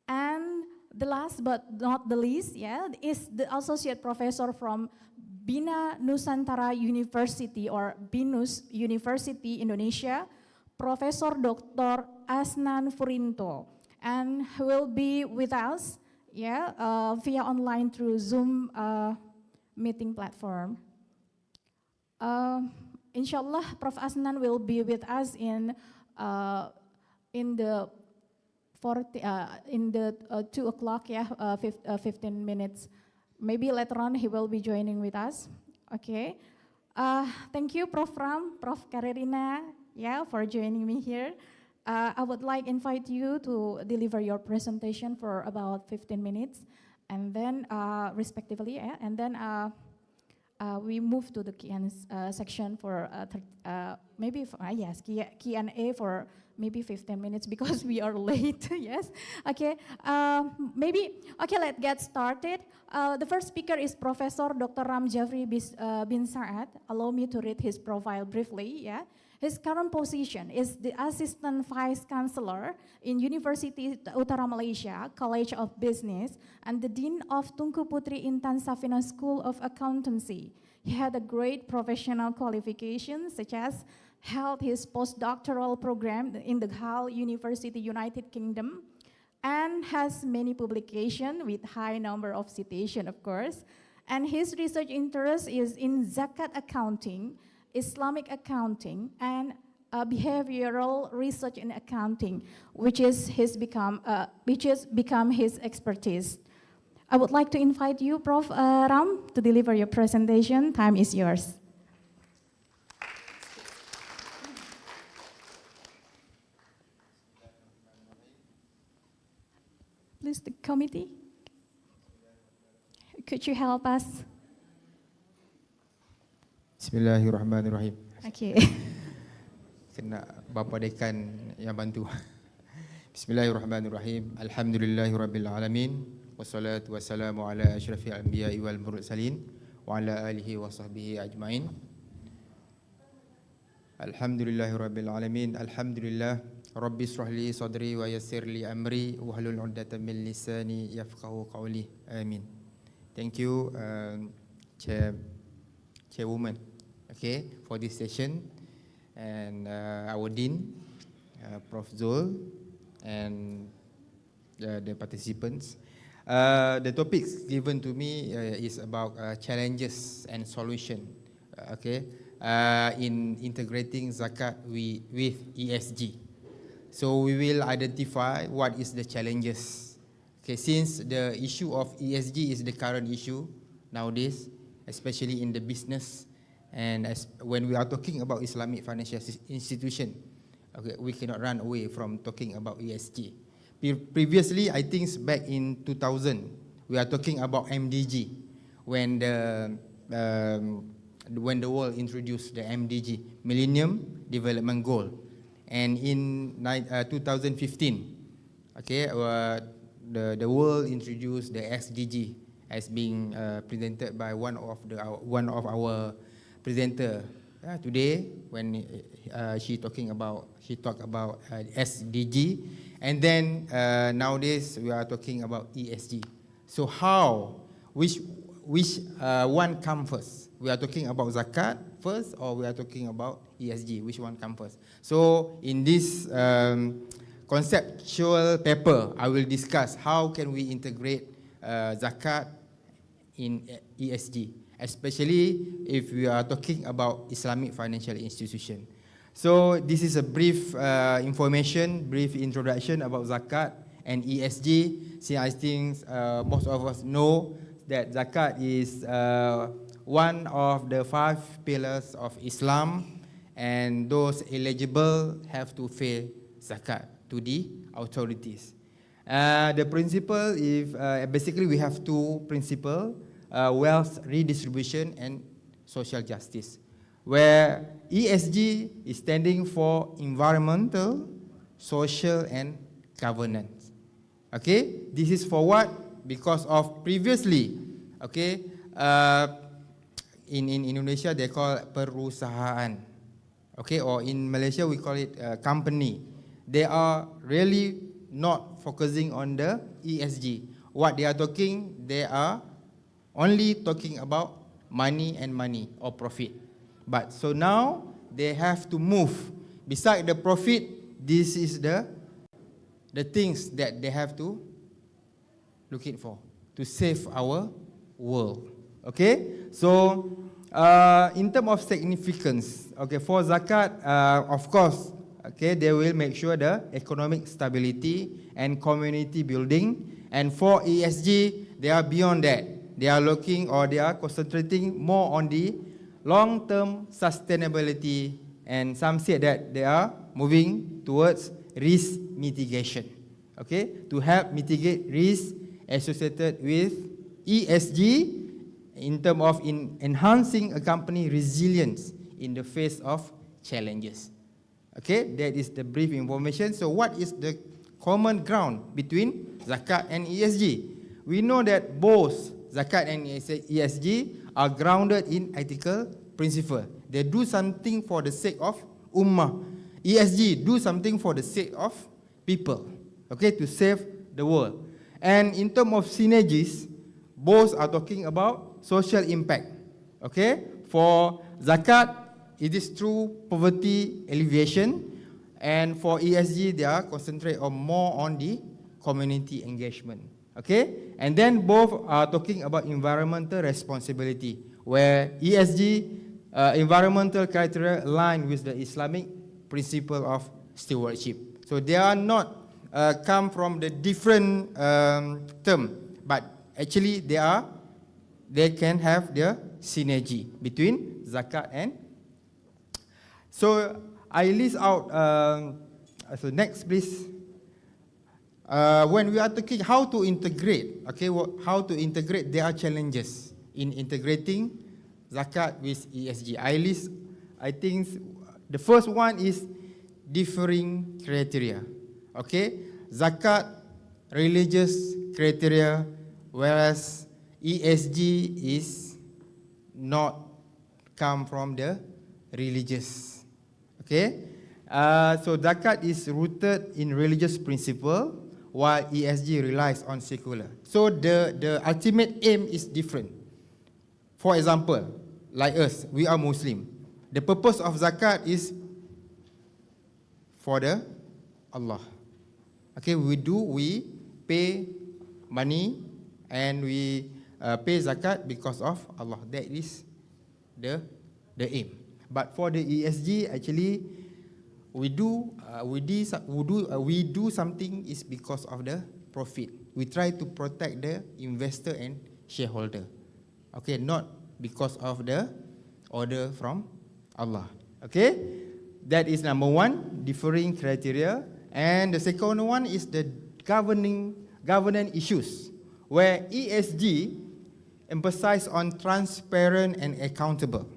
And the last but not the least, is the Associate Professor from Bina Nusantara University or BINUS University Indonesia, Professor Dr. Asnan Furinto, and he will be with us via online through Zoom meeting platform. Inshallah, Prof. Asnan will be with us in the 2 o'clock, 15 minutes. Maybe later on he will be joining with us. Okay. Thank you, Prof. Ram, Prof. Karenina, for joining me here. I would like to invite you to deliver your presentation for about 15 minutes, and then respectively, and then we move to the Q&A section for maybe Q&A for maybe 15 minutes because we are late. Yes. Okay. Let's get started. The first speaker is Professor Dr. Ram Jafri bin Saad. Allow me to read his profile briefly. His current position is the Assistant Vice Chancellor in University Utara Malaysia, College of Business, and the Dean of Tunku Putri Intan Safina School of Accountancy. He had a great professional qualifications such as held his postdoctoral program in the Hull University, United Kingdom, and has many publications with high number of citation, of course. And his research interest is in zakat accounting, Islamic accounting, and behavioral research in accounting, which has become his expertise. I would like to invite you, Prof. Ram, to deliver your presentation. Time is yours. Please, the committee, could you help us? Bismillahirrahmanirrahim. Okay. Kena Bapa Dekan yang bantu. Bismillahirrahmanirrahim. Alhamdulillahirabbil alamin. Wassalatu wassalamu ala asyrafil anbiya'i wal mursalin wa ala alihi wa sahbihi ajmain. Alhamdulillahirabbil alamin. Alhamdulillah Rabbi israhli sadri wa yassir li amri wahlul 'uqdatam min lisani yafqahu qawli. Amin. Thank you, Chairwoman, okay, for this session, and our Dean, Prof. Zul, and the participants. The topics given to me is about challenges and solution, okay, in integrating zakat with ESG. So we will identify what is the challenges. Okay, since the issue of ESG is the current issue nowadays, especially in the business, and when we are talking about Islamic financial institution, okay, we cannot run away from talking about ESG. Previously, I think back in 2000, we are talking about MDG when the world introduced the MDG, Millennium Development Goal, and in 2015, okay, the world introduced the SDG as being presented by one of our presenter today when she talked about SDG, and then nowadays we are talking about ESG. So which one comes first? We are talking about zakat first, or we are talking about ESG? Which one comes first? So in this conceptual paper, I will discuss how can we integrate zakat in ESG, especially if we are talking about Islamic financial institution. So this is a brief brief introduction about zakat and ESG. See, I think most of us know that zakat is one of the 5 pillars of Islam, and those eligible have to pay zakat to the authorities. The principle is basically we have 2 principles, wealth redistribution and social justice, where ESG is standing for environmental, social and governance. Okay, this is for what? Because of previously, okay, in Indonesia they call it perusahaan, okay, or in Malaysia we call it company. They are really not focusing on the ESG. What they are talking, they are only talking about money and money or profit. But so now they have to move. Beside the profit, this is the things that they have to looking for to save our world. Okay, so in terms of significance, okay, for zakat, of course, okay, they will make sure the economic stability and community building. And for ESG, they are beyond that. They are looking, or they are concentrating more on the long-term sustainability, and some say that they are moving towards risk mitigation, okay, to help mitigate risk associated with ESG in terms of enhancing a company resilience in the face of challenges. Okay, that is the brief information. So what is the common ground between zakat and ESG? We know that both zakat and ESG are grounded in ethical principle. They do something for the sake of ummah. ESG do something for the sake of people, okay, to save the world. And in terms of synergies, both are talking about social impact. Okay, for zakat, it is through poverty alleviation, and for ESG, they are concentrate on more on the community engagement. Okay, and then both are talking about environmental responsibility, where ESG environmental criteria align with the Islamic principle of stewardship. So they are not come from the different term, but actually they can have the synergy between zakat and. So I list out. So next, please. When we are talking how to integrate, okay, how to integrate, there are challenges in integrating zakat with ESG. I think the first one is differing criteria. Okay, zakat religious criteria, whereas ESG is not come from the religious. Okay, so zakat is rooted in religious principle, while ESG relies on secular. So the ultimate aim is different. For example, like us, we are Muslim. The purpose of zakat is for the Allah. Okay, we pay money and we pay zakat because of Allah. That is the aim. But for the ESG, actually, we do something is because of the profit. We try to protect the investor and shareholder. Okay, not because of the order from Allah. Okay, that is number one, differing criteria. And the second one is the governance issues, where ESG emphasize on transparent and accountable,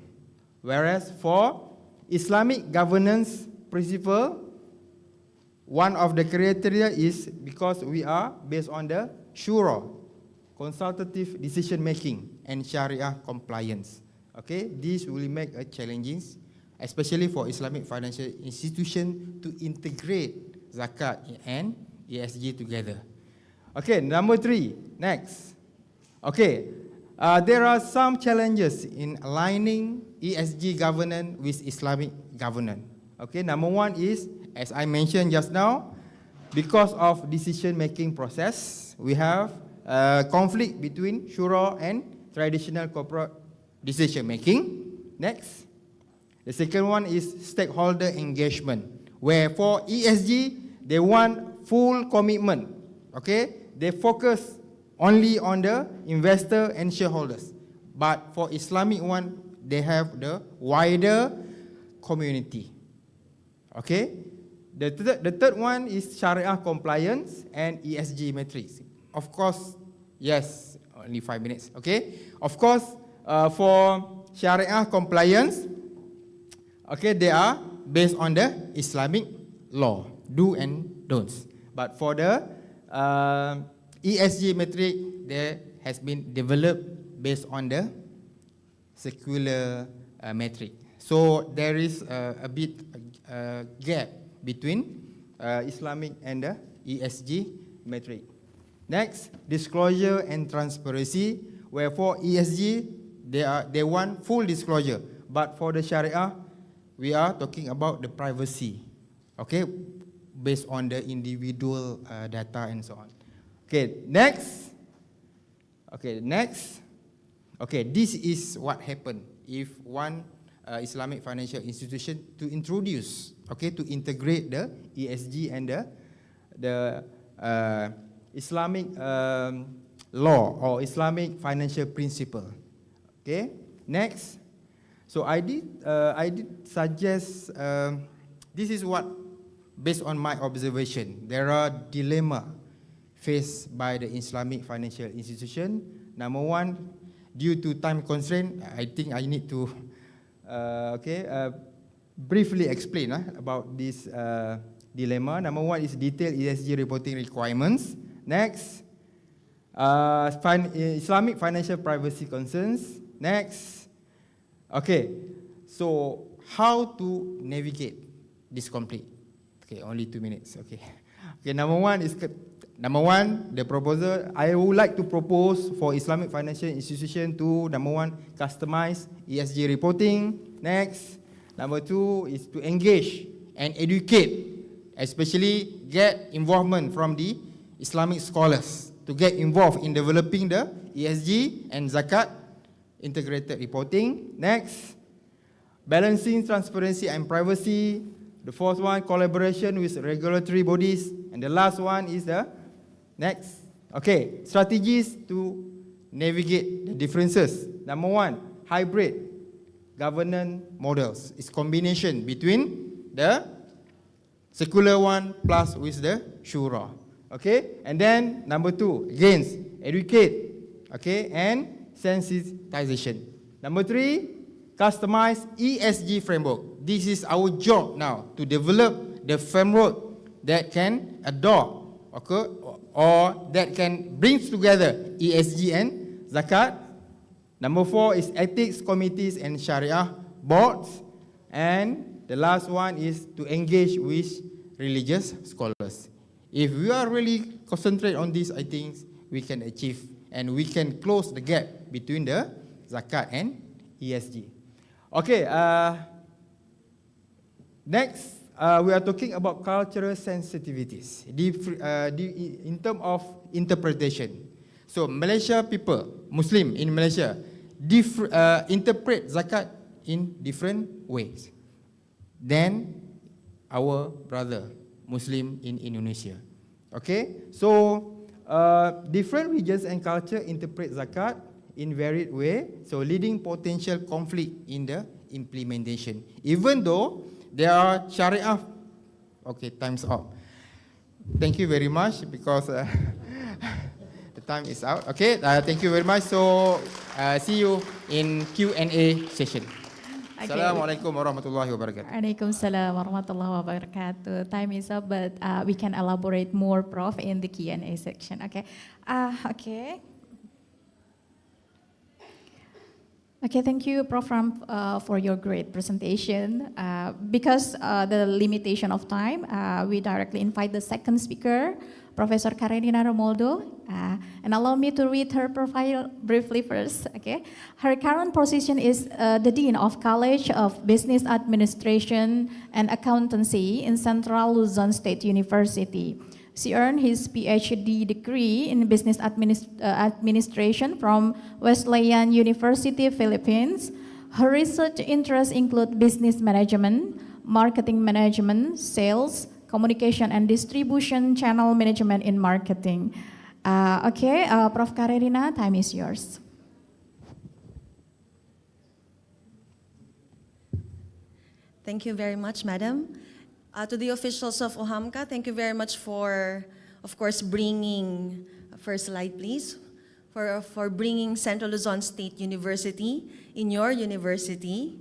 whereas for Islamic governance principle, one of the criteria is because we are based on the shura, consultative decision making, and Sharia compliance. Okay, this will make a challenging, especially for Islamic financial institution, to integrate zakat and ESG together. Okay, number 3, next. Okay, there are some challenges in aligning ESG governance with Islamic governance. Okay, number 1 is, as I mentioned just now, because of decision-making process, we have conflict between shura and traditional corporate decision-making. Next, the second one is stakeholder engagement, where for ESG, they want full commitment. Okay, they focus only on the investor and shareholders. But for Islamic one, they have the wider community. Okay, the third one is Sharia compliance and ESG metrics. Of course, yes, only 5 minutes. Okay, of course, for Sharia compliance, okay, they are based on the Islamic law, do and don'ts. But for the ESG metric, there has been developed based on the secular metric. So there is a bit gap between Islamic and the ESG metric. Next, disclosure and transparency, where for ESG, they want full disclosure. But for the Sharia, we are talking about the privacy, okay, based on the individual data and so on. Okay, next. Okay, next. Okay, this is what happened if one Islamic financial institution to introduce, okay, to integrate the ESG and the Islamic law or Islamic financial principle. Okay, next. So I did suggest, this is what, based on my observation, there are dilemma faced by the Islamic financial institution. Number 1, due to time constraint, I think I need to briefly explain about this dilemma. Number 1 is detailed ESG reporting requirements. Next, Islamic financial privacy concerns. Next, okay, so how to navigate this conflict? Okay, only 2 minutes. Okay, okay. Number one, the proposal. I would like to propose for Islamic financial institution to, number 1, customize ESG reporting. Next, Number 2 is to engage and educate, especially get involvement from the Islamic scholars to get involved in developing the ESG and zakat integrated reporting. Next, balancing transparency and privacy. The fourth one, collaboration with regulatory bodies. And the last one is the next. Okay, strategies to navigate the differences. Number 1, hybrid governance models. It's combination between the secular one plus with the shura. Okay, and then number 2, again, educate, okay, and sensitization. Number 3, customize ESG framework. This is our job now, to develop the framework that can adopt, okay, or that can bring together ESG and zakat. Number 4 is ethics committees and Sharia boards. And the last one is to engage with religious scholars. If we are really concentrate on these, I think we can achieve and we can close the gap between the zakat and ESG. Okay, next we are talking about cultural sensitivities in terms of interpretation. So Malaysia people, Muslim in Malaysia, interpret zakat in different ways than our brother Muslim in Indonesia. Okay, so different regions and culture interpret zakat in varied way, so leading potential conflict in the implementation. Even though there are Sharia. Okay, time's up. Thank you very much because the time is out. Okay, thank you very much. So see you in Q&A session. Okay. Assalamualaikum warahmatullahi wabarakatuh. Waalaikumsalam warahmatullahi wabarakatuh. Time is up, but we can elaborate more, Prof, in the Q&A section. Okay. Okay. Okay, thank you, Prof, for your great presentation. Because the limitation of time, we directly invite the second speaker, Professor Karenina Romualdo, and allow me to read her profile briefly first. Okay, her current position is the Dean of College of Business Administration and Accountancy in Central Luzon State University. She earned his PhD degree in Business Administration from Wesleyan University, Philippines. Her research interests include business management, marketing management, sales, communication and distribution, channel management in marketing. Okay, Prof. Karenina, time is yours. Thank you very much, Madam. To the officials of Uhamka, thank you very much for, of course, bringing, first slide please, for bringing Central Luzon State University in your university.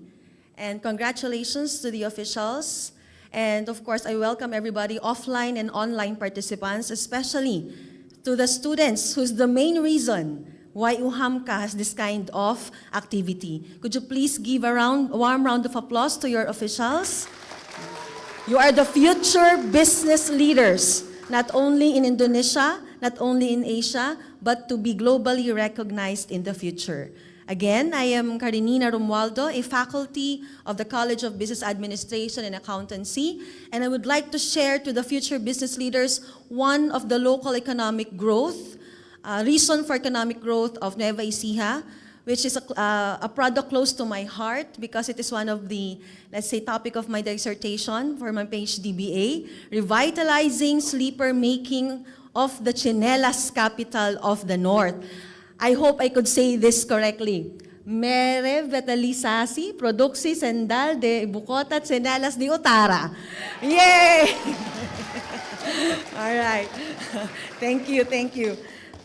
And congratulations to the officials. And of course, I welcome everybody, offline and online participants, especially to the students who's the main reason why Uhamka has this kind of activity. Could you please give a warm round of applause to your officials? You are the future business leaders, not only in Indonesia, not only in Asia, but to be globally recognized in the future. Again, I am Karenina Romualdo, a faculty of the College of Business Administration and Accountancy, and I would like to share to the future business leaders one of the local economic growth, reason for economic growth of Nueva Ecija, which is a product close to my heart because it is one of the, let's say, topic of my dissertation for my PhD BA, revitalizing sleeper making of the chinelas capital of the North. I hope I could say this correctly. Mere vetalisasi produksi sendal de Bukota chinelas de Otara. Yay! All right. Thank you, thank you.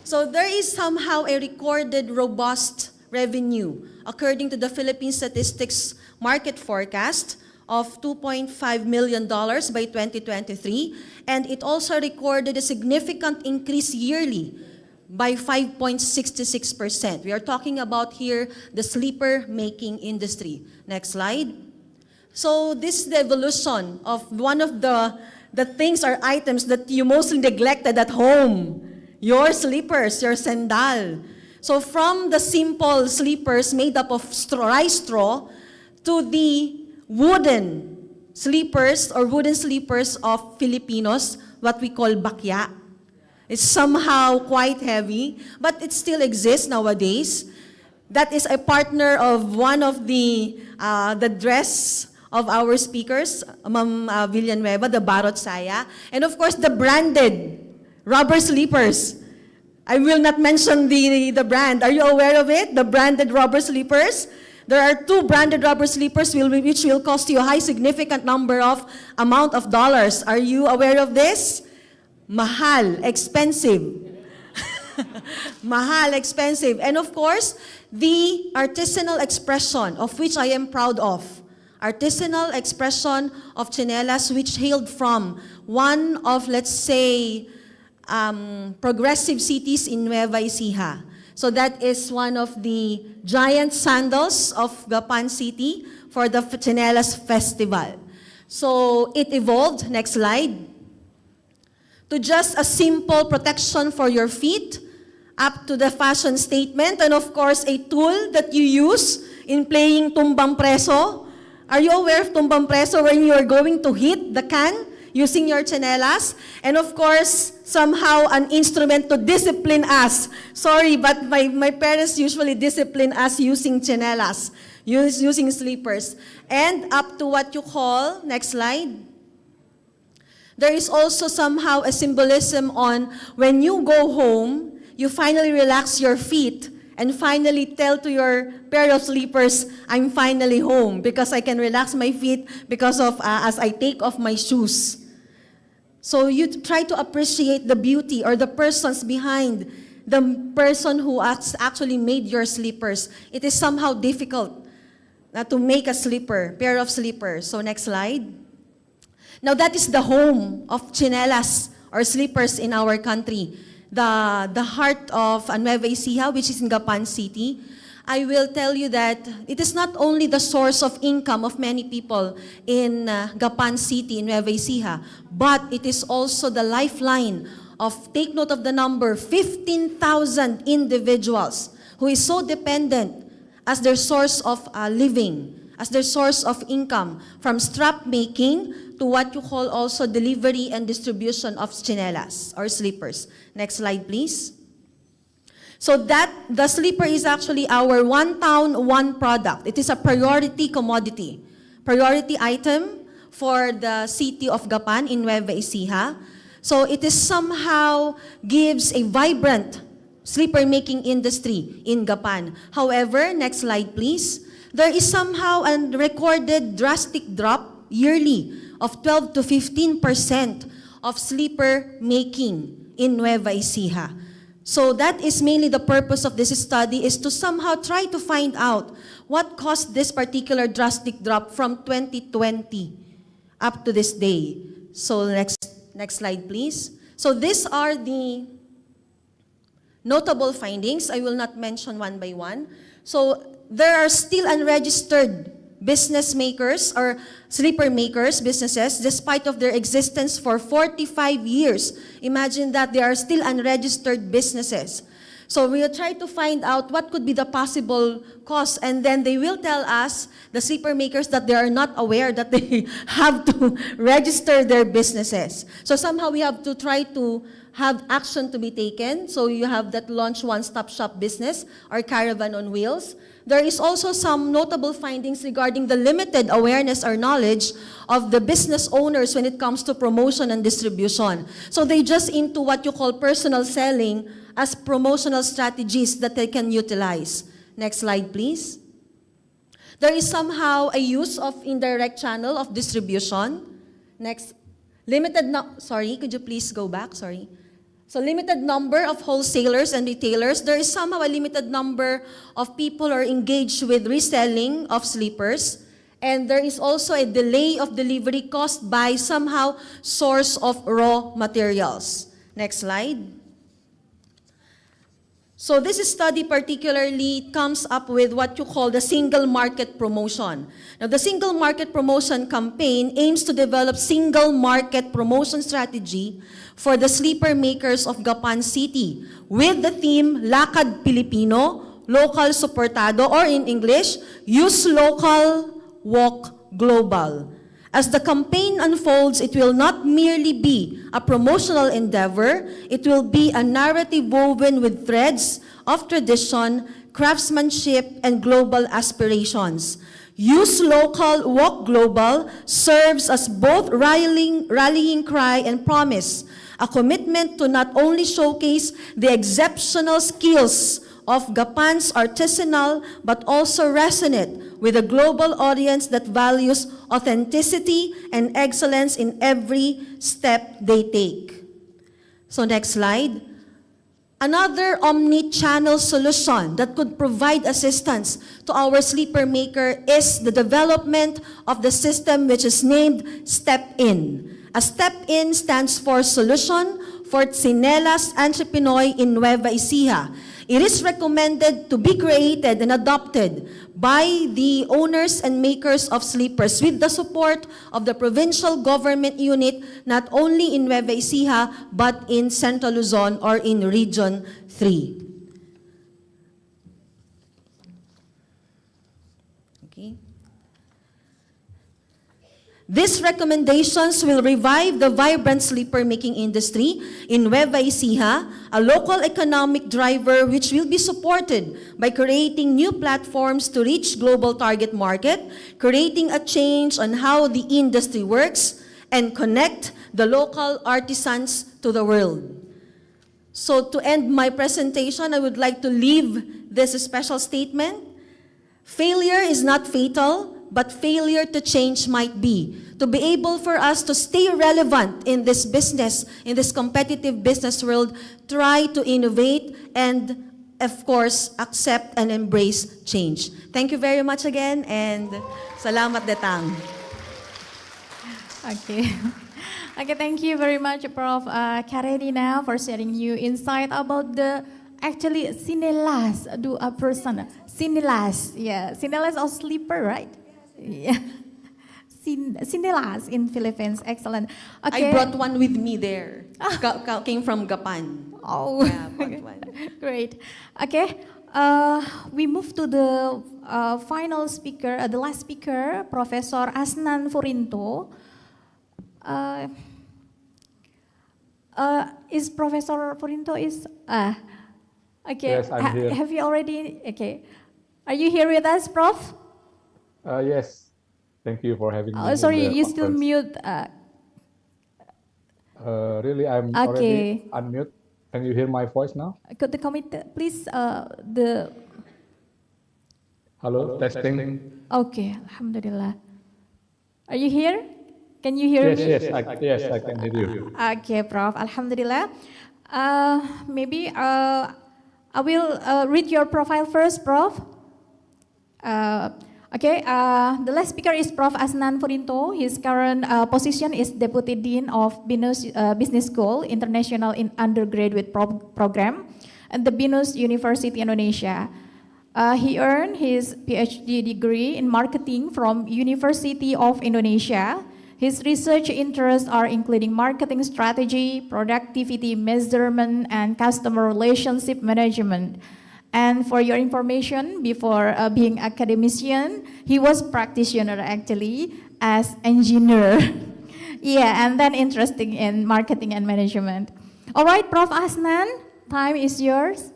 So there is somehow a recorded robust revenue, according to the Philippine Statistics Market Forecast, of $2.5 million by 2023, and it also recorded a significant increase yearly by 5.66%. We are talking about here the sleeper making industry. Next slide. So this is the evolution of one of the things or items that you mostly neglected at home. Your sleepers, your sandal. So from the simple sleepers made up of rice straw to the wooden sleepers or wooden sleepers of Filipinos, what we call bakya. It's somehow quite heavy, but it still exists nowadays. That is a partner of one of the dress of our speakers, Ma'am Villanueva, the Barot Saya, and of course the branded rubber sleepers. I will not mention the brand. Are you aware of it? The branded rubber sleepers? There are 2 branded rubber sleepers which will cost you a high significant amount of dollars. Are you aware of this? Mahal, expensive. Mahal, expensive. And of course, the artisanal expression of which I am proud of. Artisanal expression of chinelas which hailed from one of, let's say, progressive cities in Nueva Ecija. So that is one of the giant sandals of Gapan City for the Chinelas Festival. So it evolved, next slide, to just a simple protection for your feet, up to the fashion statement, and of course a tool that you use in playing tumbang preso. Are you aware of tumbang preso, when you are going to hit the can using your chinelas? And of course, somehow an instrument to discipline us. Sorry, but my parents usually discipline us using chinelas, using sleepers. And up to what you call, next slide, there is also somehow a symbolism on when you go home, you finally relax your feet and finally tell to your pair of sleepers, I'm finally home because I can relax my feet because of as I take off my shoes. So you try to appreciate the beauty or the persons behind the person who actually made your sleepers. It is somehow difficult to make a pair of sleepers. So next slide. Now that is the home of chinelas or sleepers in our country. The heart of Nueva Ecija, which is in Gapan City. I will tell you that it is not only the source of income of many people in Gapan City, in Nueva Ecija, but it is also the lifeline of, take note of the number, 15,000 individuals who is so dependent as their source of living, as their source of income, from strap making to what you call also delivery and distribution of chinelas or sleepers. Next slide, please. So that the sleeper is actually our one town, one product. It is a priority commodity, priority item for the city of Gapan in Nueva Ecija. So it is somehow gives a vibrant sleeper making industry in Gapan. However, next slide please. There is somehow a recorded drastic drop yearly of 12 to 15% of sleeper making in Nueva Ecija. So that is mainly the purpose of this study, is to somehow try to find out what caused this particular drastic drop from 2020 up to this day. So next slide, please. So these are the notable findings. I will not mention one by one. So there are still unregistered business makers or sleeper makers, businesses, despite of their existence for 45 years. Imagine that they are still unregistered businesses. So we will try to find out what could be the possible cause, and then they will tell us, the sleeper makers, that they are not aware that they have to register their businesses. So somehow we have to try to have action to be taken. So you have that launch one-stop shop business or caravan on wheels. There is also some notable findings regarding the limited awareness or knowledge of the business owners when it comes to promotion and distribution. So they just into what you call personal selling as promotional strategies that they can utilize. Next slide, please. There is somehow a use of indirect channel of distribution. Next. Sorry, could you please go back? Sorry. So limited number of wholesalers and retailers. There is somehow a limited number of people who are engaged with reselling of sleepers. And there is also a delay of delivery caused by somehow source of raw materials. Next slide. So this study particularly comes up with what you call the single market promotion. Now the single market promotion campaign aims to develop single market promotion strategy for the sleeper makers of Gapan City with the theme Lakad Pilipino, Local Suportado, or in English, Use Local, Walk global. As the campaign unfolds, it will not merely be a promotional endeavor, it will be a narrative woven with threads of tradition, craftsmanship, and global aspirations. Use local, walk global serves as both rallying cry and promise, a commitment to not only showcase the exceptional skills of Gapan's artisanal, but also resonate with a global audience that values authenticity and excellence in every step they take. So next slide. Another omni-channel solution that could provide assistance to our sleeper maker is the development of the system which is named Step In. A Step In stands for Solution for Tsinelas Entrepreneur in Nueva Ecija. It is recommended to be created and adopted by the owners and makers of sleepers with the support of the provincial government unit, not only in Nueva Ecija, but in Central Luzon or in Region 3. Okay. These recommendations will revive the vibrant sleeper-making industry in Nueva Ecija, a local economic driver which will be supported by creating new platforms to reach global target market, creating a change on how the industry works, and connect the local artisans to the world. So to end my presentation, I would like to leave this special statement. Failure is not fatal, but failure to change might be. To be able for us to stay relevant in this business, in this competitive business world, try to innovate and, of course, accept and embrace change. Thank you very much again, and salamat datang. Okay. Okay, thank you very much, Prof. Karenina, for sharing new insight about the actually Tsinelas do a person. Tsinelas, yeah, Tsinelas or sleeper, right? Yeah. Tsinelas in Philippines, excellent. Okay. I brought one with me there. Came from Gapan. Oh, yeah, brought one. Great. Okay, we move to the final speaker, the last speaker, Professor Asnan Furinto. Is Professor Furinto is? Okay. Yes, I'm here. Have you already? Okay. Are you here with us, Prof? Yes. Thank you for having me. Oh, sorry, in the you still conference. mute. Really, I'm already unmute. Can you hear my voice now? Could the committee, please, the... Hello, testing. Okay, Alhamdulillah. Are you here? Can you hear me? Yes, I can hear you. Okay, Prof. Alhamdulillah. Maybe I will read your profile first, Prof. Okay, the last speaker is Prof. Asnan Furinto. His current position is Deputy Dean of BINUS Business School International in Undergraduate Program at the BINUS University Indonesia. He earned his PhD degree in marketing from University of Indonesia. His research interests are including marketing strategy, productivity measurement, and customer relationship management. And for your information, before being academician, he was practitioner actually as engineer. Yeah, and then interested in marketing and management. All right, Prof. Asnan, time is yours.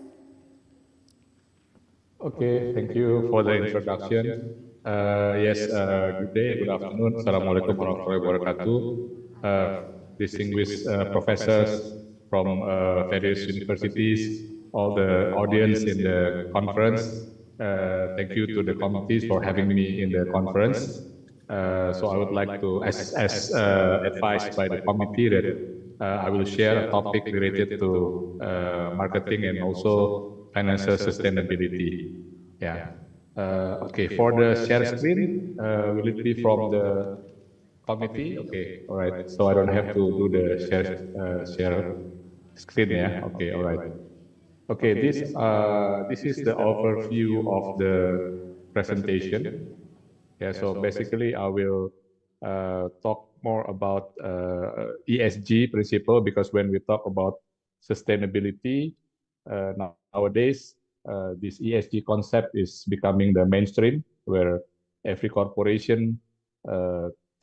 Okay, thank you for the introduction. Yes, good day, good afternoon. Assalamualaikum warahmatullahi wabarakatuh. Distinguished professors from various universities, all the audience in the conference. Thank you to the committees for having me in the conference. So I would like to, as advised by the committee, that I will share a topic related to marketing and also financial sustainability. Yeah. Okay, for the share screen, will it be from the committee? Okay, all right. So I don't have to do the share screen, yeah? Okay, all right. Okay, this is the overview of the presentation. Yeah, so basically I will talk more about ESG principle, because when we talk about sustainability nowadays, this ESG concept is becoming the mainstream, where every corporation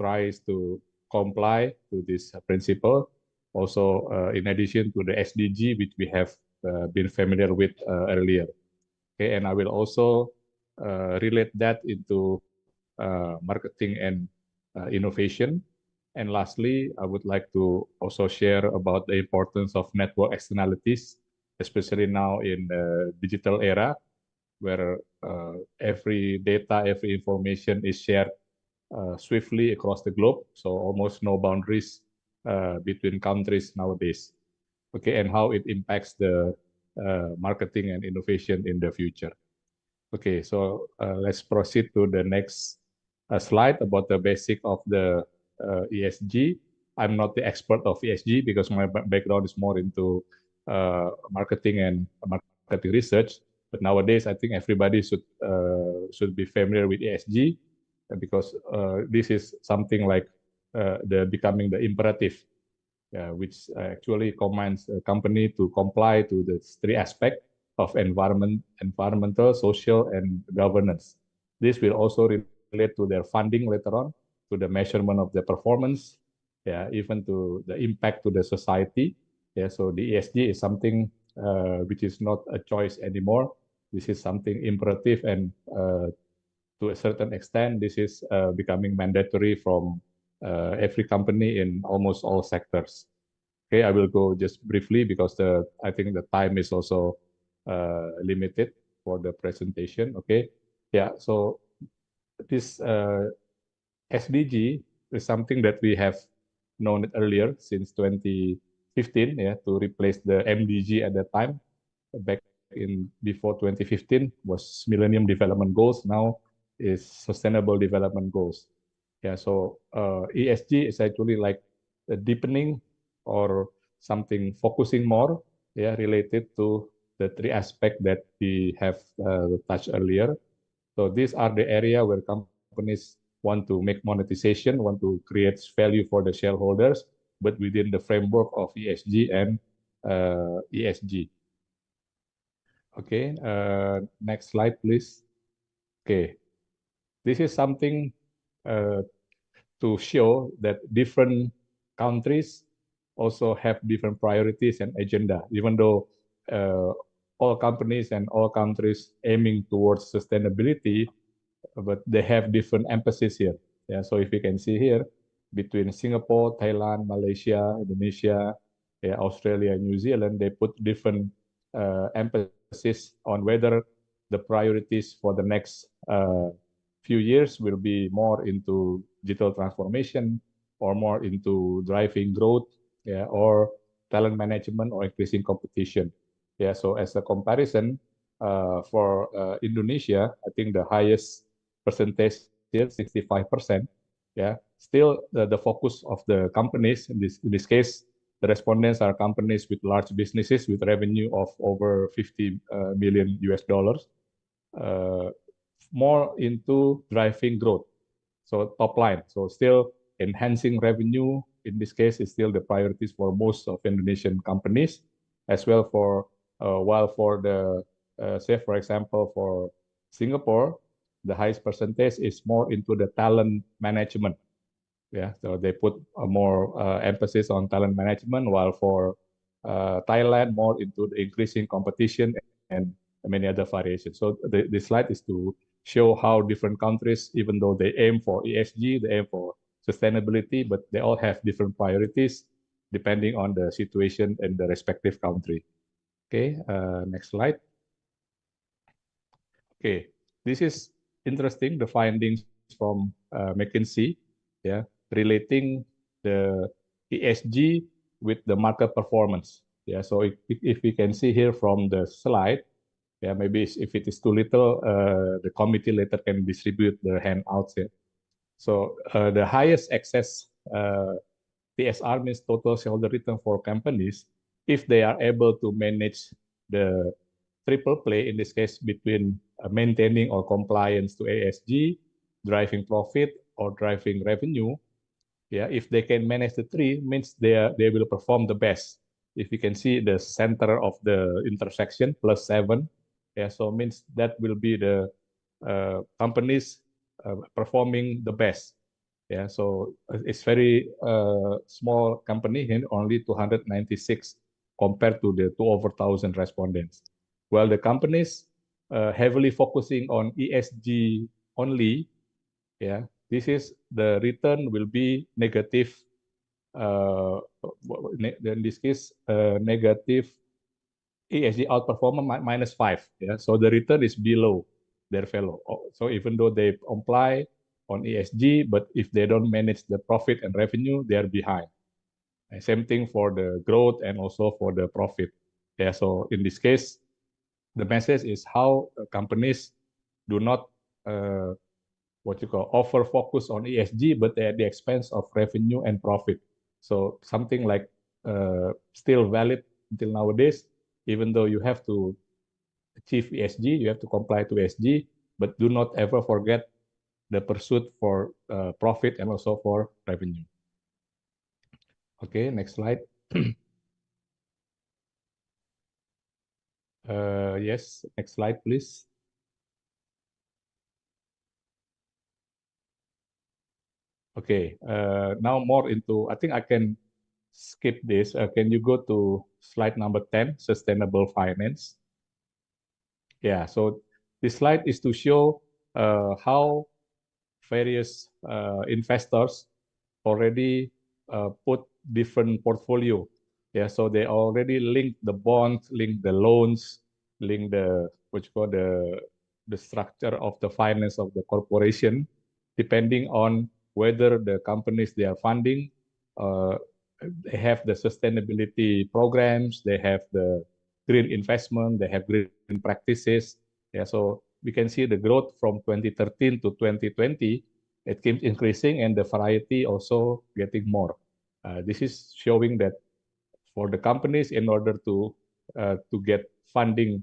tries to comply to this principle. Also, in addition to the SDG, which we have been familiar with earlier. Okay, and I will also relate that into marketing and innovation. And lastly, I would like to also share about the importance of network externalities, especially now in the digital era, where every data, every information is shared swiftly across the globe. So almost no boundaries between countries nowadays. Okay, and how it impacts the marketing and innovation in the future. Okay, so let's proceed to the next slide about the basic of the ESG. I'm not the expert of ESG because my background is more into marketing and marketing research. But nowadays, I think everybody should be familiar with ESG because this is something like the becoming the imperative, which actually commands a company to comply to the three aspects of environmental, social, and governance. This will also relate to their funding later on, to the measurement of the performance, even to the impact to the society. So the ESG is something which is not a choice anymore. This is something imperative, and to a certain extent, this is becoming mandatory from every company in almost all sectors. Okay, I will go just briefly because I think the time is also limited for the presentation. Okay, so this SDG is something that we have known earlier since 2015, to replace the MDG at that time. Back in before 2015 was Millennium Development Goals. Now is Sustainable Development Goals. So ESG is actually like a deepening or something focusing more, related to the three aspects that we have touched earlier. So these are the area where companies want to make monetization, want to create value for the shareholders, but within the framework of ESG and ESG. Okay, next slide, please. Okay, this is something to show that different countries also have different priorities and agenda, even though all companies and all countries aiming towards sustainability, but they have different emphasis here. So if you can see here, between Singapore, Thailand, Malaysia, Indonesia, Australia, and New Zealand, they put different emphasis on whether the priorities for the next few years will be more into digital transformation or more into driving growth, or talent management or increasing competition. So as a comparison, for Indonesia, I think the highest percentage here, 65%. Still the focus of the companies in this case, the respondents are companies with large businesses with revenue of over 50 million US dollars, more into driving growth. So top line. So still enhancing revenue in this case is still the priorities for most of Indonesian companies, as well for while for the say for example for Singapore, the highest percentage is more into the talent management. So they put more emphasis on talent management, while for Thailand more into the increasing competition and many other variations. So this slide is to show how different countries, even though they aim for ESG, they aim for sustainability, but they all have different priorities depending on the situation in the respective country. Okay, next slide. Okay, this is interesting, the findings from McKinsey, relating the ESG with the market performance. So if we can see here from the slide, maybe if it is too little, the committee later can distribute the handouts here. So the highest excess TSR means total shareholder return for companies if they are able to manage the triple play, in this case, between maintaining or compliance to ESG, driving profit, or driving revenue. If they can manage the three, means they will perform the best. If you can see the center of the intersection, +7, so means that will be the companies performing the best. Yeah, so it's very small company here, only 296 compared to the over 1,000 respondents. While the companies heavily focusing on ESG only, yeah, this is the return will be negative. In this case, negative ESG outperformance -5. Yeah, so the return is below their fellow. So even though they comply on ESG, but if they don't manage the profit and revenue, they are behind. And same thing for the growth and also for the profit. Yeah, so in this case, the message is how companies do not what you call over focus on ESG, but at the expense of revenue and profit. So something like still valid until nowadays, even though you have to achieve ESG, you have to comply to ESG, but do not ever forget the pursuit for profit and also for revenue. Okay, next slide. Yes, next slide, please. Okay, now more into, I think I can skip this. Can you go to slide number 10, sustainable finance? Yeah, so this slide is to show how various investors already put different portfolio. Yeah, so they already link the bonds, link the loans, link the what you call the structure of the finance of the corporation, depending on whether the companies they are funding they have the sustainability programs, they have the green investment, they have green practices. Yeah, so we can see the growth from 2013 to 2020, it keeps increasing and the variety also getting more. This is showing that for the companies, in order to get funding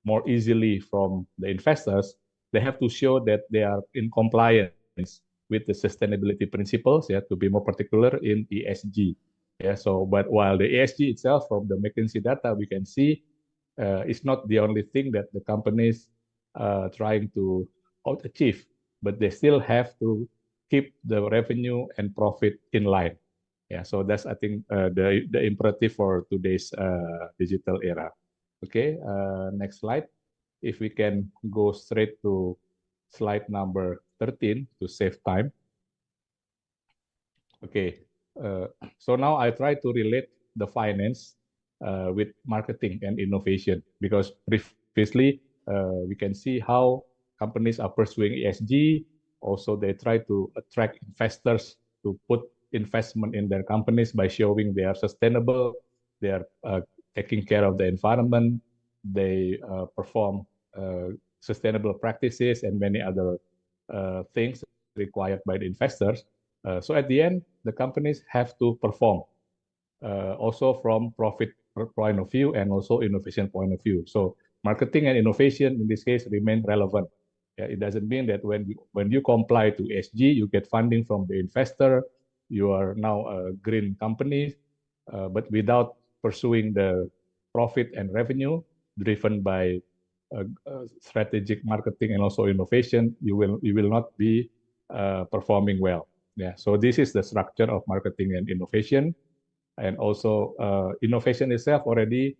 more easily from the investors, they have to show that they are in compliance with the sustainability principles. Yeah, to be more particular in ESG. Yeah, so but while the ESG itself, from the McKinsey data, we can see it's not the only thing that the companies trying to achieve, but they still have to keep the revenue and profit in line. Yeah, so that's I think the imperative for today's digital era. Okay, next slide. If we can go straight to slide number 13 to save time. Okay, so now I try to relate the finance with marketing and innovation, because previously we can see how companies are pursuing ESG. Also, they try to attract investors to put investment in their companies by showing they are sustainable, they are taking care of the environment, they perform sustainable practices and many other things required by the investors. So at the end, the companies have to perform also from profit point of view and also innovation point of view. So marketing and innovation in this case remain relevant. Yeah, it doesn't mean that when you comply to ESG, you get funding from the investor, you are now a green company, but without pursuing the profit and revenue driven by strategic marketing and also innovation, you will not be performing well. Yeah, so this is the structure of marketing and innovation, and also innovation itself already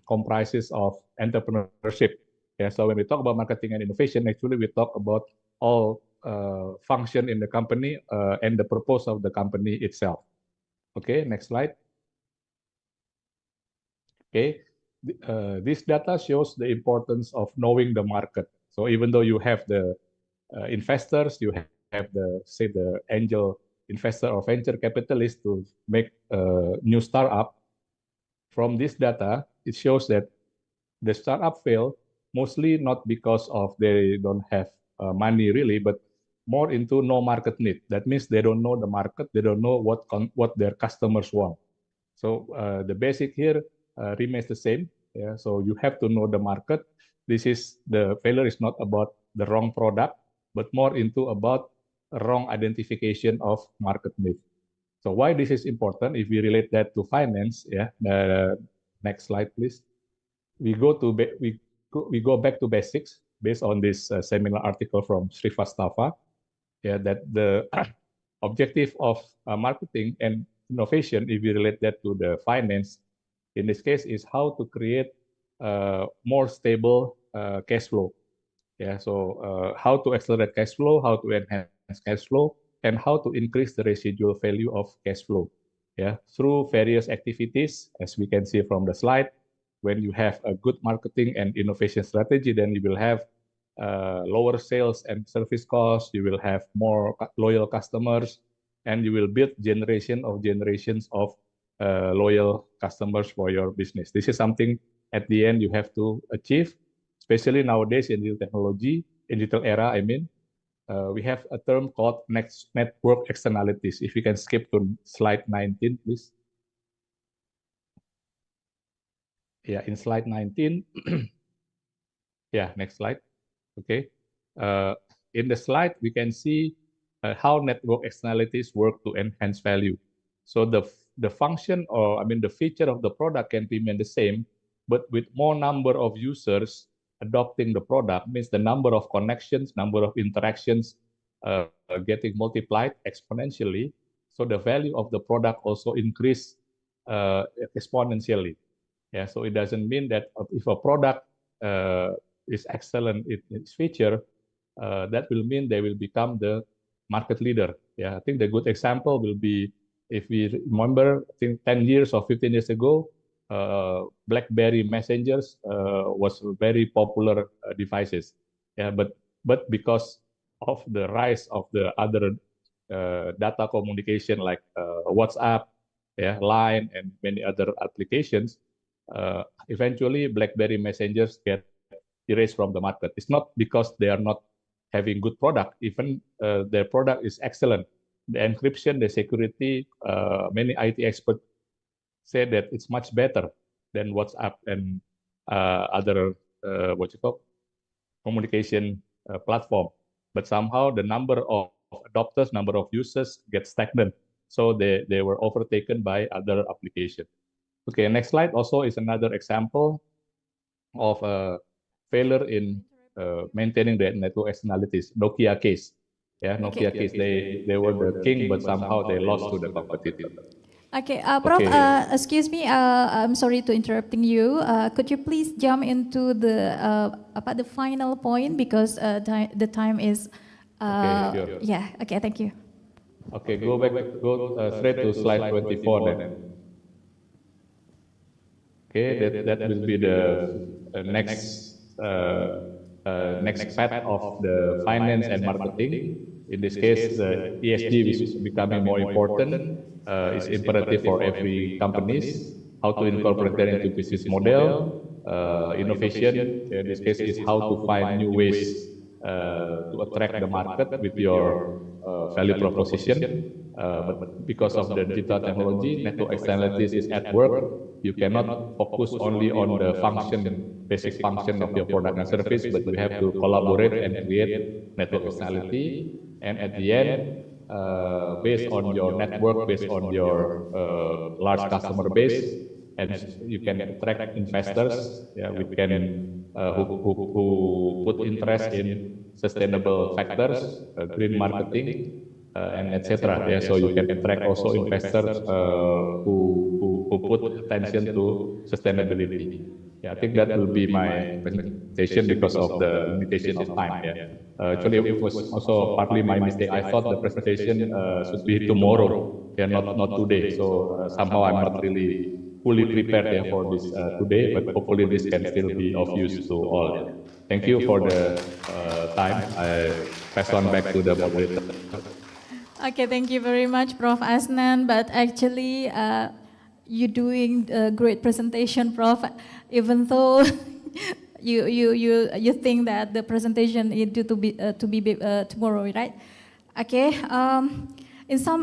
comprises of entrepreneurship. Yeah, so when we talk about marketing and innovation, actually we talk about all function in the company and the purpose of the company itself. Okay, next slide. Okay, this data shows the importance of knowing the market. So even though you have the investors, you have the, say, the angel investor or venture capitalist to make a new startup. From this data, it shows that the startup fail mostly not because of they don't have money really, but more into no market need. That means they don't know the market, they don't know what their customers want. So the basic here remains the same. Yeah, so you have to know the market. This is the failure is not about the wrong product, but more into about wrong identification of market need. So why this is important? If we relate that to finance, yeah. Next slide, please. We go back to basics based on this seminar article from Srivastava. Yeah, that the objective of marketing and innovation, if we relate that to the finance, in this case, is how to create more stable cash flow. Yeah, so how to accelerate cash flow, how to enhance cash flow, and how to increase the residual value of cash flow. Yeah, through various activities, as we can see from the slide. When you have a good marketing and innovation strategy, then you will have lower sales and service costs. You will have more loyal customers, and you will build generations of loyal customers for your business. This is something at the end you have to achieve, especially nowadays in digital era. I mean, we have a term called network externalities. If you can skip to slide 19, please. Yeah, in slide 19. Yeah, next slide. Okay. In the slide, we can see how network externalities work to enhance value. So the function, or I mean the feature of the product can remain the same, but with more number of users adopting the product, means the number of connections, number of interactions getting multiplied exponentially. So the value of the product also increase exponentially. Yeah, so it doesn't mean that if a product is excellent in its feature, that will mean they will become the market leader. Yeah, I think the good example will be, if we remember, I think 10 years or 15 years ago, BlackBerry messengers was very popular devices. Yeah, but because of the rise of the other data communication like WhatsApp, yeah, Line, and many other applications, eventually BlackBerry messengers get erased from the market. It's not because they are not having good product. Even their product is excellent. The encryption, the security, many IT experts say that it's much better than WhatsApp and other communication platform. But somehow the number of adopters, number of users get stagnant. So they were overtaken by other applications. Okay, next slide also is another example of a failure in maintaining the network externalities. Nokia case. Yeah, Nokia case, they were the king, but somehow they lost to the competitor. Okay, Prof, excuse me, I'm sorry to interrupting you. Could you please jump into the final point, because the time is. Okay, sure. Yeah. Okay, thank you. Okay, go straight to slide 24 then. Okay, that will be the next path of the finance and marketing. In this case, the ESG is becoming more important. It's imperative for every companies how to incorporate that into business model. Innovation, in this case, is how to find new ways to attract the market with your value proposition. But because of the digital technology, network externalities is at work. You cannot focus only on the basic function of your product and service, but you have to collaborate and create network externality. And at the end, based on your network, based on your large customer base, and you can attract investors, yeah, who put interest in sustainable factors, green marketing, and etc. Yeah, so you can attract also investors who put attention to sustainability. Yeah, I think that will be my presentation because of the limitation of time. Yeah, actually it was also partly my mistake. I thought the presentation should be tomorrow, yeah, not today. So somehow I'm not really fully prepared for this today, but hopefully this can still be of use to all. Yeah. Thank you for the time. I pass on back to the moderator. Okay, thank you very much, Prof. Asnan. But actually, you're doing a great presentation, Prof. Even though you think that the presentation is due to be tomorrow, right? Okay. In some,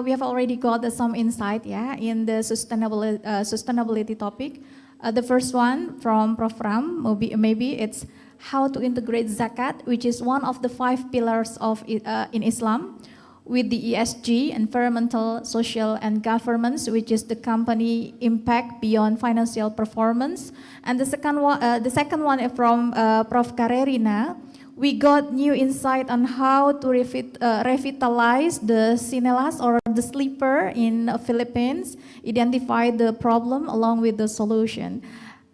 we have already got some insight, yeah, in the sustainability topic. The first one from Prof. Ram, maybe it's how to integrate zakat, which is one of the 5 pillars of in Islam, with the ESG, environmental, social, and governance, which is the company impact beyond financial performance. And the second one is from Prof. Karerina, we got new insight on how to revitalize the sinelas or the sleeper in the Philippines, identify the problem along with the solution.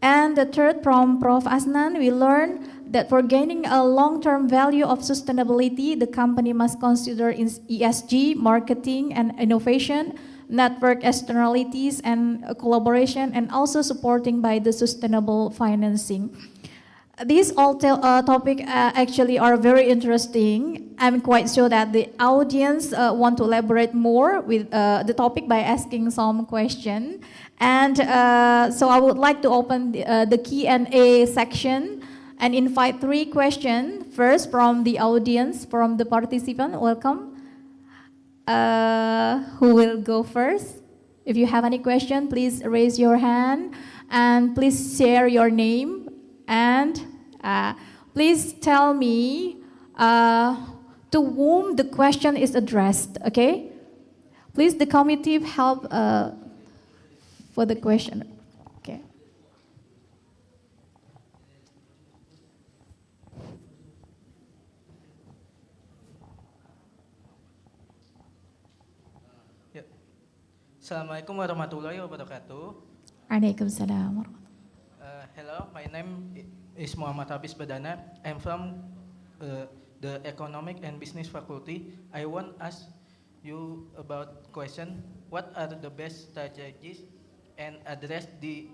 And the third from Prof. Asnan, we learned that for gaining a long-term value of sustainability, the company must consider ESG, marketing and innovation, network externalities and collaboration, and also supporting by the sustainable financing. These all topics actually are very interesting. I'm quite sure that the audience want to elaborate more with the topic by asking some question. And so I would like to open the Q&A section and invite 3 questions. First from the audience, from the participant. Welcome. Who will go first? If you have any question, please raise your hand and please share your name. And please tell me to whom the question is addressed, okay? Please, the committee help for the question. Okay. Assalamualaikum warahmatullahi wabarakatuh. Waalaikumsalam. Hello, my name is Muhammad Hafiz Badana. I'm from the Economic and Business Faculty. I want to ask you about question. What are the best strategies and address the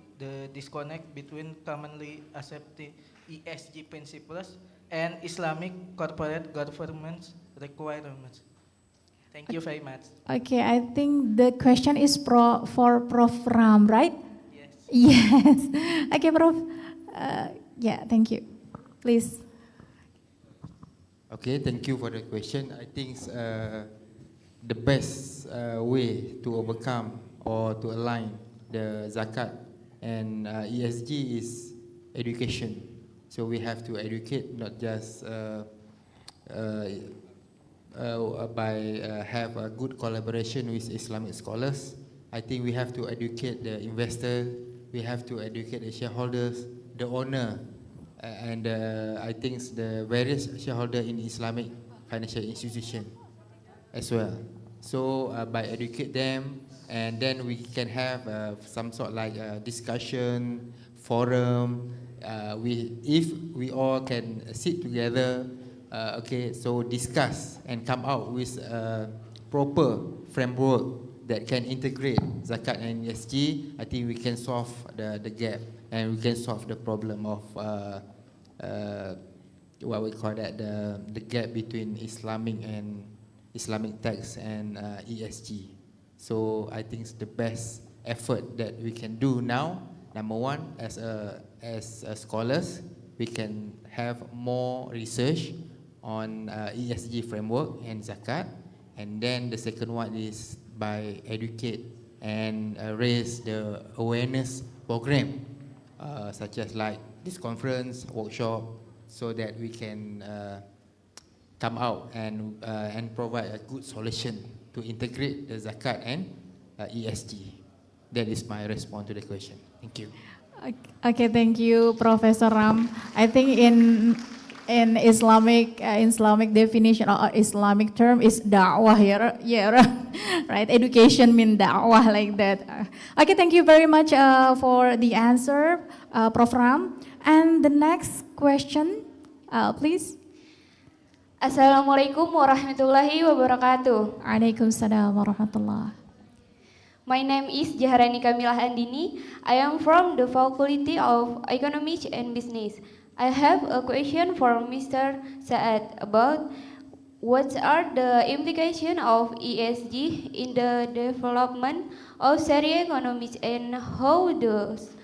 disconnect between commonly accepted ESG principles and Islamic corporate governance requirements? Thank you very much. Okay, I think the question is for Prof. Ram, right? Yes. Okay, Prof. Yeah, thank you. Please. Okay, thank you for the question. I think the best way to overcome or to align the zakat and ESG is education. So we have to educate, not just by have a good collaboration with Islamic scholars. I think we have to educate the investor, we have to educate the shareholders, the owner, and I think the various shareholder in Islamic financial institution as well. So by educate them, and then we can have some sort like discussion, forum, if we all can sit together, okay, so discuss and come out with a proper framework that can integrate zakat and ESG, I think we can solve the gap and we can solve the problem of what we call that, the gap between Islamic tax and ESG. So I think it's the best effort that we can do now. Number one, as scholars, we can have more research on ESG framework and zakat, and then the second one is by educate and raise the awareness program, such as like this conference, workshop, so that we can come out and provide a good solution to integrate the zakat and ESG. That is my response to the question. Thank you. Okay, thank you, Professor Ram. I think in Islamic definition or Islamic term is da'wah here, yeah, right? Education means da'wah like that. Okay, thank you very much for the answer, Prof. Ram. And the next question, please. Assalamualaikum warahmatullahi wabarakatuh. Waalaikumsalam warahmatullah. My name is Jaharani Kamilah Andini. I am from the Faculty of Economics and Business. I have a question for Mr. Saad about what are the implications of ESG in the development of Sharia economies and how does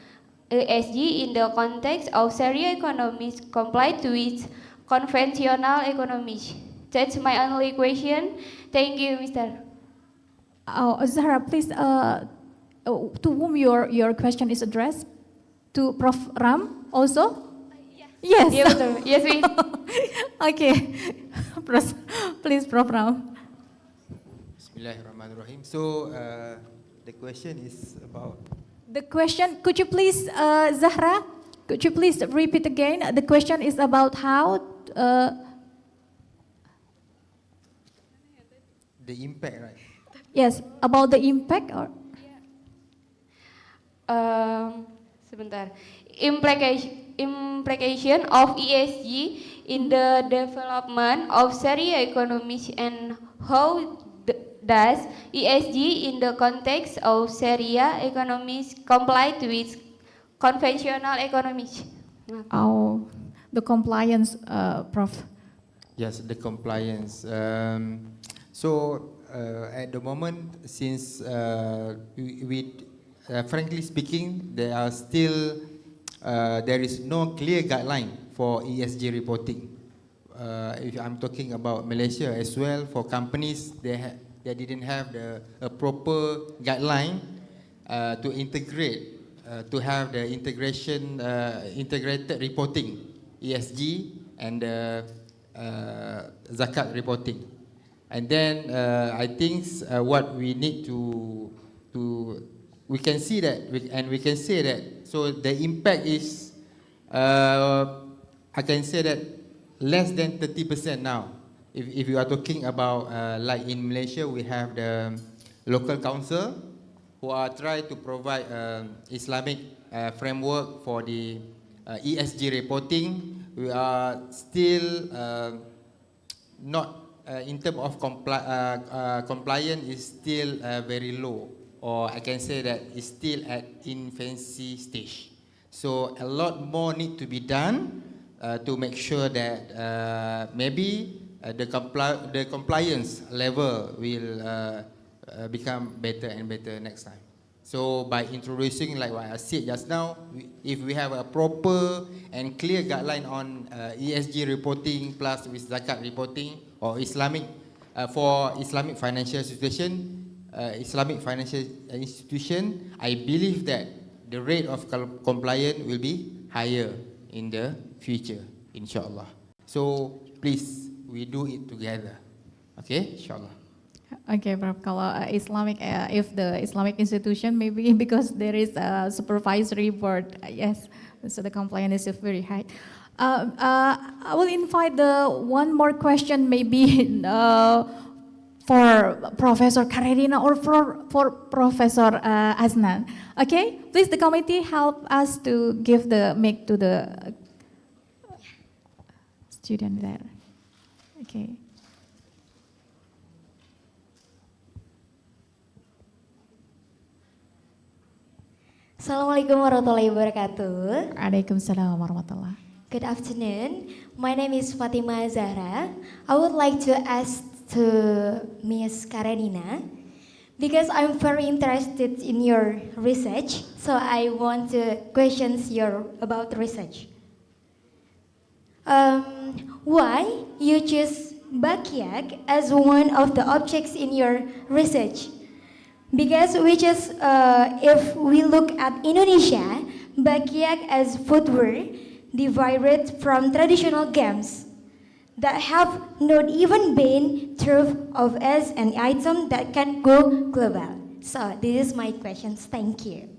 ESG in the context of Sharia economies comply with conventional economies? That's my only question. Thank you, Mr. Oh, Zahra, please, to whom your question is addressed? To Prof. Ram also? Yes. Yes, yes, we. Okay. Please, Prof. Ram. Bismillahirrahmanirrahim. So the question is about. The question, could you please, Zahra, could you please repeat again? The question is about how The impact, right? yes, about the impact or Sebentar. Implication of ESG in the development of Sharia economies and how does ESG in the context of Sharia economies comply with conventional economies? oh, the compliance, Prof. Yes, the compliance. At the moment, since frankly speaking, there is no clear guideline for ESG reporting. If I'm talking about Malaysia as well, for companies, they didn't have a proper guideline to integrate, to have the integrated reporting, ESG and zakat reporting. And then I think what we need we can see that, we can say that, so the impact is, I can say that less than 30% now. If you are talking about, like in Malaysia, we have the local council who are trying to provide Islamic framework for the ESG reporting. We are still not, in terms of compliance is still very low, or I can say that it's still at infancy stage. So a lot more need to be done to make sure that maybe the compliance level will become better and better next time. So by introducing, like what I said just now, if we have a proper and clear guideline on ESG reporting plus with zakat reporting or Islamic, for Islamic financial institution, I believe that the rate of compliance will be higher in the future, inshallah. So please, we do it together. Okay, inshallah. Okay, Prof. Kalau Islamic, if the Islamic institution, maybe because there is a supervisory board, yes, so the compliance is very high. I will invite one more question, maybe for Professor Karedina or for Professor Aznan. Okay, please the committee help us to give the mic to the student there. Okay. Assalamualaikum warahmatullahi wabarakatuh. Waalaikumsalam warahmatullah. Good afternoon. My name is Fatima Zahra. I would like to ask to Ms. Karenina, because I'm very interested in your research, so I want to questions your about research. Why you choose Bakyak as one of the objects in your research? Because if we look at Indonesia, Bakyak as footwear derived from traditional games that have not even been thought of as an item that can go global. So this is my questions. Thank you.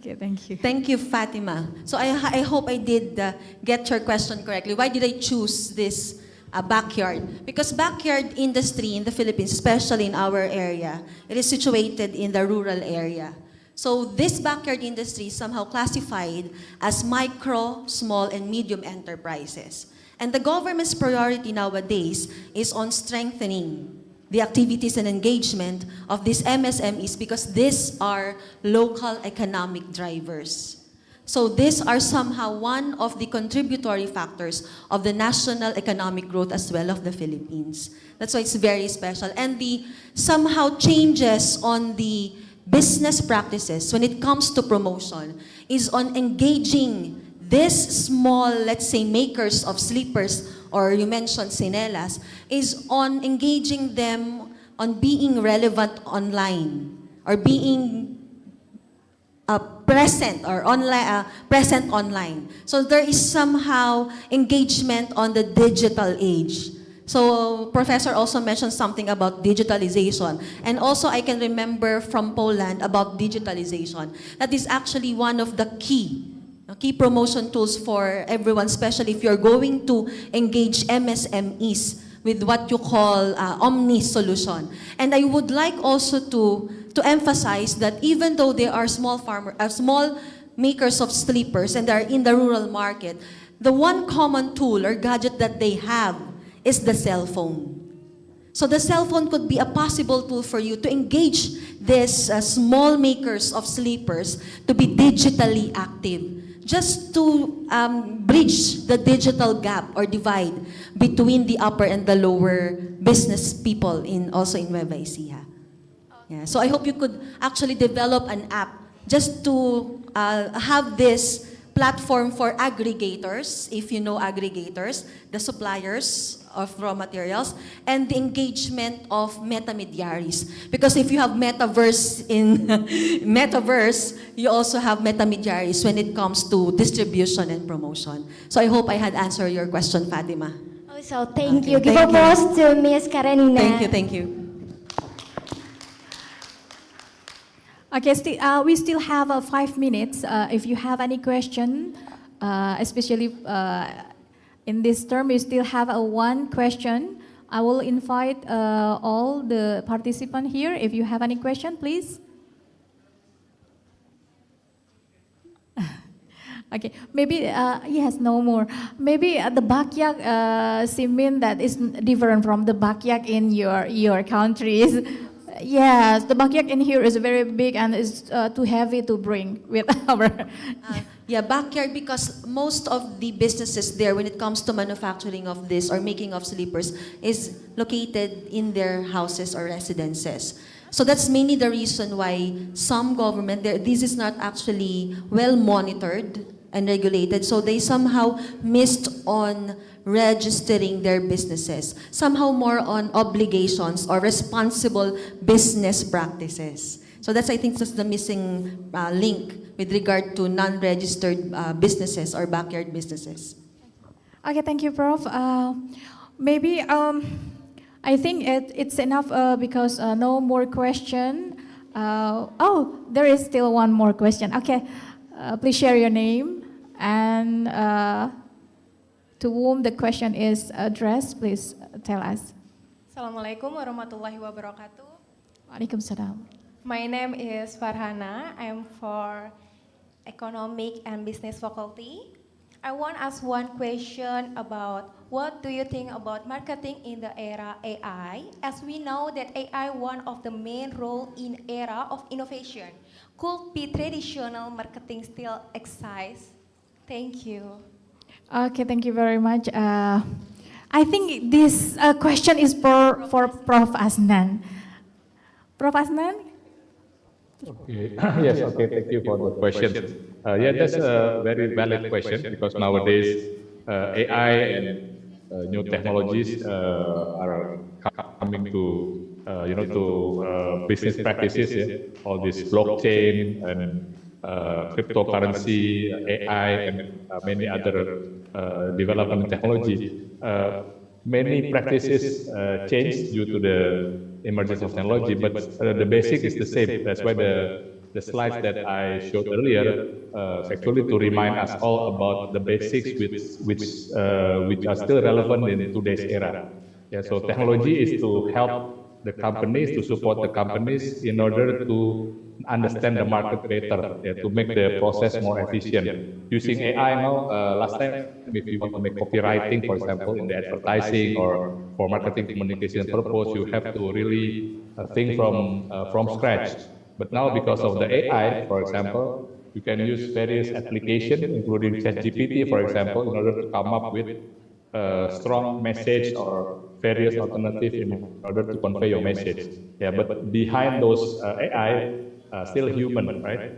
Okay, thank you. Thank you, Fatima. So I hope I did get your question correctly. Why did I choose this backyard? Because backyard industry in the Philippines, especially in our area, it is situated in the rural area. So this backyard industry is somehow classified as micro, small, and medium enterprises. And the government's priority nowadays is on strengthening the activities and engagement of these MSMEs because these are local economic drivers. So these are somehow one of the contributory factors of the national economic growth as well of the Philippines. That's why it's very special. And the somehow changes on the business practices when it comes to promotion is on engaging this small, let's say, makers of slippers, or you mentioned sinelas, is on engaging them on being relevant online or being present or online, present online. So there is somehow engagement on the digital age. So Professor also mentioned something about digitalization. And also I can remember from Poland about digitalization. That is actually one of the key key promotion tools for everyone, especially if you're going to engage MSMEs with what you call omni solution. And I would like also to emphasize that even though they are small makers of sleepers and they are in the rural market, the one common tool or gadget that they have is the cell phone. So the cell phone could be a possible tool for you to engage these small makers of sleepers to be digitally active, just to bridge the digital gap or divide between the upper and the lower business people also in Nueva Ecija. Yeah, so I hope you could actually develop an app just to have this platform for aggregators, if you know aggregators, the suppliers of raw materials, and the engagement of metamediaries. Because if you have metaverse in metaverse, you also have metamediaries when it comes to distribution and promotion. So I hope I had answered your question, Fatima. Also, thank you. Give applause to Ms. Karenina. Thank you. Okay, we still have 5 minutes. If you have any question, especially in this term, we still have one question. I will invite all the participants here. If you have any question, please. Okay, maybe, yes, no more. Maybe the bakyak semen that is different from the bakyak in your countries. Yes, the bakyak in here is very big and is too heavy to bring with our... Yeah, backyard, because most of the businesses there, when it comes to manufacturing of this or making of sleepers, is located in their houses or residences. So that's mainly the reason why some government, this is not actually well monitored and regulated, so they somehow missed on registering their businesses, somehow more on obligations or responsible business practices. So that's, I think, just the missing link with regard to non-registered businesses or backyard businesses. Okay, thank you, Prof. Maybe I think it's enough because no more question. Oh, there is still one more question. Okay, please share your name and to whom the question is addressed, please tell us. Assalamualaikum warahmatullahi wabarakatuh. Waalaikumsalam. My name is Farhana. I'm for Economic and Business Faculty. I want to ask one question about what do you think about marketing in the era AI? As we know that AI one of the main role in era of innovation. Could be traditional marketing still exist? Thank you. Okay, thank you very much. I think this question is for Prof. Asnan. Prof. Asnan? Okay. Yes, okay, thank you for the question. Yeah, that's a very valid question because nowadays AI and new technologies are coming to, business practices, yeah? All this blockchain and cryptocurrency, AI, and many other development technology. Many practices change due to the emergence of technology, but the basic is the same. That's why the slides that I showed earlier actually to remind us all about the basics which are still relevant in today's era. Yeah, so technology is to help the companies, to support the companies in order to understand the market better, yeah, to make the process more efficient. Using AI now, last time, if you want to make copywriting, for example, in the advertising or for marketing communication purpose, you have to really think from scratch. But now, because of the AI, for example, you can use various applications, including ChatGPT, for example, in order to come up with strong message or various alternatives in order to convey your message. Yeah, but behind those AI, still human, right?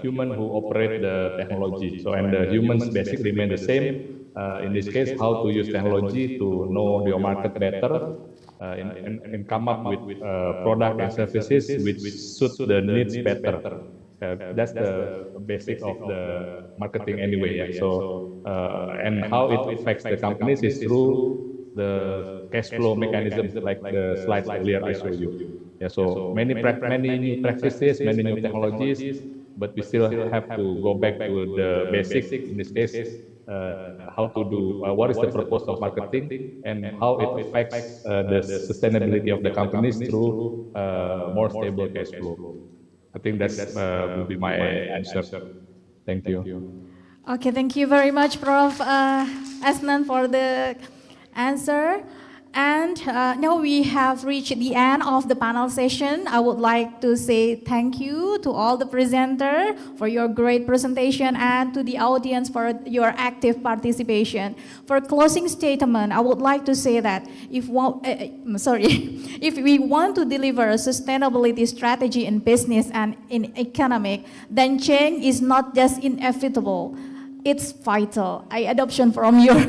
Human who operate the technology. So, and the humans basically remain the same. In this case, how to use technology to know your market better and come up with product and services which suit the needs better. That's the basic of the marketing anyway. Yeah. So, and how it affects the companies is through the cash flow mechanisms, like the slides earlier I showed you. Yeah. So many new practices, many new technologies but we still have to go back to the basic, in this case, how to do, what is the purpose of marketing and how it affects the sustainability of the companies through more stable cash flow. I think that's will be my answer. Thank you. Okay, thank you very much, Prof. Asnan, for the answer. And now we have reached the end of the panel session. I would like to say thank you to all the presenters for your great presentation and to the audience for your active participation. For closing statement, I would like to say that if we want to deliver a sustainability strategy in business and in economic, then change is not just inevitable, it's vital. Adoption from your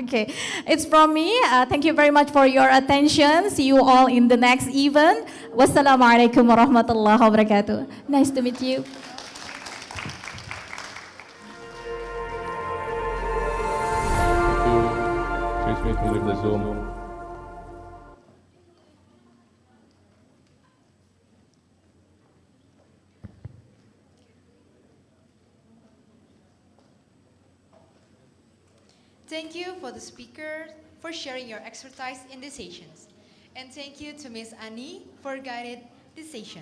okay, it's from me. Thank you very much for your attention. See you all in the next event. Wassalamualaikum warahmatullahi wabarakatuh. Nice to meet you. Please wait to leave the Zoom. Thank you for the speaker for sharing your expertise in the sessions. And thank you to Ms. Annie for guiding the session.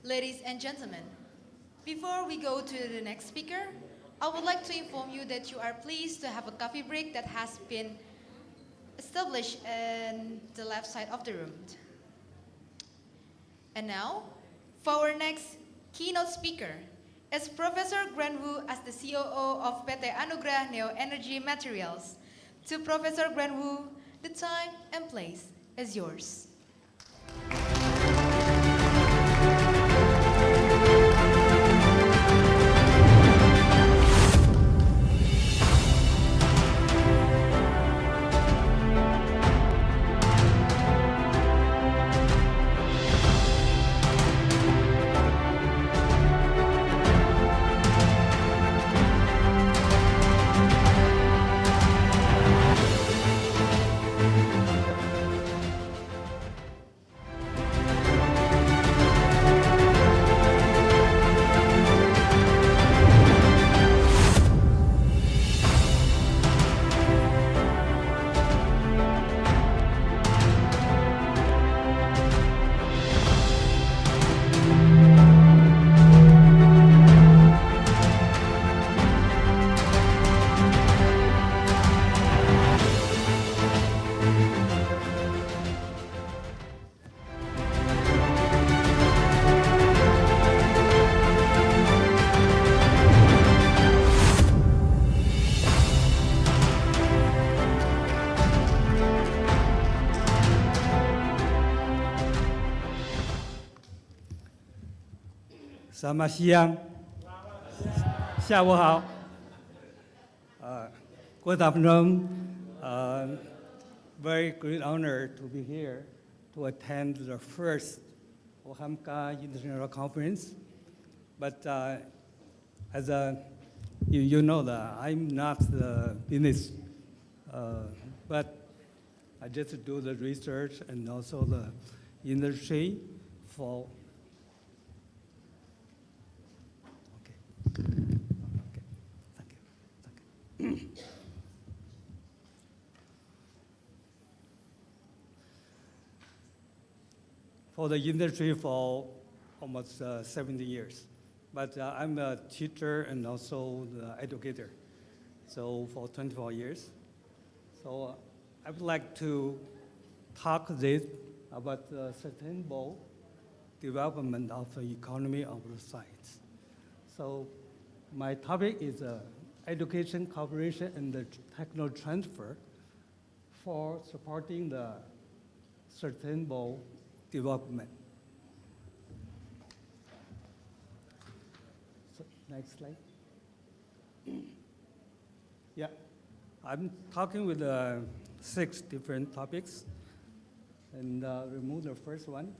Ladies and gentlemen, before we go to the next speaker, I would like to inform you that you are pleased to have a coffee break that has been established in the left side of the room. And now, for our next keynote speaker, is Professor Guan Wu as the COO of PT Anugrah Neo Energy Materials. To Professor Guan Wu, the time and place is yours. Selamat siang. 下午好. Good afternoon. Very great honor to be here to attend the first Uhamka International Conference. But as you know that I'm not the business, but I just do the research and also the industry for. For the industry for almost 70 years. But I'm a teacher and also the educator, so for 24 years. So I would like to talk this about the sustainable development of the economy of the science. So my topic is education, cooperation, and the technology transfer for supporting the sustainable development. So, next slide. Yeah, I'm talking with 6 different topics, and remove the first one.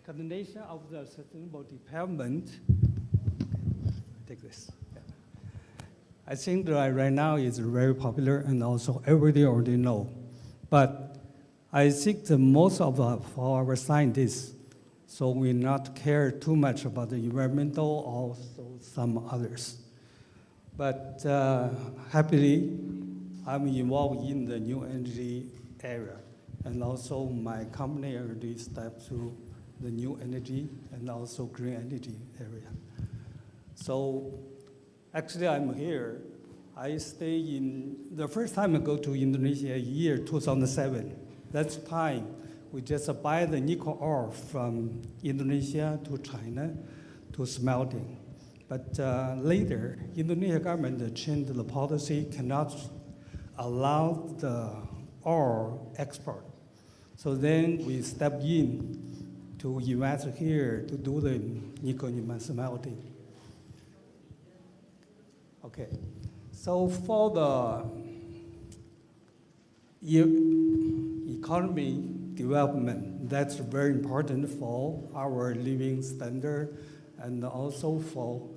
Coordination of the sustainable development. Take this. Yeah. I think that right now is very popular and also everybody already know. But I think the most of for our scientists, so we not care too much about the environmental or some others. But happily, I'm involved in the new energy area, and also my company already stepped to the new energy and also green energy area. So actually, I'm here. I stay in, the first time I go to Indonesia, year 2007. That time, we just buy the nickel ore from Indonesia to China to smelting. But later, Indonesia government changed the policy, cannot allow the ore export. So then we stepped in to invest here to do the nickel smelting. Okay, so for the economy development, that's very important for our living standard and also for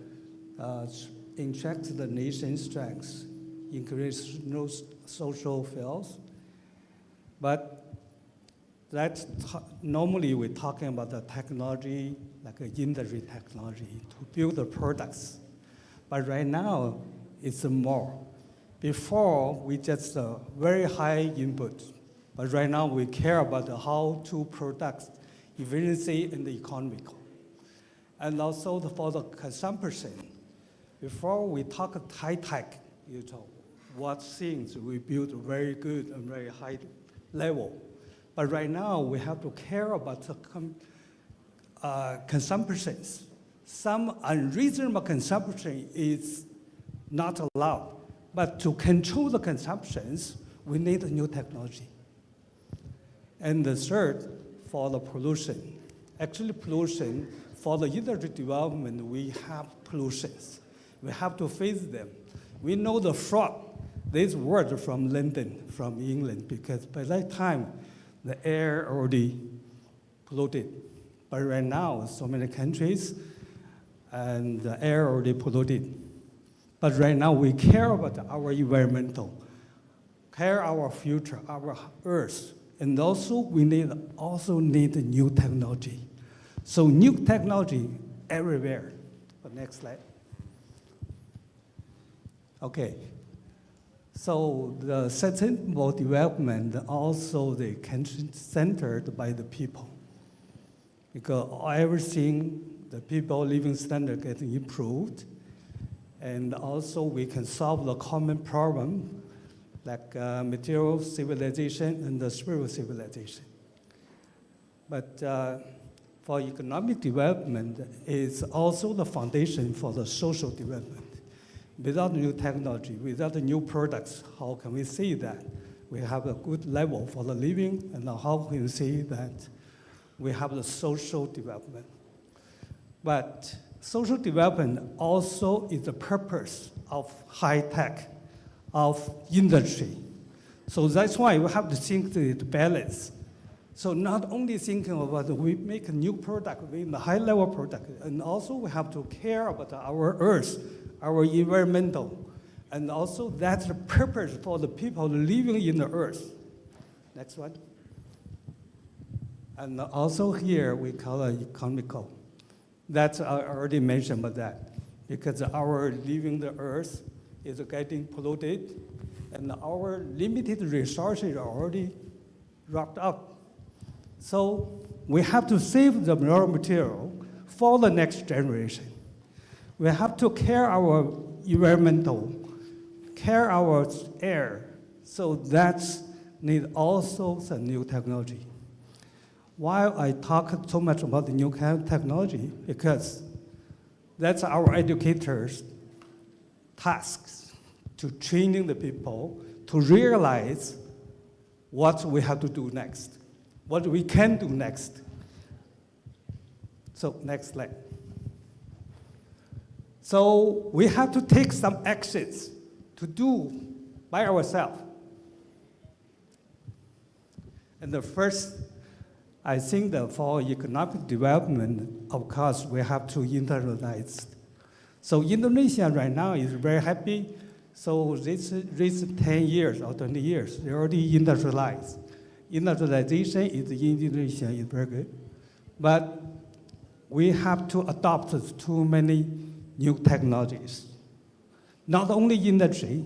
inject the nation's strengths, increase social fields. But that's normally we're talking about the technology, like industry technology, to build the products. But right now, it's more. Before, we just very high input. But right now, we care about how to produce efficiency and the economical. And also for the consumption. Before we talk high tech, you know, what things we build very good and very high level. But right now, we have to care about the consumptions. Some unreasonable consumption is not allowed. But to control the consumptions, we need a new technology. And the third, for the pollution. Actually, pollution, for the industry development, we have pollutions. We have to face them. We know the fraud, this word from London, from England, because by that time, the air already polluted. But right now, so many countries, and the air already polluted. But right now, we care about our environmental, care our future, our earth. And also, we also need new technology. So new technology everywhere. The next slide. Okay. So the sustainable development also the country centered by the people. Because everything, the people living standard getting improved. And also we can solve the common problem like material civilization and the spiritual civilization. But for economic development, it's also the foundation for the social development. Without new technology, without the new products, how can we say that we have a good level for the living, and how can we say that we have the social development? But social development also is the purpose of high tech, of industry. So that's why we have to think the balance. So not only thinking about we make a new product, we make a high level product, and also we have to care about our earth, our environmental, and also that's the purpose for the people living in the earth. Next one. And also here we call it economical. That's I already mentioned about that, because our living the earth is getting polluted, and our limited resources are already wrapped up. So we have to save the raw material for the next generation. We have to care our environmental, care our air. So that's need also some new technology. Why I talk so much about the new kind of technology? Because that's our educators' tasks to training the people to realize what we have to do next, what we can do next. So next slide. So we have to take some actions to do by ourselves. And the first, I think that for economic development, of course, we have to internalize. So Indonesia right now is very happy. So this 10 years or 20 years, they already industrialized. Industrialization in Indonesia is very good, but we have to adopt too many new technologies. Not only industry,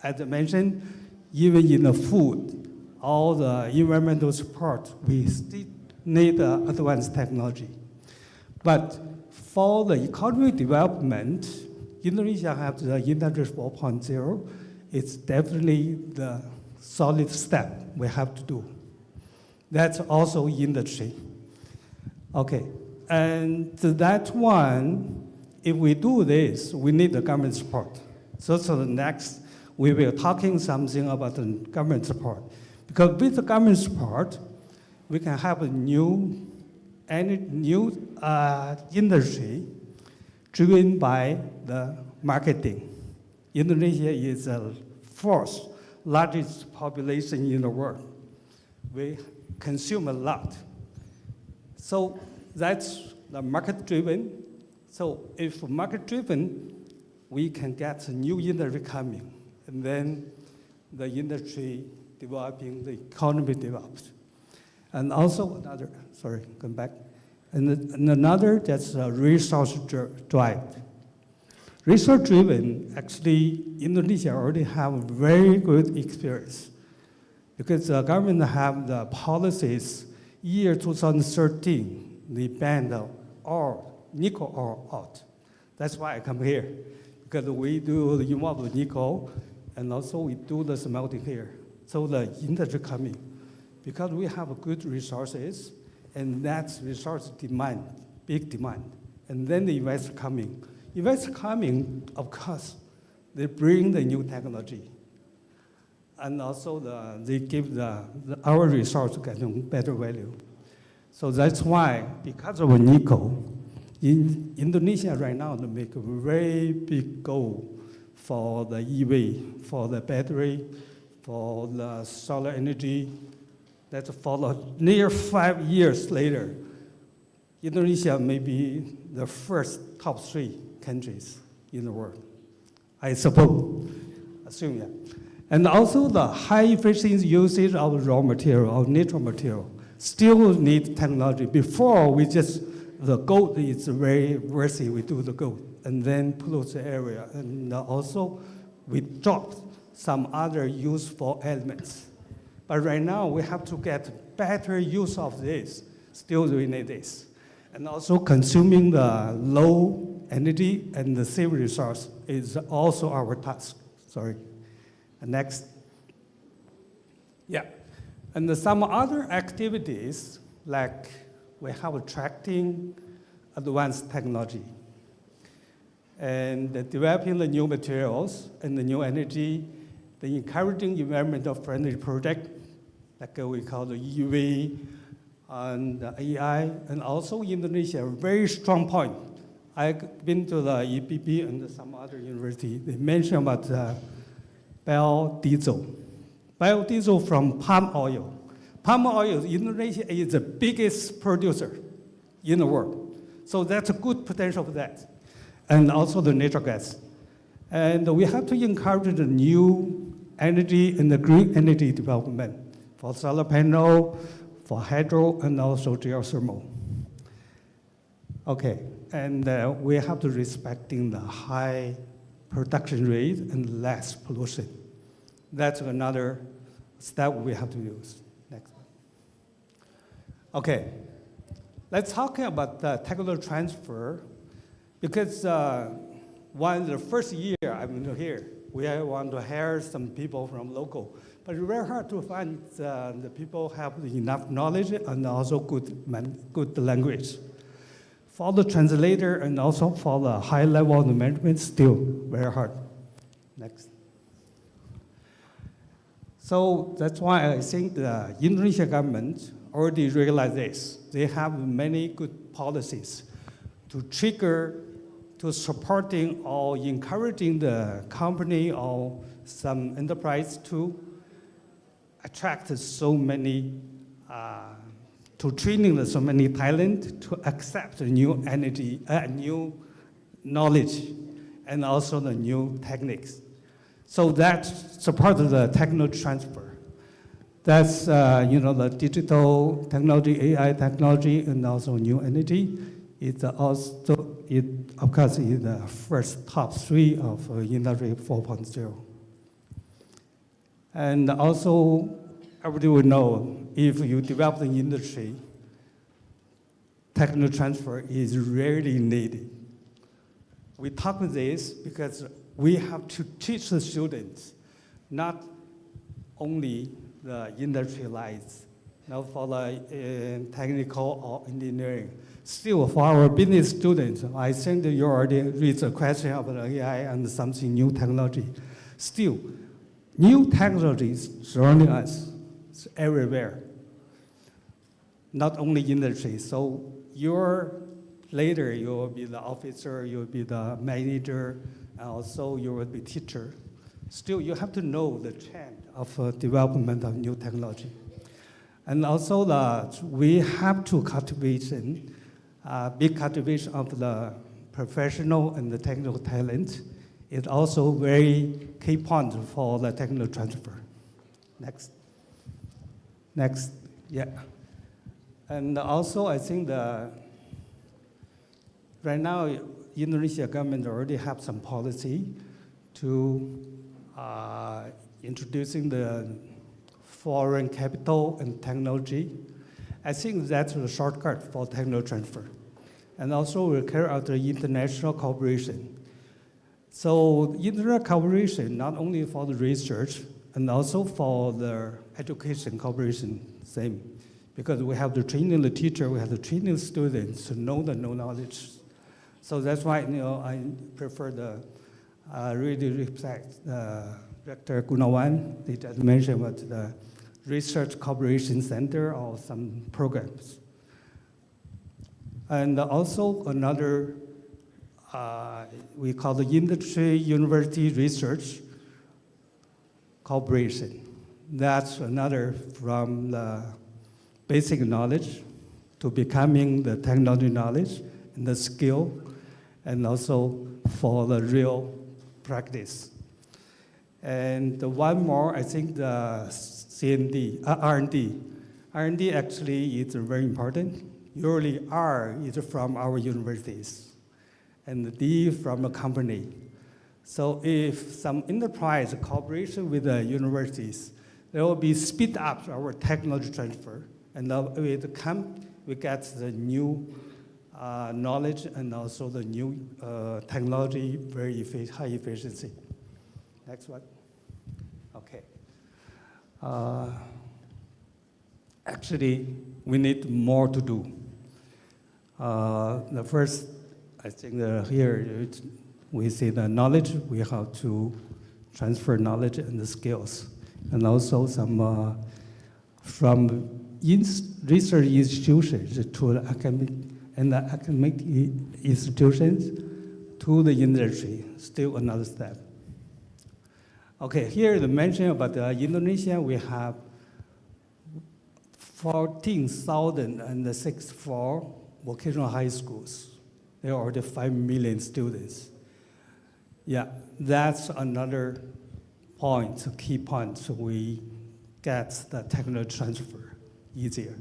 as I mentioned, even in the food, all the environmental support, we still need advanced technology. But for the economic development, Indonesia has the Industry 4.0. It's definitely the solid step we have to do. That's also industry. Okay, and to that one, if we do this, we need the government support. So the next, we will talking something about the government support. Because with the government support, we can have a new industry driven by the marketing. Indonesia is the fourth largest population in the world. We consume a lot. So that's the market-driven. So if market-driven, we can get a new industry coming, and then the industry developing, the economy develops. And also another, sorry, come back. And another, that's resource drive. Resource-driven, actually, Indonesia already have a very good experience because the government have the policies. Year 2013, they banned nickel ore out. That's why I come here, because we do the involve the nickel, and also we do the smelting here. So the industry coming, because we have good resources, and that's resource demand, big demand. And then the investor coming. Investor coming, of course, they bring the new technology. And also they give our resource getting better value. So that's why, because of nickel, in Indonesia right now, they make a very big goal for the EV, for the battery, for the solar energy. That's followed near 5 years later. Indonesia may be the first top 3 countries in the world, I suppose, assume that. And also the high efficiency usage of raw material, of natural material, still need technology. Before we just, the gold is very worthy, we do the gold, and then pollute the area. And also we dropped some other useful elements. But right now we have to get better use of this, still doing this. And also consuming the low energy and the safe resource is also our task, sorry. And next. Yeah, and some other activities, like we have attracting advanced technology and developing the new materials and the new energy, the encouraging environmental friendly project, like we call the EV and the AI, and also Indonesia, a very strong point. I've been to the EPP and some other university. They mentioned about biodiesel. Biodiesel from palm oil. Palm oil, Indonesia is the biggest producer in the world. So that's a good potential for that. And also the natural gas. And we have to encourage the new energy and the green energy development for solar panel, for hydro, and also geothermal. Okay, and we have to respecting the high production rate and less pollution. That's another step we have to use. Next one. Okay, let's talk about the technology transfer, because while the first year I'm here, we want to hire some people from local, but it's very hard to find the people have enough knowledge and also good language. For the translator and also for the high level of the management, still very hard. Next. So that's why I think the Indonesian government already realized this. They have many good policies to trigger, to supporting or encouraging the company or some enterprise to attract so many, to training so many talent to accept the new energy, new knowledge, and also the new techniques. So that supports the technology transfer. That's the digital technology, AI technology, and also new energy. It of course is the first top three of Industry 4.0. And also, everybody will know if you develop the industry, technology transfer is rarely needed. We talk about this because we have to teach the students not only the industry lines, not for the technical or engineering. Still, for our business students, I think that you already read the question about AI and something new technology. Still, new technologies surrounding us everywhere, not only industry. So later you will be the officer, you will be the manager, and also you will be teacher. Still, you have to know the trend of development of new technology. And also we have to cultivation, big cultivation of the professional and the technical talent. It's also very key point for the technical transfer. Next, yeah. And also I think right now, Indonesia government already have some policy to introducing the foreign capital and technology. I think that's a shortcut for technology transfer. And also we carry out the international cooperation. So international cooperation, not only for the research, and also for the education cooperation, same. Because we have to train the teacher, we have to train the students to know the knowledge. So that's why I prefer the really respect Dr. Gunawan. They just mentioned about the Research Cooperation Center or some programs. And also another, we call the Industry University Research Cooperation. That's another from the basic knowledge to becoming the technology knowledge and the skill, and also for the real practice. And the one more, I think the R&D. R&D actually is very important. Usually R is from our universities, and the D from a company. So if some enterprise cooperation with the universities, there will be speed up our technology transfer, and we get the new knowledge and also the new technology, very high efficiency. Next one. Okay. Actually, we need more to do. The first, I think here we see the knowledge. We have to transfer knowledge and the skills, and also some from research institutions to the academic institutions to the industry. Still another step. Okay, here the mention about Indonesia, we have 14,064 vocational high schools. There are already 5 million students. Yeah, that's another point, a key point, so we get the technology transfer easier.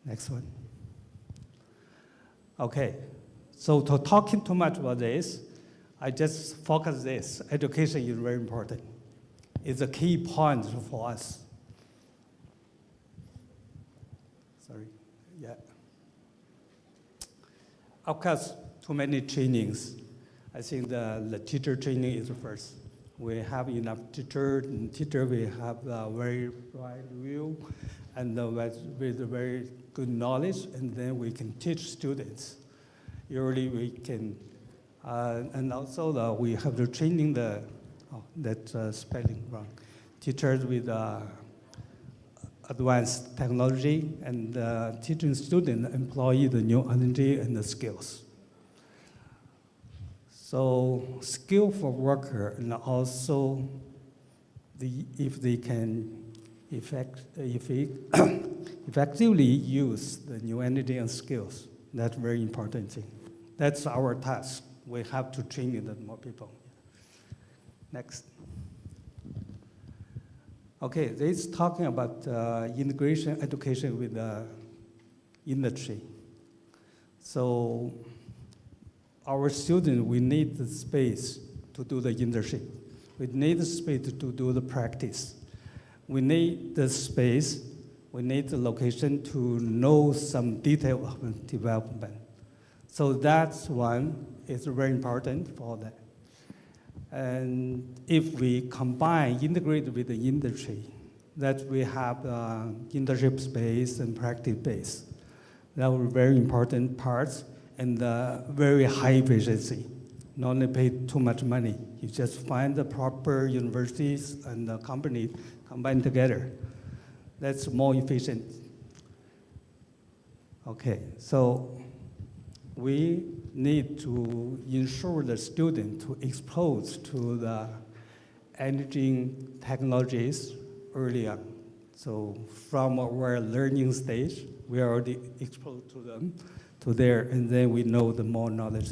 Next one. Okay, so to talking too much about this, I just focus this. Education is very important. It's a key point for us. Sorry, yeah. Of course, too many trainings. I think the teacher training is the first. We have enough teacher, we have a very bright view, and with very good knowledge, and then we can teach students. Usually we can, and also we have the training spelling wrong. Teachers with advanced technology, and teaching students employ the new energy and the skills. So skill for worker, and also if they can effectively use the new energy and skills, that's very important thing. That's our task. We have to train more people. Next. Okay, this is talking about integration education with the industry. So our students, we need the space to do the internship. We need the space to do the practice. We need the space, we need the location to know some detail of development. So that's one, is very important for that. And if we combine, integrate with the industry, that we have internship space and practice base. That were very important parts and very high efficiency. Not only pay too much money, you just find the proper universities and the company combined together. That's more efficient. Okay, so we need to ensure the student to expose to the energy technologies early on. So from our learning stage, we already exposed to them, to there, and then we know the more knowledge.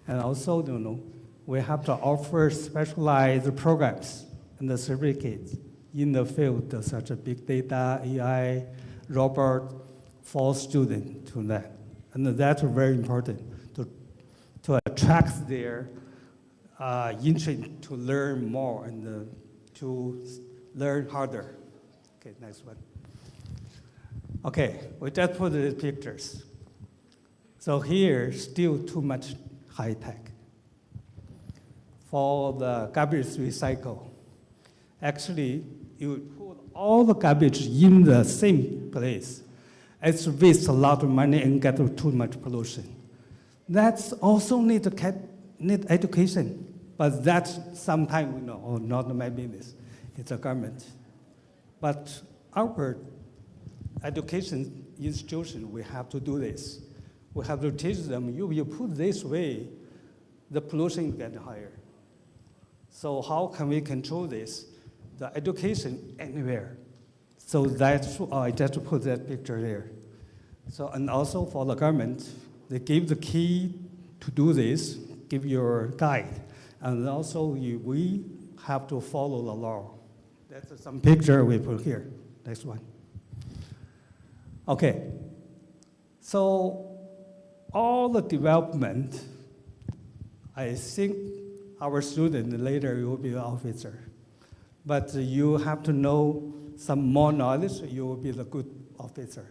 And also, we have to offer specialized programs and the certificates in the field such as big data, AI, robot, for students to that. And that's very important to attract their interest to learn more and to learn harder. Okay, next one. Okay, we just put the pictures. So here, still too much high tech. For the garbage recycle, actually, you put all the garbage in the same place. It's waste a lot of money and get too much pollution. That's also need education, but that's sometimes we know, or not my business, it's a government. But our education institution, we have to do this. We have to teach them, you put this way, the pollution gets higher. So how can we control this? The education anywhere. So that's, I just put that picture there. So, and also for the government, they give the key to do this, give your guide. And also we have to follow the law. That's some picture we put here. Next one. Okay, so all the development, I think our student later will be an officer. But you have to know some more knowledge, you will be the good officer.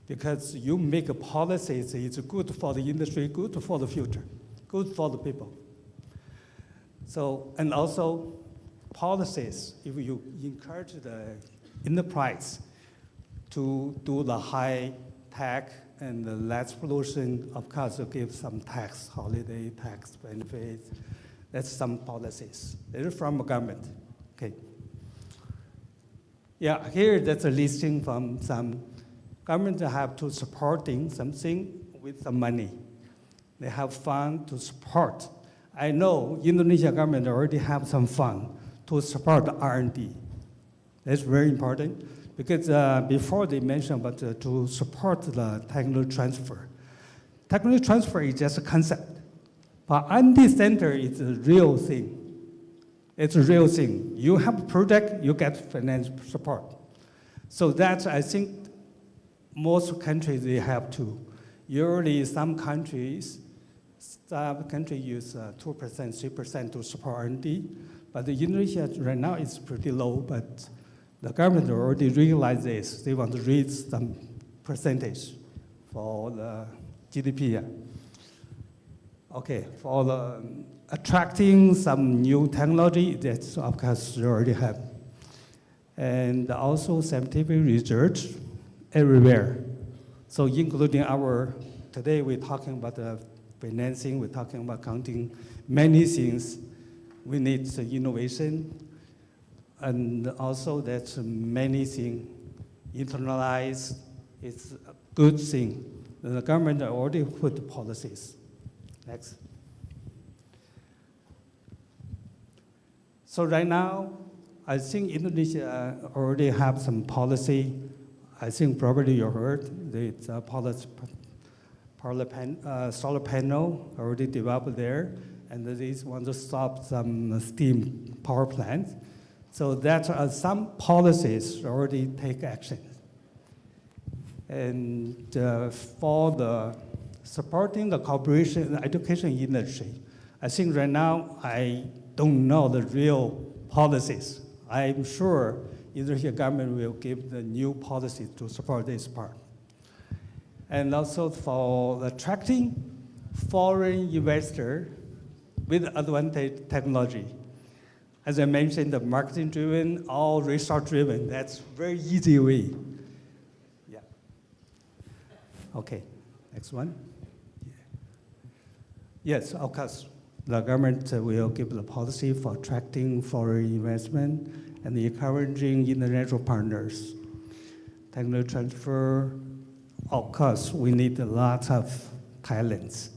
Because you make a policy, it's good for the industry, good for the future, good for the people. So, and also policies, if you encourage the enterprise to do the high tech and the less pollution, of course, you give some tax, holiday tax benefits. That's some policies. They're from the government. Okay. Yeah, here that's a listing from some government have to supporting something with some money. They have fund to support. I know Indonesia government already have some fund to support R&D. That's very important because before they mentioned about to support the technology transfer. Technology transfer is just a concept, but R&D center is a real thing. It's a real thing. You have a project, you get financial support. So that's, I think, most countries, they have to. Usually some countries use 2%, 3% to support R&D, but Indonesia right now is pretty low, but the government already realized this. They want to raise some percentage for the GDP. Yeah. Okay, for the attracting some new technology, that's of course you already have. And also scientific research everywhere. So including today we're talking about the financing, we're talking about counting many things. We need innovation, and also that's many things internalized. It's a good thing. The government already put policies. Next. So right now, I think Indonesia already have some policy. I think probably you heard it's a policy, solar panel already developed there, and they want to stop some steam power plants. So that some policies already take action. And for the supporting the cooperation in the education industry, I think right now I don't know the real policies. I'm sure either the government will give the new policies to support this part. And also for attracting foreign investor with advantage technology. As I mentioned, the marketing-driven, all resource-driven, that's very easy way. Yeah. Okay, next one. Yes, of course, the government will give the policy for attracting foreign investment and encouraging international partners. Technology transfer, of course, we need a lot of talents.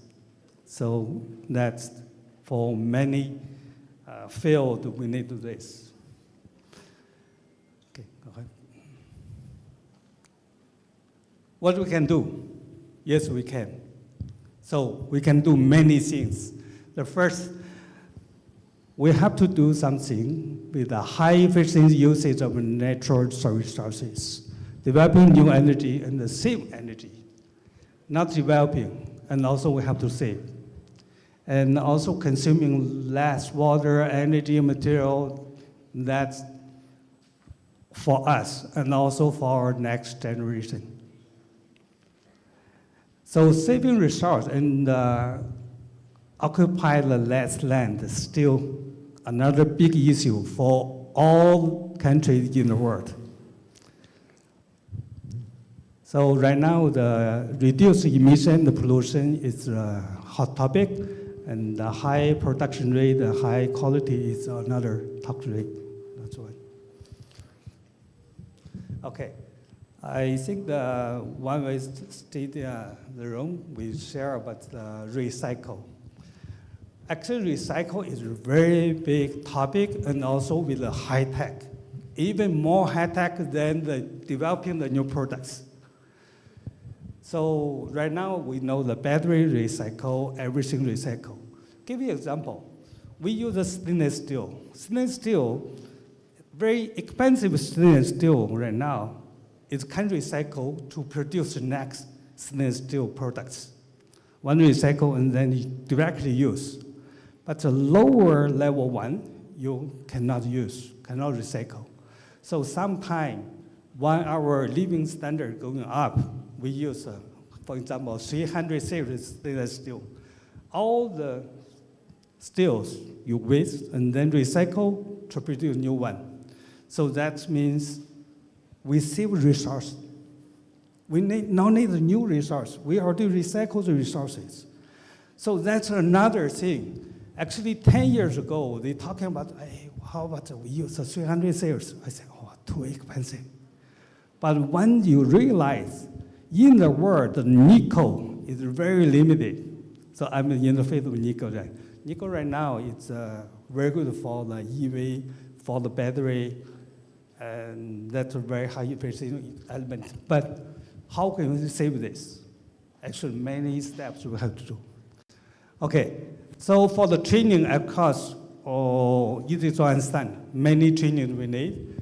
So that's for many field, we need to do this. Okay, go ahead. What we can do? Yes, we can. So we can do many things. The first, we have to do something with a high efficiency usage of natural resources, developing new energy and the same energy, not developing, and also we have to save. And also consuming less water, energy, material, that's for us and also for our next generation. So saving resource and occupy the less land is still another big issue for all countries in the world. So right now, the reduced emission, the pollution is a hot topic. And the high production rate, the high quality is another top rate. That's why. Okay, I think the one way state the room, we share about the recycle. Actually, recycle is a very big topic and also with the high tech, even more high tech than the developing the new products. So right now, we know the battery recycle, everything recycle. Give you an example. We use a stainless steel. Stainless steel, very expensive stainless steel right now, it can recycle to produce the next stainless steel products. One recycle and then you directly use. But the lower level one, you cannot use, cannot recycle. So sometime, when our living standard going up, we use, for example, 300 series stainless steel. All the steels you waste and then recycle to produce new one. So that means we save resource. We no need a new resource. We already recycle the resources. So that's another thing. Actually, 10 years ago, they talking about, hey, how about we use a 300 series? I said, oh, too expensive. But when you realize in the world, the nickel is very limited. So I'm in the field of nickel. Right? Nickel right now is very good for the EV, for the battery, and that's a very high efficiency element. But how can we save this? Actually, many steps we have to do. Okay, so for the training, of course, easy to understand. Many training we need.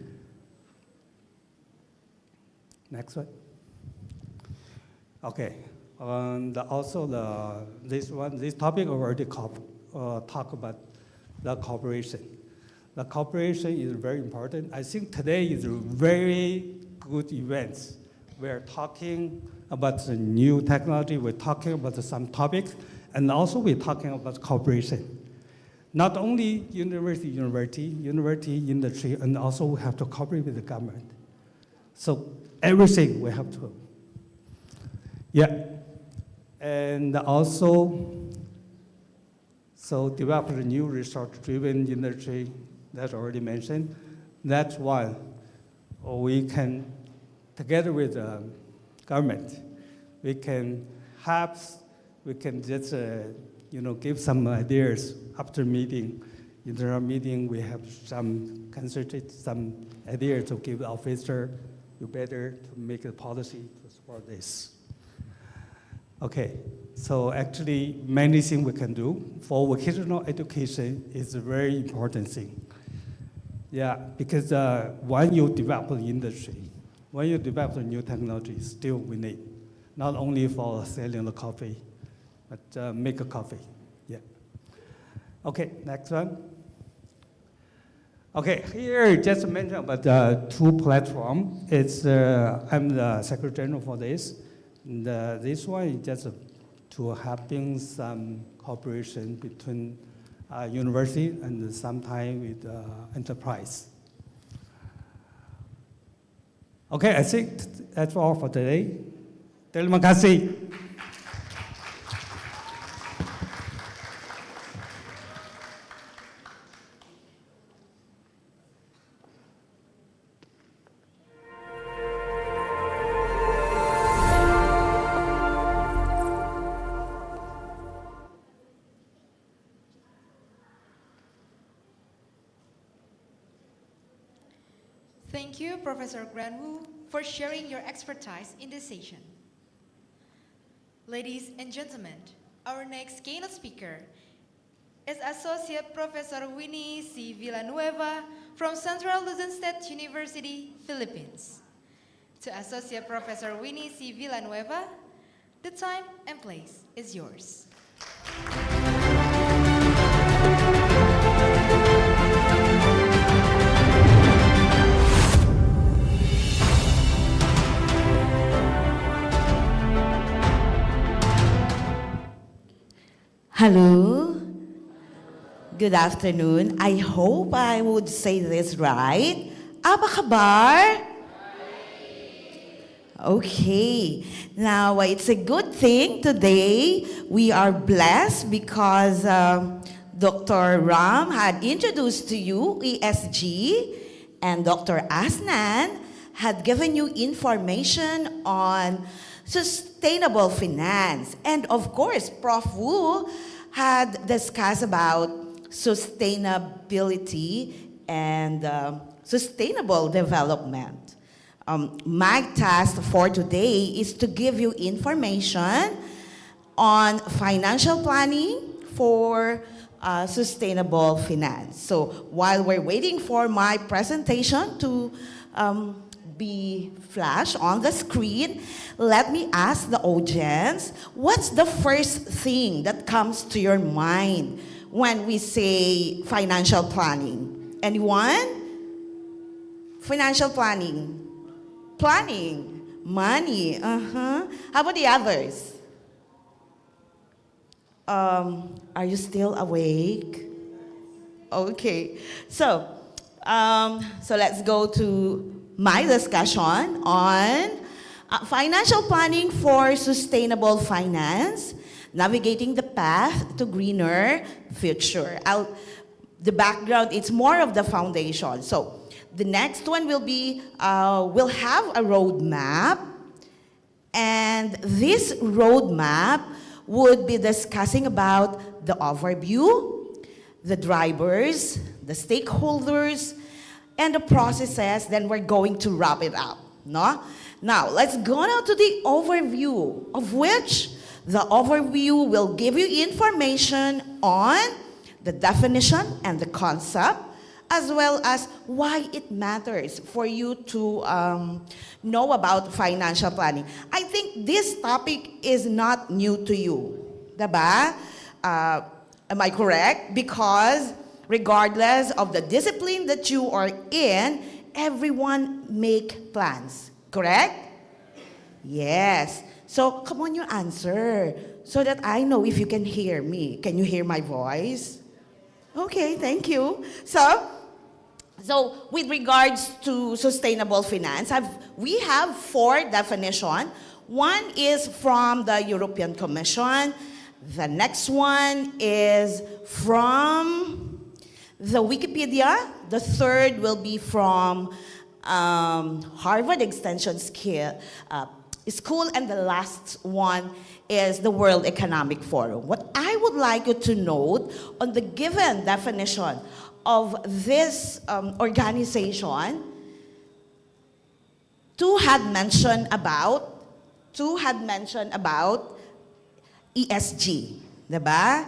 Next one. Okay, and also this topic already talk about the cooperation. The cooperation is very important. I think today is a very good event. We're talking about the new technology. We're talking about some topics, and also we're talking about cooperation. Not only university, industry, and also we have to cooperate with the government. So everything we have to. Yeah, and also, so develop a new resource-driven industry, that's already mentioned. That's why we can, together with the government, we can just give some ideas after meeting. Internal meeting, we have consulted some ideas to give the officer, you better to make a policy to support this. Okay, so actually many things we can do. For vocational education is a very important thing. Yeah, because when you develop an industry, when you develop a new technology, still we need, not only for selling the coffee, but make a coffee. Yeah. Okay, next one. Okay, here just mention about two platforms. It's I'm the secretary general for this. And, this one is just to helping some cooperation between university and sometimes with enterprise. Okay, I think that's all for today. Terima kasih. Thank you, Professor Granwu, for sharing your expertise in this session. Ladies and gentlemen, our next keynote speaker is Associate Professor Winnie C. Villanueva from Central Luzon State University, Philippines. To Associate Professor Winnie C. Villanueva, the time and place is yours. Hello. Good afternoon. I hope I would say this right. Apa kabar? Okay. Now, it's a good thing today we are blessed because Dr. Ram had introduced to you ESG and Dr. Asnan had given you information on sustainable finance. And of course, Prof. Wu had discussed about sustainability and sustainable development. My task for today is to give you information on financial planning for sustainable finance. So while we're waiting for my presentation to be flashed on the screen, let me ask the audience, what's the first thing that comes to your mind when we say financial planning? Anyone? Financial planning. Planning. Money. How about the others? Are you still awake? Okay. So let's go to my discussion on financial planning for sustainable finance, navigating the path to greener future. The background, it's more of the foundation. So the next one will be, we'll have a roadmap, and this roadmap would be discussing about the overview, the drivers, the stakeholders, and the processes. Then we're going to wrap it up. No? Now, let's go now to the overview, of which the overview will give you information on the definition and the concept, as well as why it matters for you to know about financial planning. I think this topic is not new to you, diba? Am I correct? Because regardless of the discipline that you are in, everyone make plans, correct? Yes. So come on, you answer so that I know if you can hear me. Can you hear my voice? Okay, thank you. So with regards to sustainable finance, we have 4 definitions. One is from the European Commission. The next one is from the Wikipedia. The third will be from Harvard Extension School, and the last one is the World Economic Forum. What I would like you to note on the given definition of this organization, two had mentioned about ESG, diba?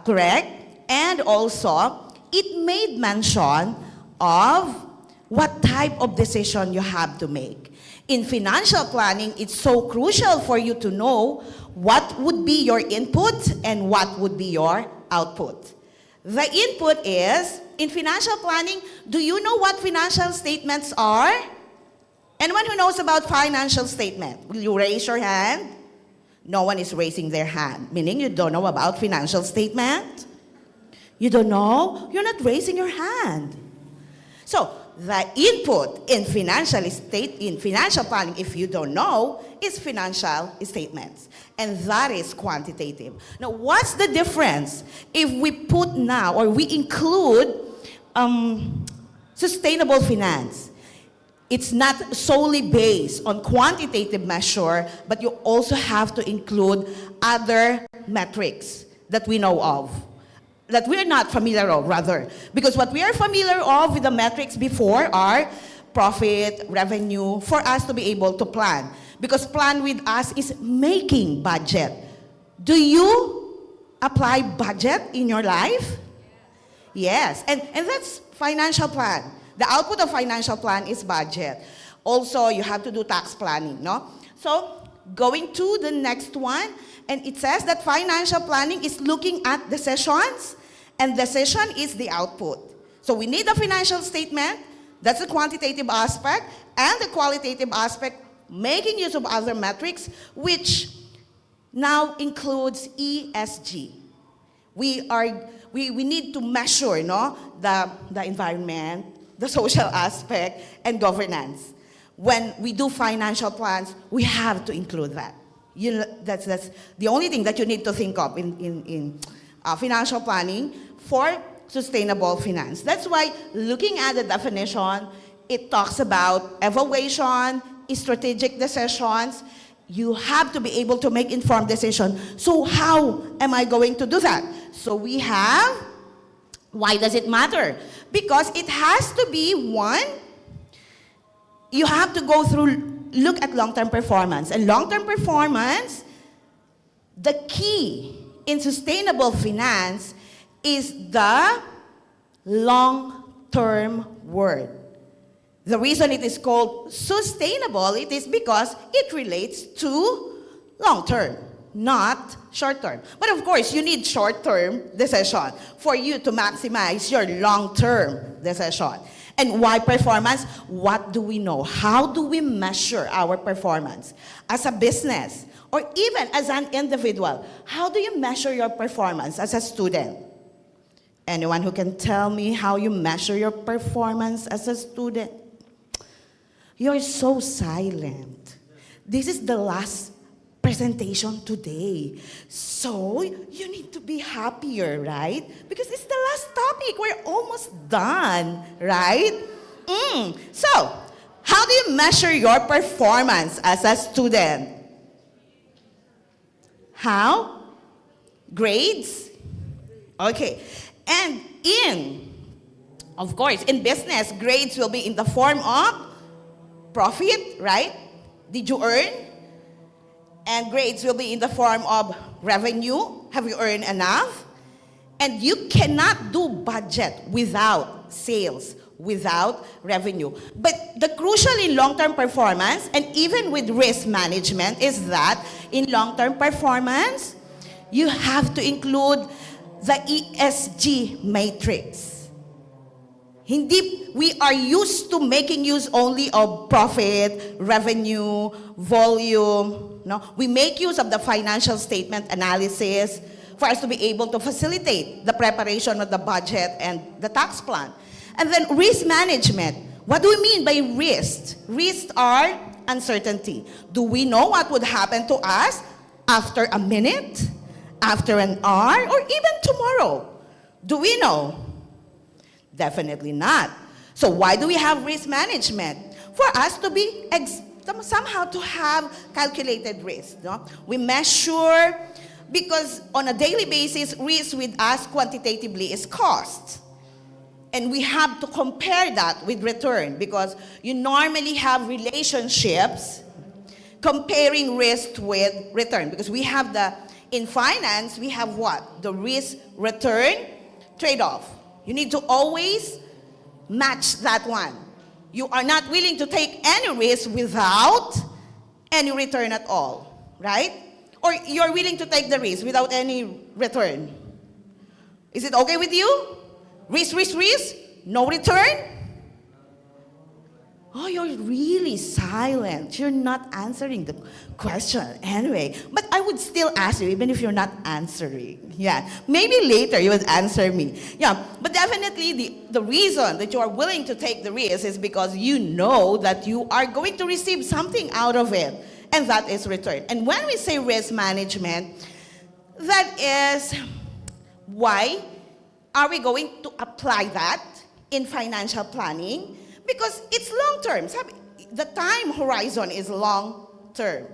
Correct? And also, it made mention of what type of decision you have to make. In financial planning, it's so crucial for you to know what would be your input and what would be your output. The input is, in financial planning, do you know what financial statements are? Anyone who knows about financial statement, will you raise your hand? No one is raising their hand, meaning you don't know about financial statement? You don't know? You're not raising your hand. So, the input in financial planning, if you don't know, is financial statements. And that is quantitative. Now, what's the difference if we put now, or we include sustainable finance? It's not solely based on quantitative measure, but you also have to include other metrics that we know of, that we're not familiar of, rather. Because what we are familiar of with the metrics before are profit, revenue, for us to be able to plan. Because plan with us is making budget. Do you apply budget in your life? Yes, and that's financial plan. The output of financial plan is budget. Also, you have to do tax planning, no? So, going to the next one, and it says that financial planning is looking at decisions, and decision is the output. So we need a financial statement, that's the quantitative aspect, and the qualitative aspect, making use of other metrics, which now includes ESG. We need to measure, no, the environment, the social aspect, and governance. When we do financial plans, we have to include that. That's the only thing that you need to think of in financial planning for sustainable finance. That's why looking at the definition, it talks about evaluation, strategic decisions. You have to be able to make informed decisions. So how am I going to do that? So we have, why does it matter? Because it has to be one, you have to go through, look at long-term performance. And long-term performance, the key in sustainable finance is the long-term word. The reason it is called sustainable, it is because it relates to long-term, not short-term. But of course, you need short-term decision for you to maximize your long-term decision. And why performance? What do we know? How do we measure our performance? As a business, or even as an individual, how do you measure your performance as a student? Anyone who can tell me how you measure your performance as a student? You're so silent. This is the last presentation today. So you need to be happier, right? Because it's the last topic. We're almost done, right? So, how do you measure your performance as a student? How? Grades? Okay. And of course, in business, grades will be in the form of profit, right? Did you earn? And grades will be in the form of revenue. Have you earned enough? And you cannot do budget without sales, without revenue. But the crucial in long-term performance, and even with risk management, is that in long-term performance, you have to include the ESG matrix. Hindi, we are used to making use only of profit, revenue, volume. No? We make use of the financial statement analysis for us to be able to facilitate the preparation of the budget and the tax plan. And then risk management. What do we mean by risk? Risks are uncertainty. Do we know what would happen to us after a minute, after an hour, or even tomorrow? Do we know? Definitely not. So why do we have risk management? For us to be somehow to have calculated risk. No? We measure, because on a daily basis, risk with us quantitatively is cost. And we have to compare that with return, because you normally have relationships comparing risk with return. Because we have in finance, we have what? The risk-return trade-off. You need to always match that one. You are not willing to take any risk without any return at all, right? Or you're willing to take the risk without any return. Is it okay with you? Risk, risk, risk, no return? Oh, you're really silent. You're not answering the question anyway. But I would still ask you, even if you're not answering. Yeah, maybe later you would answer me. Yeah, but definitely the reason that you are willing to take the risk is because you know that you are going to receive something out of it, and that is return. And when we say risk management, that is why are we going to apply that in financial planning? Because it's long term. The time horizon is long term.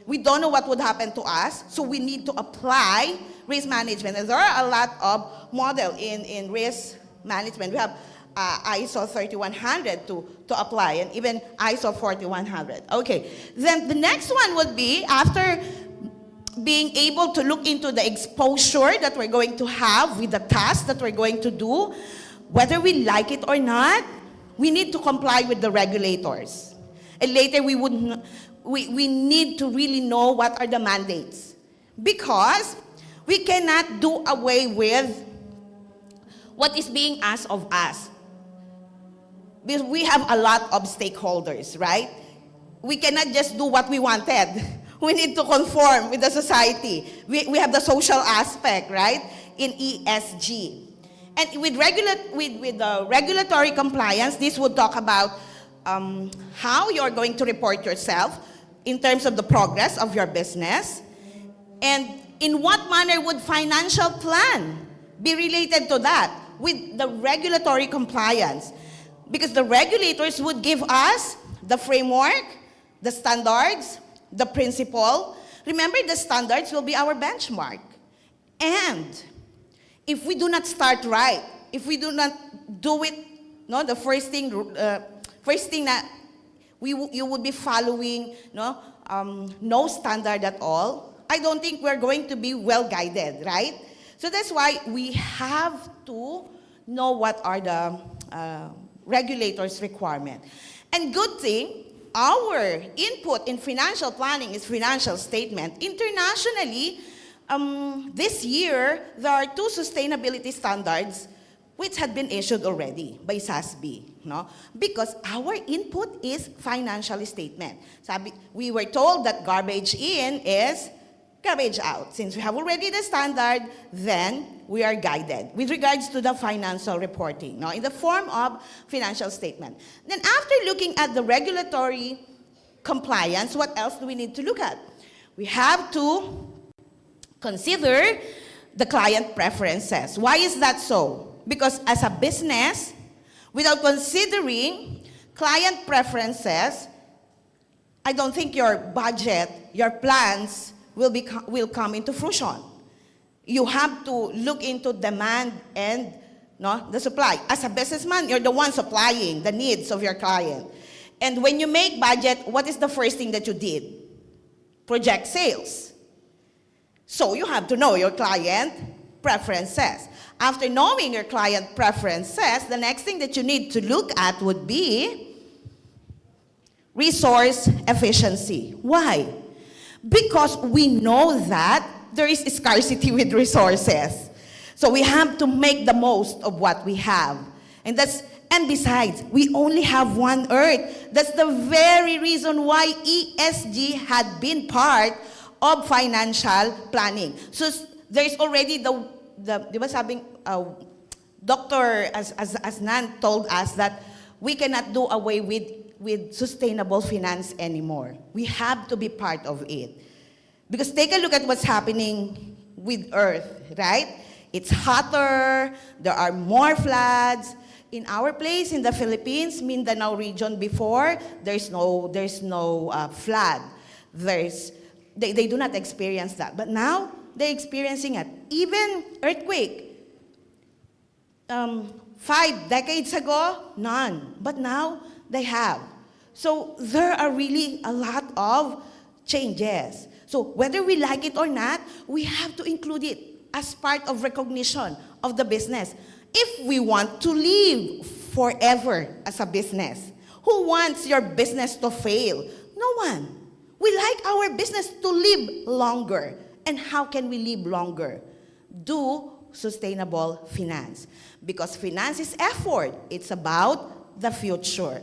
We don't know what would happen to us, so we need to apply risk management. And there are a lot of models in risk management. We have ISO 3100 to apply, and even ISO 4100. Okay, then the next one would be, after being able to look into the exposure that we're going to have with the task that we're going to do, whether we like it or not, we need to comply with the regulators. And later we need to really know what are the mandates. Because we cannot do away with what is being asked of us. Because we have a lot of stakeholders, right? We cannot just do what we wanted. We need to conform with the society. We have the social aspect, right, in ESG. And with the regulatory compliance, this would talk about how you're going to report yourself in terms of the progress of your business, and in what manner would financial plan be related to that with the regulatory compliance. Because the regulators would give us the framework, the standards, the principle. Remember, the standards will be our benchmark. And if we do not start right, if we do not do it, no, the first thing that you would be following, no standard at all, I don't think we're going to be well guided, right? So that's why we have to know what are the regulators' requirements. And good thing, our input in financial planning is financial statement. Internationally, this year, there are 2 sustainability standards which had been issued already by SASB, no? Because our input is financial statement. We were told that garbage in is garbage out. Since we have already the standard, then we are guided with regards to the financial reporting, no? In the form of financial statement. Then after looking at the regulatory compliance, what else do we need to look at? We have to consider the client preferences. Why is that so? Because as a business, without considering client preferences, I don't think your budget, your plans will come into fruition. You have to look into demand and the supply. As a businessman, you're the one supplying the needs of your client. And when you make budget, what is the first thing that you did? Project sales. So you have to know your client preferences. After knowing your client preferences, the next thing that you need to look at would be resource efficiency. Why? Because we know that there is scarcity with resources. So we have to make the most of what we have. And besides, we only have one Earth. That's the very reason why ESG had been part of financial planning. So there's already Dr. Asnan told us that we cannot do away with sustainable finance anymore. We have to be part of it. Because take a look at what's happening with Earth, right? It's hotter, there are more floods. In our place in the Philippines, Mindanao region before, there's no flood. They do not experience that. But now, they're experiencing it. Even earthquake. 5 decades ago, none. But now, they have. So there are really a lot of changes. So whether we like it or not, we have to include it as part of recognition of the business. If we want to live forever as a business. Who wants your business to fail? No one. We like our business to live longer. And how can we live longer? Do sustainable finance. Because finance is effort. It's about the future.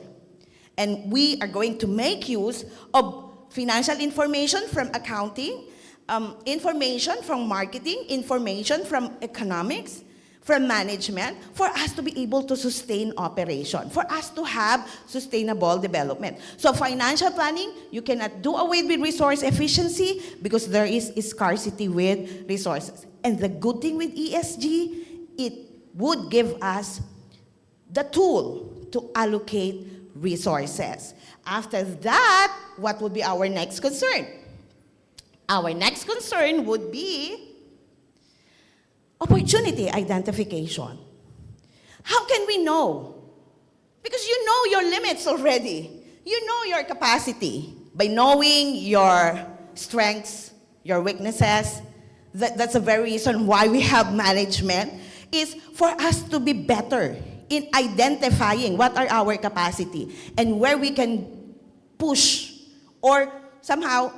And we are going to make use of financial information from accounting, information from marketing, information from economics, from management, for us to be able to sustain operation, for us to have sustainable development. So financial planning, you cannot do away with resource efficiency because there is scarcity with resources. And the good thing with ESG, it would give us the tool to allocate resources. After that, what would be our next concern? Our next concern would be opportunity identification. How can we know? Because you know your limits already. You know your capacity. By knowing your strengths, your weaknesses, that's the very reason why we have management, is for us to be better in identifying what are our capacity and where we can push or somehow,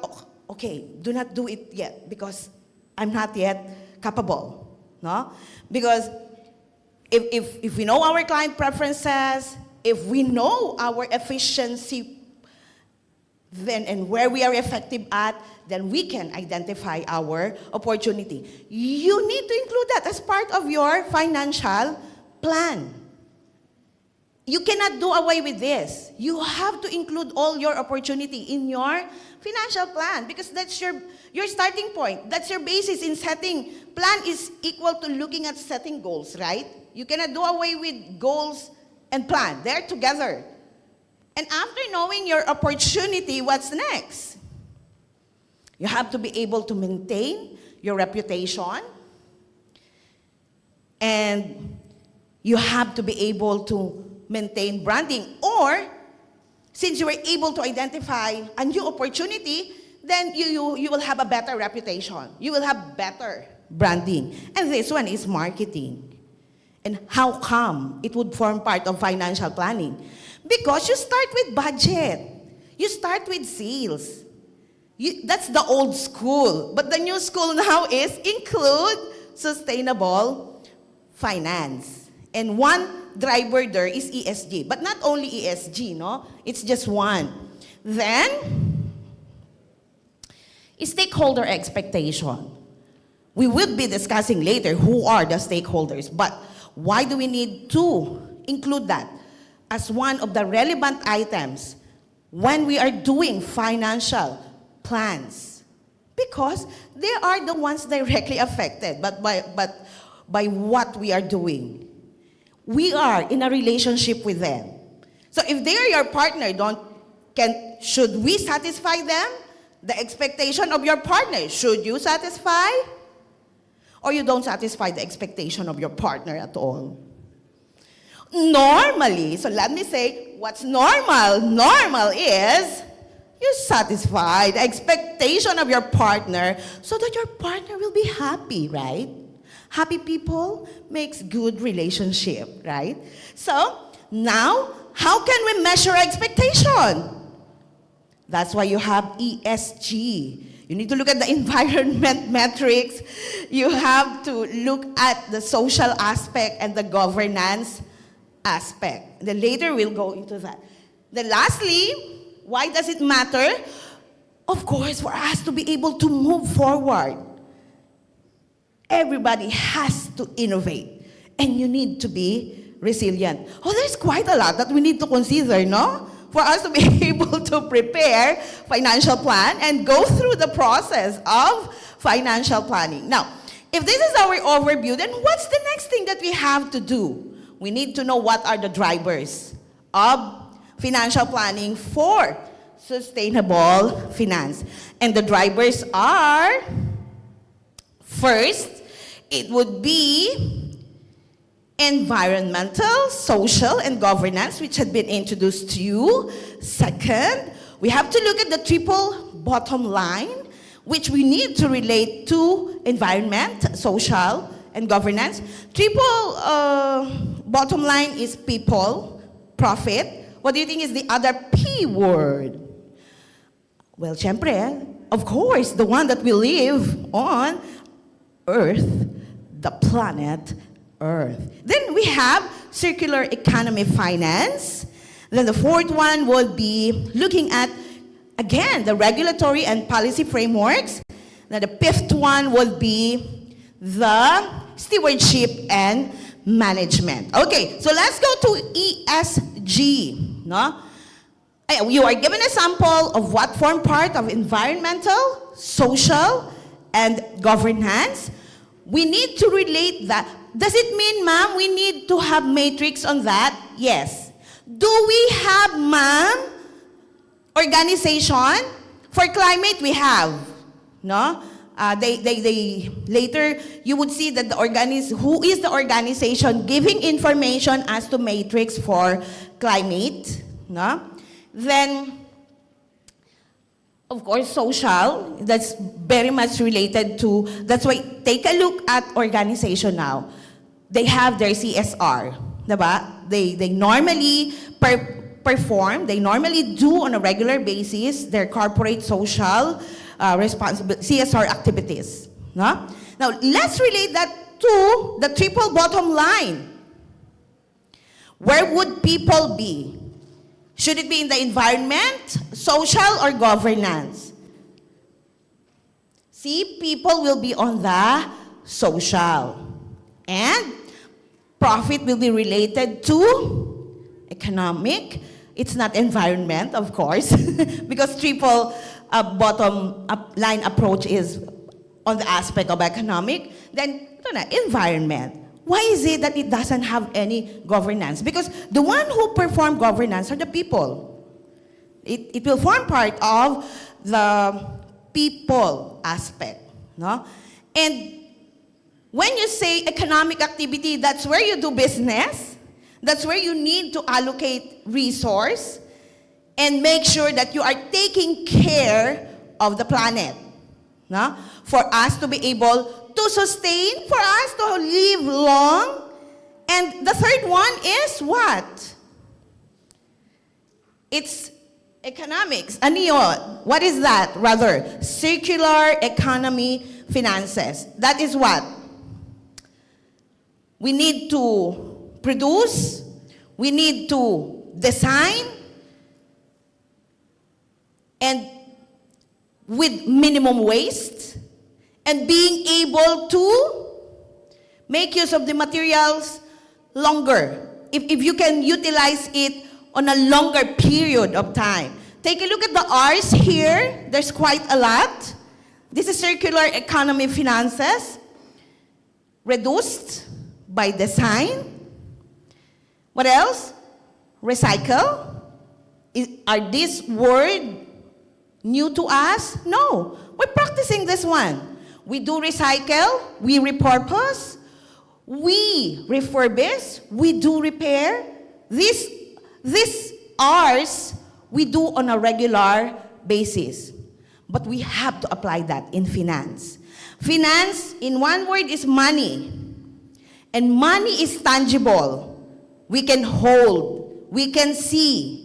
okay, do not do it yet because I'm not yet capable. No? Because if we know our client preferences, if we know our efficiency then and where we are effective at, then we can identify our opportunity. You need to include that as part of your financial plan. You cannot do away with this. You have to include all your opportunity in your financial plan because that's your starting point. That's your basis in setting. Plan is equal to looking at setting goals, right? You cannot do away with goals and plan. They're together. And after knowing your opportunity, what's next? You have to be able to maintain your reputation. And you have to be able to maintain branding. Or, since you were able to identify a new opportunity, then you will have a better reputation. You will have better branding. And this one is marketing. And how come it would form part of financial planning? Because you start with budget. You start with sales. That's the old school. But the new school now is include sustainable finance. And one driver there is ESG. But not only ESG, no? It's just one. Then, stakeholder expectation. We will be discussing later who are the stakeholders. But why do we need to include that as one of the relevant items when we are doing financial plans? Because they are the ones directly affected by what we are doing. We are in a relationship with them. So if they are your partner, should we satisfy them? The expectation of your partner, should you satisfy? Or you don't satisfy the expectation of your partner at all? Normally, so let me say, what's normal? Normal is you satisfy the expectation of your partner so that your partner will be happy, right? Happy people makes good relationship, right? So, now, how can we measure expectation? That's why you have ESG. You need to look at the environment metrics. You have to look at the social aspect and the governance aspect. Then later we'll go into that. Then lastly, why does it matter? Of course, for us to be able to move forward. Everybody has to innovate. And you need to be resilient. Oh, there's quite a lot that we need to consider, no? For us to be able to prepare financial plan and go through the process of financial planning. Now, if this is our overview, then what's the next thing that we have to do? We need to know what are the drivers of financial planning for sustainable finance. And the drivers are, first, it would be environmental, social, and governance, which had been introduced to you. Second, we have to look at the triple bottom line, which we need to relate to environment, social, and governance. Triple bottom line is people, profit. What do you think is the other P word? Well, syempre, of course, the one that we live on, Earth, the planet Earth. Then we have circular economy finance. Then the fourth one would be looking at, again, the regulatory and policy frameworks. Then the fifth one would be the stewardship and management. Okay, so let's go to ESG. No? You are given a sample of what form part of environmental, social, and governance. We need to relate that. Does it mean, ma'am, we need to have matrix on that? Yes. Do we have, ma'am, organization? For climate, we have. No? They later, you would see that who is the organization giving information as to matrix for climate. No? Then, of course, social, that's very much related to, that's why, take a look at organization now. They have their CSR, diba? They normally perform, they normally do on a regular basis their corporate social CSR activities. No? Now, let's relate that to the triple bottom line. Where would people be? Should it be in the environment, social, or governance? See, people will be on the social. And profit will be related to economic. It's not environment, of course, because triple bottom line approach is on the aspect of economic. Then, environment. Why is it that it doesn't have any governance? Because the one who perform governance are the people. It will form part of the people aspect. No? And when you say economic activity, that's where you do business. That's where you need to allocate resource and make sure that you are taking care of the planet. No? For us to be able to sustain, for us to live long. And the third one is what? It's economics. Ano yun? What is that? Rather, circular economy finances. That is what? We need to produce, we need to design, and with minimum waste, and being able to make use of the materials longer. If you can utilize it on a longer period of time. Take a look at the R's here. There's quite a lot. This is circular economy finances. Reduced by design. What else? Recycle. Are these words new to us? No. We're practicing this one. We do recycle, we repurpose, we refurbish, we do repair. These R's we do on a regular basis. But we have to apply that in finance. Finance, in one word, is money. And money is tangible. We can hold, we can see.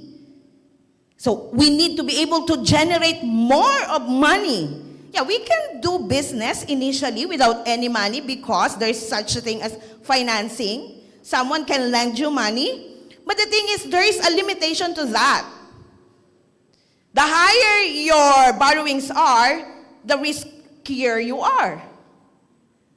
So we need to be able to generate more of money. Yeah, we can do business initially without any money because there's such a thing as financing. Someone can lend you money. But the thing is, there is a limitation to that. The higher your borrowings are, the riskier you are.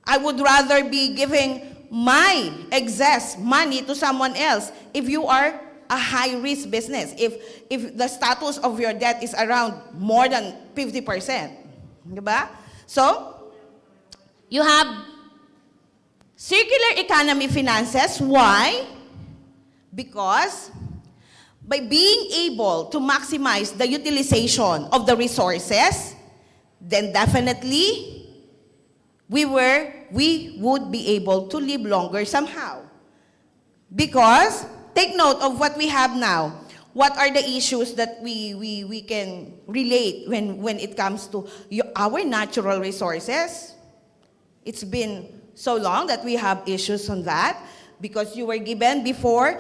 I would rather be giving my excess money to someone else if you are a high-risk business, if the status of your debt is around more than 50%. Diba? So, you have circular economy finances. Why? Because by being able to maximize the utilization of the resources, then definitely we would be able to live longer somehow. Because, take note of what we have now. What are the issues that we can relate when it comes to our natural resources? It's been so long that we have issues on that. because you were given before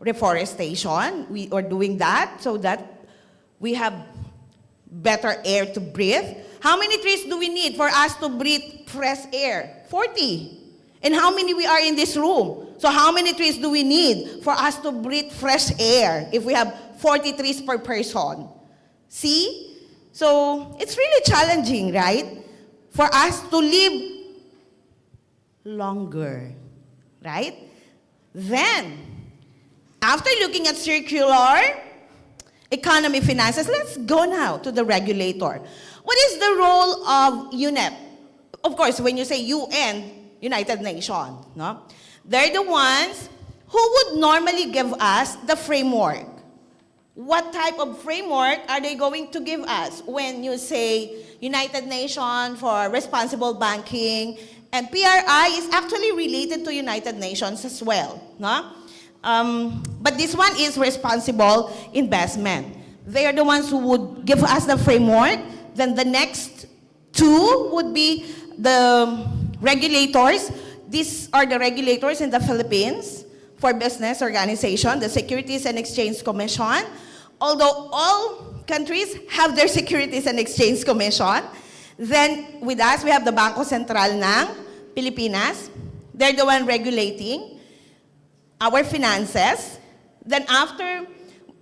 reforestation. We are doing that so that we have better air to breathe. How many trees do we need for us to breathe fresh air? 40. And how many we are in this room? So how many trees do we need for us to breathe fresh air if we have 40 trees per person? See? So it's really challenging, right? For us to live longer, right? Then, after looking at circular economy finances, let's go now to the regulator. What is the role of UNEP? Of course, when you say UN, United Nations, no? They're the ones who would normally give us the framework. What type of framework are they going to give us when you say United Nations for responsible banking, and PRI is actually related to United Nations as well, no? But this one is responsible investment. They are the ones who would give us the framework. Then the next two would be the regulators. These are the regulators in the Philippines for business organization, the Securities and Exchange Commission. Although all countries have their Securities and Exchange Commission, then with us, we have the Bangko Sentral ng Pilipinas. They're the one regulating our finances. Then after,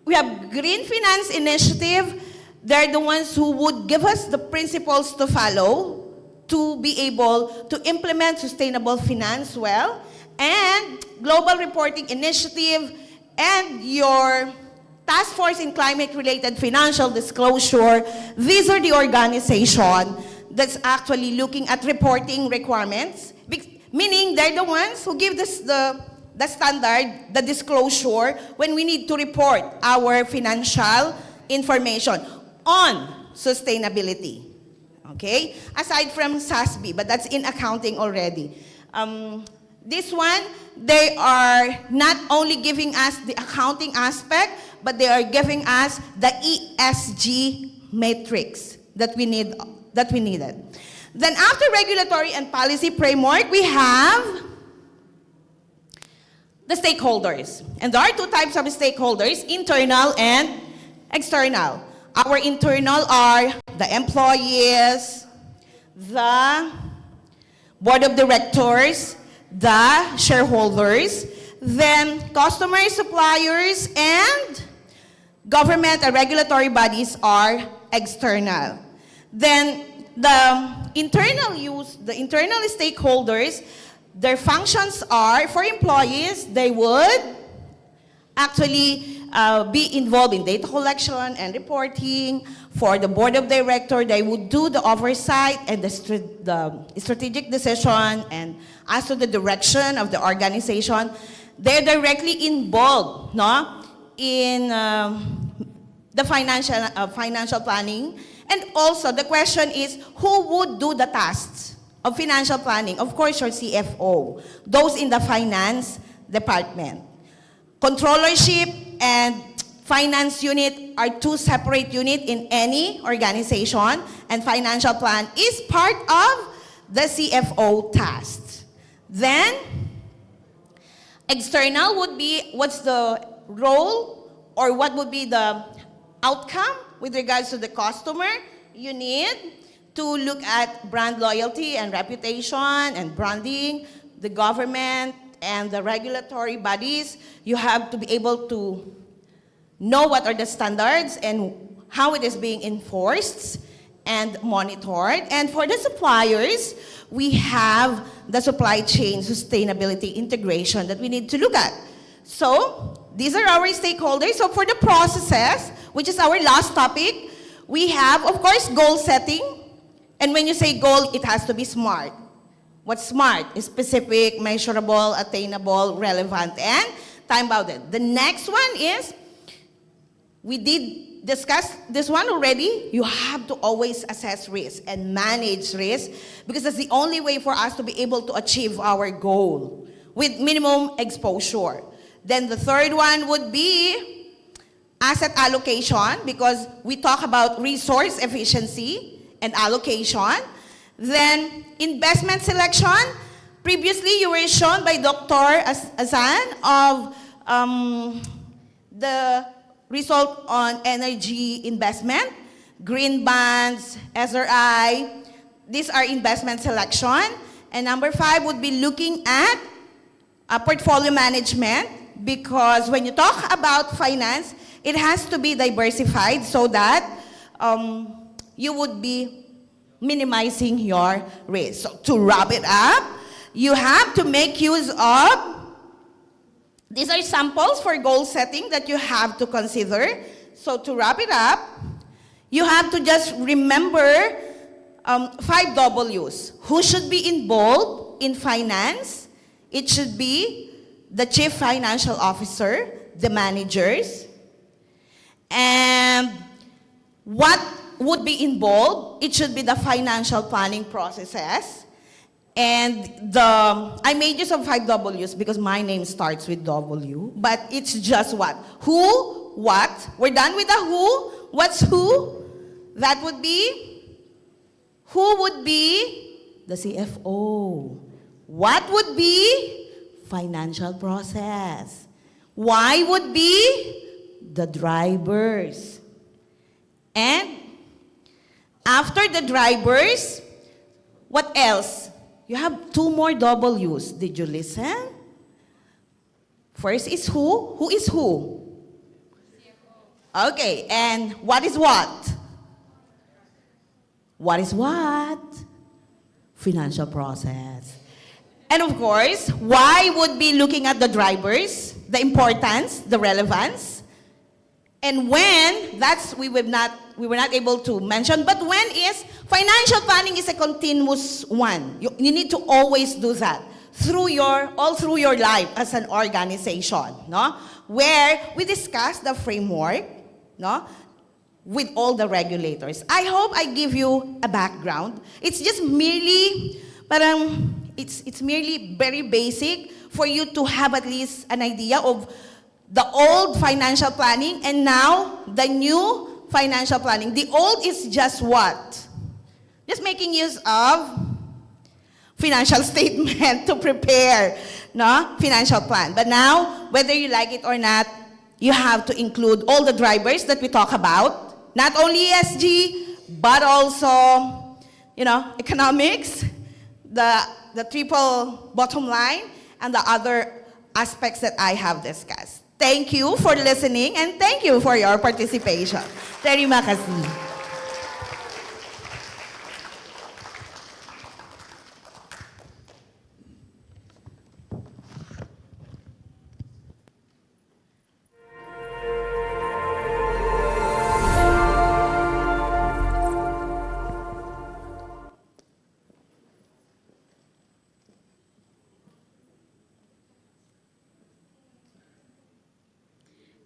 we have Green Finance Initiative. They're the ones who would give us the principles to follow to be able to implement sustainable finance well. And Global Reporting Initiative and your Task Force in Climate-Related Financial Disclosure. These are the organization that's actually looking at reporting requirements, meaning they're the ones who give us the standard, the disclosure, when we need to report our financial information on sustainability, okay? Aside from SASB, but that's in accounting already. This one, they are not only giving us the accounting aspect, but they are giving us the ESG matrix that we needed. Then after regulatory and policy framework, we have the stakeholders. And there are two types of stakeholders, internal and external. Our internal are the employees, the board of directors, the shareholders, then customers, suppliers, and government and regulatory bodies are external. Then the internal stakeholders, their functions are, for employees, they would actually be involved in data collection and reporting. For the board of directors, they would do the oversight and the strategic decision, and as to the direction of the organization, they're directly involved, no, in the financial planning. And also, the question is, who would do the tasks of financial planning? Of course, your CFO, those in the finance department. Controllership and finance unit are two separate units in any organization, and financial plan is part of the CFO tasks. Then, external would be what's the role or what would be the outcome with regards to the customer. You need to look at brand loyalty and reputation and branding, the government and the regulatory bodies. You have to be able to know what are the standards and how it is being enforced and monitored. And for the suppliers, we have the supply chain sustainability integration that we need to look at. So these are our stakeholders. So for the processes, which is our last topic, we have, of course, goal setting. And when you say goal, it has to be SMART. What's SMART? Is specific, measurable, attainable, relevant, and time-bounded. The next one is, we did discuss this one already. You have to always assess risk and manage risk, because that's the only way for us to be able to achieve our goal with minimum exposure. Then the third one would be asset allocation, because we talk about resource efficiency and allocation. Then investment selection, Previously, you were shown by Dr. Azan of the result on energy investment, green bonds, SRI. These are investment selection. And number 5 would be looking at portfolio management, because when you talk about finance, it has to be diversified so that you would be minimizing your risk. So to wrap it up, you have to make use of, these are samples for goal setting that you have to consider. So to wrap it up, you have to just remember 5 W's. Who should be involved in finance? It should be the chief financial officer, the managers. And what would be involved? It should be the financial planning processes. And I made use of 5 W's because my name starts with W, but it's just what? Who, what? We're done with the who. What's who? That would be, who would be the CFO? What would be financial process? Why would be the drivers? And after the drivers, what else? You have 2 more W's. Did you listen? First is who. Who is who? Okay, and what is what? What is what? Financial process. And of course, why would be looking at the drivers, the importance, the relevance, and when, that's we were not able to mention, but when is, financial planning is a continuous one. You need to always do that all through your life as an organization, no? Where we discuss the framework, no? With all the regulators. I hope I give you a background. It's just merely, it's merely very basic for you to have at least an idea of the old financial planning and now the new financial planning. The old is just what? Just making use of financial statement to prepare, no, financial plan. But now, whether you like it or not, you have to include all the drivers that we talk about, not only ESG, but also, economics, the triple bottom line, and the other aspects that I have discussed. Thank you for listening and thank you for your participation. Terima kasih.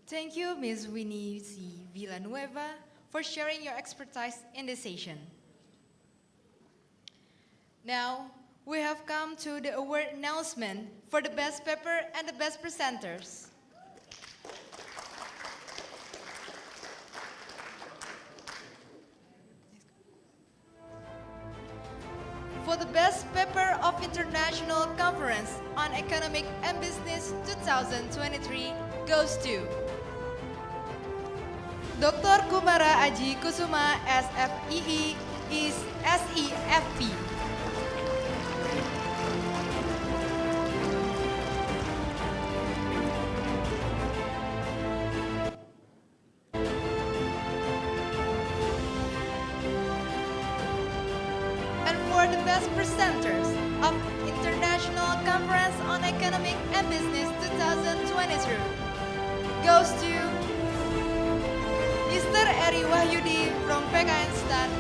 Thank you, Ms. Winnie C. Villanueva, for sharing your expertise in this session. Now, we have come to the award announcement for the best paper and the best presenters. For the best paper of International Conference on Economic and Business 2023 goes to Dr. Kumara Aji Kusuma, SFIE, is SEFP. And for the best presenters of International Conference on Economic and Business 2023 goes to Mr. Eri Wahyudi from PKN Stan.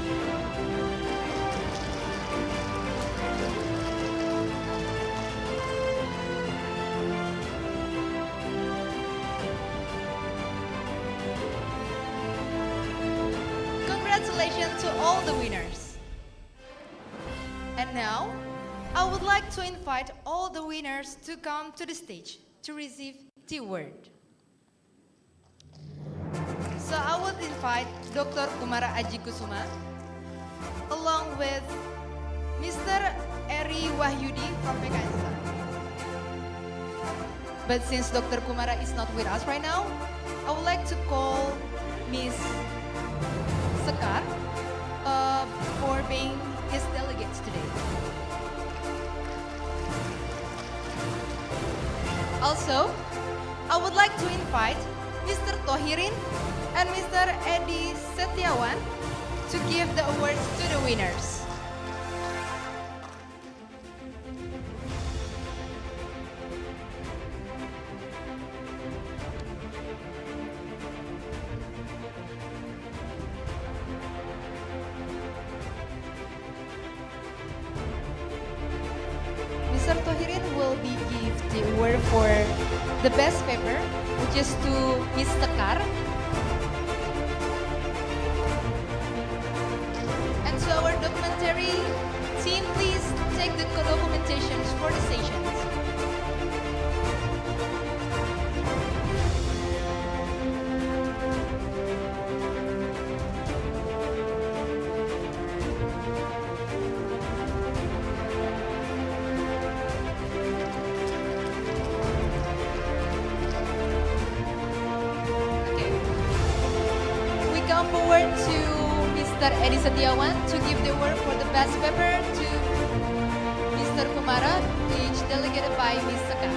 Congratulations to all the winners. And now, I would like to invite all the winners to come to the stage to receive the award. So I would invite Dr. Kumara Aji Kusuma along with Mr. Eri Wahyudi from PKSA. But since Dr. Kumara is not with us right now, I would like to call Miss Sekar for being his delegates today. Also, I would like to invite Mr. Tohirin and Mr. Edi Setiawan to give the awards to the winners. Mr. Tohirin will be give the award for the best paper, which is to Ms. Sekar. And to our documentary team, please take the documentations for the stations. We come forward to Mr. Edi Setiawan to give the award for the best paper to Mr. Kumara, each delegated by Ms. Sekar.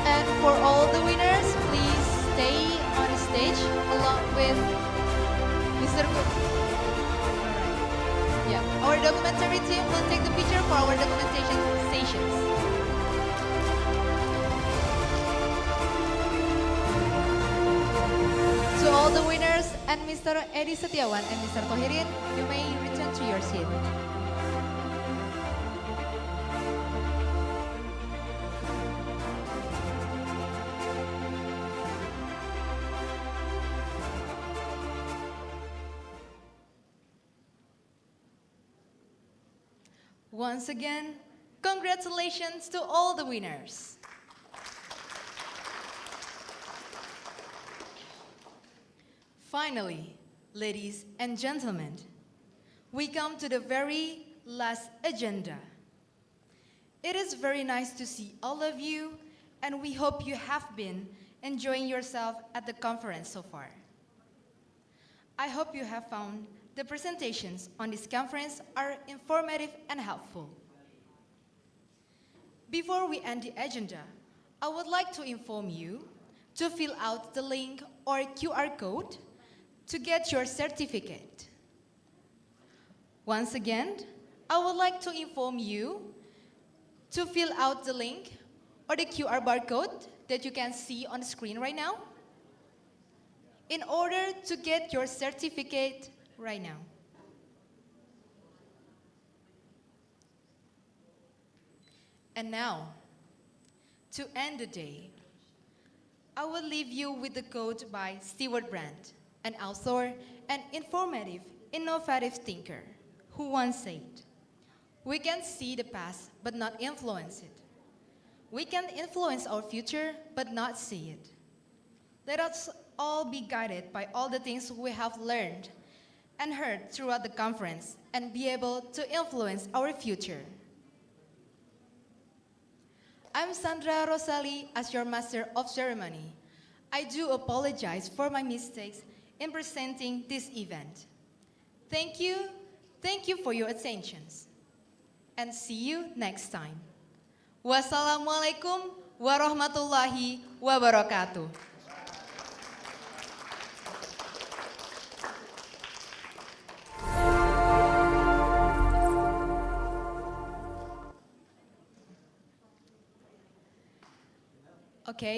And for all the winners, please stay on the stage along with Mr. Yeah, our documentary team will take the picture for our documentation stations. To all the winners and Mr. Edi Setiawan and Mr. Tohirin, you may return to your seat. Once again, congratulations to all the winners. Finally, ladies and gentlemen, we come to the very last agenda. It is very nice to see all of you, and we hope you have been enjoying yourself at the conference so far. I hope you have found the presentations on this conference are informative and helpful. Before we end the agenda, I would like to inform you to fill out the link or QR code to get your certificate. Once again, I would like to inform you to fill out the link or the QR barcode that you can see on the screen right now in order to get your certificate right now. And now, to end the day, I will leave you with the quote by Stewart Brand, an author and informative, innovative thinker, who once said, "We can see the past but not influence it. We can influence our future but not see it." Let us all be guided by all the things we have learned and heard throughout the conference and be able to influence our future. I'm Sandra Rosali as your Master of Ceremony. I do apologize for my mistakes in presenting this event. Thank you for your attentions, and see you next time. Wassalamualaikum warahmatullahi wabarakatuh. Okay.